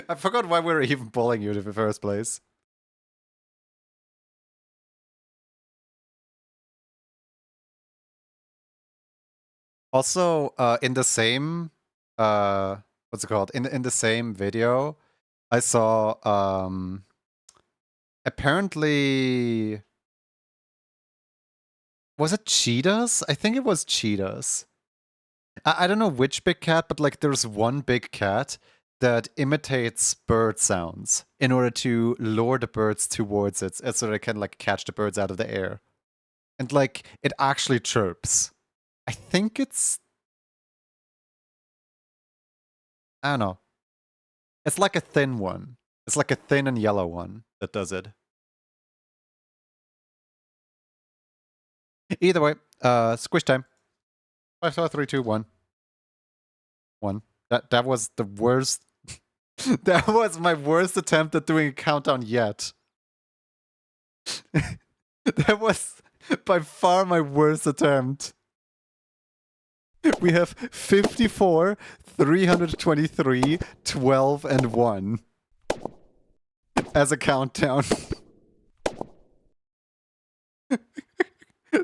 I forgot why we were even pulling you in the first place. Also, in the same, what's it called? In the same video, I saw, apparently, was it cheetahs? I think it was cheetahs. I don't know which big cat, but like there's one big cat that imitates bird sounds in order to lure the birds towards it so they can like catch the birds out of the air. And like it actually chirps. I think it's, I don't know. It's like a thin one. It's like a thin and yellow one that does it. Either way, squish time. 5, 4, 3, 2, 1. 1. That was the worst. That was my worst attempt at doing a countdown yet. That was by far my worst attempt. We have 54, 323, 12, and 1 as a countdown.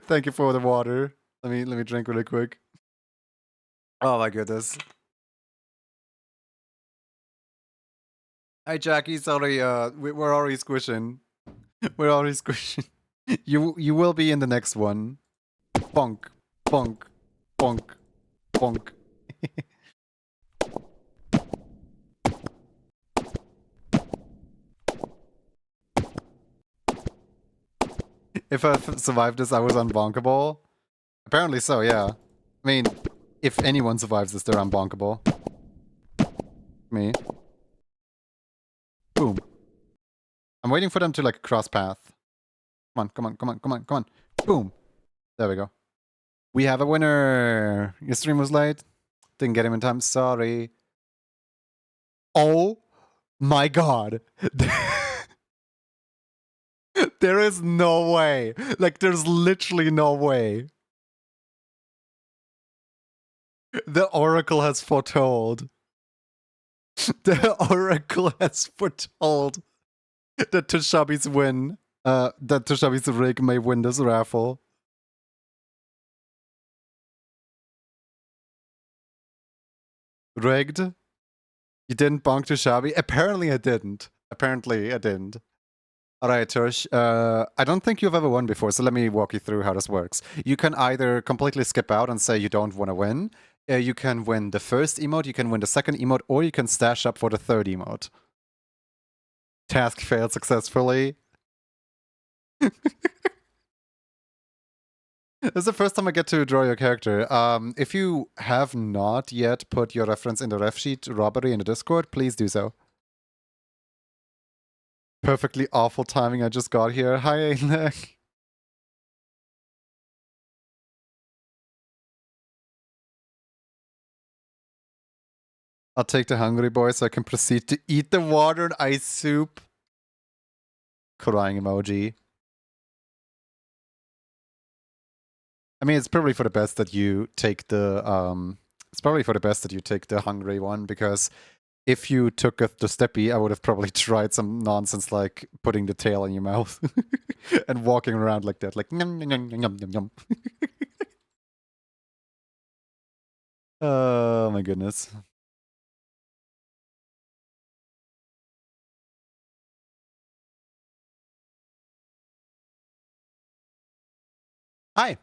Thank you for the water. Let me drink really quick. Oh my goodness. Hi Jackie, sorry, we're already squishing. We're already squishing. You will be in the next one. Bonk. Bonk. bonk, bonk, bonk. If I survived this, I was unbonkable. Apparently so, yeah. I mean, if anyone survives this, they're unbonkable. Me. Boom. I'm waiting for them to, like, cross path. Come on, come on, come on, come on, come on. Boom. There we go. We have a winner. Your stream was late. Didn't get him in time. Sorry. Oh my god. There is no way. Like, there's literally no way. The Oracle has foretold. The Oracle has foretold that Tushabi's win. That Tushabi's rig may win this raffle. Rigged? You didn't bonk Tushabi? Apparently I didn't. Apparently I didn't. Alright, Tush. I don't think you've ever won before, so let me walk you through how this works. You can either completely skip out and say you don't want to win. You can win the first emote, you can win the second emote, or you can stash up for the third emote. Task failed successfully. This is the first time I get to draw your character. If you have not yet put your reference in the ref sheet robbery in the Discord, please do so. Perfectly awful timing I just got here. Hi, Alec. I'll take the hungry boy so I can proceed to eat the water and ice soup. Crying emoji. I mean, it's probably for the best that you take the hungry one, because if you took the steppy, I would have probably tried some nonsense like putting the tail in your mouth and walking around like that, like yum yum yum yum yum yum. Oh my goodness. Hi.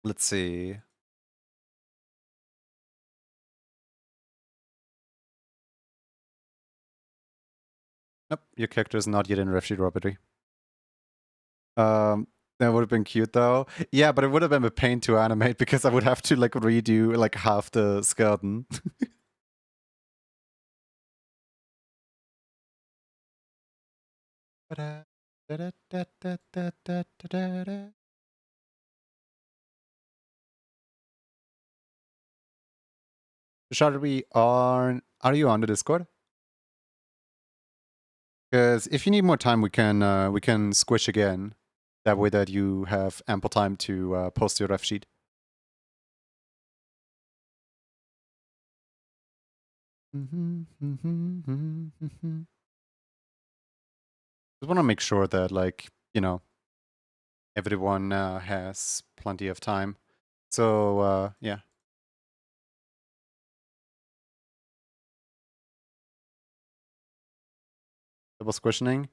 Let's see. Nope, your character is not yet in refugee robbery. That would have been cute though. Yeah, but it would have been a pain to animate because I would have to like redo like half the skeleton. Shall are you on the Discord? Because if you need more time, we can squish again. That way that you have ample time to post your ref sheet. Just want to make sure that, like, you know, everyone has plenty of time. So, yeah. Double squishing?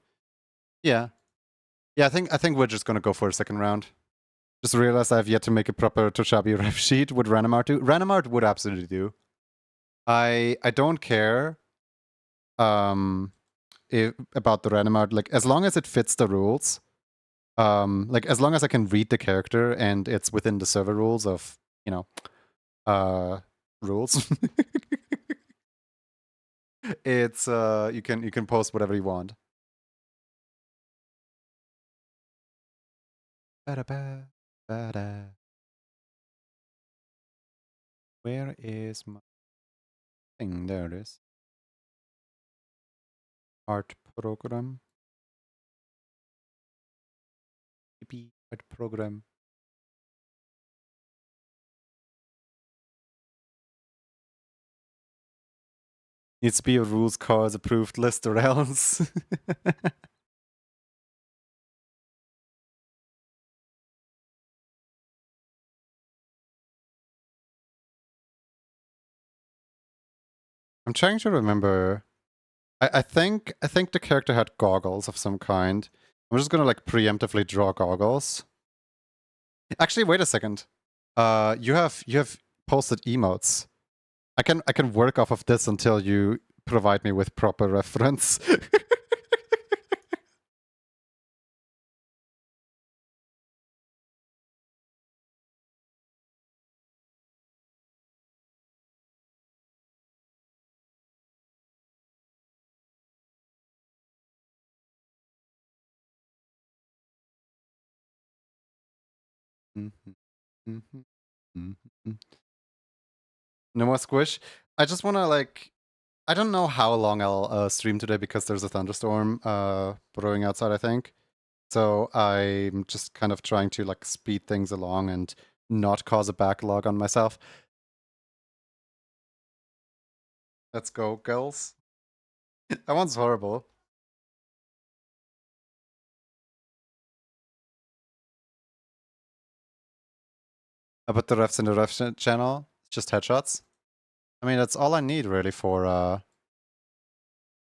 Yeah. Yeah, I think we're just gonna go for a second round. Just realized I've yet to make a proper Toshabi ref sheet. Would Ranamart do? Ranamart would absolutely do. I don't care about the Ranamart. Like, as long as it fits the rules, like as long as I can read the character and it's within the server rules of, you know, rules. It's you can post whatever you want. Ba-da-ba, ba-da. Where is my thing? There it is. Art program. Art program. Needs to be a rules cards approved list or else. I'm trying to remember. I think the character had goggles of some kind. I'm just gonna like preemptively draw goggles. Actually, wait a second. You have posted emotes. I can work off of this until you provide me with proper reference. No more squish. I just wanna like I don't know how long I'll stream today because there's a thunderstorm brewing outside, I think. So I'm just kind of trying to like speed things along and not cause a backlog on myself. Let's go, girls. That one's horrible. I put the refs in the channel. Just headshots. I mean, that's all I need really for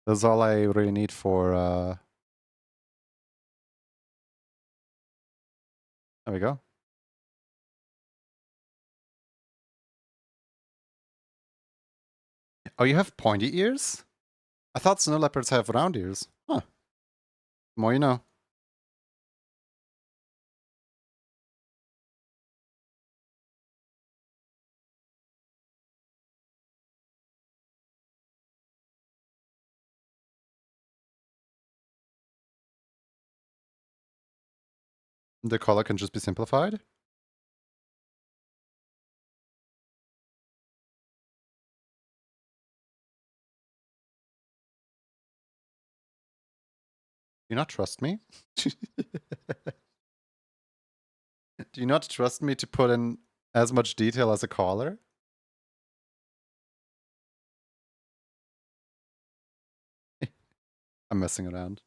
that's all I really need for there we go. Oh, you have pointy ears? I thought snow leopards have round ears. Huh. More you know. The color can just be simplified? Do you not trust me? Do you not trust me to put in as much detail as a collar? I'm messing around.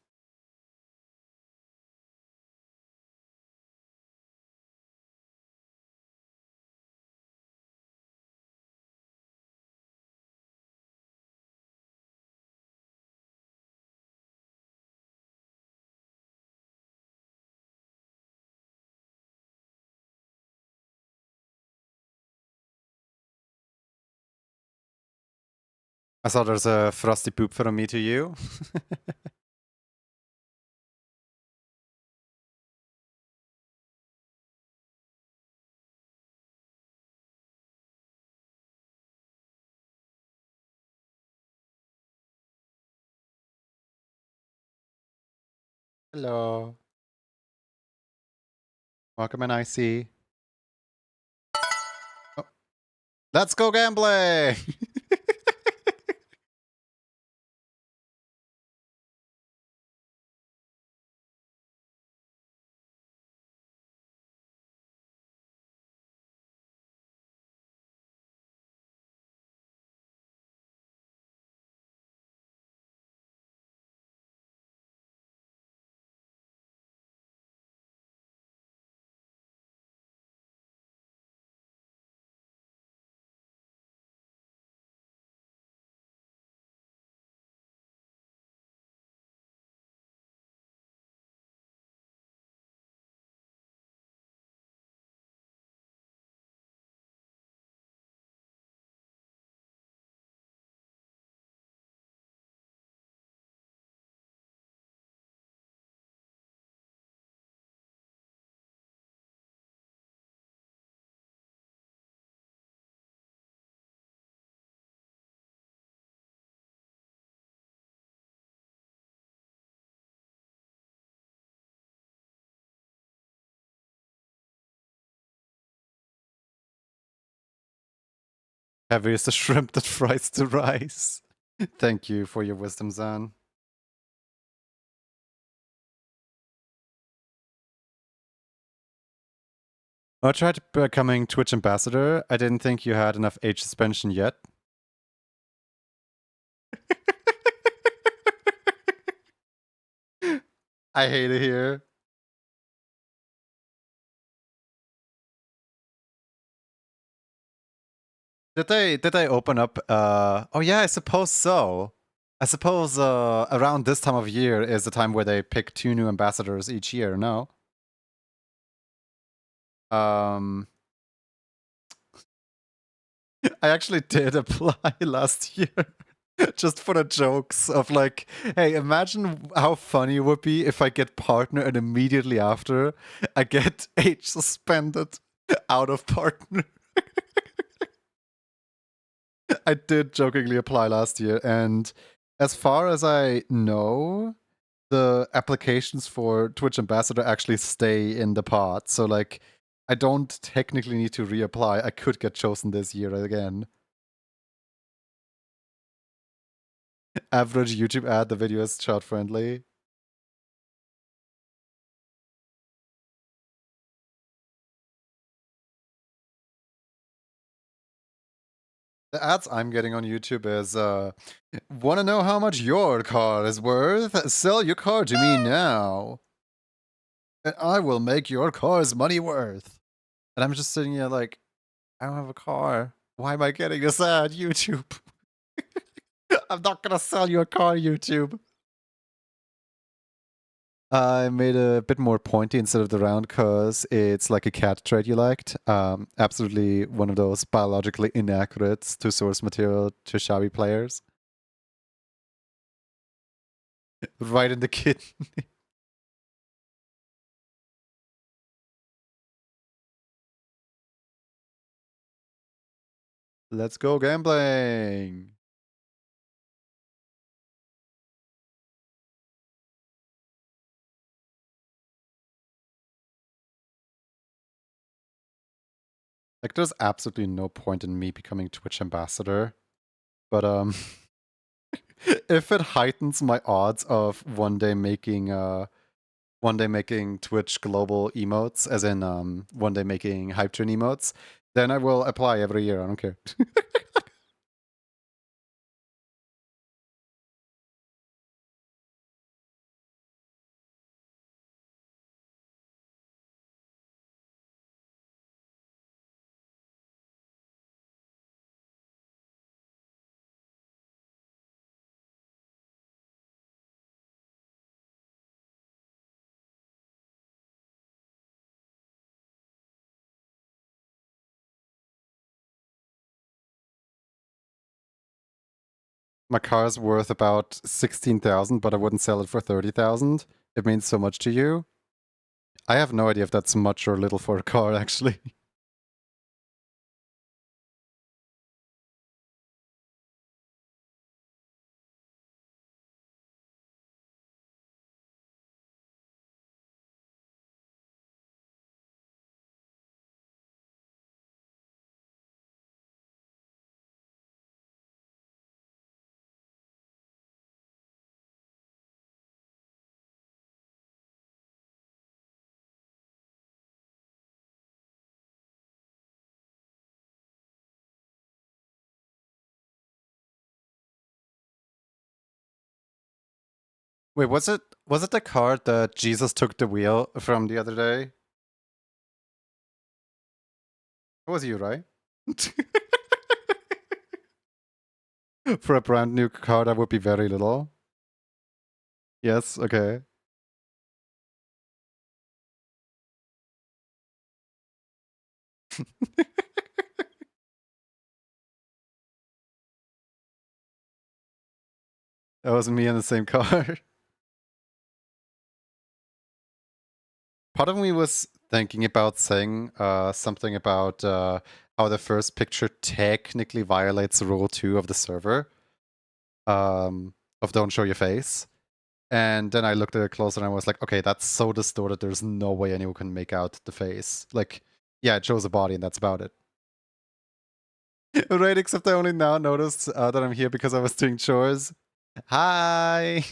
I saw there's a frosty poop from me to you. Hello. Welcome in IC. Oh. Let's go gambling! Heavy is the shrimp that fries the rice. Thank you for your wisdom, Zan. I tried becoming Twitch ambassador. I didn't think you had enough age suspension yet. I hate it here. Did they open up oh yeah, I suppose so. I suppose around this time of year is the time where they pick 2 new ambassadors each year, no? I actually did apply last year. Just for the jokes of like, hey, imagine how funny it would be if I get partner and immediately after I get age suspended out of partner. I did jokingly apply last year, and as far as I know, the applications for Twitch Ambassador actually stay in the pod. So like, I don't technically need to reapply. I could get chosen this year again. Average YouTube ad, the video is child friendly. The ads I'm getting on YouTube is, wanna know how much your car is worth? Sell your car to me now. And I will make your car's money worth. And I'm just sitting here like, I don't have a car. Why am I getting this ad, YouTube? I'm not gonna sell you a car, YouTube. I made a bit more pointy instead of the round because it's like a cat trait you liked. Absolutely one of those biologically inaccurate to source material to shabby players. Right in the kidney. Let's go gambling. Like, there's absolutely no point in me becoming Twitch ambassador, but if it heightens my odds of one day making Twitch global emotes, as in one day making hype train emotes, then I will apply every year. I don't care. My car's worth about 16,000, but I wouldn't sell it for 30,000. It means so much to you. I have no idea if that's much or little for a car, actually. Wait, was it the card that Jesus took the wheel from the other day? It was you, right? For a brand new car, that would be very little. Yes, okay. That was me in the same car. Part of me was thinking about saying something about how the first picture technically violates rule 2 of the server, of don't show your face. And then I looked at it closer and I was like, okay, that's so distorted, there's no way anyone can make out the face. Like, yeah, it shows a body and that's about it. Right, except I only now noticed that I'm here because I was doing chores. Hi!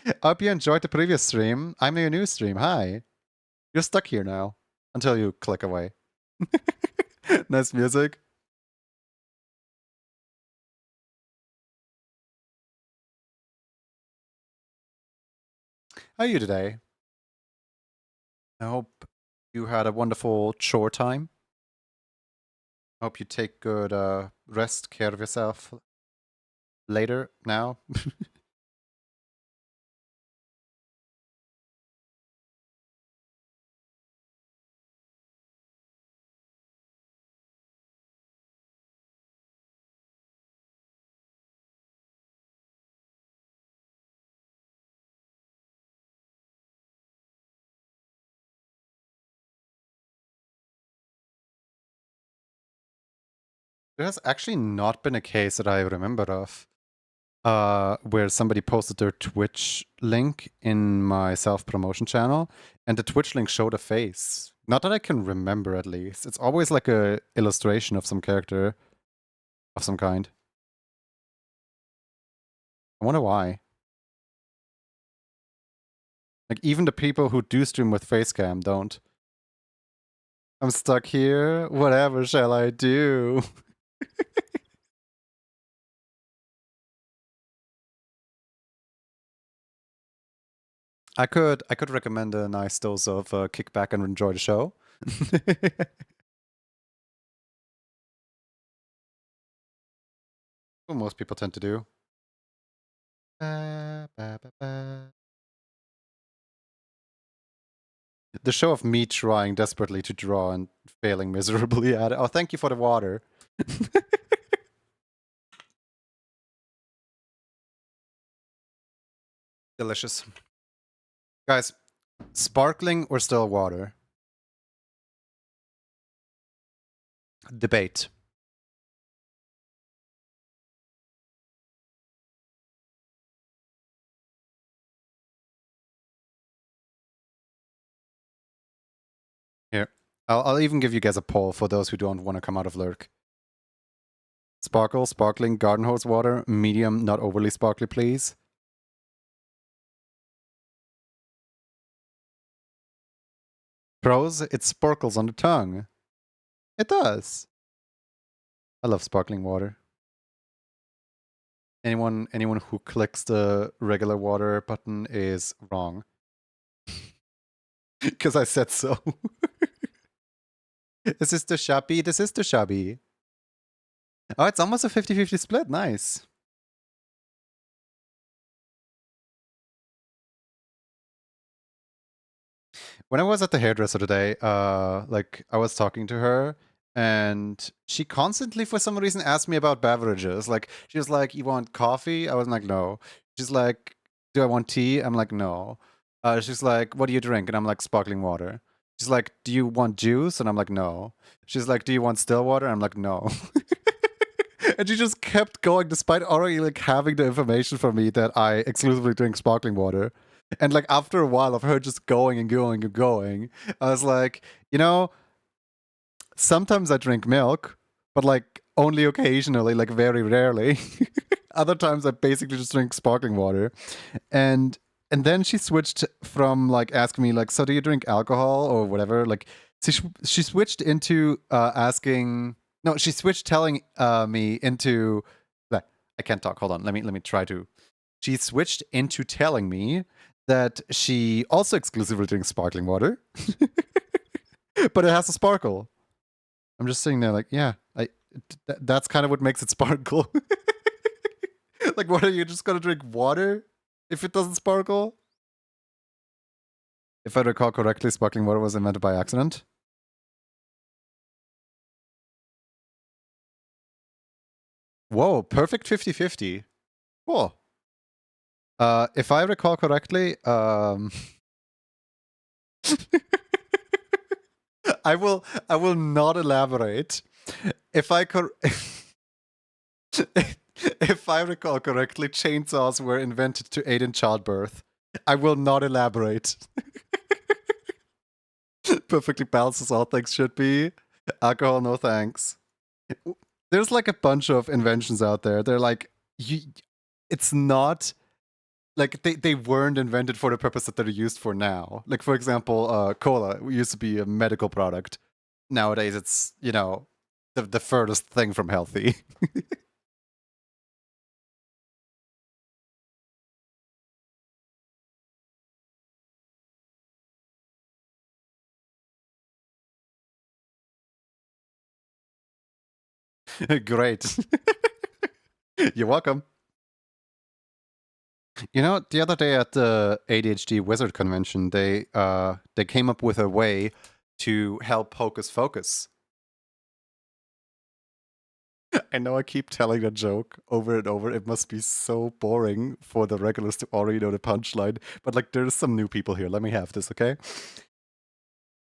I hope you enjoyed the previous stream. I'm in your new stream. Hi. You're stuck here now until you click away. Nice music. How are you today? I hope you had a wonderful chore time. I hope you take good rest, care of yourself later, now. There has actually not been a case that I remember of where somebody posted their Twitch link in my self-promotion channel, and the Twitch link showed a face. Not that I can remember, at least. It's always like a illustration of some character of some kind. I wonder why. Like, even the people who do stream with facecam don't. I'm stuck here. Whatever shall I do? I could recommend a nice dose of kick back and enjoy the show. What most people tend to do. The show of me trying desperately to draw and failing miserably at it. Oh, thank you for the water. Delicious. Guys, sparkling or still water? Debate. Here. I'll even give you guys a poll for those who don't want to come out of lurk. Sparkle, sparkling, garden hose water, medium, not overly sparkly, please. Pros, it sparkles on the tongue. It does. I love sparkling water. Anyone who clicks the regular water button is wrong. Because I said so. This is the shabby. This is the shabby. Oh, it's almost a 50-50 split. Nice. When I was at the hairdresser today, like I was talking to her, and she constantly, for some reason, asked me about beverages. Like she was like, "You want coffee?" I was like, "No." She's like, "Do I want tea?" I'm like, "No." She's like, "What do you drink?" And I'm like, "Sparkling water." She's like, "Do you want juice?" And I'm like, "No." She's like, "Do you want still water?" I'm like, "No." And she just kept going despite already like having the information from me that I exclusively drink sparkling water. And like after a while of her just going and going and going, I was like, you know, sometimes I drink milk, but like only occasionally, like very rarely. Other times I basically just drink sparkling water. And then she switched from like asking me like, so do you drink alcohol or whatever? Like she switched into asking. No, she switched telling me into. I can't talk. Hold on. Let me try to. She switched into telling me that she also exclusively drinks sparkling water, but it has a sparkle. I'm just sitting there like, yeah, that's kind of what makes it sparkle. Like, what are you just gonna drink water if it doesn't sparkle? If I recall correctly, sparkling water was invented by accident. Whoa, perfect 50-50. Cool. If I recall correctly, I will not elaborate. If I if I recall correctly, chainsaws were invented to aid in childbirth. I will not elaborate. Perfectly balanced as all things should be. Alcohol, no thanks. There's like a bunch of inventions out there. They're like, it's not like they weren't invented for the purpose that they're used for now. Like for example, cola used to be a medical product. Nowadays, it's the furthest thing from healthy. Great. You're welcome. You know, the other day at the ADHD Wizard Convention, they came up with a way to help Hocus Focus. I know I keep telling that joke over and over. It must be so boring for the regulars to already know the punchline. But like, there's some new people here. Let me have this, okay?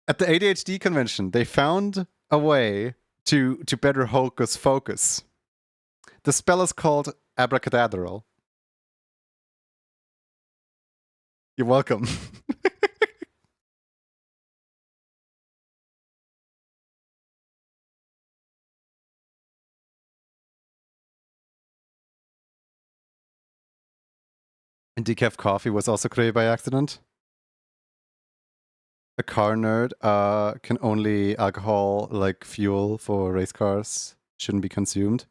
At the ADHD convention, they found a way to better hocus focus. The spell is called abracadabral. You're welcome. And decaf coffee was also created by accident. A car nerd can only alcohol like fuel for race cars shouldn't be consumed.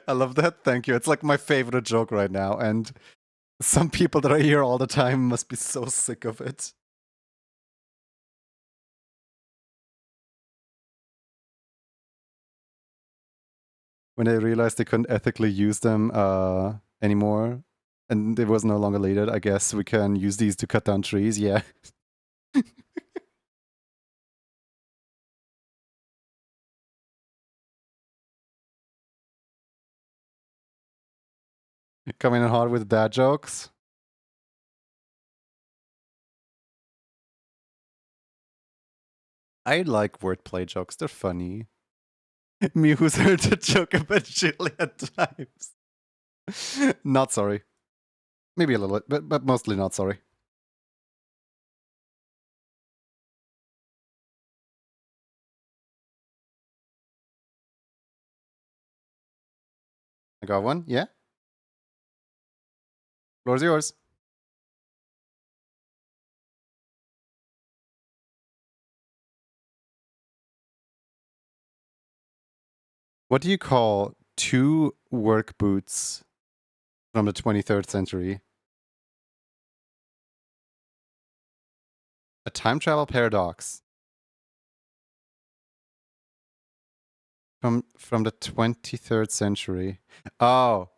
I love that. Thank you. It's like my favorite joke right now, and some people that are here all the time must be so sick of it. When they realized they couldn't ethically use them anymore, and it was no longer needed, I guess we can use these to cut down trees. Yeah. Coming in hard with dad jokes. I like wordplay jokes. They're funny. Me who's heard the joke a bajillion times. Not sorry. Maybe a little bit, but mostly not sorry. I got one. Yeah. Floor's yours. What do you call two work boots from the 23rd century? A time travel paradox. From the 23rd century. Oh.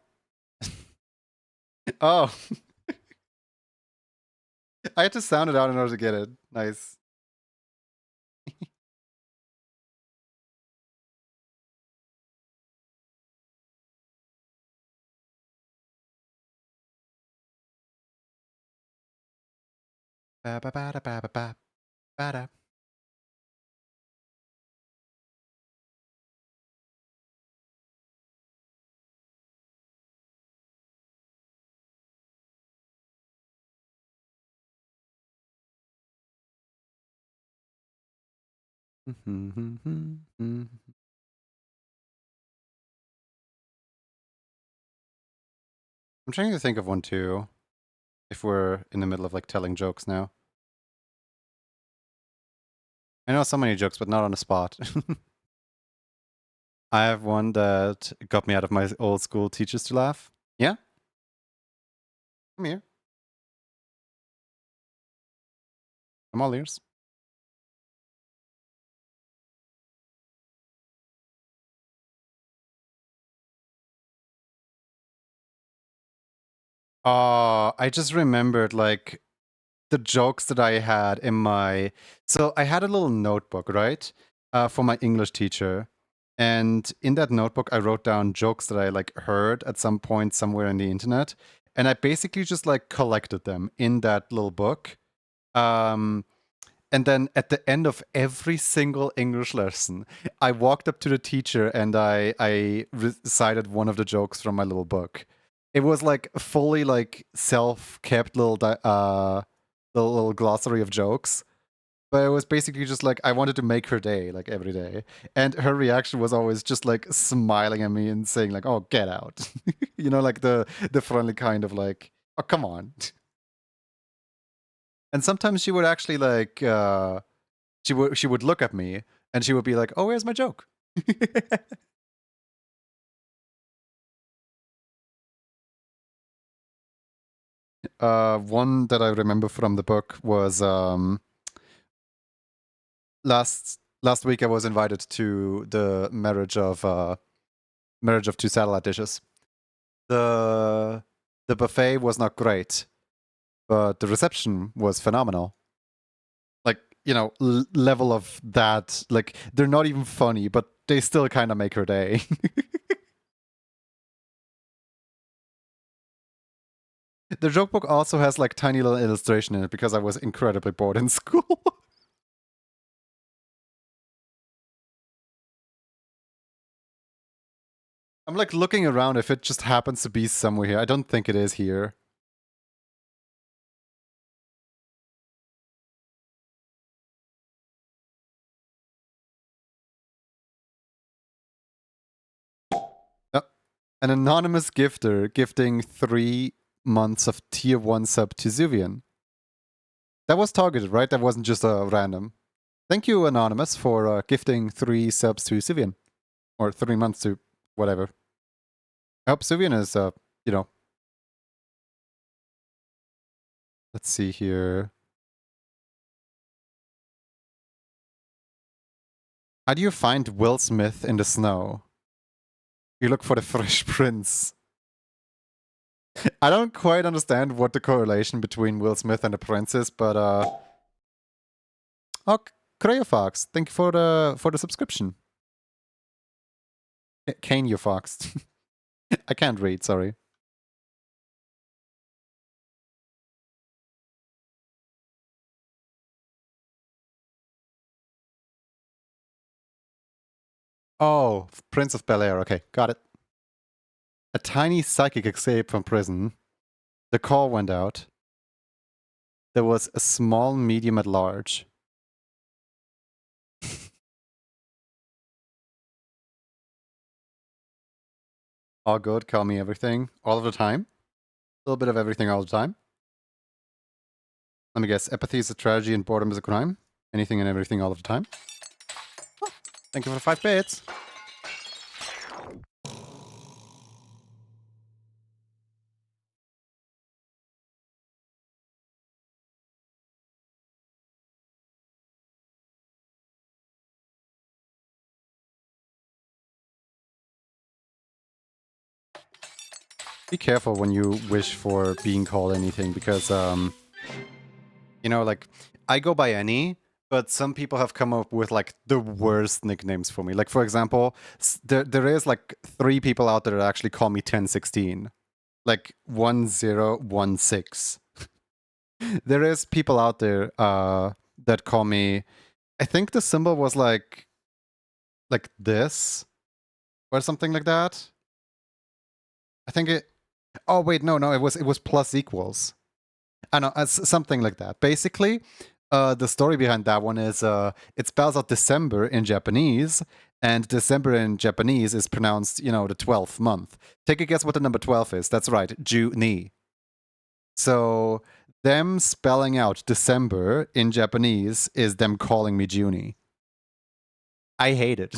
Oh. I had to sound it out in order to get it. Nice. Ba ba ba da ba ba ba ba da. I'm trying to think of one too. If we're in the middle of like telling jokes now. I know so many jokes, but not on the spot. I have one that got me out of my old school teachers to laugh. Yeah? Come here. I'm all ears. I just remembered like the jokes that I had in my. So I had a little notebook, right? For my English teacher. And in that notebook, I wrote down jokes that I like heard at some point somewhere on the internet. And I basically just like collected them in that little book. Um, and then at the end of every single English lesson, I walked up to the teacher and I recited one of the jokes from my little book. It was like fully like self-kept little glossary of jokes. But it was basically just like I wanted to make her day, like every day. And her reaction was always just like smiling at me and saying like, "Oh, get out," you know, like the friendly kind of like, "Oh, come on." And sometimes she would actually like she would look at me and she would be like, "Oh, where's my joke?" One that I remember from the book was last week I was invited to the marriage of two satellite dishes. The the buffet was not great, but the reception was phenomenal. Like, you know, level of that, like they're not even funny, but they still kind of make her day. The joke book also has like tiny little illustration in it because I was incredibly bored in school. I'm like looking around if it just happens to be somewhere here. I don't think it is here. Oh, an anonymous gifter gifting 3 months of tier 1 sub to Zuvian. That was targeted, right? That wasn't just a random. Thank you, Anonymous, for gifting 3 subs to Zuvian. Or 3 months to whatever. I hope Zuvian is, you know. Let's see here. How do you find Will Smith in the snow? You look for the Fresh Prince. I don't quite understand what the correlation between Will Smith and the prince is, but oh, Fox, thank you for the subscription. Kanye Fox. I can't read, sorry. Oh, Prince of Bel-Air, okay, got it. A tiny psychic escaped from prison. The call went out. There was a small medium at large. All good, call me everything, all of the time. A little bit of everything all the time. Let me guess, apathy is a tragedy and boredom is a crime? Anything and everything all of the time? Oh, thank you for the 5 bits. Be careful when you wish for being called anything because, you know, like, I go by any, but some people have come up with, like, the worst nicknames for me. Like, for example, there is, like, 3 people out there that actually call me 1016. Like, 1016. There is people out there that call me... I think the symbol was, like this, or something like that. I think it... Oh, wait, no, it was plus equals. I know, something like that. Basically, the story behind that one is it spells out December in Japanese, and December in Japanese is pronounced, you know, the 12th month. Take a guess what the number 12 is. That's right, Juni. So them spelling out December in Japanese is them calling me Juni. I hate it.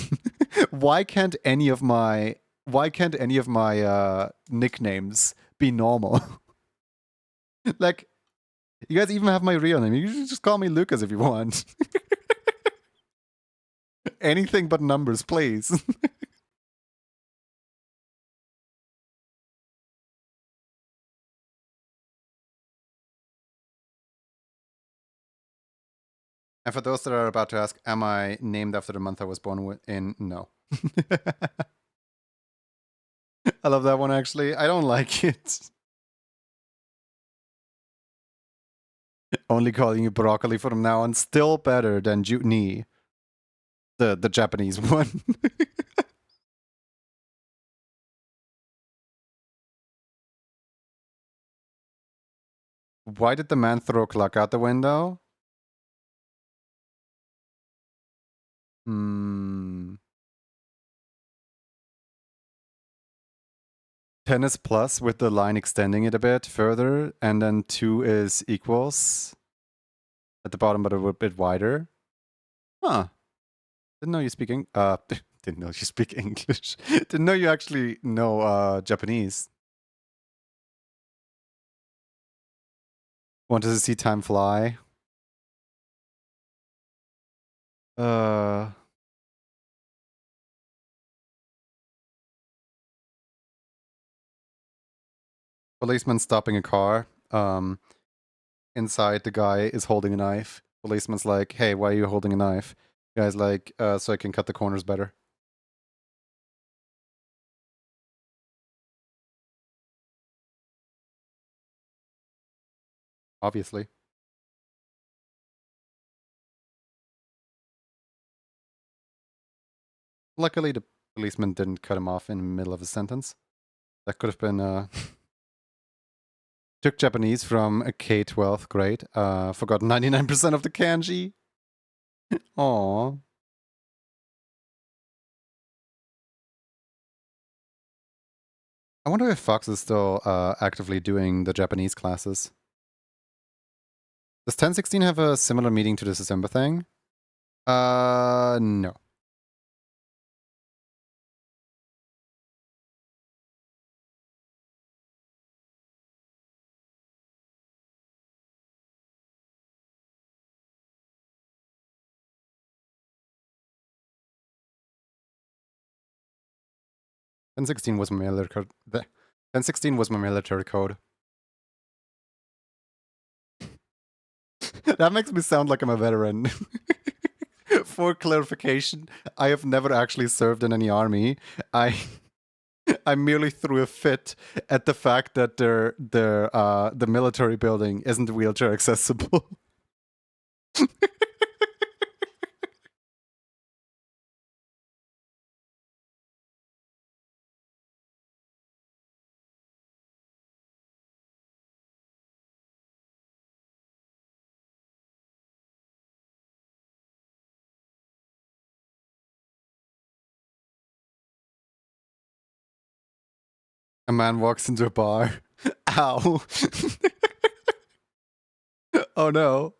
Why can't any of my nicknames be normal? Like, you guys even have my real name. You can just call me Lucas if you want. Anything but numbers, please. And for those that are about to ask, am I named after the month I was born in? No. I love that one, actually. I don't like it. Only calling you broccoli from now on. Still better than Jutni, the Japanese one. Why did the man throw Cluck out the window? Hmm. Tennis plus with the line extending it a bit further, and then 2 is equals at the bottom, but a bit wider. Huh. Didn't know you speak didn't know you speak English. Didn't know you actually know Japanese. Wanted to see time fly. Uh Policeman stopping a car. Inside the guy is holding a knife. Policeman's like, "Hey, why are you holding a knife?" Guy's like, "So I can cut the corners better." Obviously. Luckily, the policeman didn't cut him off in the middle of a sentence. That could have been, took Japanese from a K-12th grade. Forgot 99% of the kanji. Aww. I wonder if Fox is still actively doing the Japanese classes. Does 1016 have a similar meeting to the December thing? No. N16 was my military code. N16 was my military code. That makes me sound like I'm a veteran. For clarification, I have never actually served in any army. I merely threw a fit at the fact that the military building isn't wheelchair accessible. A man walks into a bar. Ow. Oh no.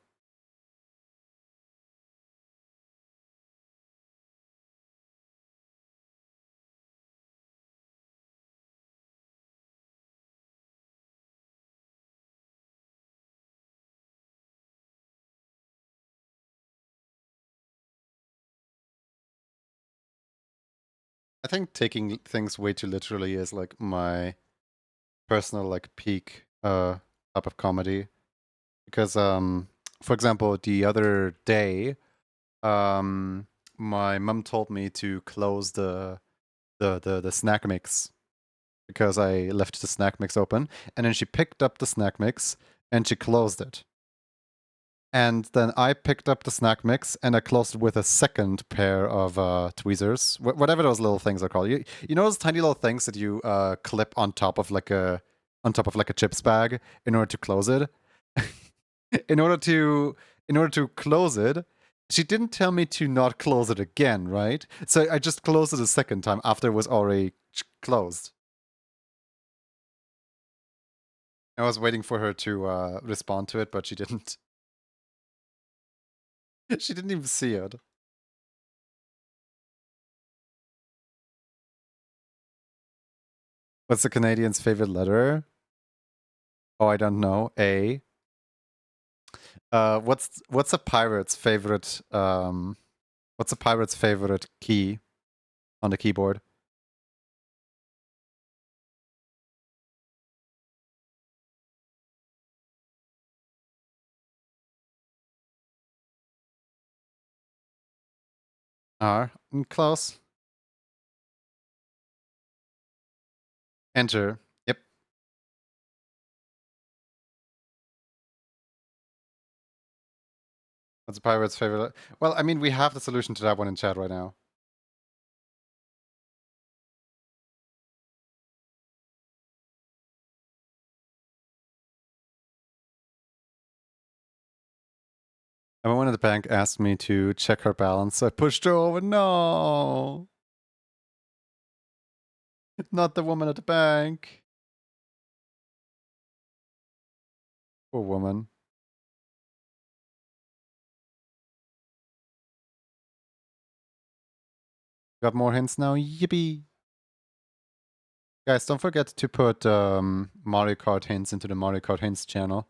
I think taking things way too literally is like my personal like peak type of comedy. Because for example, the other day, my mom told me to close the snack mix because I left the snack mix open, and then she picked up the snack mix and she closed it. And then I picked up the snack mix and I closed it with a second pair of tweezers, whatever those little things are called. You know those tiny little things that you clip on top of like a chips bag in order to close it. in order to close it, she didn't tell me to not close it again, right? So I just closed it a second time after it was already closed. I was waiting for her to respond to it, but she didn't. She didn't even see it. What's the Canadian's favorite letter? Oh, I don't know. A. What's a pirate's favorite key on the keyboard? R. Close. Enter. Yep. What's a pirate's favorite? Well, I mean, we have the solution to that one in chat right now. And when one at the bank asked me to check her balance, I pushed her over. No! Not the woman at the bank. Poor woman. Got more hints now? Yippee! Guys, don't forget to put Mario Kart hints into the Mario Kart hints channel.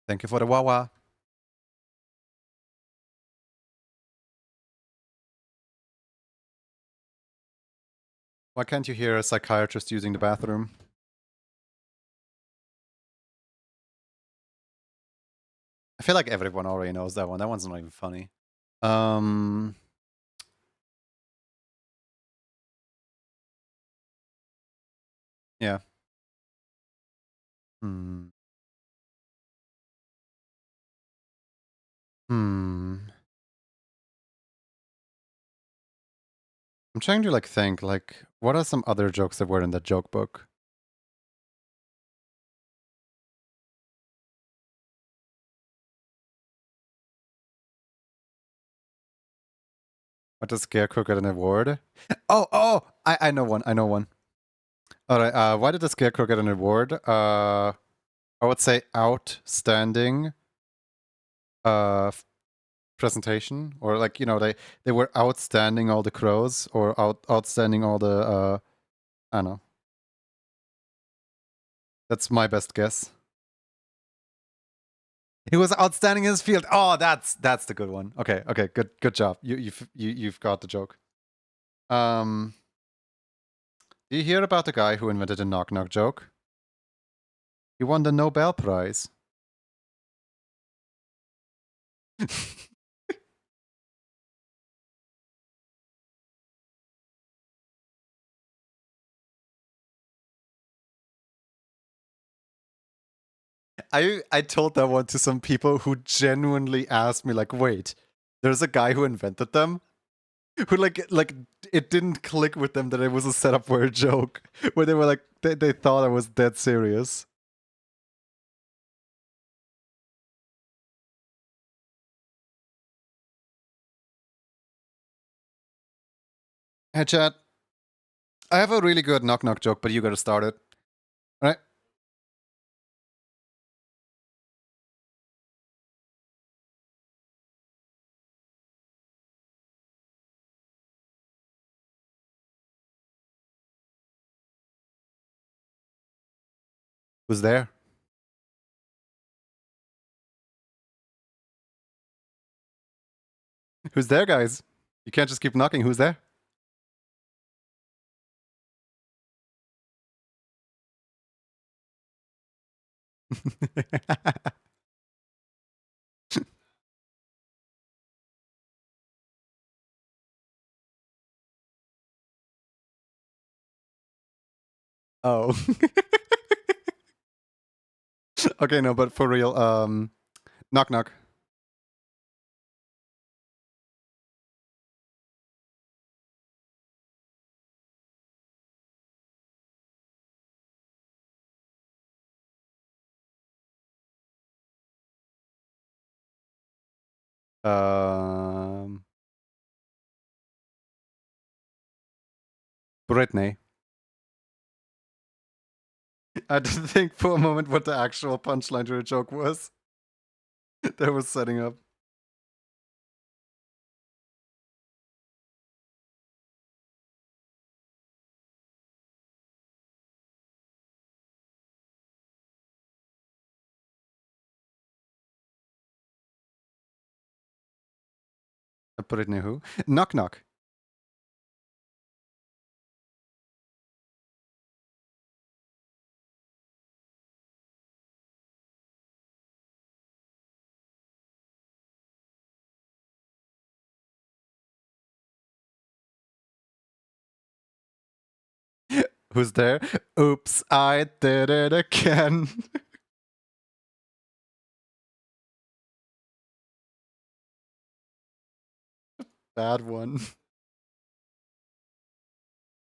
Thank you for the Wawa. Why can't you hear a psychiatrist using the bathroom? feel like everyone already knows that one. That one's not even funny. Yeah. Hmm. Hmm. I'm trying to like think like what are some other jokes that were in that joke book? What does Scarecrow get an award? Oh, I know one. I know one. All right. Why did the Scarecrow get an award? I would say outstanding presentation, or like they were outstanding all the crows, or outstanding all the I don't know. That's my best guess. He was outstanding in his field. Oh, that's the good one. Okay, good job. You've got the joke. Do you hear about the guy who invented a knock knock joke? He won the Nobel Prize. I told that one to some people who genuinely asked me like, wait, there's a guy who invented them? Who like it didn't click with them that it was a setup for a joke. Where they were like they thought I was dead serious. Hey chat, I have a really good knock knock joke, but you gotta start it. Alright? Who's there? Who's there, guys? You can't just keep knocking. Who's there? Oh. Okay, no, but for real, knock knock. Um Brittany. I didn't think for a moment what the actual punchline to a joke was. That was setting up. Brittany who? Knock knock. Who's there? Oops, I did it again. Bad one.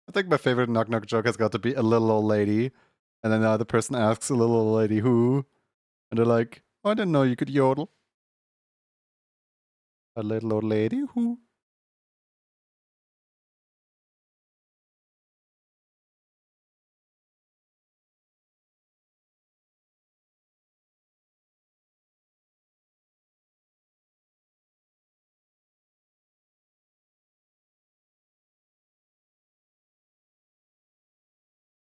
I think my favorite knock knock joke has got to be a little old lady. And then the other person asks a little old lady who. And they're like, oh, I didn't know you could yodel. A little old lady who.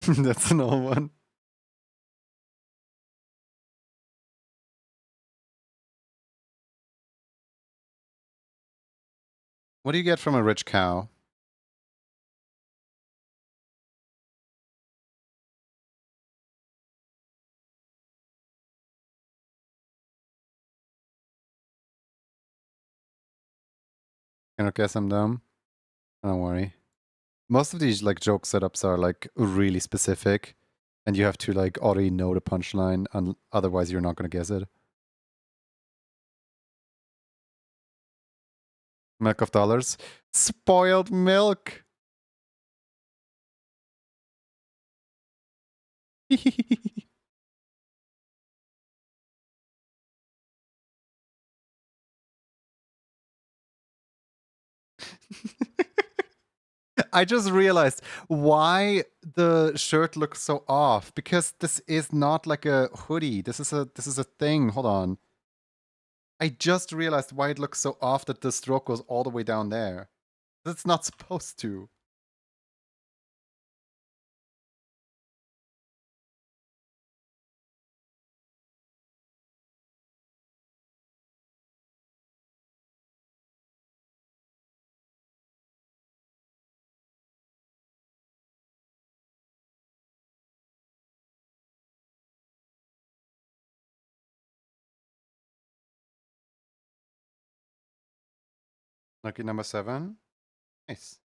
That's an old one. What do you get from a rich cow? Cannot guess I'm dumb. Don't worry. Most of these like joke setups are like really specific, and you have to like already know the punchline, and otherwise you're not gonna guess it. Milk of dollars. Spoiled milk. I just realized why the shirt looks so off, because this is not like a hoodie. This is a thing. Hold on. I just realized why it looks so off that the stroke goes all the way down there. That's not supposed to. Lucky number 7. Nice.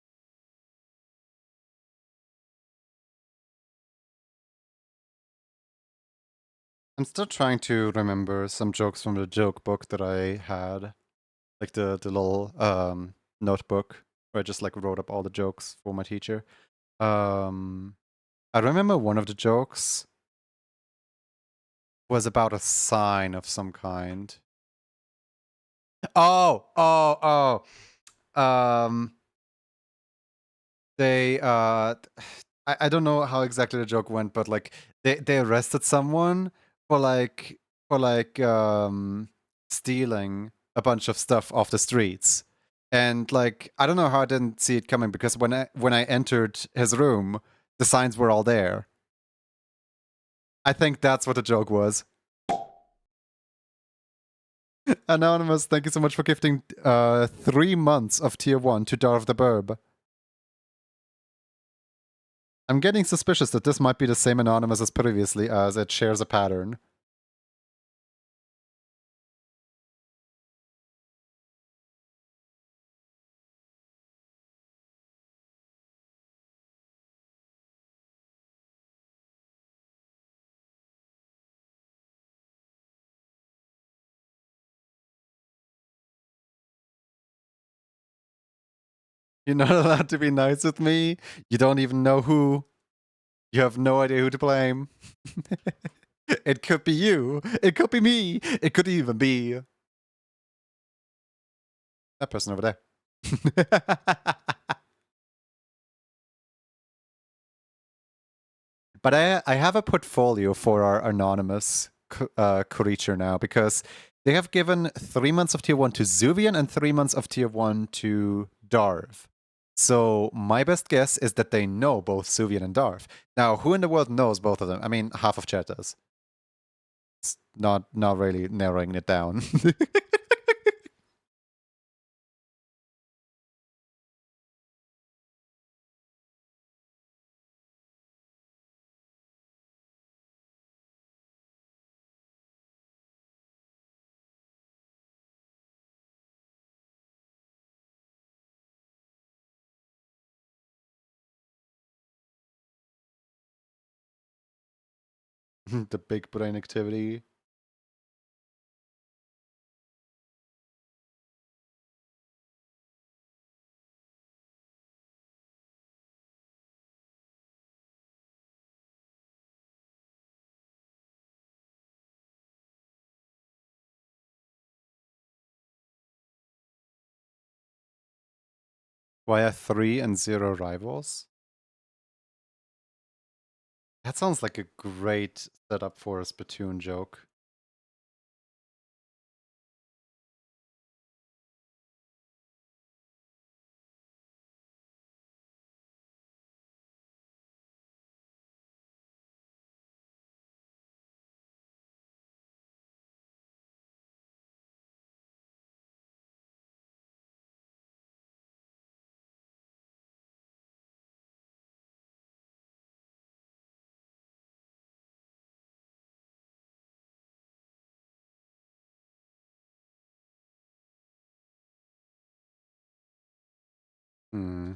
I'm still trying to remember some jokes from the joke book that I had. Like the little notebook where I just like wrote up all the jokes for my teacher. I remember one of the jokes was about a sign of some kind. Oh. They I don't know how exactly the joke went, but like they arrested someone for like stealing a bunch of stuff off the streets. And like I don't know how I didn't see it coming, because when I entered his room, the signs were all there. I think that's what the joke was. Anonymous, thank you so much for gifting 3 months of tier 1 to Darth the Burb. I'm getting suspicious that this might be the same Anonymous as previously, as it shares a pattern. You're not allowed to be nice with me. You don't even know who. You have no idea who to blame. It could be you. It could be me. It could even be that person over there. But I have a portfolio for our anonymous creature now, because they have given 3 months of tier 1 to Zuvian and 3 months of tier 1 to Darv. So my best guess is that they know both Zuvian and Darv. Now, who in the world knows both of them? I mean, half of chat does. It's not really narrowing it down. The big brain activity. Why are 3 and 0 rivals? That sounds like a great setup for a Splatoon joke. Hmm.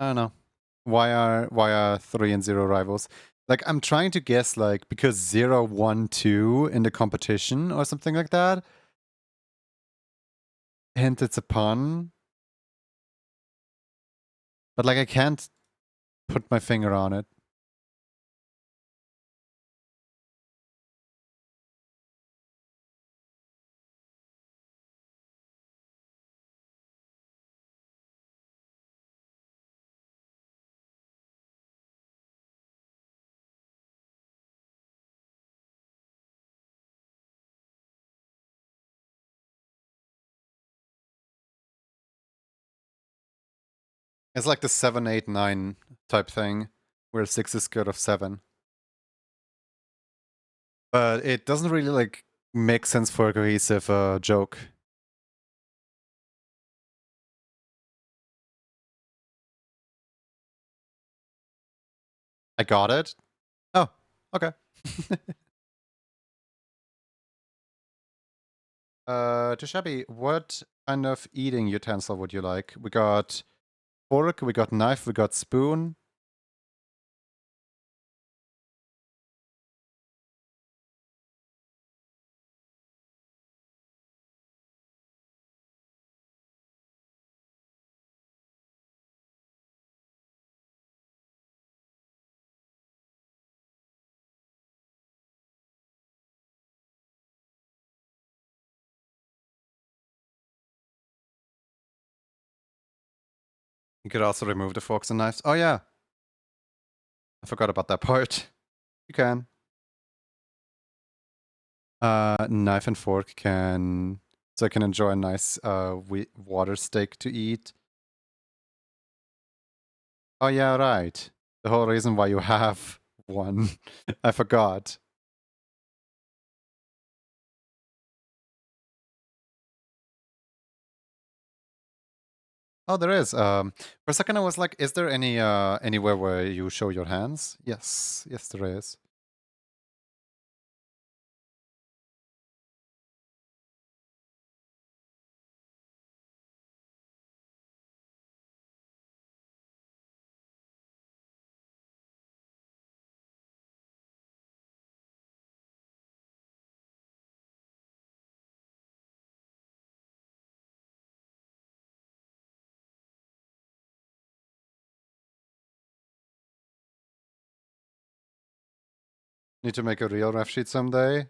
I don't know. Why are 3 and 0 rivals? Like I'm trying to guess like because 0, 1, 2 in the competition or something like that. Hint it's a pun. But like I can't put my finger on it. It's like the 7, 8, 9 type thing, where 6 is scared of 7. But it doesn't really like make sense for a cohesive joke. I got it. Oh, okay. Tishabi, what kind of eating utensil would you like? We got fork, we got knife, we got spoon. You could also remove the forks and knives. Oh yeah, I forgot about that part. You can. Knife and fork can, so I can enjoy a nice water steak to eat. Oh yeah, right. The whole reason why you have one. I forgot. Oh, there is. For a second I was like, is there any anywhere where you show your hands? Yes, yes there is. Need to make a real ref sheet someday.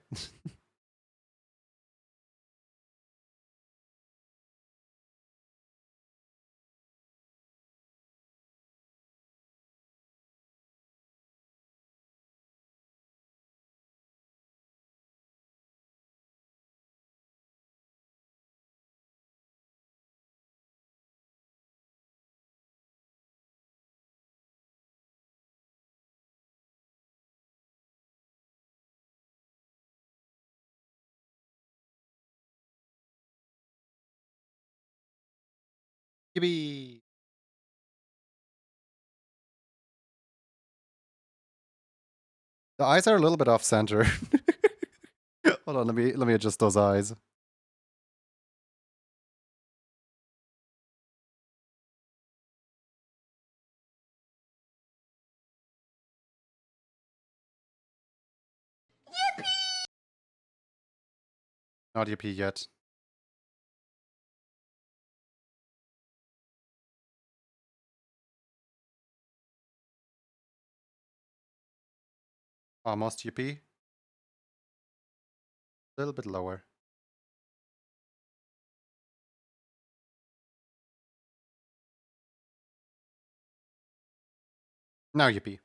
Yippee! The eyes are a little bit off center. Hold on, let me adjust those eyes. Not yippee yet. Almost yippee. A little bit lower. Now yippee.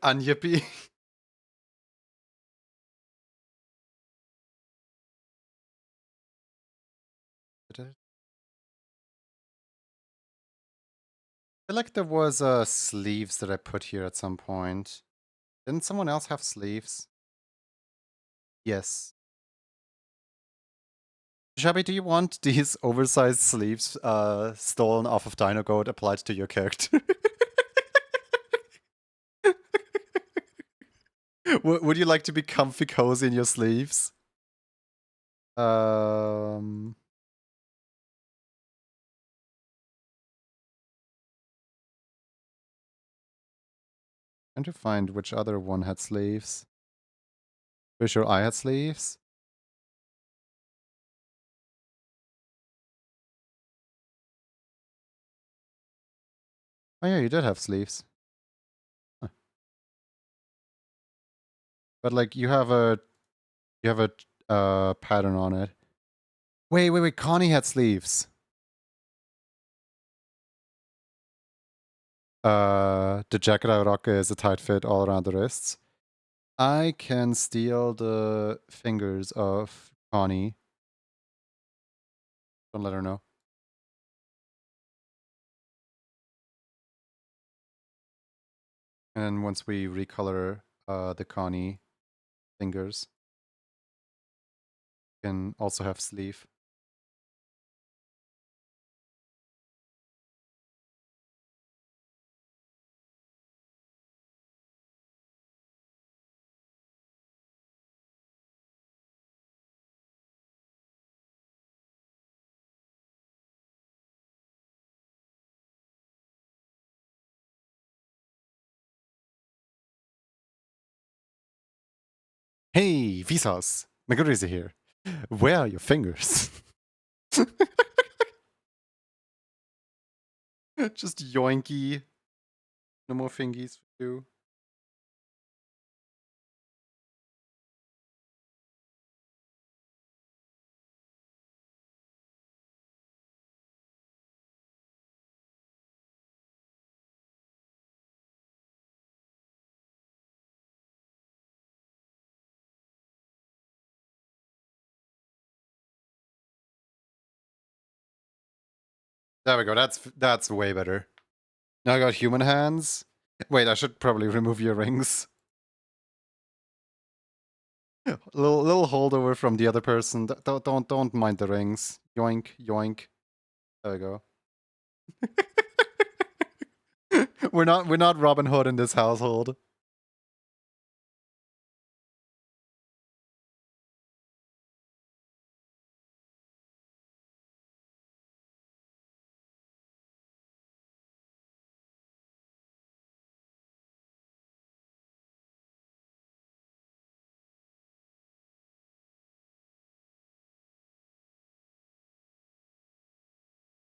Unyippee. I feel like there was sleeves that I put here at some point. Didn't someone else have sleeves? Yes. Shabby, do you want these oversized sleeves stolen off of Dino Goat applied to your character? Would you like to be comfy cozy in your sleeves? Trying to find which other one had sleeves. Pretty sure I had sleeves. Oh yeah, you did have sleeves. Huh. But like you have a pattern on it. Wait. Connie had sleeves. The jacket I rock is a tight fit all around the wrists. I can steal the fingers of Connie. Don't let her know. And once we recolor the Connie fingers, we can also have sleeve. Hey, Visas! Megurese here. Where are your fingers? Just yoinky. No more fingies for you. There we go. That's way better. Now I got human hands. Wait, I should probably remove your rings. little holdover from the other person. Don't mind the rings. Yoink, yoink. There we go. we're not Robin Hood in this household.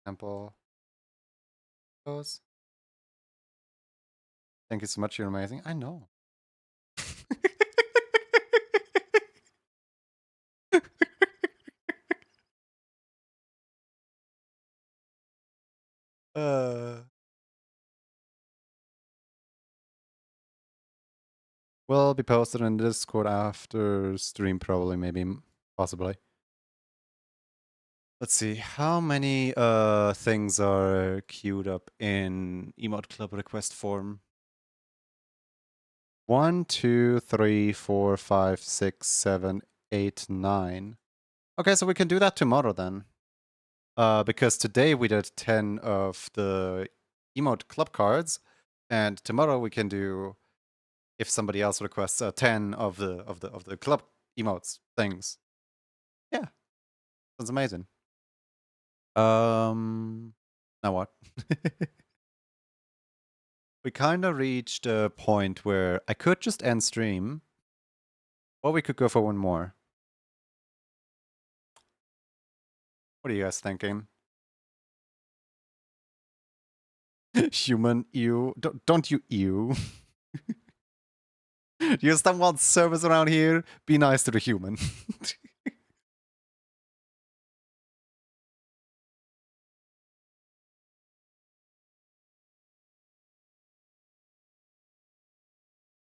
Temple. Those. Thank you so much. You're amazing. I know. uh. Will be posted in Discord after stream, probably, maybe, possibly. Let's see, how many things are queued up in emote club request form? 1, 2, 3, 4, 5, 6, 7, 8, 9. Okay, so we can do that tomorrow then. Because today we did 10 of the emote club cards, and tomorrow we can do, if somebody else requests, 10 of the club emotes things. Yeah, sounds amazing. Now what? We kind of reached a point where I could just end stream, or we could go for one more. What are you guys thinking? Human ew. Don't you ew. Do you still want service around here? Be nice to the human.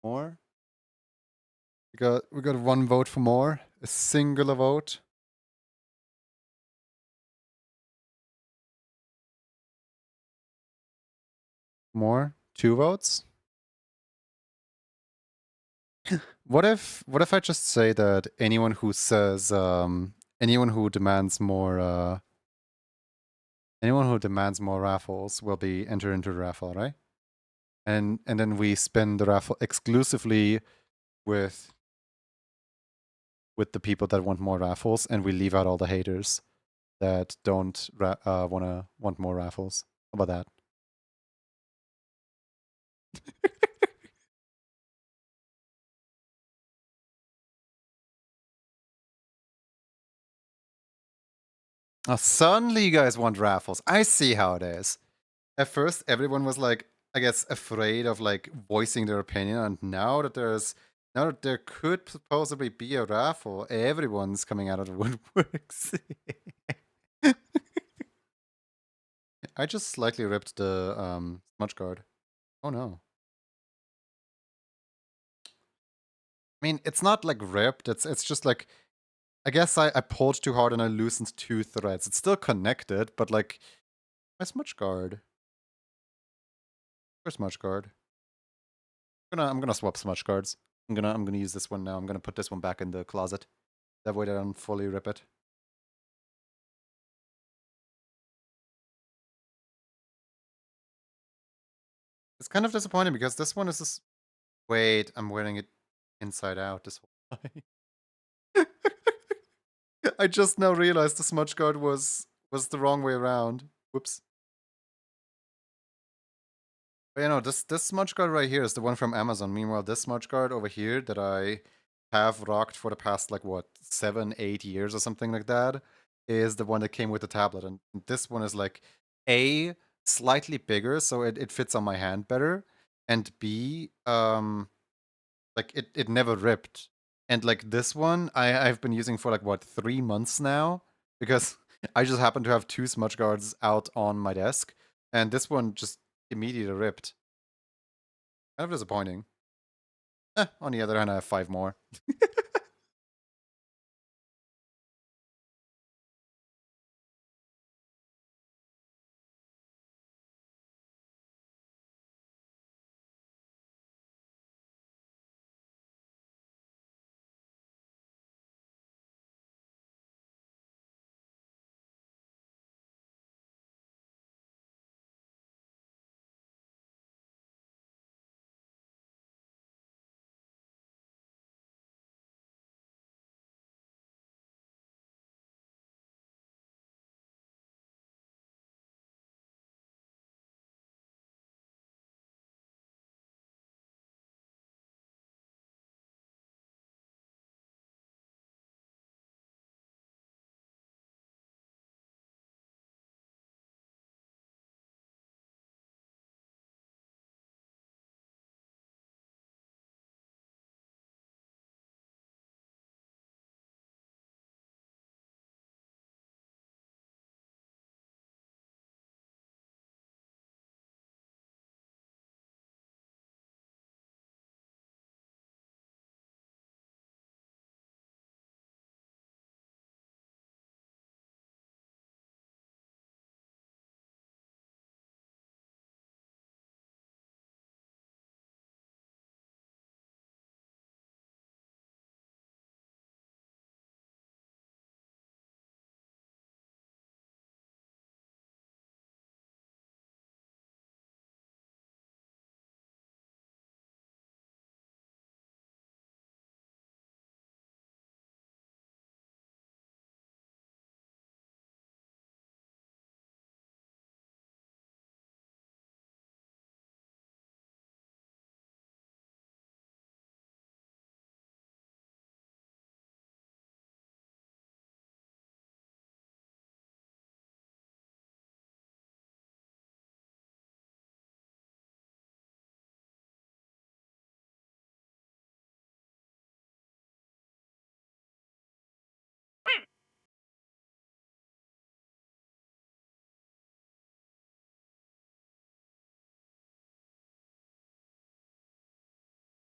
More? We got one vote for more. A singular vote. More? 2 votes? What if I just say that anyone who says anyone who demands more raffles will be entered into the raffle, right? And then we spin the raffle exclusively with the people that want more raffles, and we leave out all the haters that don't want more raffles. How about that? Suddenly you guys want raffles. I see how it is. At first, everyone was like, I guess, afraid of like voicing their opinion, and now that there could supposedly be a raffle, everyone's coming out of the woodworks. I just slightly ripped the smudge guard. Oh no. I mean, it's not like ripped. It's just like, I guess I pulled too hard and I loosened 2 threads. It's still connected, but like my smudge guard. Where's smudge guard? I'm gonna swap smudge guards. I'm gonna use this one now. I'm gonna put this one back in the closet. That way I don't fully rip it. It's kind of disappointing because this one is just... Wait, I'm wearing it inside out this whole time. I just now realized the smudge guard was the wrong way around. Whoops. But you know, this smudge guard right here is the one from Amazon. Meanwhile, this smudge guard over here that I have rocked for the past like what 7-8 years or something like that is the one that came with the tablet, and this one is like A, slightly bigger, so it fits on my hand better, and B, like it never ripped. And like this one I've been using for like what 3 months now because I just happen to have 2 smudge guards out on my desk, and this one just immediately ripped. Kind of disappointing. On the other hand, I have 5 more.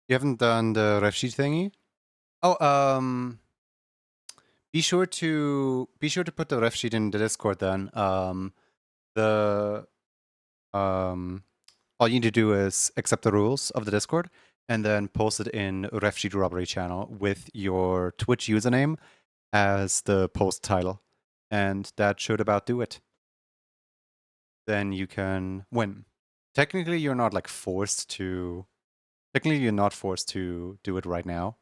You haven't done the ref sheet thingy? Oh, be sure to put the ref sheet in the Discord then. The all you need to do is accept the rules of the Discord and then post it in ref sheet robbery channel with your Twitch username as the post title. And that should about do it. Then you can win. Technically, you're not like forced to. Technically, you're not forced to do it right now.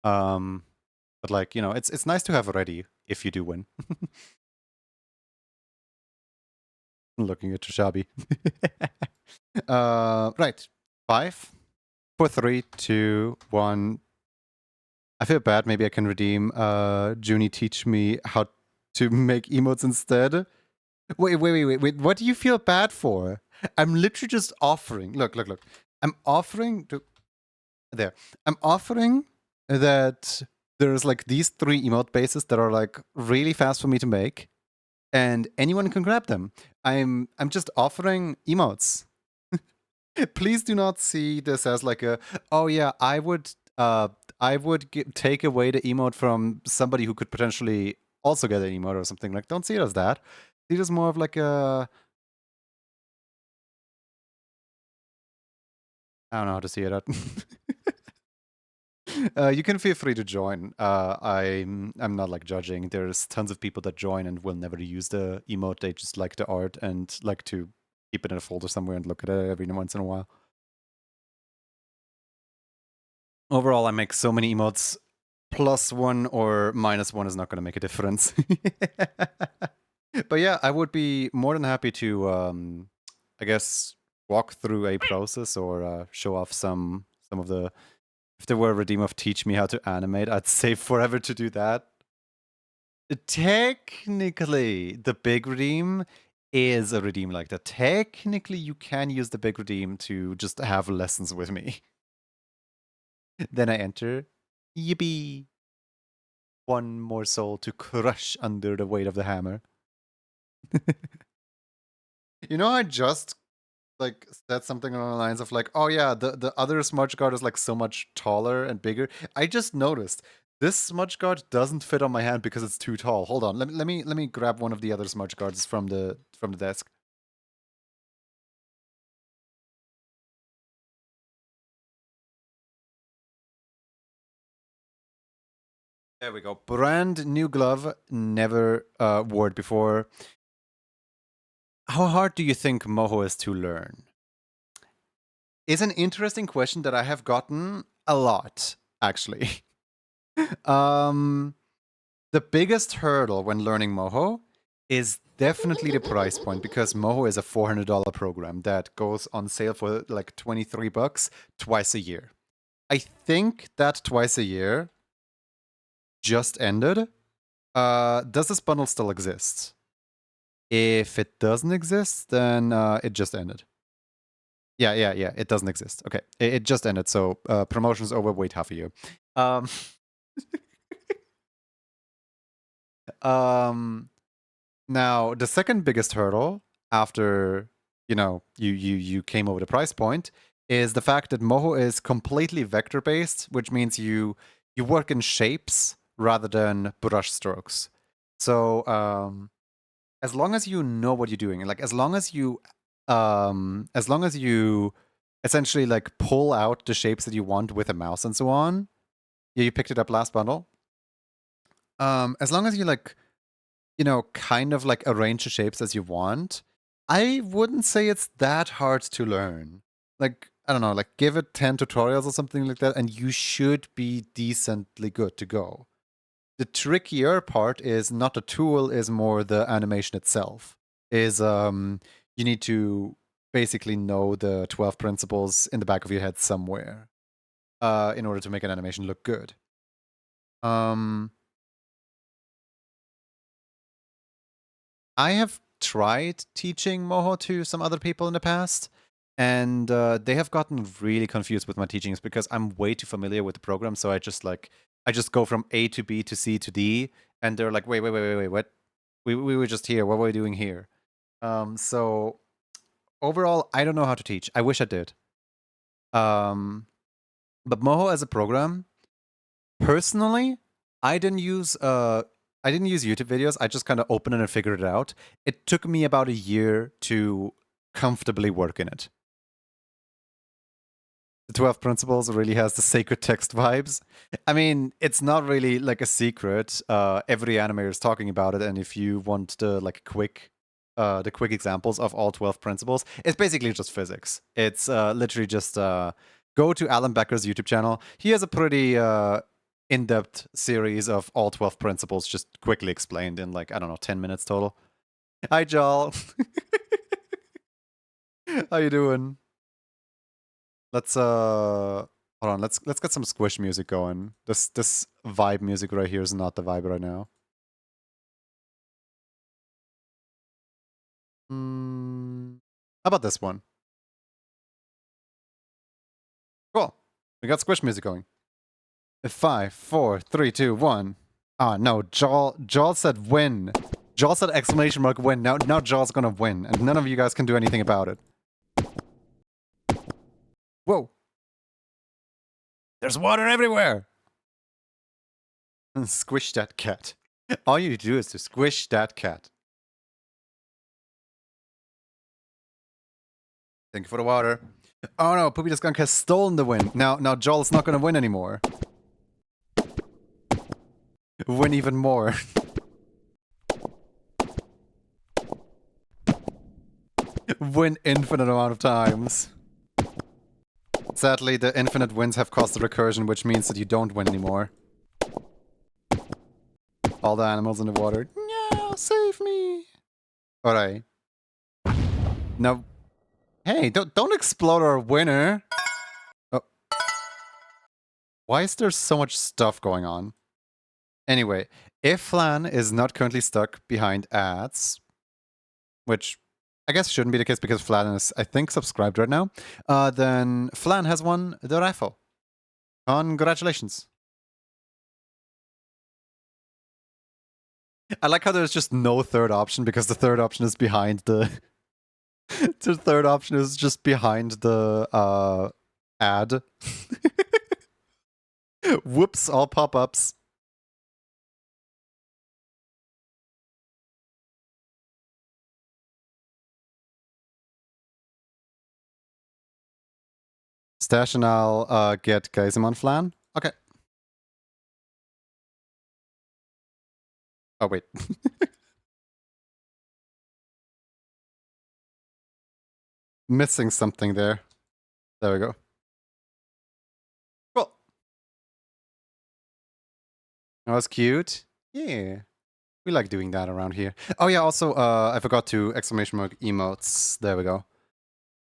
But like, it's nice to have ready if you do win. Looking at Shabby. Right. 5, 4, 3, 2, 1. I feel bad. Maybe I can redeem Junie teach me how to make emotes instead. Wait. What do you feel bad for? I'm literally just offering. Look. I'm offering to. There. I'm offering that there's like these 3 emote bases that are like really fast for me to make, and anyone can grab them. I'm just offering emotes. Please do not see this as like oh yeah, I would take away the emote from somebody who could potentially also get an emote or something. Like, don't see it as that. See it as more of like a, I don't know how to see it. You can feel free to join. I'm not like judging. There's tons of people that join and will never use the emote. They just like the art and like to keep it in a folder somewhere and look at it every once in a while. Overall, I make so many emotes. +1 or -1 is not going to make a difference. But yeah, I would be more than happy to, I guess, walk through a process or show off some of the. If there were a redeem of teach me how to animate, I'd save forever to do that. Technically, the big redeem is a redeem like that. Technically, you can use the big redeem to just have lessons with me. Then I enter. Yippee! One more soul to crush under the weight of the hammer. I just like said something along the lines of like, oh yeah, the other smudge guard is like so much taller and bigger. I just noticed this smudge guard doesn't fit on my hand because it's too tall. Hold on, let me grab one of the other smudge guards from the desk. There we go. Brand new glove, never wore it before. How hard do you think Moho is to learn? Is an interesting question that I have gotten a lot, actually. The biggest hurdle when learning Moho is definitely the price point, because Moho is a $400 program that goes on sale for like $23 twice a year. I think that twice a year just ended. Does this bundle still exist? If it doesn't exist, then it just ended. Yeah, it doesn't exist. Okay, it just ended, so promotion's over, wait half a year. Now, the second biggest hurdle after, you came over the price point is the fact that Moho is completely vector-based, which means you work in shapes rather than brush strokes. So, as long as you know what you're doing, like as long as you essentially like pull out the shapes that you want with a mouse and so on. Yeah, you picked it up last bundle. As long as you like, kind of like arrange the shapes as you want, I wouldn't say it's that hard to learn. Like, I don't know, like give it 10 tutorials or something like that, and you should be decently good to go. The trickier part is not the tool, is more the animation itself. Is you need to basically know the 12 principles in the back of your head somewhere in order to make an animation look good. I have tried teaching Moho to some other people in the past, and they have gotten really confused with my teachings because I'm way too familiar with the program. So I just go from A to B to C to D, and they're like, wait, what? We were just here. What were we doing here? So overall, I don't know how to teach. I wish I did. But Moho as a program, personally, I didn't use YouTube videos. I just kind of opened it and figured it out. It took me about a year to comfortably work in it. The 12 Principles really has the sacred text vibes. I mean, it's not really like a secret. Every animator is talking about it, and if you want the quick examples of all 12 principles, it's basically just physics. It's literally just go to Alan Becker's YouTube channel. He has a pretty in-depth series of all 12 principles just quickly explained in like, I don't know, 10 minutes total. Hi, Joel. How you doing? Let's hold on, let's get some squish music going. This vibe music right here is not the vibe right now. How about this one? Cool. We got squish music going. 5, 4, 3, 2, 1. Ah no, Jaw said win. Jaw said exclamation mark win. Now Jaw's gonna win, and none of you guys can do anything about it. Whoa. There's water everywhere! Squish that cat. All you do is to squish that cat. Thank you for the water. Oh no, Poopy the Skunk has stolen the win. Now Joel is not gonna win anymore. Win even more. Win infinite amount of times. Sadly, the infinite wins have caused the recursion, which means that you don't win anymore. All the animals in the water. No, save me. Alright. Now, hey, don't explode our winner. Oh. Why is there so much stuff going on? Anyway, if Flan is not currently stuck behind ads, which I guess shouldn't be the case because Flan is, I think, subscribed right now, then Flan has won the raffle. Congratulations. I like how there's just no third option because the third option is behind the... the third option is just behind the ad. Whoops, all pop-ups. Stash and I'll get Geismon Flan. Okay. Oh, wait. Missing something there. There we go. Cool. That was cute. Yeah. We like doing that around here. Oh yeah, also, I forgot to exclamation mark emotes. There we go.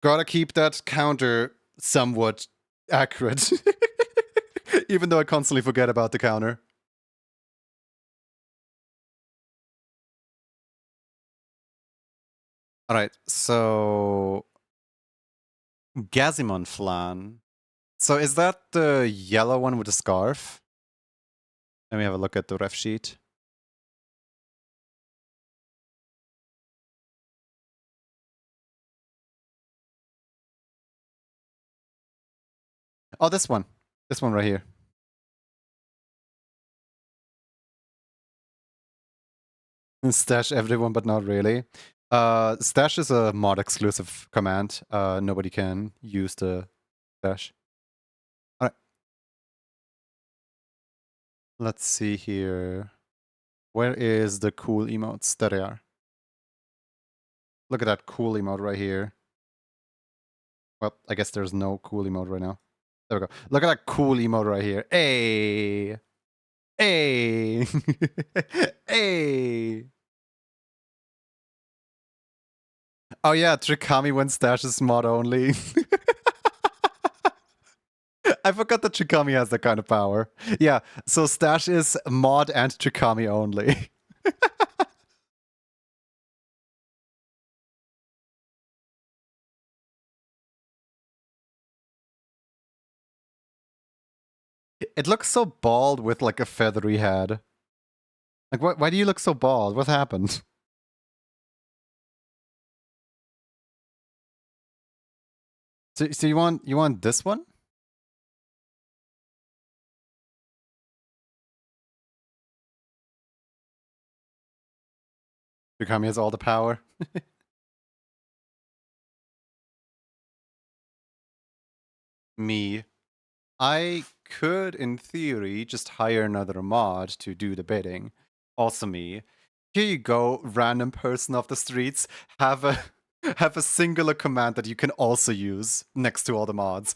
Gotta keep that counter somewhat accurate. Even though I constantly forget about the counter. Alright, so... Gazimon Flan. So is that the yellow one with the scarf? Let me have a look at the ref sheet. Oh, this one. This one right here. Stash everyone, but not really. Stash is a mod exclusive command. Nobody can use the stash. Alright. Let's see here. Where is the cool emotes? There they are. Look at that cool emote right here. Well, I guess there's no cool emote right now. There we go. Look at that cool emote right here. Hey! Hey! Hey! Oh yeah, Trikami when stash is mod only. I forgot that Trikami has that kind of power. Yeah, so stash is mod and Trikami only. It looks so bald with like a feathery head. Like, why do you look so bald? What happened? So you want this one? Trikami has all the power. I Me. I could, in theory, just hire another mod to do the bidding. Also me. Here you go, random person off the streets. Have a have a singular command that you can also use next to all the mods.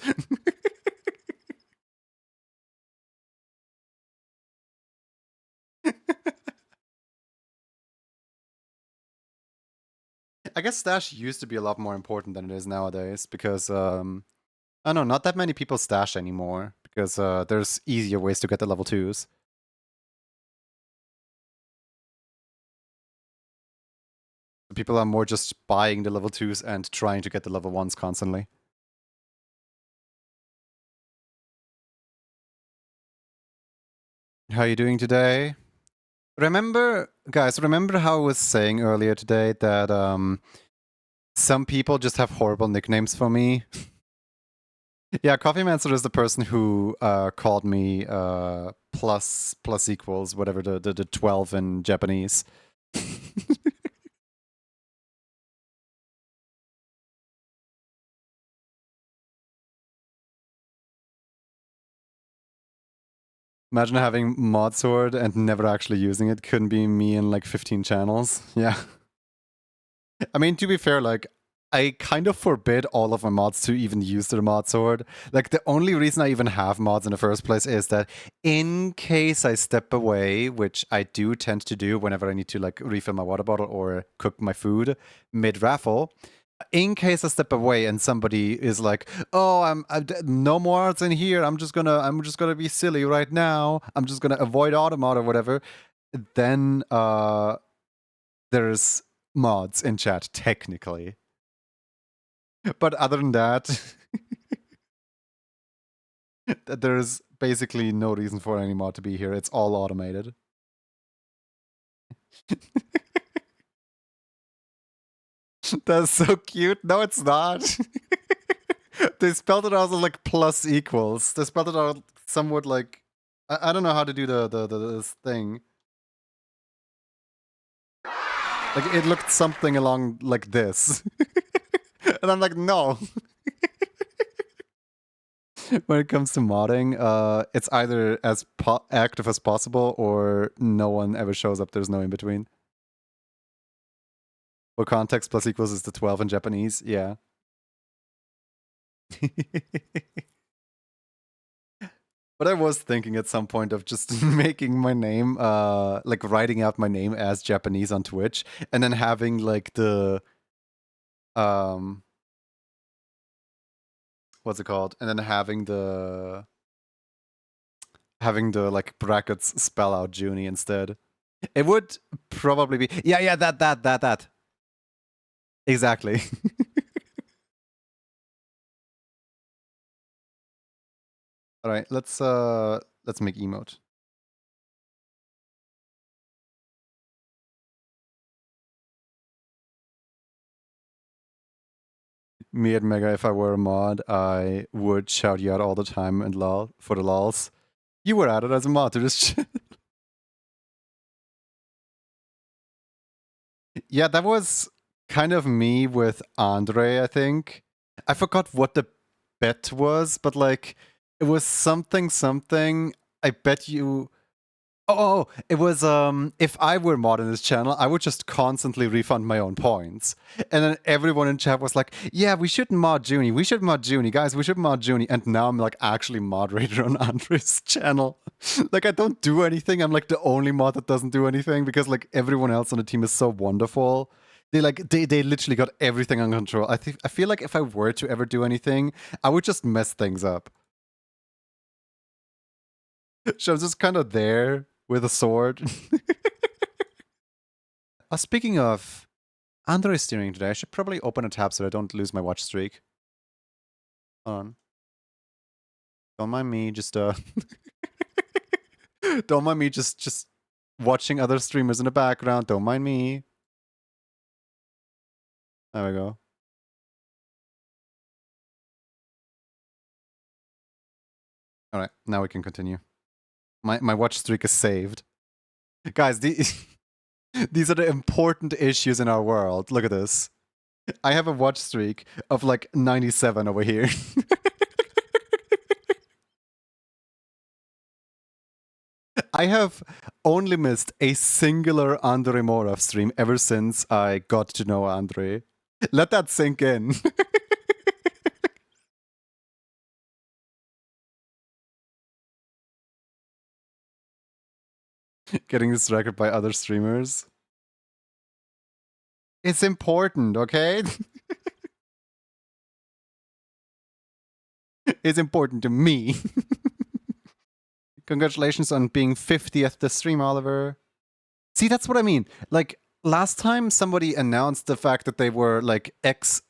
I guess stash used to be a lot more important than it is nowadays because I don't know, not that many people stash anymore because there's easier ways to get the level 2s. People are more just buying the level 2s and trying to get the level 1s constantly. How are you doing today? Guys, remember how I was saying earlier today that some people just have horrible nicknames for me? Yeah, Coffee Mancer is the person who called me plus equals whatever the 12 in Japanese. Imagine having mod sword and never actually using it. Couldn't be me in like 15 channels. Yeah. I mean, to be fair, like, I kind of forbid all of my mods to even use their mod sword. Like, the only reason I even have mods in the first place is that in case I step away, which I do tend to do whenever I need to, like, refill my water bottle or cook my food mid-raffle, in case I step away and somebody is like, "Oh, no more arts in here. I'm just gonna be silly right now. I'm just gonna avoid automod or whatever." Then there's mods in chat technically, but other than that, there's basically no reason for any mod to be here. It's all automated. That's so cute. No, it's not. They spelled it out as like plus equals. They spelled it out somewhat like I don't know how to do the this thing. Like it looked something along like this. And I'm like, no. When it comes to modding, it's either as active as possible or no one ever shows up. There's no in between. For context, plus equals is the 12 in Japanese. Yeah. But I was thinking at some point of just making my name, like writing out my name as Japanese on Twitch, and then having like the, what's it called? And then having the like brackets spell out Junie instead. It would probably be, yeah, that. Exactly. All right, let's make emote. Me and Mega, if I were a mod, I would shout you out all the time and lol for the lols. You were added as a mod to this shit. Yeah, that was kind of me with Andre, I think. I forgot what the bet was, but like it was something. I bet you. Oh, it was if I were mod in this channel, I would just constantly refund my own points. And then everyone in chat was like, yeah, we should mod Junie. We should mod Junie. Guys, we should mod Junie. And now I'm like actually moderator on Andre's channel. Like I don't do anything. I'm like the only mod that doesn't do anything because like everyone else on the team is so wonderful. They literally got everything under control. I feel like if I were to ever do anything, I would just mess things up. So I'm just kind of there with a sword. Speaking of, Andre is steering today. I should probably open a tab so I don't lose my watch streak. Hold on. Don't mind me, just don't mind me just watching other streamers in the background. Don't mind me. There we go. All right, now we can continue. My watch streak is saved. Guys, these are the important issues in our world. Look at this. I have a watch streak of like 97 over here. I have only missed a singular Andre Morov stream ever since I got to know Andre. Let that sink in. Getting distracted by other streamers. It's important, okay? It's important to me. Congratulations on being 50th the stream, Oliver. See, that's what I mean. Like, last time somebody announced the fact that they were like Xth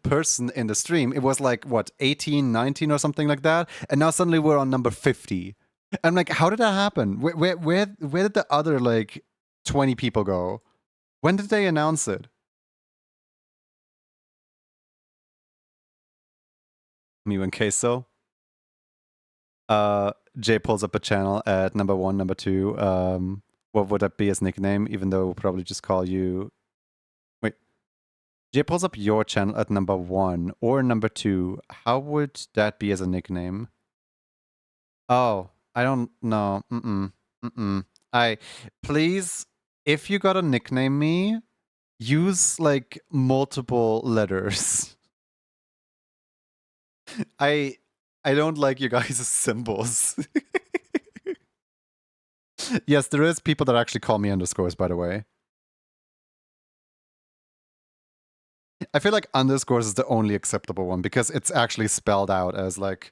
person in the stream, it was like, what, 18, 19 or something like that? And now suddenly we're on number 50. I'm like, how did that happen? Where did the other, like, 20 people go? When did they announce it? Me and Queso. Jay pulls up a channel at number 1, number 2. What would that be as nickname? Even though we'll probably just call you... Wait. Jay pulls up your channel at number 1 or number 2. How would that be as a nickname? Oh, I don't know. Please, if you gotta nickname me, use like multiple letters. I don't like you guys' symbols. Yes, there is people that actually call me underscores, by the way. I feel like underscores is the only acceptable one because it's actually spelled out as like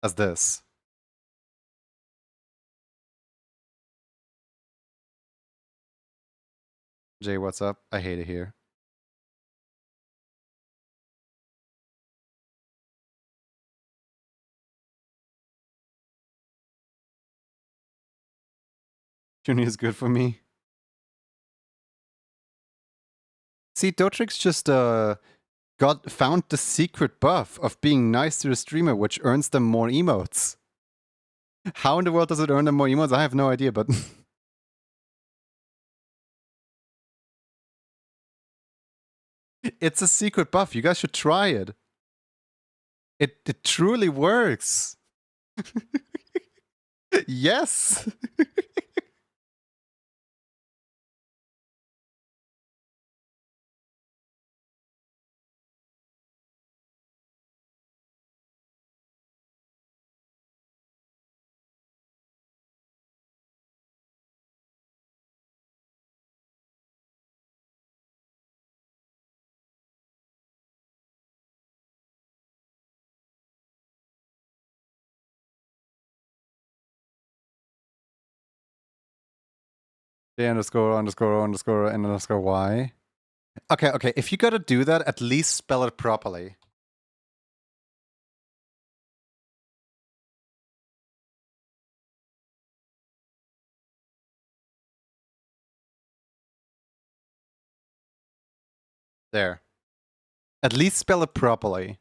as this. Jay, what's up? I hate it here. Juni is good for me. See, Dotrix just found the secret buff of being nice to the streamer, which earns them more emotes. How in the world does it earn them more emotes? I have no idea, but it's a secret buff. You guys should try it. It truly works. Yes. J underscore underscore underscore and underscore Y. Okay. If you gotta do that, at least spell it properly. There. At least spell it properly.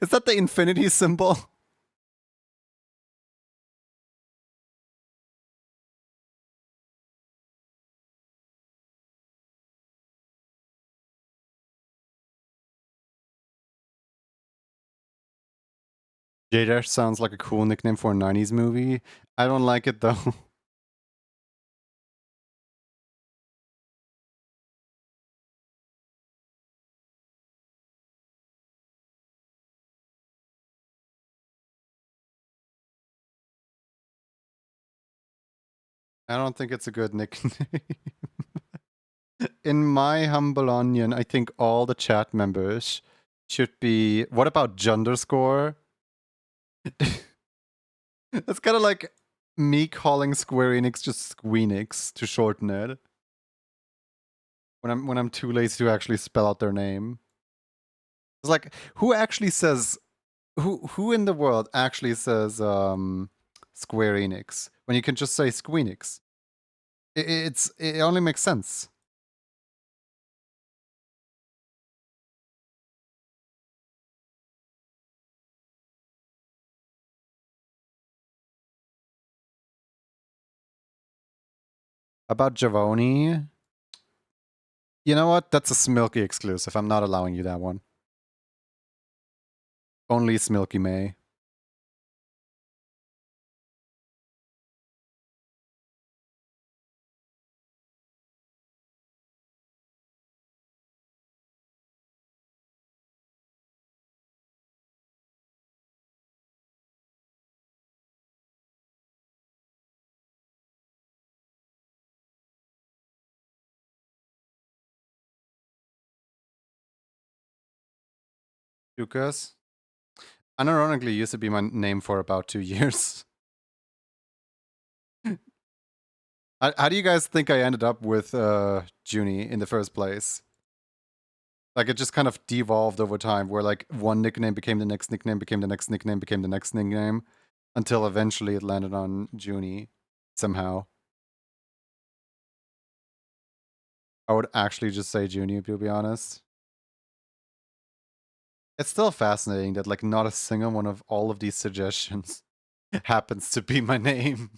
Is that the infinity symbol? J-Dash sounds like a cool nickname for a 90s movie. I don't like it though. I don't think it's a good nickname. In my humble onion, I think all the chat members should be. What about Junderscore? It's kind of like me calling Square Enix just Squeenix to shorten it. When I'm too lazy to actually spell out their name. It's like who actually says who in the world actually says Square Enix when you can just say Squeenix? It only makes sense. About Javoni, you know what? That's a Smilky exclusive. I'm not allowing you that one. Only Smilky May. Lucas. Unironically used to be my name for about 2 years. How do you guys think I ended up with Junie in the first place? Like it just kind of devolved over time where like one nickname became the next nickname, became the next nickname, became the next nickname, until eventually it landed on Junie somehow. I would actually just say Junie, to be honest. It's still fascinating that like not a single one of all of these suggestions happens to be my name.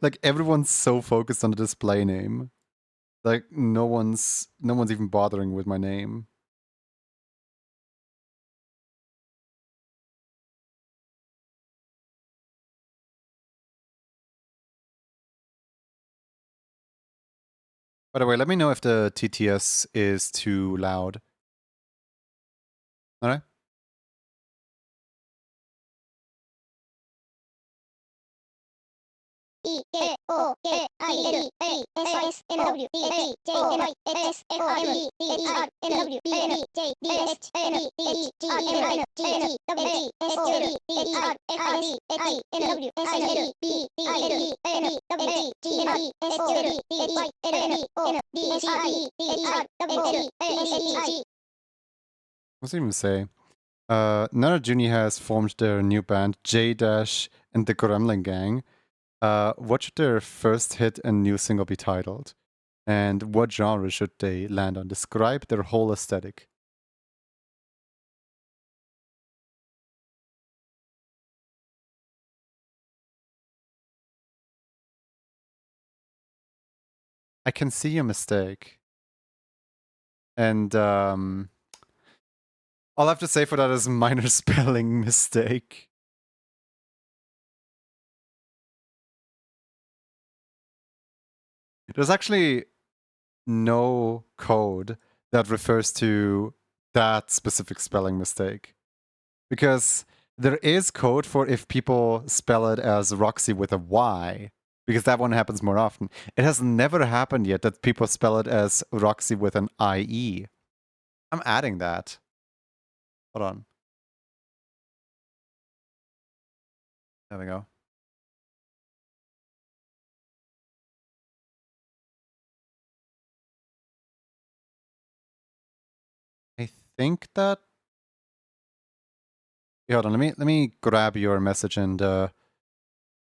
Like everyone's so focused on the display name. Like no one's even bothering with my name. By the way, let me know if the TTS is too loud. Alright? What's it even say? Nana Juni has formed their new band, J- and the Gremlin Gang. What should their first hit and new single be titled? And what genre should they land on? Describe their whole aesthetic. I can see a mistake. And all I have to say for that is minor spelling mistake. There's actually no code that refers to that specific spelling mistake. Because there is code for if people spell it as Roxy with a Y, because that one happens more often. It has never happened yet that people spell it as Roxy with an IE. I'm adding that. Hold on. There we go. I think that. Yeah, hold on. Let me grab your message and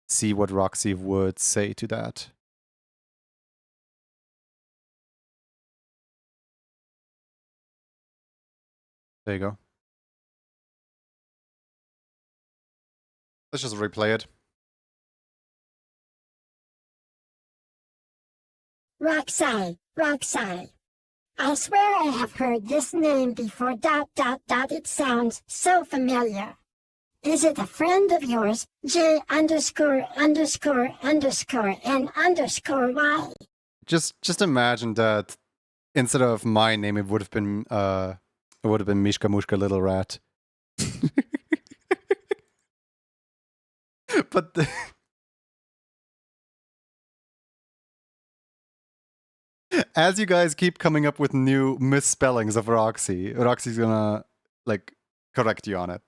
see what Roxy would say to that. There you go. Let's just replay it. Roxy, Roxy. I swear I have heard this name before. It sounds so familiar. Is it a friend of yours? J underscore underscore underscore and underscore Y. Just imagine that instead of my name, it would have been Mishka Mushka Little Rat. But as you guys keep coming up with new misspellings of Roxy, Roxy's gonna like correct you on it.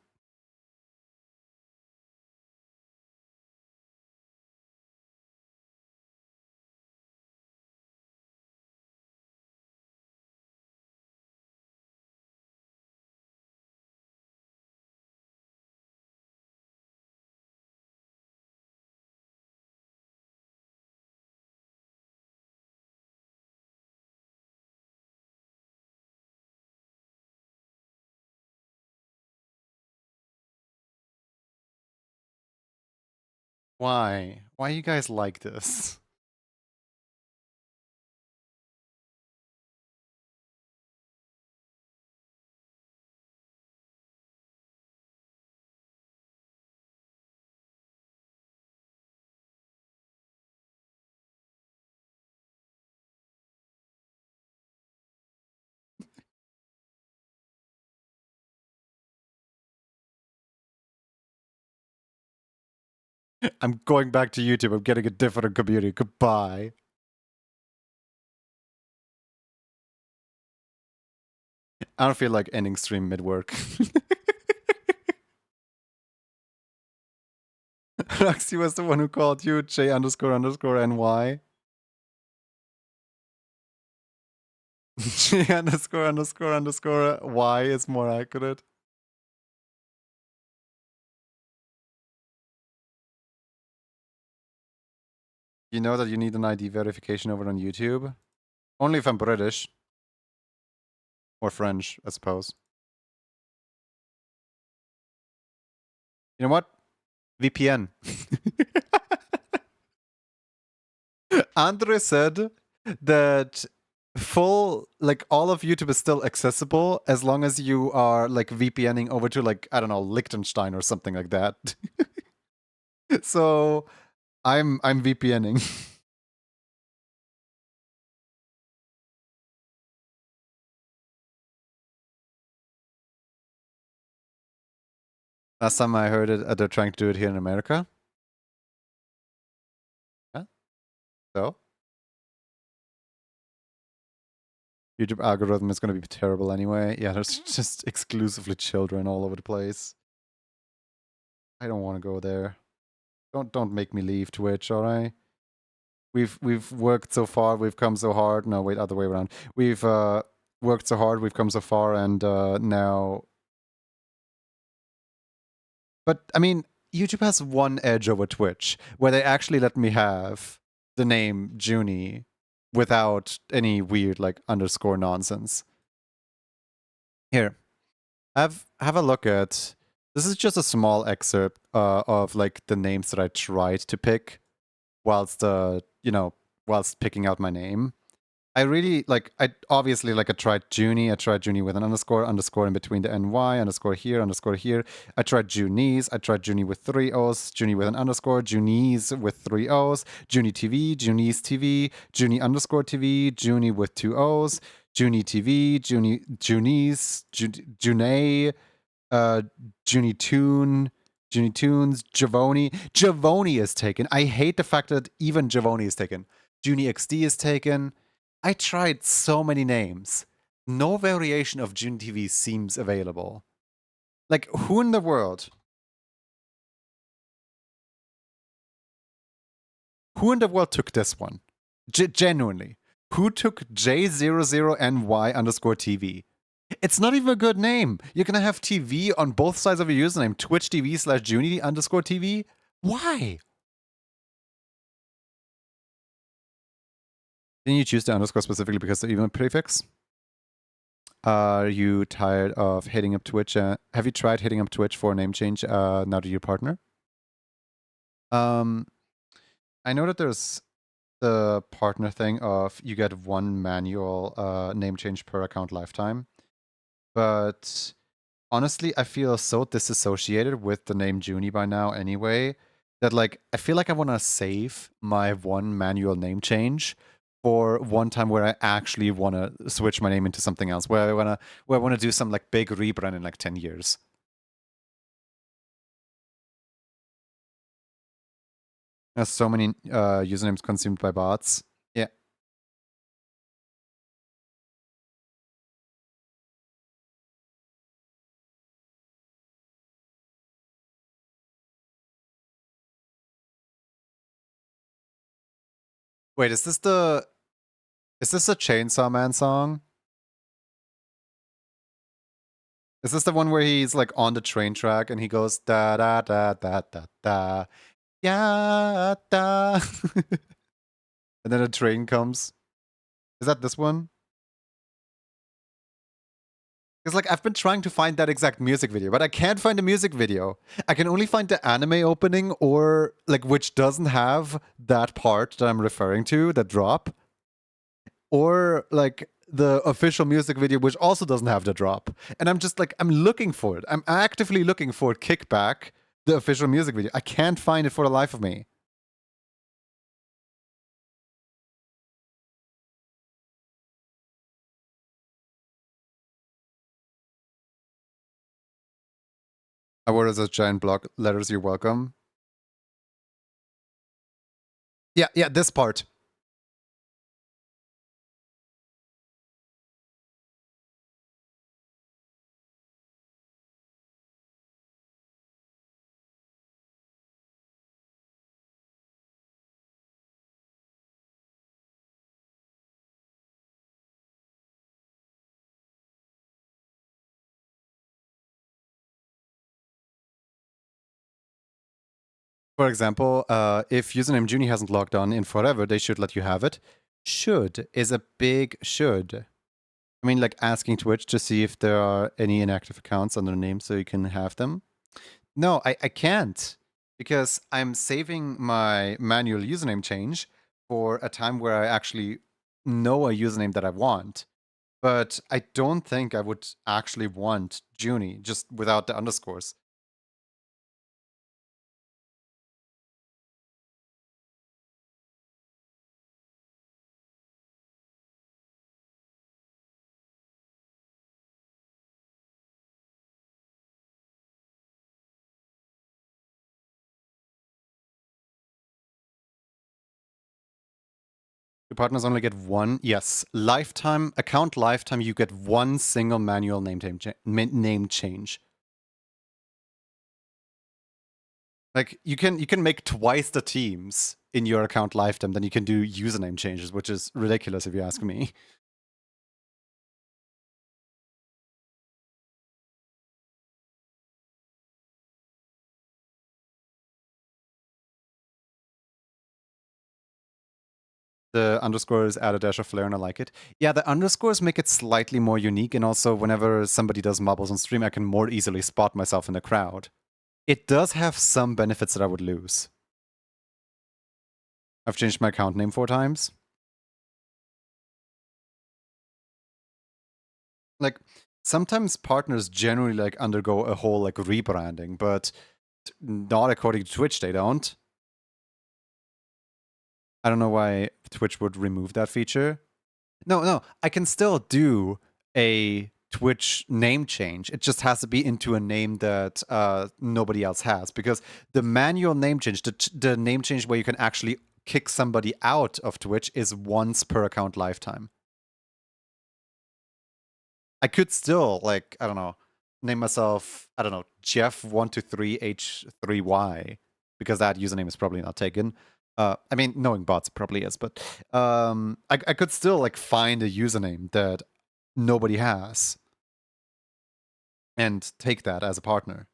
Why? Why you guys like this? I'm going back to YouTube. I'm getting a different community. Goodbye. I don't feel like ending stream mid-work. Roxy was the one who called you J underscore underscore NY. J underscore underscore underscore Y is more accurate. You know that you need an ID verification over on YouTube? Only if I'm British. Or French, I suppose. You know what? VPN. Andre said that like all of YouTube is still accessible as long as you are like VPNing over to like, I don't know, Liechtenstein or something like that. So I'm VPNing. Last time I heard it, they're trying to do it here in America. Yeah. So YouTube algorithm is going to be terrible anyway. Yeah, there's just exclusively children all over the place. I don't want to go there. Don't make me leave Twitch, all right? We've worked so far, we've come so hard. No, wait, other way around. We've worked so hard, we've come so far, and now. But I mean, YouTube has one edge over Twitch, where they actually let me have the name Junie without any weird like underscore nonsense. Here, have a look at. This is just a small excerpt of like the names that I tried to pick whilst whilst picking out my name. I really like. I obviously like. I tried Junie. I tried Junie with an underscore in between the ny, underscore here, underscore here. I tried Junies. I tried Junie with 3 O's. Junie with an underscore. Junies with 3 O's. Junie TV. Junies TV. Junie underscore TV. Junie with 2 O's. Junie TV. Junies. Junay. Junie Tune. Junie Tunes. Javoni. Javoni is taken. I hate the fact that even Javoni is taken. Junie XD is taken. I tried so many names. No variation of June TV seems available. Like, who in the world? Who in the world took this one? Genuinely. Who took J00NY underscore TV? It's not even a good name. You're gonna have TV on both sides of your username. Twitch TV / Junie underscore TV? Why? Didn't you choose the underscore specifically because of the email prefix? Are you tired of hitting up Twitch? Have you tried hitting up Twitch for a name change now that you're partner? I know that there's the partner thing of you get one manual name change per account lifetime. But honestly, I feel so disassociated with the name Junie by now anyway that like I feel like I want to save my one manual name change for one time where I actually want to switch my name into something else, where I want to do some like big rebrand in like 10 years. There's so many usernames consumed by bots. Yeah. Wait, is this a Chainsaw Man song? Is this the one where he's like on the train track and he goes da da da da da da yeah da and then a train comes? Is that this one? Because like I've been trying to find that exact music video, but I can't find a music video. I can only find the anime opening or like which doesn't have that part that I'm referring to, the drop, or like the official music video which also doesn't have the drop. And I'm just like I'm looking for it. I'm actively looking for Kickback, the official music video. I can't find it for the life of me. What is those giant block letters? You're welcome. Yeah, this part. For example, if username Junie hasn't logged on in forever, they should let you have it. Should is a big should. I mean, like asking Twitch to see if there are any inactive accounts under the name so you can have them. No, I can't because I'm saving my manual username change for a time where I actually know a username that I want. But I don't think I would actually want Junie just without the underscores. Your partners only get one. Yes, lifetime account lifetime. You get one single manual name change. Like you can make twice the teams in your account lifetime than you can do username changes, which is ridiculous if you ask me. The underscores add a dash of flair and I like it. Yeah, the underscores make it slightly more unique, and also whenever somebody does marbles on stream, I can more easily spot myself in the crowd. It does have some benefits that I would lose. I've changed my account name 4 times. Like, sometimes partners generally like undergo a whole like rebranding, but not according to Twitch, they don't. I don't know why Twitch would remove that feature. No, I can still do a Twitch name change. It just has to be into a name that nobody else has, because the manual name change, the name change where you can actually kick somebody out of Twitch, is once per account lifetime. I could still, like, I don't know, name myself, I don't know, Jeff123H3Y, because that username is probably not taken. I mean, knowing bots probably is, but I could still like find a username that nobody has and take that as a partner.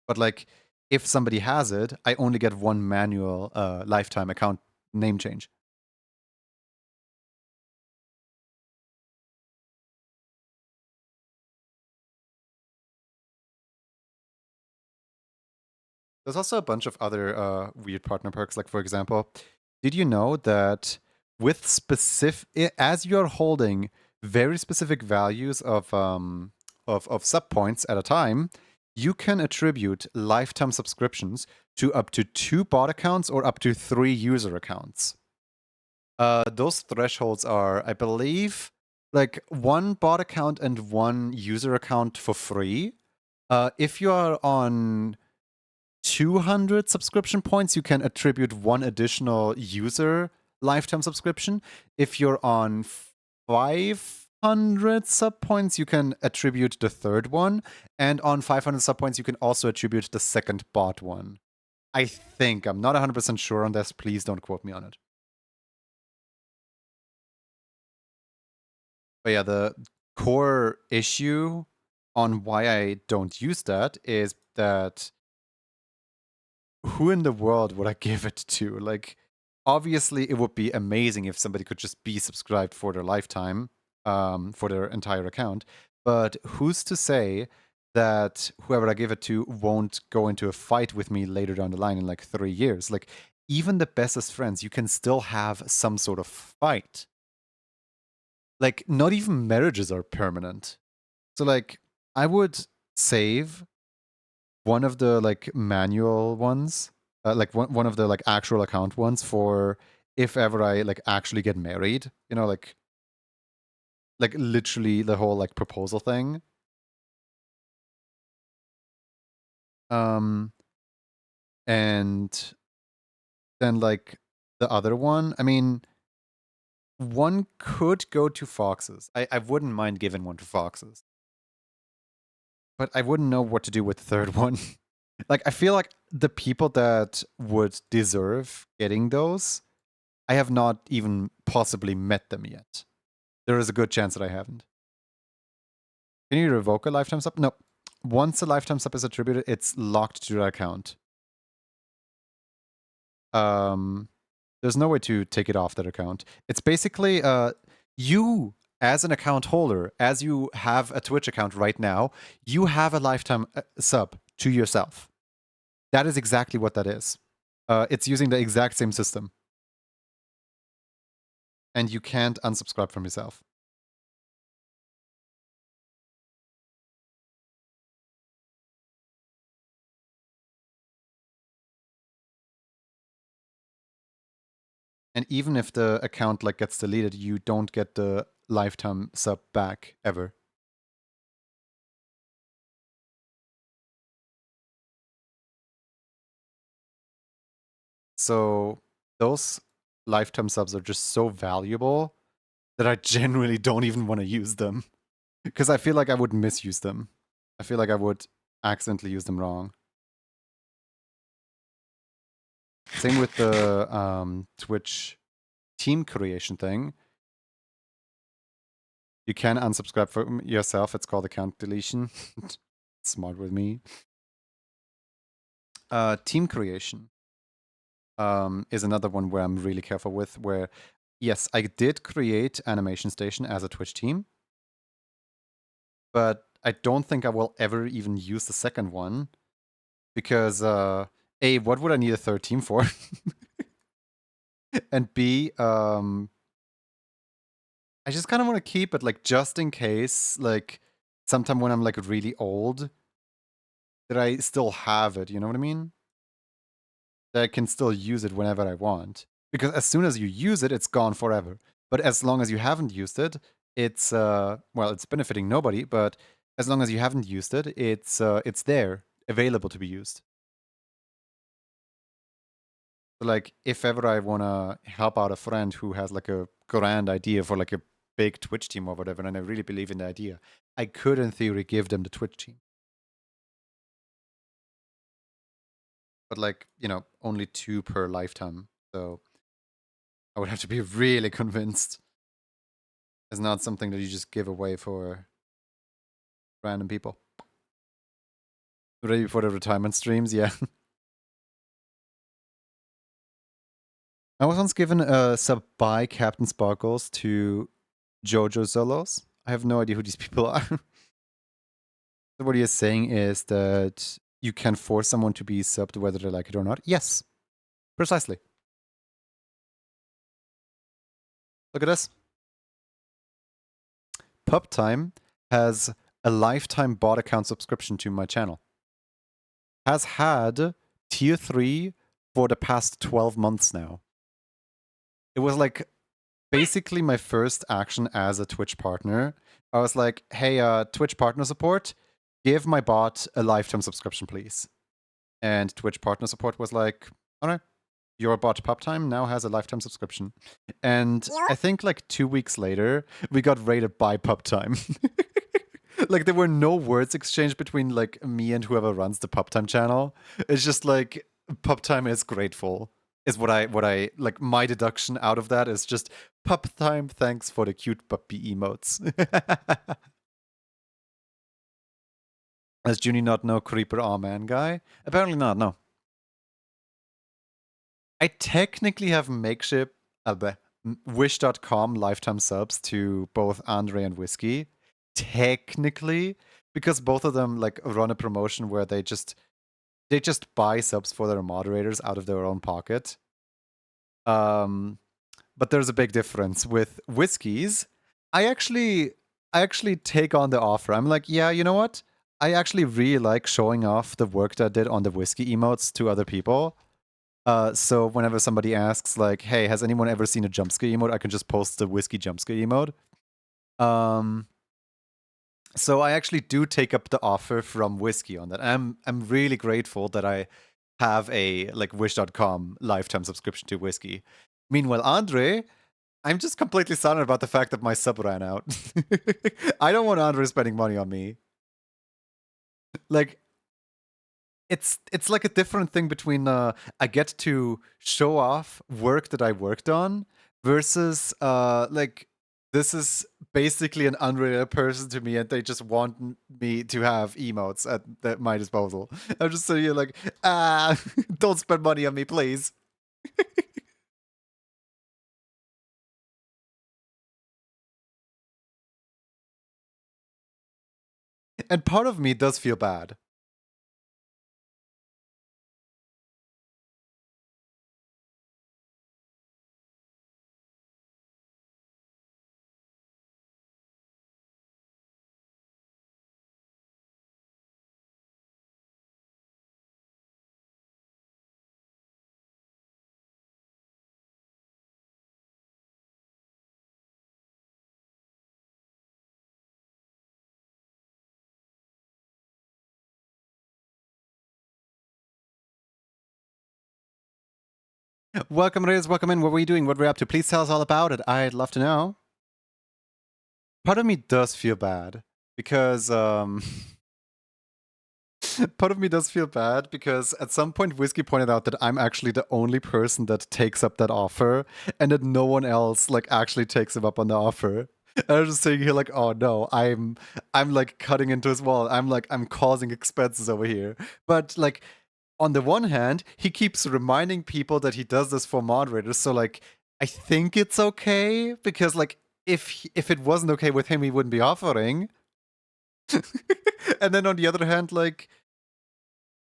But like, if somebody has it, I only get one manual lifetime account name change. There's also a bunch of other weird partner perks. Like, for example, did you know that with specific, as you're holding very specific values of sub points at a time, you can attribute lifetime subscriptions to up to 2 bot accounts or up to 3 user accounts. Those thresholds are, I believe, like 1 bot account and 1 user account for free. If you are on 200 subscription points, you can attribute 1 additional user lifetime subscription. If you're on 500 sub points, you can attribute the 3rd one. And on 500 sub points, you can also attribute the 2nd bot one. I think. I'm not 100% sure on this. Please don't quote me on it. But yeah, the core issue on why I don't use that is that who in the world would I give it to? Like, obviously, it would be amazing if somebody could just be subscribed for their lifetime, for their entire account. But who's to say that whoever I give it to won't go into a fight with me later down the line in like 3 years? Like, even the bestest friends, you can still have some sort of fight. Like, not even marriages are permanent. So, like, I would save one of the like manual ones, like one of the like actual account ones for if ever I like actually get married, you know, like literally the whole like proposal thing. Um, and then like the other one, I mean, one could go to Foxes. I wouldn't mind giving one to Foxes, but I wouldn't know what to do with the third one. Like, I feel like the people that would deserve getting those, I have not even possibly met them yet. There is a good chance that I haven't. Can you revoke a lifetime sub? No. Once a lifetime sub is attributed, it's locked to that account. There's no way to take it off that account. It's basically you as an account holder, as you have a Twitch account right now, you have a lifetime sub to yourself. That is exactly what that is. It's using the exact same system. And you can't unsubscribe from yourself. And even if the account like gets deleted, you don't get the lifetime sub back ever. So those lifetime subs are just so valuable that I genuinely don't even want to use them. Because I feel like I would misuse them. I feel like I would accidentally use them wrong. Same with the Twitch team creation thing. You can unsubscribe from yourself. It's called account deletion. Smart with me. Team creation is another one where I'm really careful with. Where, yes, I did create Animation Station as a Twitch team, but I don't think I will ever even use the second one because A, what would I need a third team for? And B, I just kind of want to keep it like just in case, like sometime when I'm like really old, that I still have it. You know what I mean? That I can still use it whenever I want. Because as soon as you use it, it's gone forever. But as long as you haven't used it, it's well, it's benefiting nobody. But as long as you haven't used it, it's there, available to be used. So like, if ever I wanna help out a friend who has like a grand idea for like a big Twitch team or whatever, and I really believe in the idea, I could in theory give them the Twitch team. But like, you know, only 2 per lifetime. So I would have to be really convinced. It's not something that you just give away for random people. Ready for the retirement streams? Yeah. I was once given a sub by Captain Sparkles to Jojo Solos. I have no idea who these people are. So what he is saying is that you can force someone to be subbed whether they like it or not. Yes, precisely. Look at this. Pub Time has a lifetime bot account subscription to my channel. Has had tier 3 for the past 12 months now. It was like basically my first action as a Twitch partner. I was like, hey, Twitch partner support, give my bot a lifetime subscription, please. And Twitch partner support was like, all right, your bot Pub Time now has a lifetime subscription. And I think like 2 weeks later, we got rated by Pub Time. Like, there were no words exchanged between like me and whoever runs the Pub Time channel. It's just like Pub Time is grateful. Is what I like. My deduction out of that is just Pub Time. Thanks for the cute puppy emotes. Does Junie not know Creeper Aw Man guy? Apparently not. No. I technically have makeshift wish.com lifetime subs to both Andre and Whiskey. technically, because both of them like run a promotion where they just buy subs for their moderators out of their own pocket. But there's a big difference with whiskeys. I actually take on the offer. I'm like, yeah, you know what? I actually really like showing off the work that I did on the whiskey emotes to other people. So whenever somebody asks, like, hey, has anyone ever seen a jump scare emote? I can just post the whiskey jump scare emote. So I actually do take up the offer from whiskey on that. I'm really grateful that I have a like wish.com lifetime subscription to whiskey. Meanwhile, Andre, I'm just completely silent about the fact that my sub ran out. I don't want Andre spending money on me. Like, it's like a different thing between I get to show off work that I worked on versus like this is basically an unrelated person to me and they just want me to have emotes at my disposal. I'm just sitting here like, don't spend money on me, please. And part of me does feel bad. Welcome, Reyes. Welcome in. What were you doing? What were you up to? Please tell us all about it. I'd love to know. Part of me does feel bad because part of me does feel bad because at some point Whiskey pointed out that I'm actually the only person that takes up that offer and that no one else like actually takes him up on the offer. And I was just saying here like, oh no, I'm like cutting into his wall. I'm causing expenses over here. But like on the one hand, he keeps reminding people that he does this for moderators. So like I think it's okay because like if it wasn't okay with him, he wouldn't be offering. And then on the other hand, like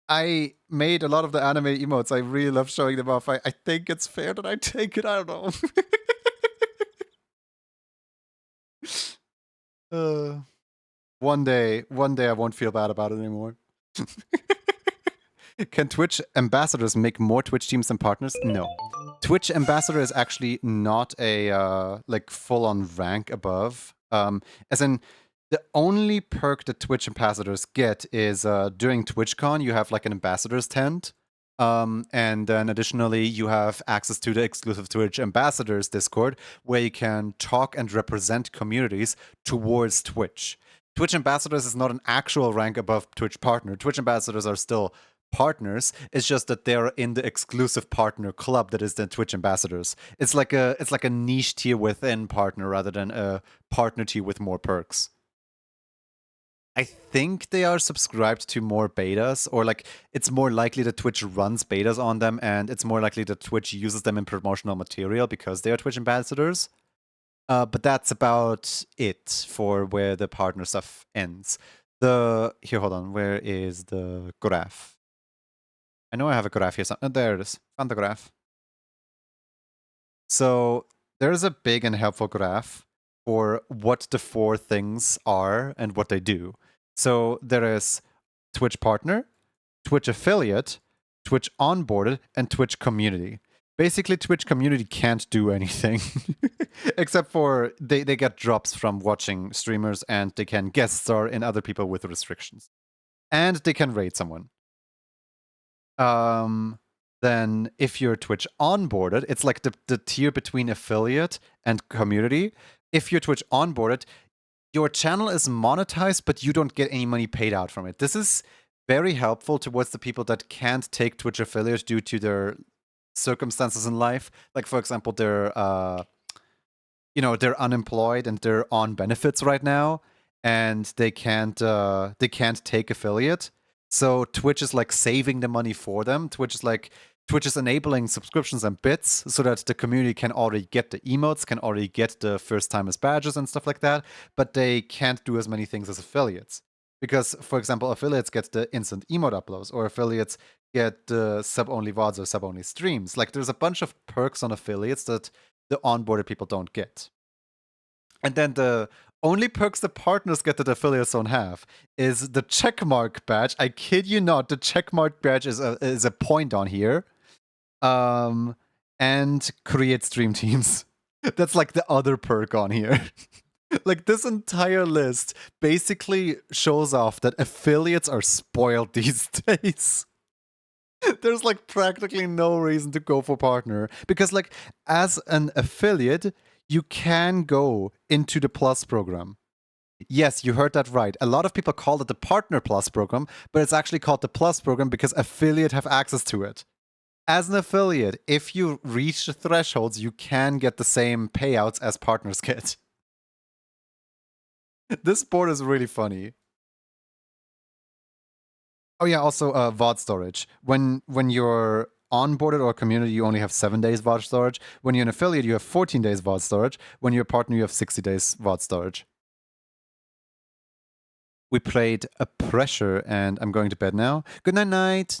I made a lot of the anime emotes. I really love showing them off. I think it's fair that I take it. I don't know. One day I won't feel bad about it anymore. Can Twitch ambassadors make more Twitch teams than partners? No. Twitch ambassador is actually not a like full-on rank above. As in, the only perk that Twitch ambassadors get is during TwitchCon you have like an ambassador's tent. And then additionally, you have access to the exclusive Twitch ambassadors Discord, where you can talk and represent communities towards Twitch. Twitch ambassadors is not an actual rank above Twitch partner. Twitch ambassadors are still partners. It's just that they're in the exclusive partner club that is the Twitch ambassadors. It's like a niche tier within partner rather than a partner tier with more perks. I think they are subscribed to more betas, or like it's more likely that Twitch runs betas on them, and it's more likely that Twitch uses them in promotional material because they are Twitch ambassadors. But that's about it for where the partner stuff ends. Here, hold on. Where is the graph? I know I have a graph here. There it is. Found the graph. So there's a big and helpful graph for what the 4 things are and what they do. So there is Twitch partner, Twitch affiliate, Twitch onboarded, and Twitch community. Basically, Twitch community can't do anything except for they get drops from watching streamers and they can guest star in other people with restrictions. And they can raid someone. Then if you're Twitch onboarded, it's like the tier between affiliate and community. If you're Twitch onboarded, your channel is monetized, but you don't get any money paid out from it. This is very helpful towards the people that can't take Twitch affiliate due to their circumstances in life. Like, for example, they're unemployed and they're on benefits right now, and they can't take affiliate. So Twitch is like saving the money for them. Twitch is like, Twitch is enabling subscriptions and bits so that the community can already get the emotes, can already get the first timers badges and stuff like that, but they can't do as many things as affiliates. Because, for example, affiliates get the instant emote uploads, or affiliates get the sub-only VODs or sub-only streams. Like, there's a bunch of perks on affiliates that the onboarded people don't get. And then the only perks the partners get that affiliates don't have is the checkmark badge. I kid you not, the checkmark badge is a point on here. And create stream teams. That's like the other perk on here. Like, this entire list basically shows off that affiliates are spoiled these days. There's like practically no reason to go for partner because, like, as an affiliate, you can go into the Plus program. Yes, you heard that right. A lot of people call it the Partner Plus program, but it's actually called the Plus program because affiliate have access to it. As an affiliate, if you reach the thresholds, you can get the same payouts as partners get. This board is really funny. Oh yeah, also VOD storage. When you're onboarded or community, you only have 7 days VOD storage. When you're an affiliate, you have 14 days VOD storage. When you're a partner, you have 60 days VOD storage. We played a pressure, and I'm going to bed now. Good night, night.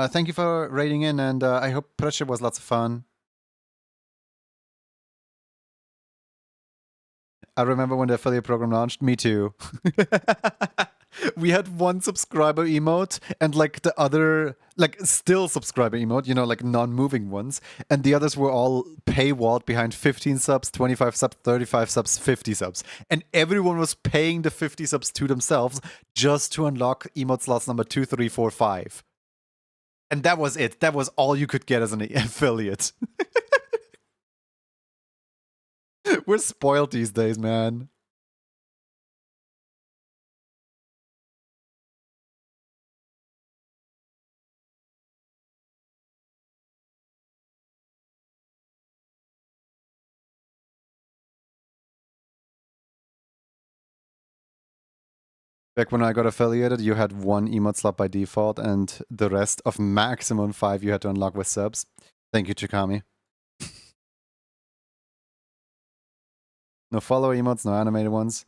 Thank you for raiding in, and I hope pressure was lots of fun. I remember when the affiliate program launched. Me too. We had one subscriber emote and like the other, like still subscriber emote, you know, like non-moving ones. And the others were all paywalled behind 15 subs, 25 subs, 35 subs, 50 subs. And everyone was paying the 50 subs to themselves just to unlock emote slots number 2, 3, 4, 5. And that was it. That was all you could get as an affiliate. We're spoiled these days, man. Back when I got affiliated, you had one emote slot by default, and the rest of maximum 5 you had to unlock with subs. Thank you, Chikami. No follow emotes, no animated ones.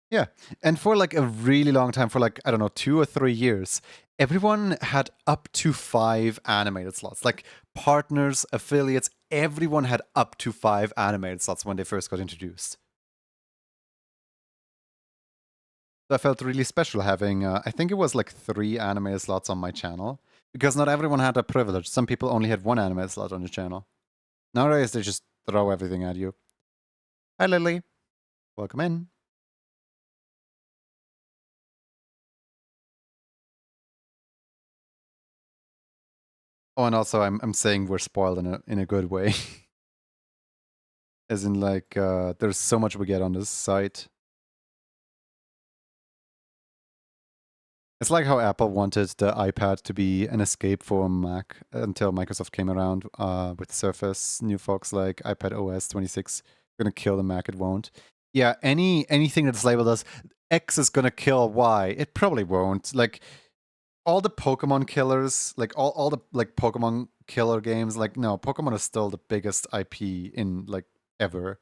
Yeah, and for like a really long time, for like, I don't know, 2 or 3 years, everyone had up to 5 animated slots. Like partners, affiliates, everyone had up to 5 animated slots when they first got introduced. So I felt really special having, I think it was like 3 animated slots on my channel, because not everyone had that privilege. Some people only had 1 animated slot on the channel. Nowadays, they just throw everything at you. Hi, Lily. Welcome in. Oh, and also, I'm saying we're spoiled in a good way. As in, like, there's so much we get on this site. It's like how Apple wanted the iPad to be an escape for Mac until Microsoft came around with Surface, new folks like iPad OS 26 gonna kill the Mac. It won't. Yeah, anything that's labeled as X is gonna kill Y, it probably won't. Like all the Pokemon killers, like all the like Pokemon killer games, like no, Pokemon is still the biggest IP in like ever.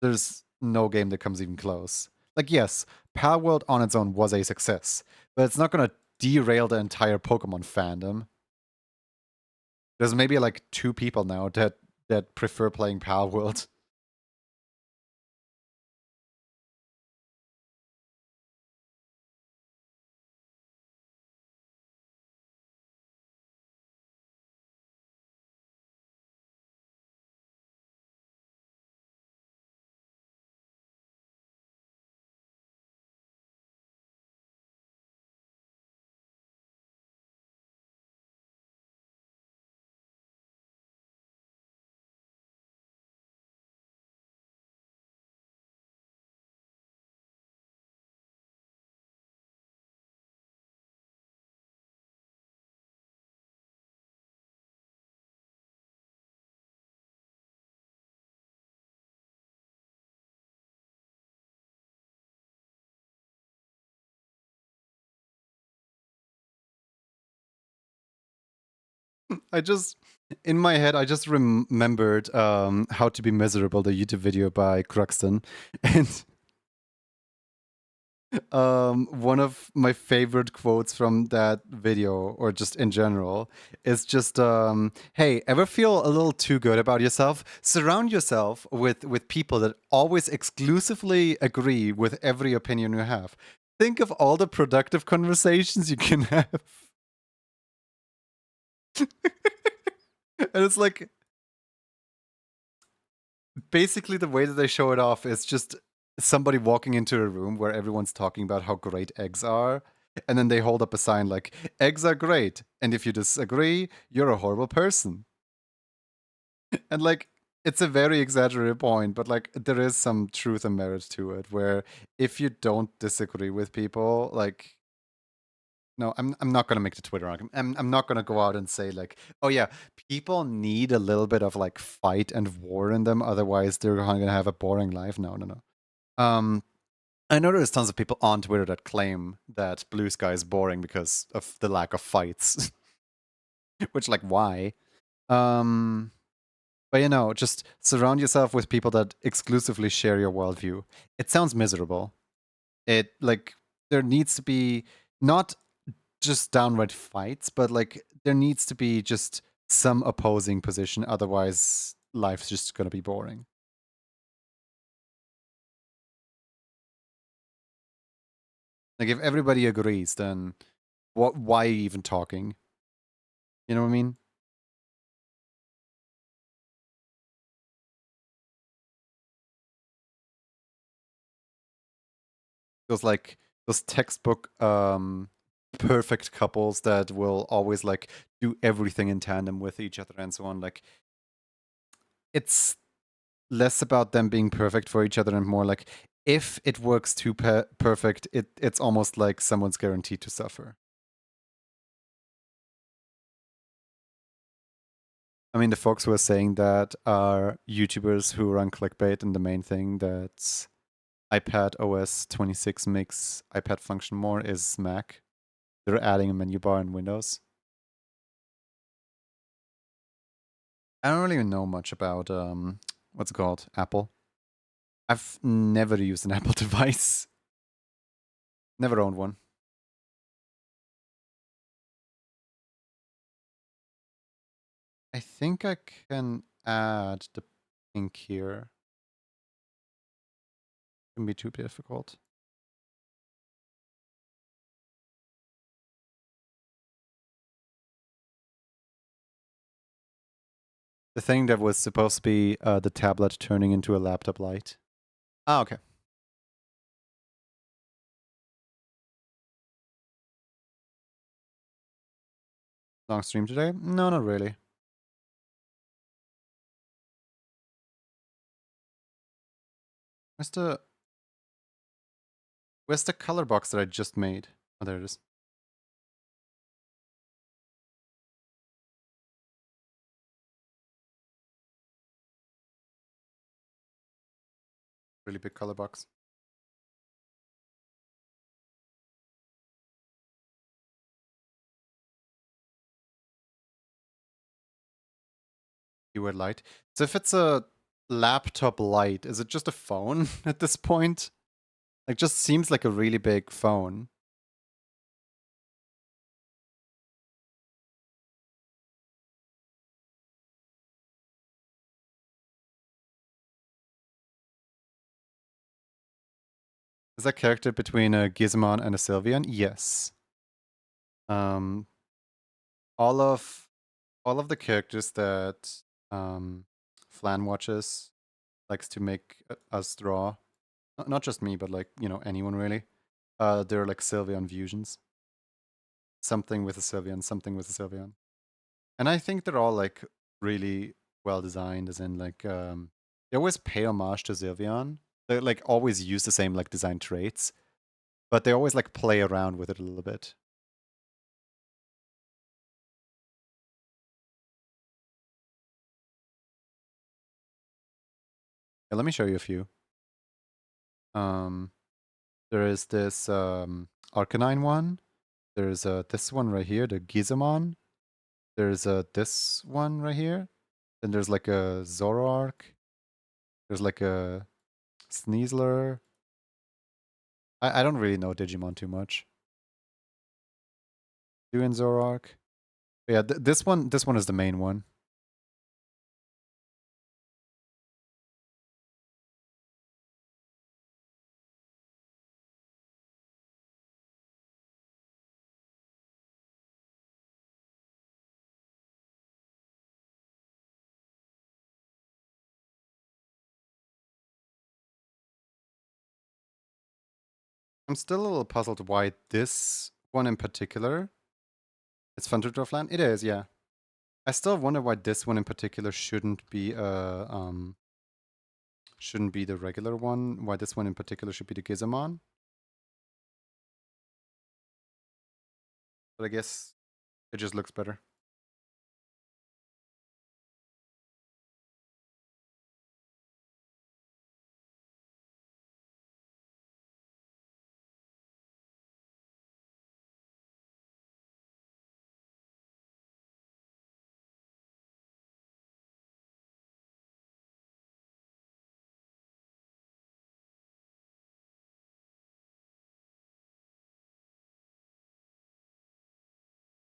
There's no game that comes even close. Like, yes, Pal World on its own was a success, but it's not gonna derail the entire Pokemon fandom. There's maybe like 2 people now that prefer playing Pal World. I just in my head I just remembered How to Be Miserable, the YouTube video by Cruxton, and one of my favorite quotes from that video, or just in general, is just hey, ever feel a little too good about yourself? Surround yourself with people that always exclusively agree with every opinion you have. Think of all the productive conversations you can have. And it's like basically the way that they show it off is just somebody walking into a room where everyone's talking about how great eggs are, and then they hold up a sign like, eggs are great, and if you disagree, you're a horrible person. And like, it's a very exaggerated point, but like, there is some truth and merit to it, where if you don't disagree with people, like, no, I'm not gonna make the Twitter argument. I'm not gonna go out and say like, oh yeah, people need a little bit of like fight and war in them, otherwise they're gonna have a boring life. No, no, no. Um, I know there's tons of people on Twitter that claim that Blue Sky is boring because of the lack of fights. Which, like, why? Um, but you know, just surround yourself with people that exclusively share your worldview. It sounds miserable. It like there needs to be not just downright fights, but like there needs to be just some opposing position. Otherwise, life's just gonna be boring. Like if everybody agrees, then what? Why are you even talking? You know what I mean? Those like those textbook perfect couples that will always like do everything in tandem with each other and so on. Like it's less about them being perfect for each other and more like if it works too perfect, it's almost like someone's guaranteed to suffer. I mean, the folks who are saying that are YouTubers who run clickbait, and the main thing that iPad OS 26 makes iPad function more is Mac. They're adding a menu bar in Windows. I don't really know much about what's it called? Apple. I've never used an Apple device. Never owned one. I think I can add the pink here. Shouldn't be too difficult. The thing that was supposed to be the tablet turning into a laptop light. Ah, okay. Long stream today? No, not really. Where's the where's the color box that I just made? Oh, there it is. Really big color box. Keyword light. So if it's a laptop light, is it just a phone at this point? Like, just seems like a really big phone. Is that character between a Gizmon and a Sylveon? Yes. Um, all of all of the characters that Flan watches likes to make us draw. Not just me, but like anyone really. They're like Sylveon fusions. Something with a Sylveon, something with a Sylveon, and I think they're all like really well designed. As in, like they always pay homage to Sylveon. They like always use the same like design traits, but they always like play around with it a little bit. Yeah, let me show you a few. Um, there is this Arcanine one. There's this one right here, the Gizamon. There's this one right here. Then there's like a Zoroark. There's like a Sneasler. I don't really know Digimon too much. Doing Zoroark. But yeah, this one is the main one. I'm still a little puzzled why this one in particular. It's fun to draw flan. It is, yeah. I still wonder why this one in particular shouldn't be shouldn't be the regular one. Why this one in particular should be the Gizamon. But I guess it just looks better.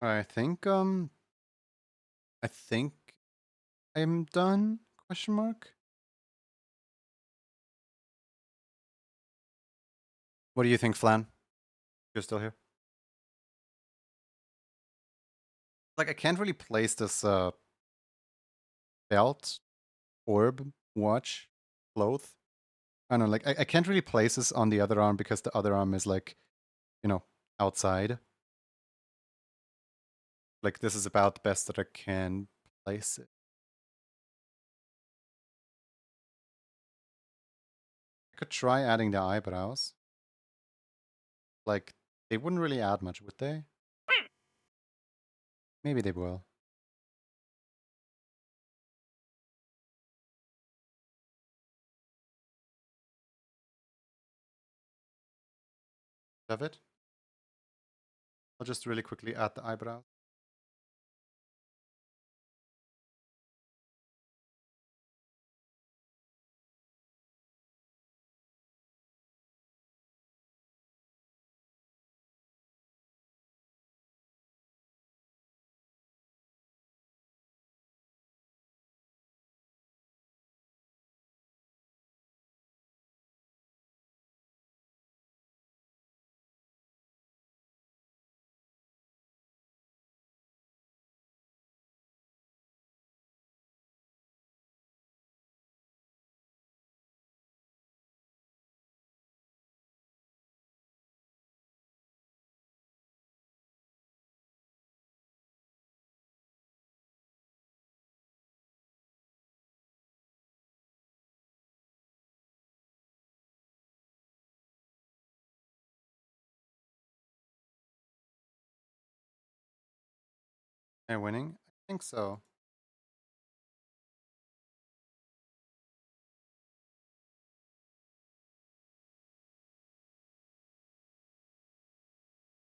I think I think I'm done? Question mark. What do you think, Flan? You're still here. Like I can't really place this belt, orb, watch, cloth. I don't know, like I can't really place this on the other arm because the other arm is like, you know, outside. Like this is about the best that I can place it. I could try adding the eyebrows. Like they wouldn't really add much, would they? Maybe they will. Have it? I'll just really quickly add the eyebrows. Am I winning? I think so.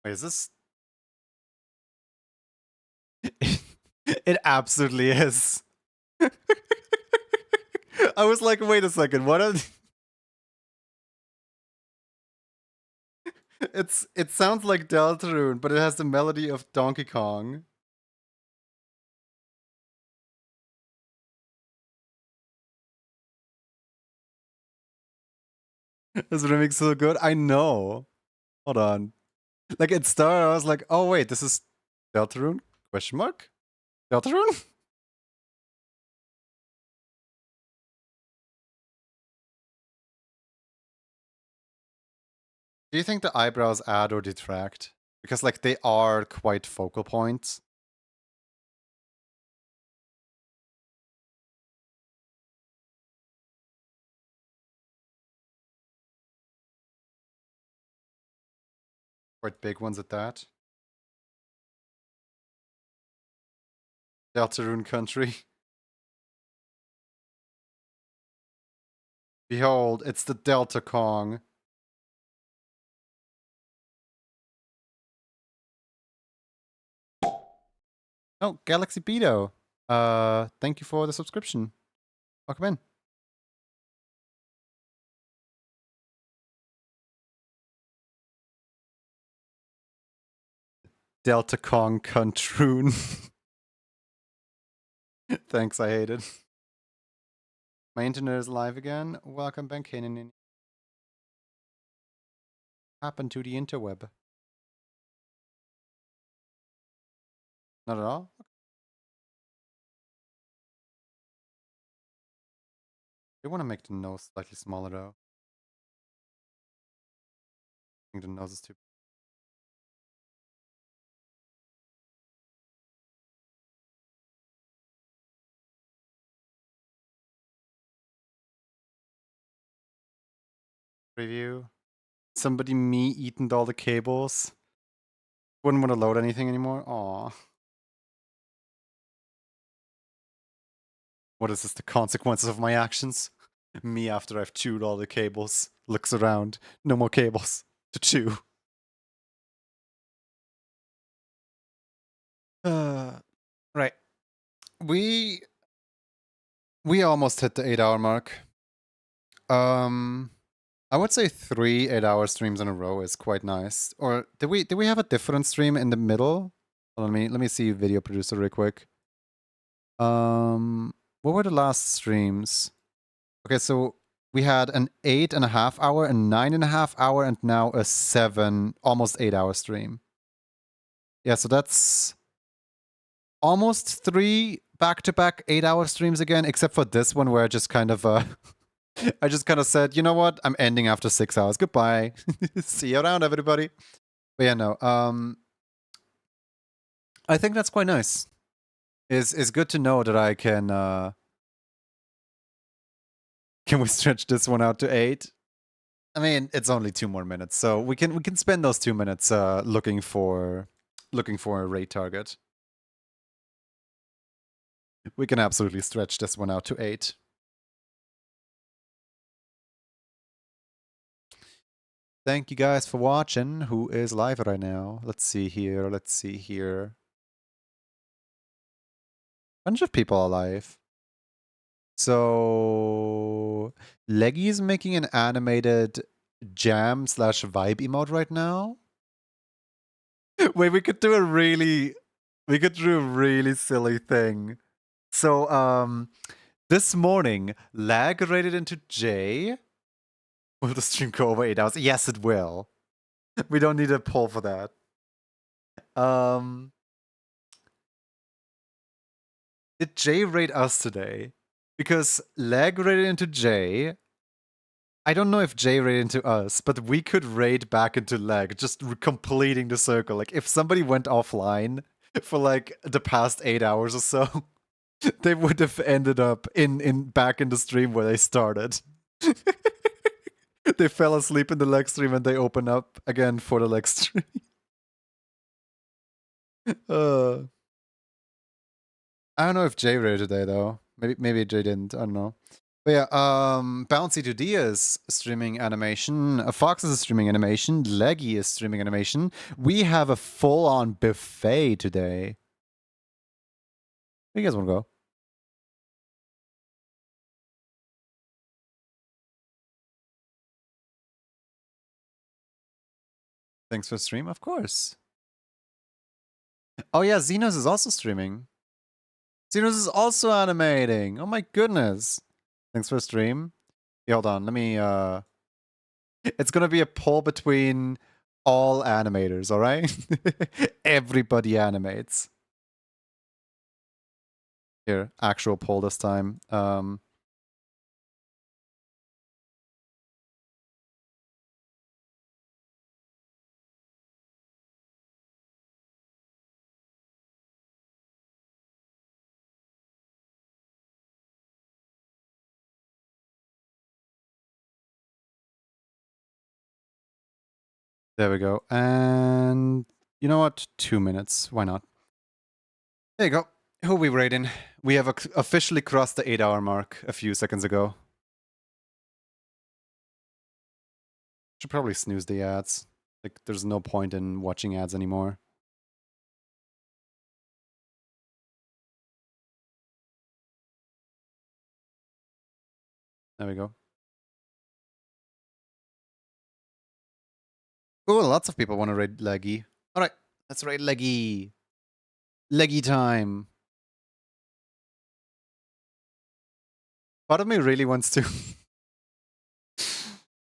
Wait, is this? It absolutely is. I was like, wait a second, what are it sounds like Deltarune, but it has the melody of Donkey Kong. This remix so good. I know. Hold on. Like it started, I was like, oh wait, this is Deltarune? Question mark? Deltarune? Do you think the eyebrows add or detract? Because like they are quite focal points. Quite big ones at that. Deltarune country. Behold, it's the Delta Kong. Oh, Galaxy Beto. Thank you for the subscription. Welcome in. Delta Kong Controon. Thanks, I hate it. My internet is live again. Welcome back, Kanan. Happened to the interweb? Not at all? I want to make the nose slightly smaller, though. I think the nose is too... Preview. Somebody me eating all the cables. Wouldn't want to load anything anymore. Aw. What is this? The consequences of my actions? Me after I've chewed all the cables. Looks around. No more cables to chew. Right. We almost hit the 8-hour mark. I would say 3 8-hour streams in a row is quite nice. Or did we have a different stream in the middle? Let me see video producer real quick. What were the last streams? Okay, so we had an 8.5 hour, a 9.5 hour, and now a 7, almost 8-hour stream. Yeah, so that's almost 3 back-to-back 8-hour streams again, except for this one where I just kind of I just kind of said, you know what? I'm ending after 6 hours. Goodbye. See you around, everybody. But yeah, no. I think that's quite nice. It's good to know that I can we stretch this one out to 8? I mean, it's only 2 more minutes, so we can spend those 2 minutes looking for a rate target. We can absolutely stretch this one out to 8. Thank you guys for watching. Who is live right now? Let's see here. Bunch of people are live. So Leggy is making an animated jam/vibe emote right now. Wait, we could do a really silly thing. So this morning, lag rated into J. Will the stream go over 8 hours? Yes, it will. We don't need a poll for that. Did J rate us today? Because lag rated into J. I don't know if J rated into us, but we could raid back into lag, just completing the circle. Like if somebody went offline for like the past 8 hours or so, they would have ended up in back in the stream where they started. They fell asleep in the leg stream and they open up again for the leg stream. I don't know if Jay rated today though. Maybe Jay didn't. I don't know. But yeah, Bouncy2D is streaming animation. Fox is streaming animation. Leggy is streaming animation. We have a full-on buffet today. Where you guys want to go? Thanks for stream, of course. Oh yeah, Xenos is also streaming. Xenos is also animating. Oh my goodness. Thanks for stream. Yeah, hold on. Let me it's gonna be a poll between all animators, alright? Everybody animates. Here, actual poll this time. There we go. And you know what? 2 minutes. Why not? There you go. Who are we rating? We have officially crossed the 8-hour mark a few seconds ago. Should probably snooze the ads. Like, there's no point in watching ads anymore. There we go. Oh, lots of people want to raid Leggy. All right, let's raid Leggy. Leggy time. Part of me really wants to.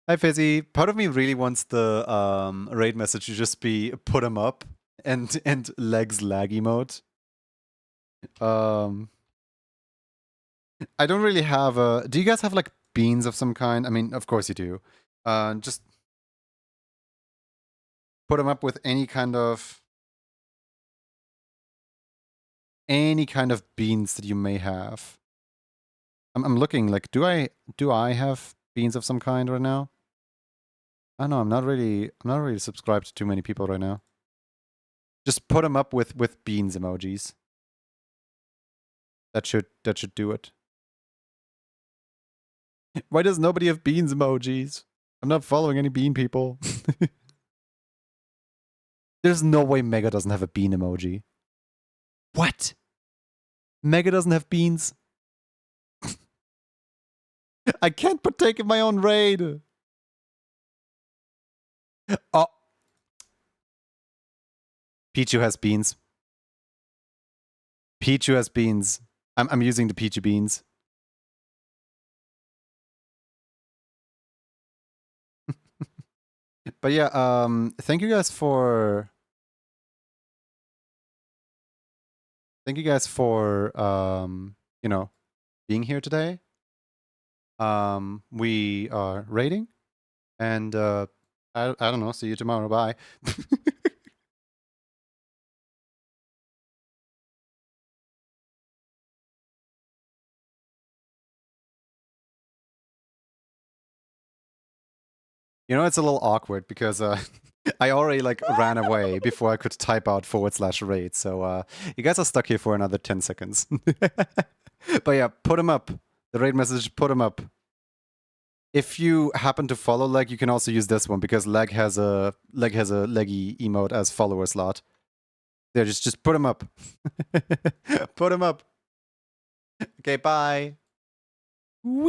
Hi, Fizzy. Part of me really wants the raid message to just be put him up and legs laggy mode. I don't really have a. Do you guys have like beans of some kind? I mean, of course you do. Just put them up with any kind of beans that you may have. I'm looking like do I have beans of some kind right now? I don't know. I'm not really subscribed to too many people right now. Just put them up with beans emojis. That should do it. Why does nobody have beans emojis? I'm not following any bean people. There's no way Mega doesn't have a bean emoji. What? Mega doesn't have beans? I can't partake in my own raid. Oh. Pichu has beans. Pichu has beans. I'm using the Pichu beans. But yeah, thank you guys for you know, being here today. We are raiding, and I don't know. See you tomorrow. Bye. You know, it's a little awkward because I already like ran away before I could type out /raid. So you guys are stuck here for another 10 seconds. But yeah, put them up. The raid message, put them up. If you happen to follow Leg, you can also use this one because Leg has a leggy emote as follower slot. There, just put them up. Put them up. Okay, bye.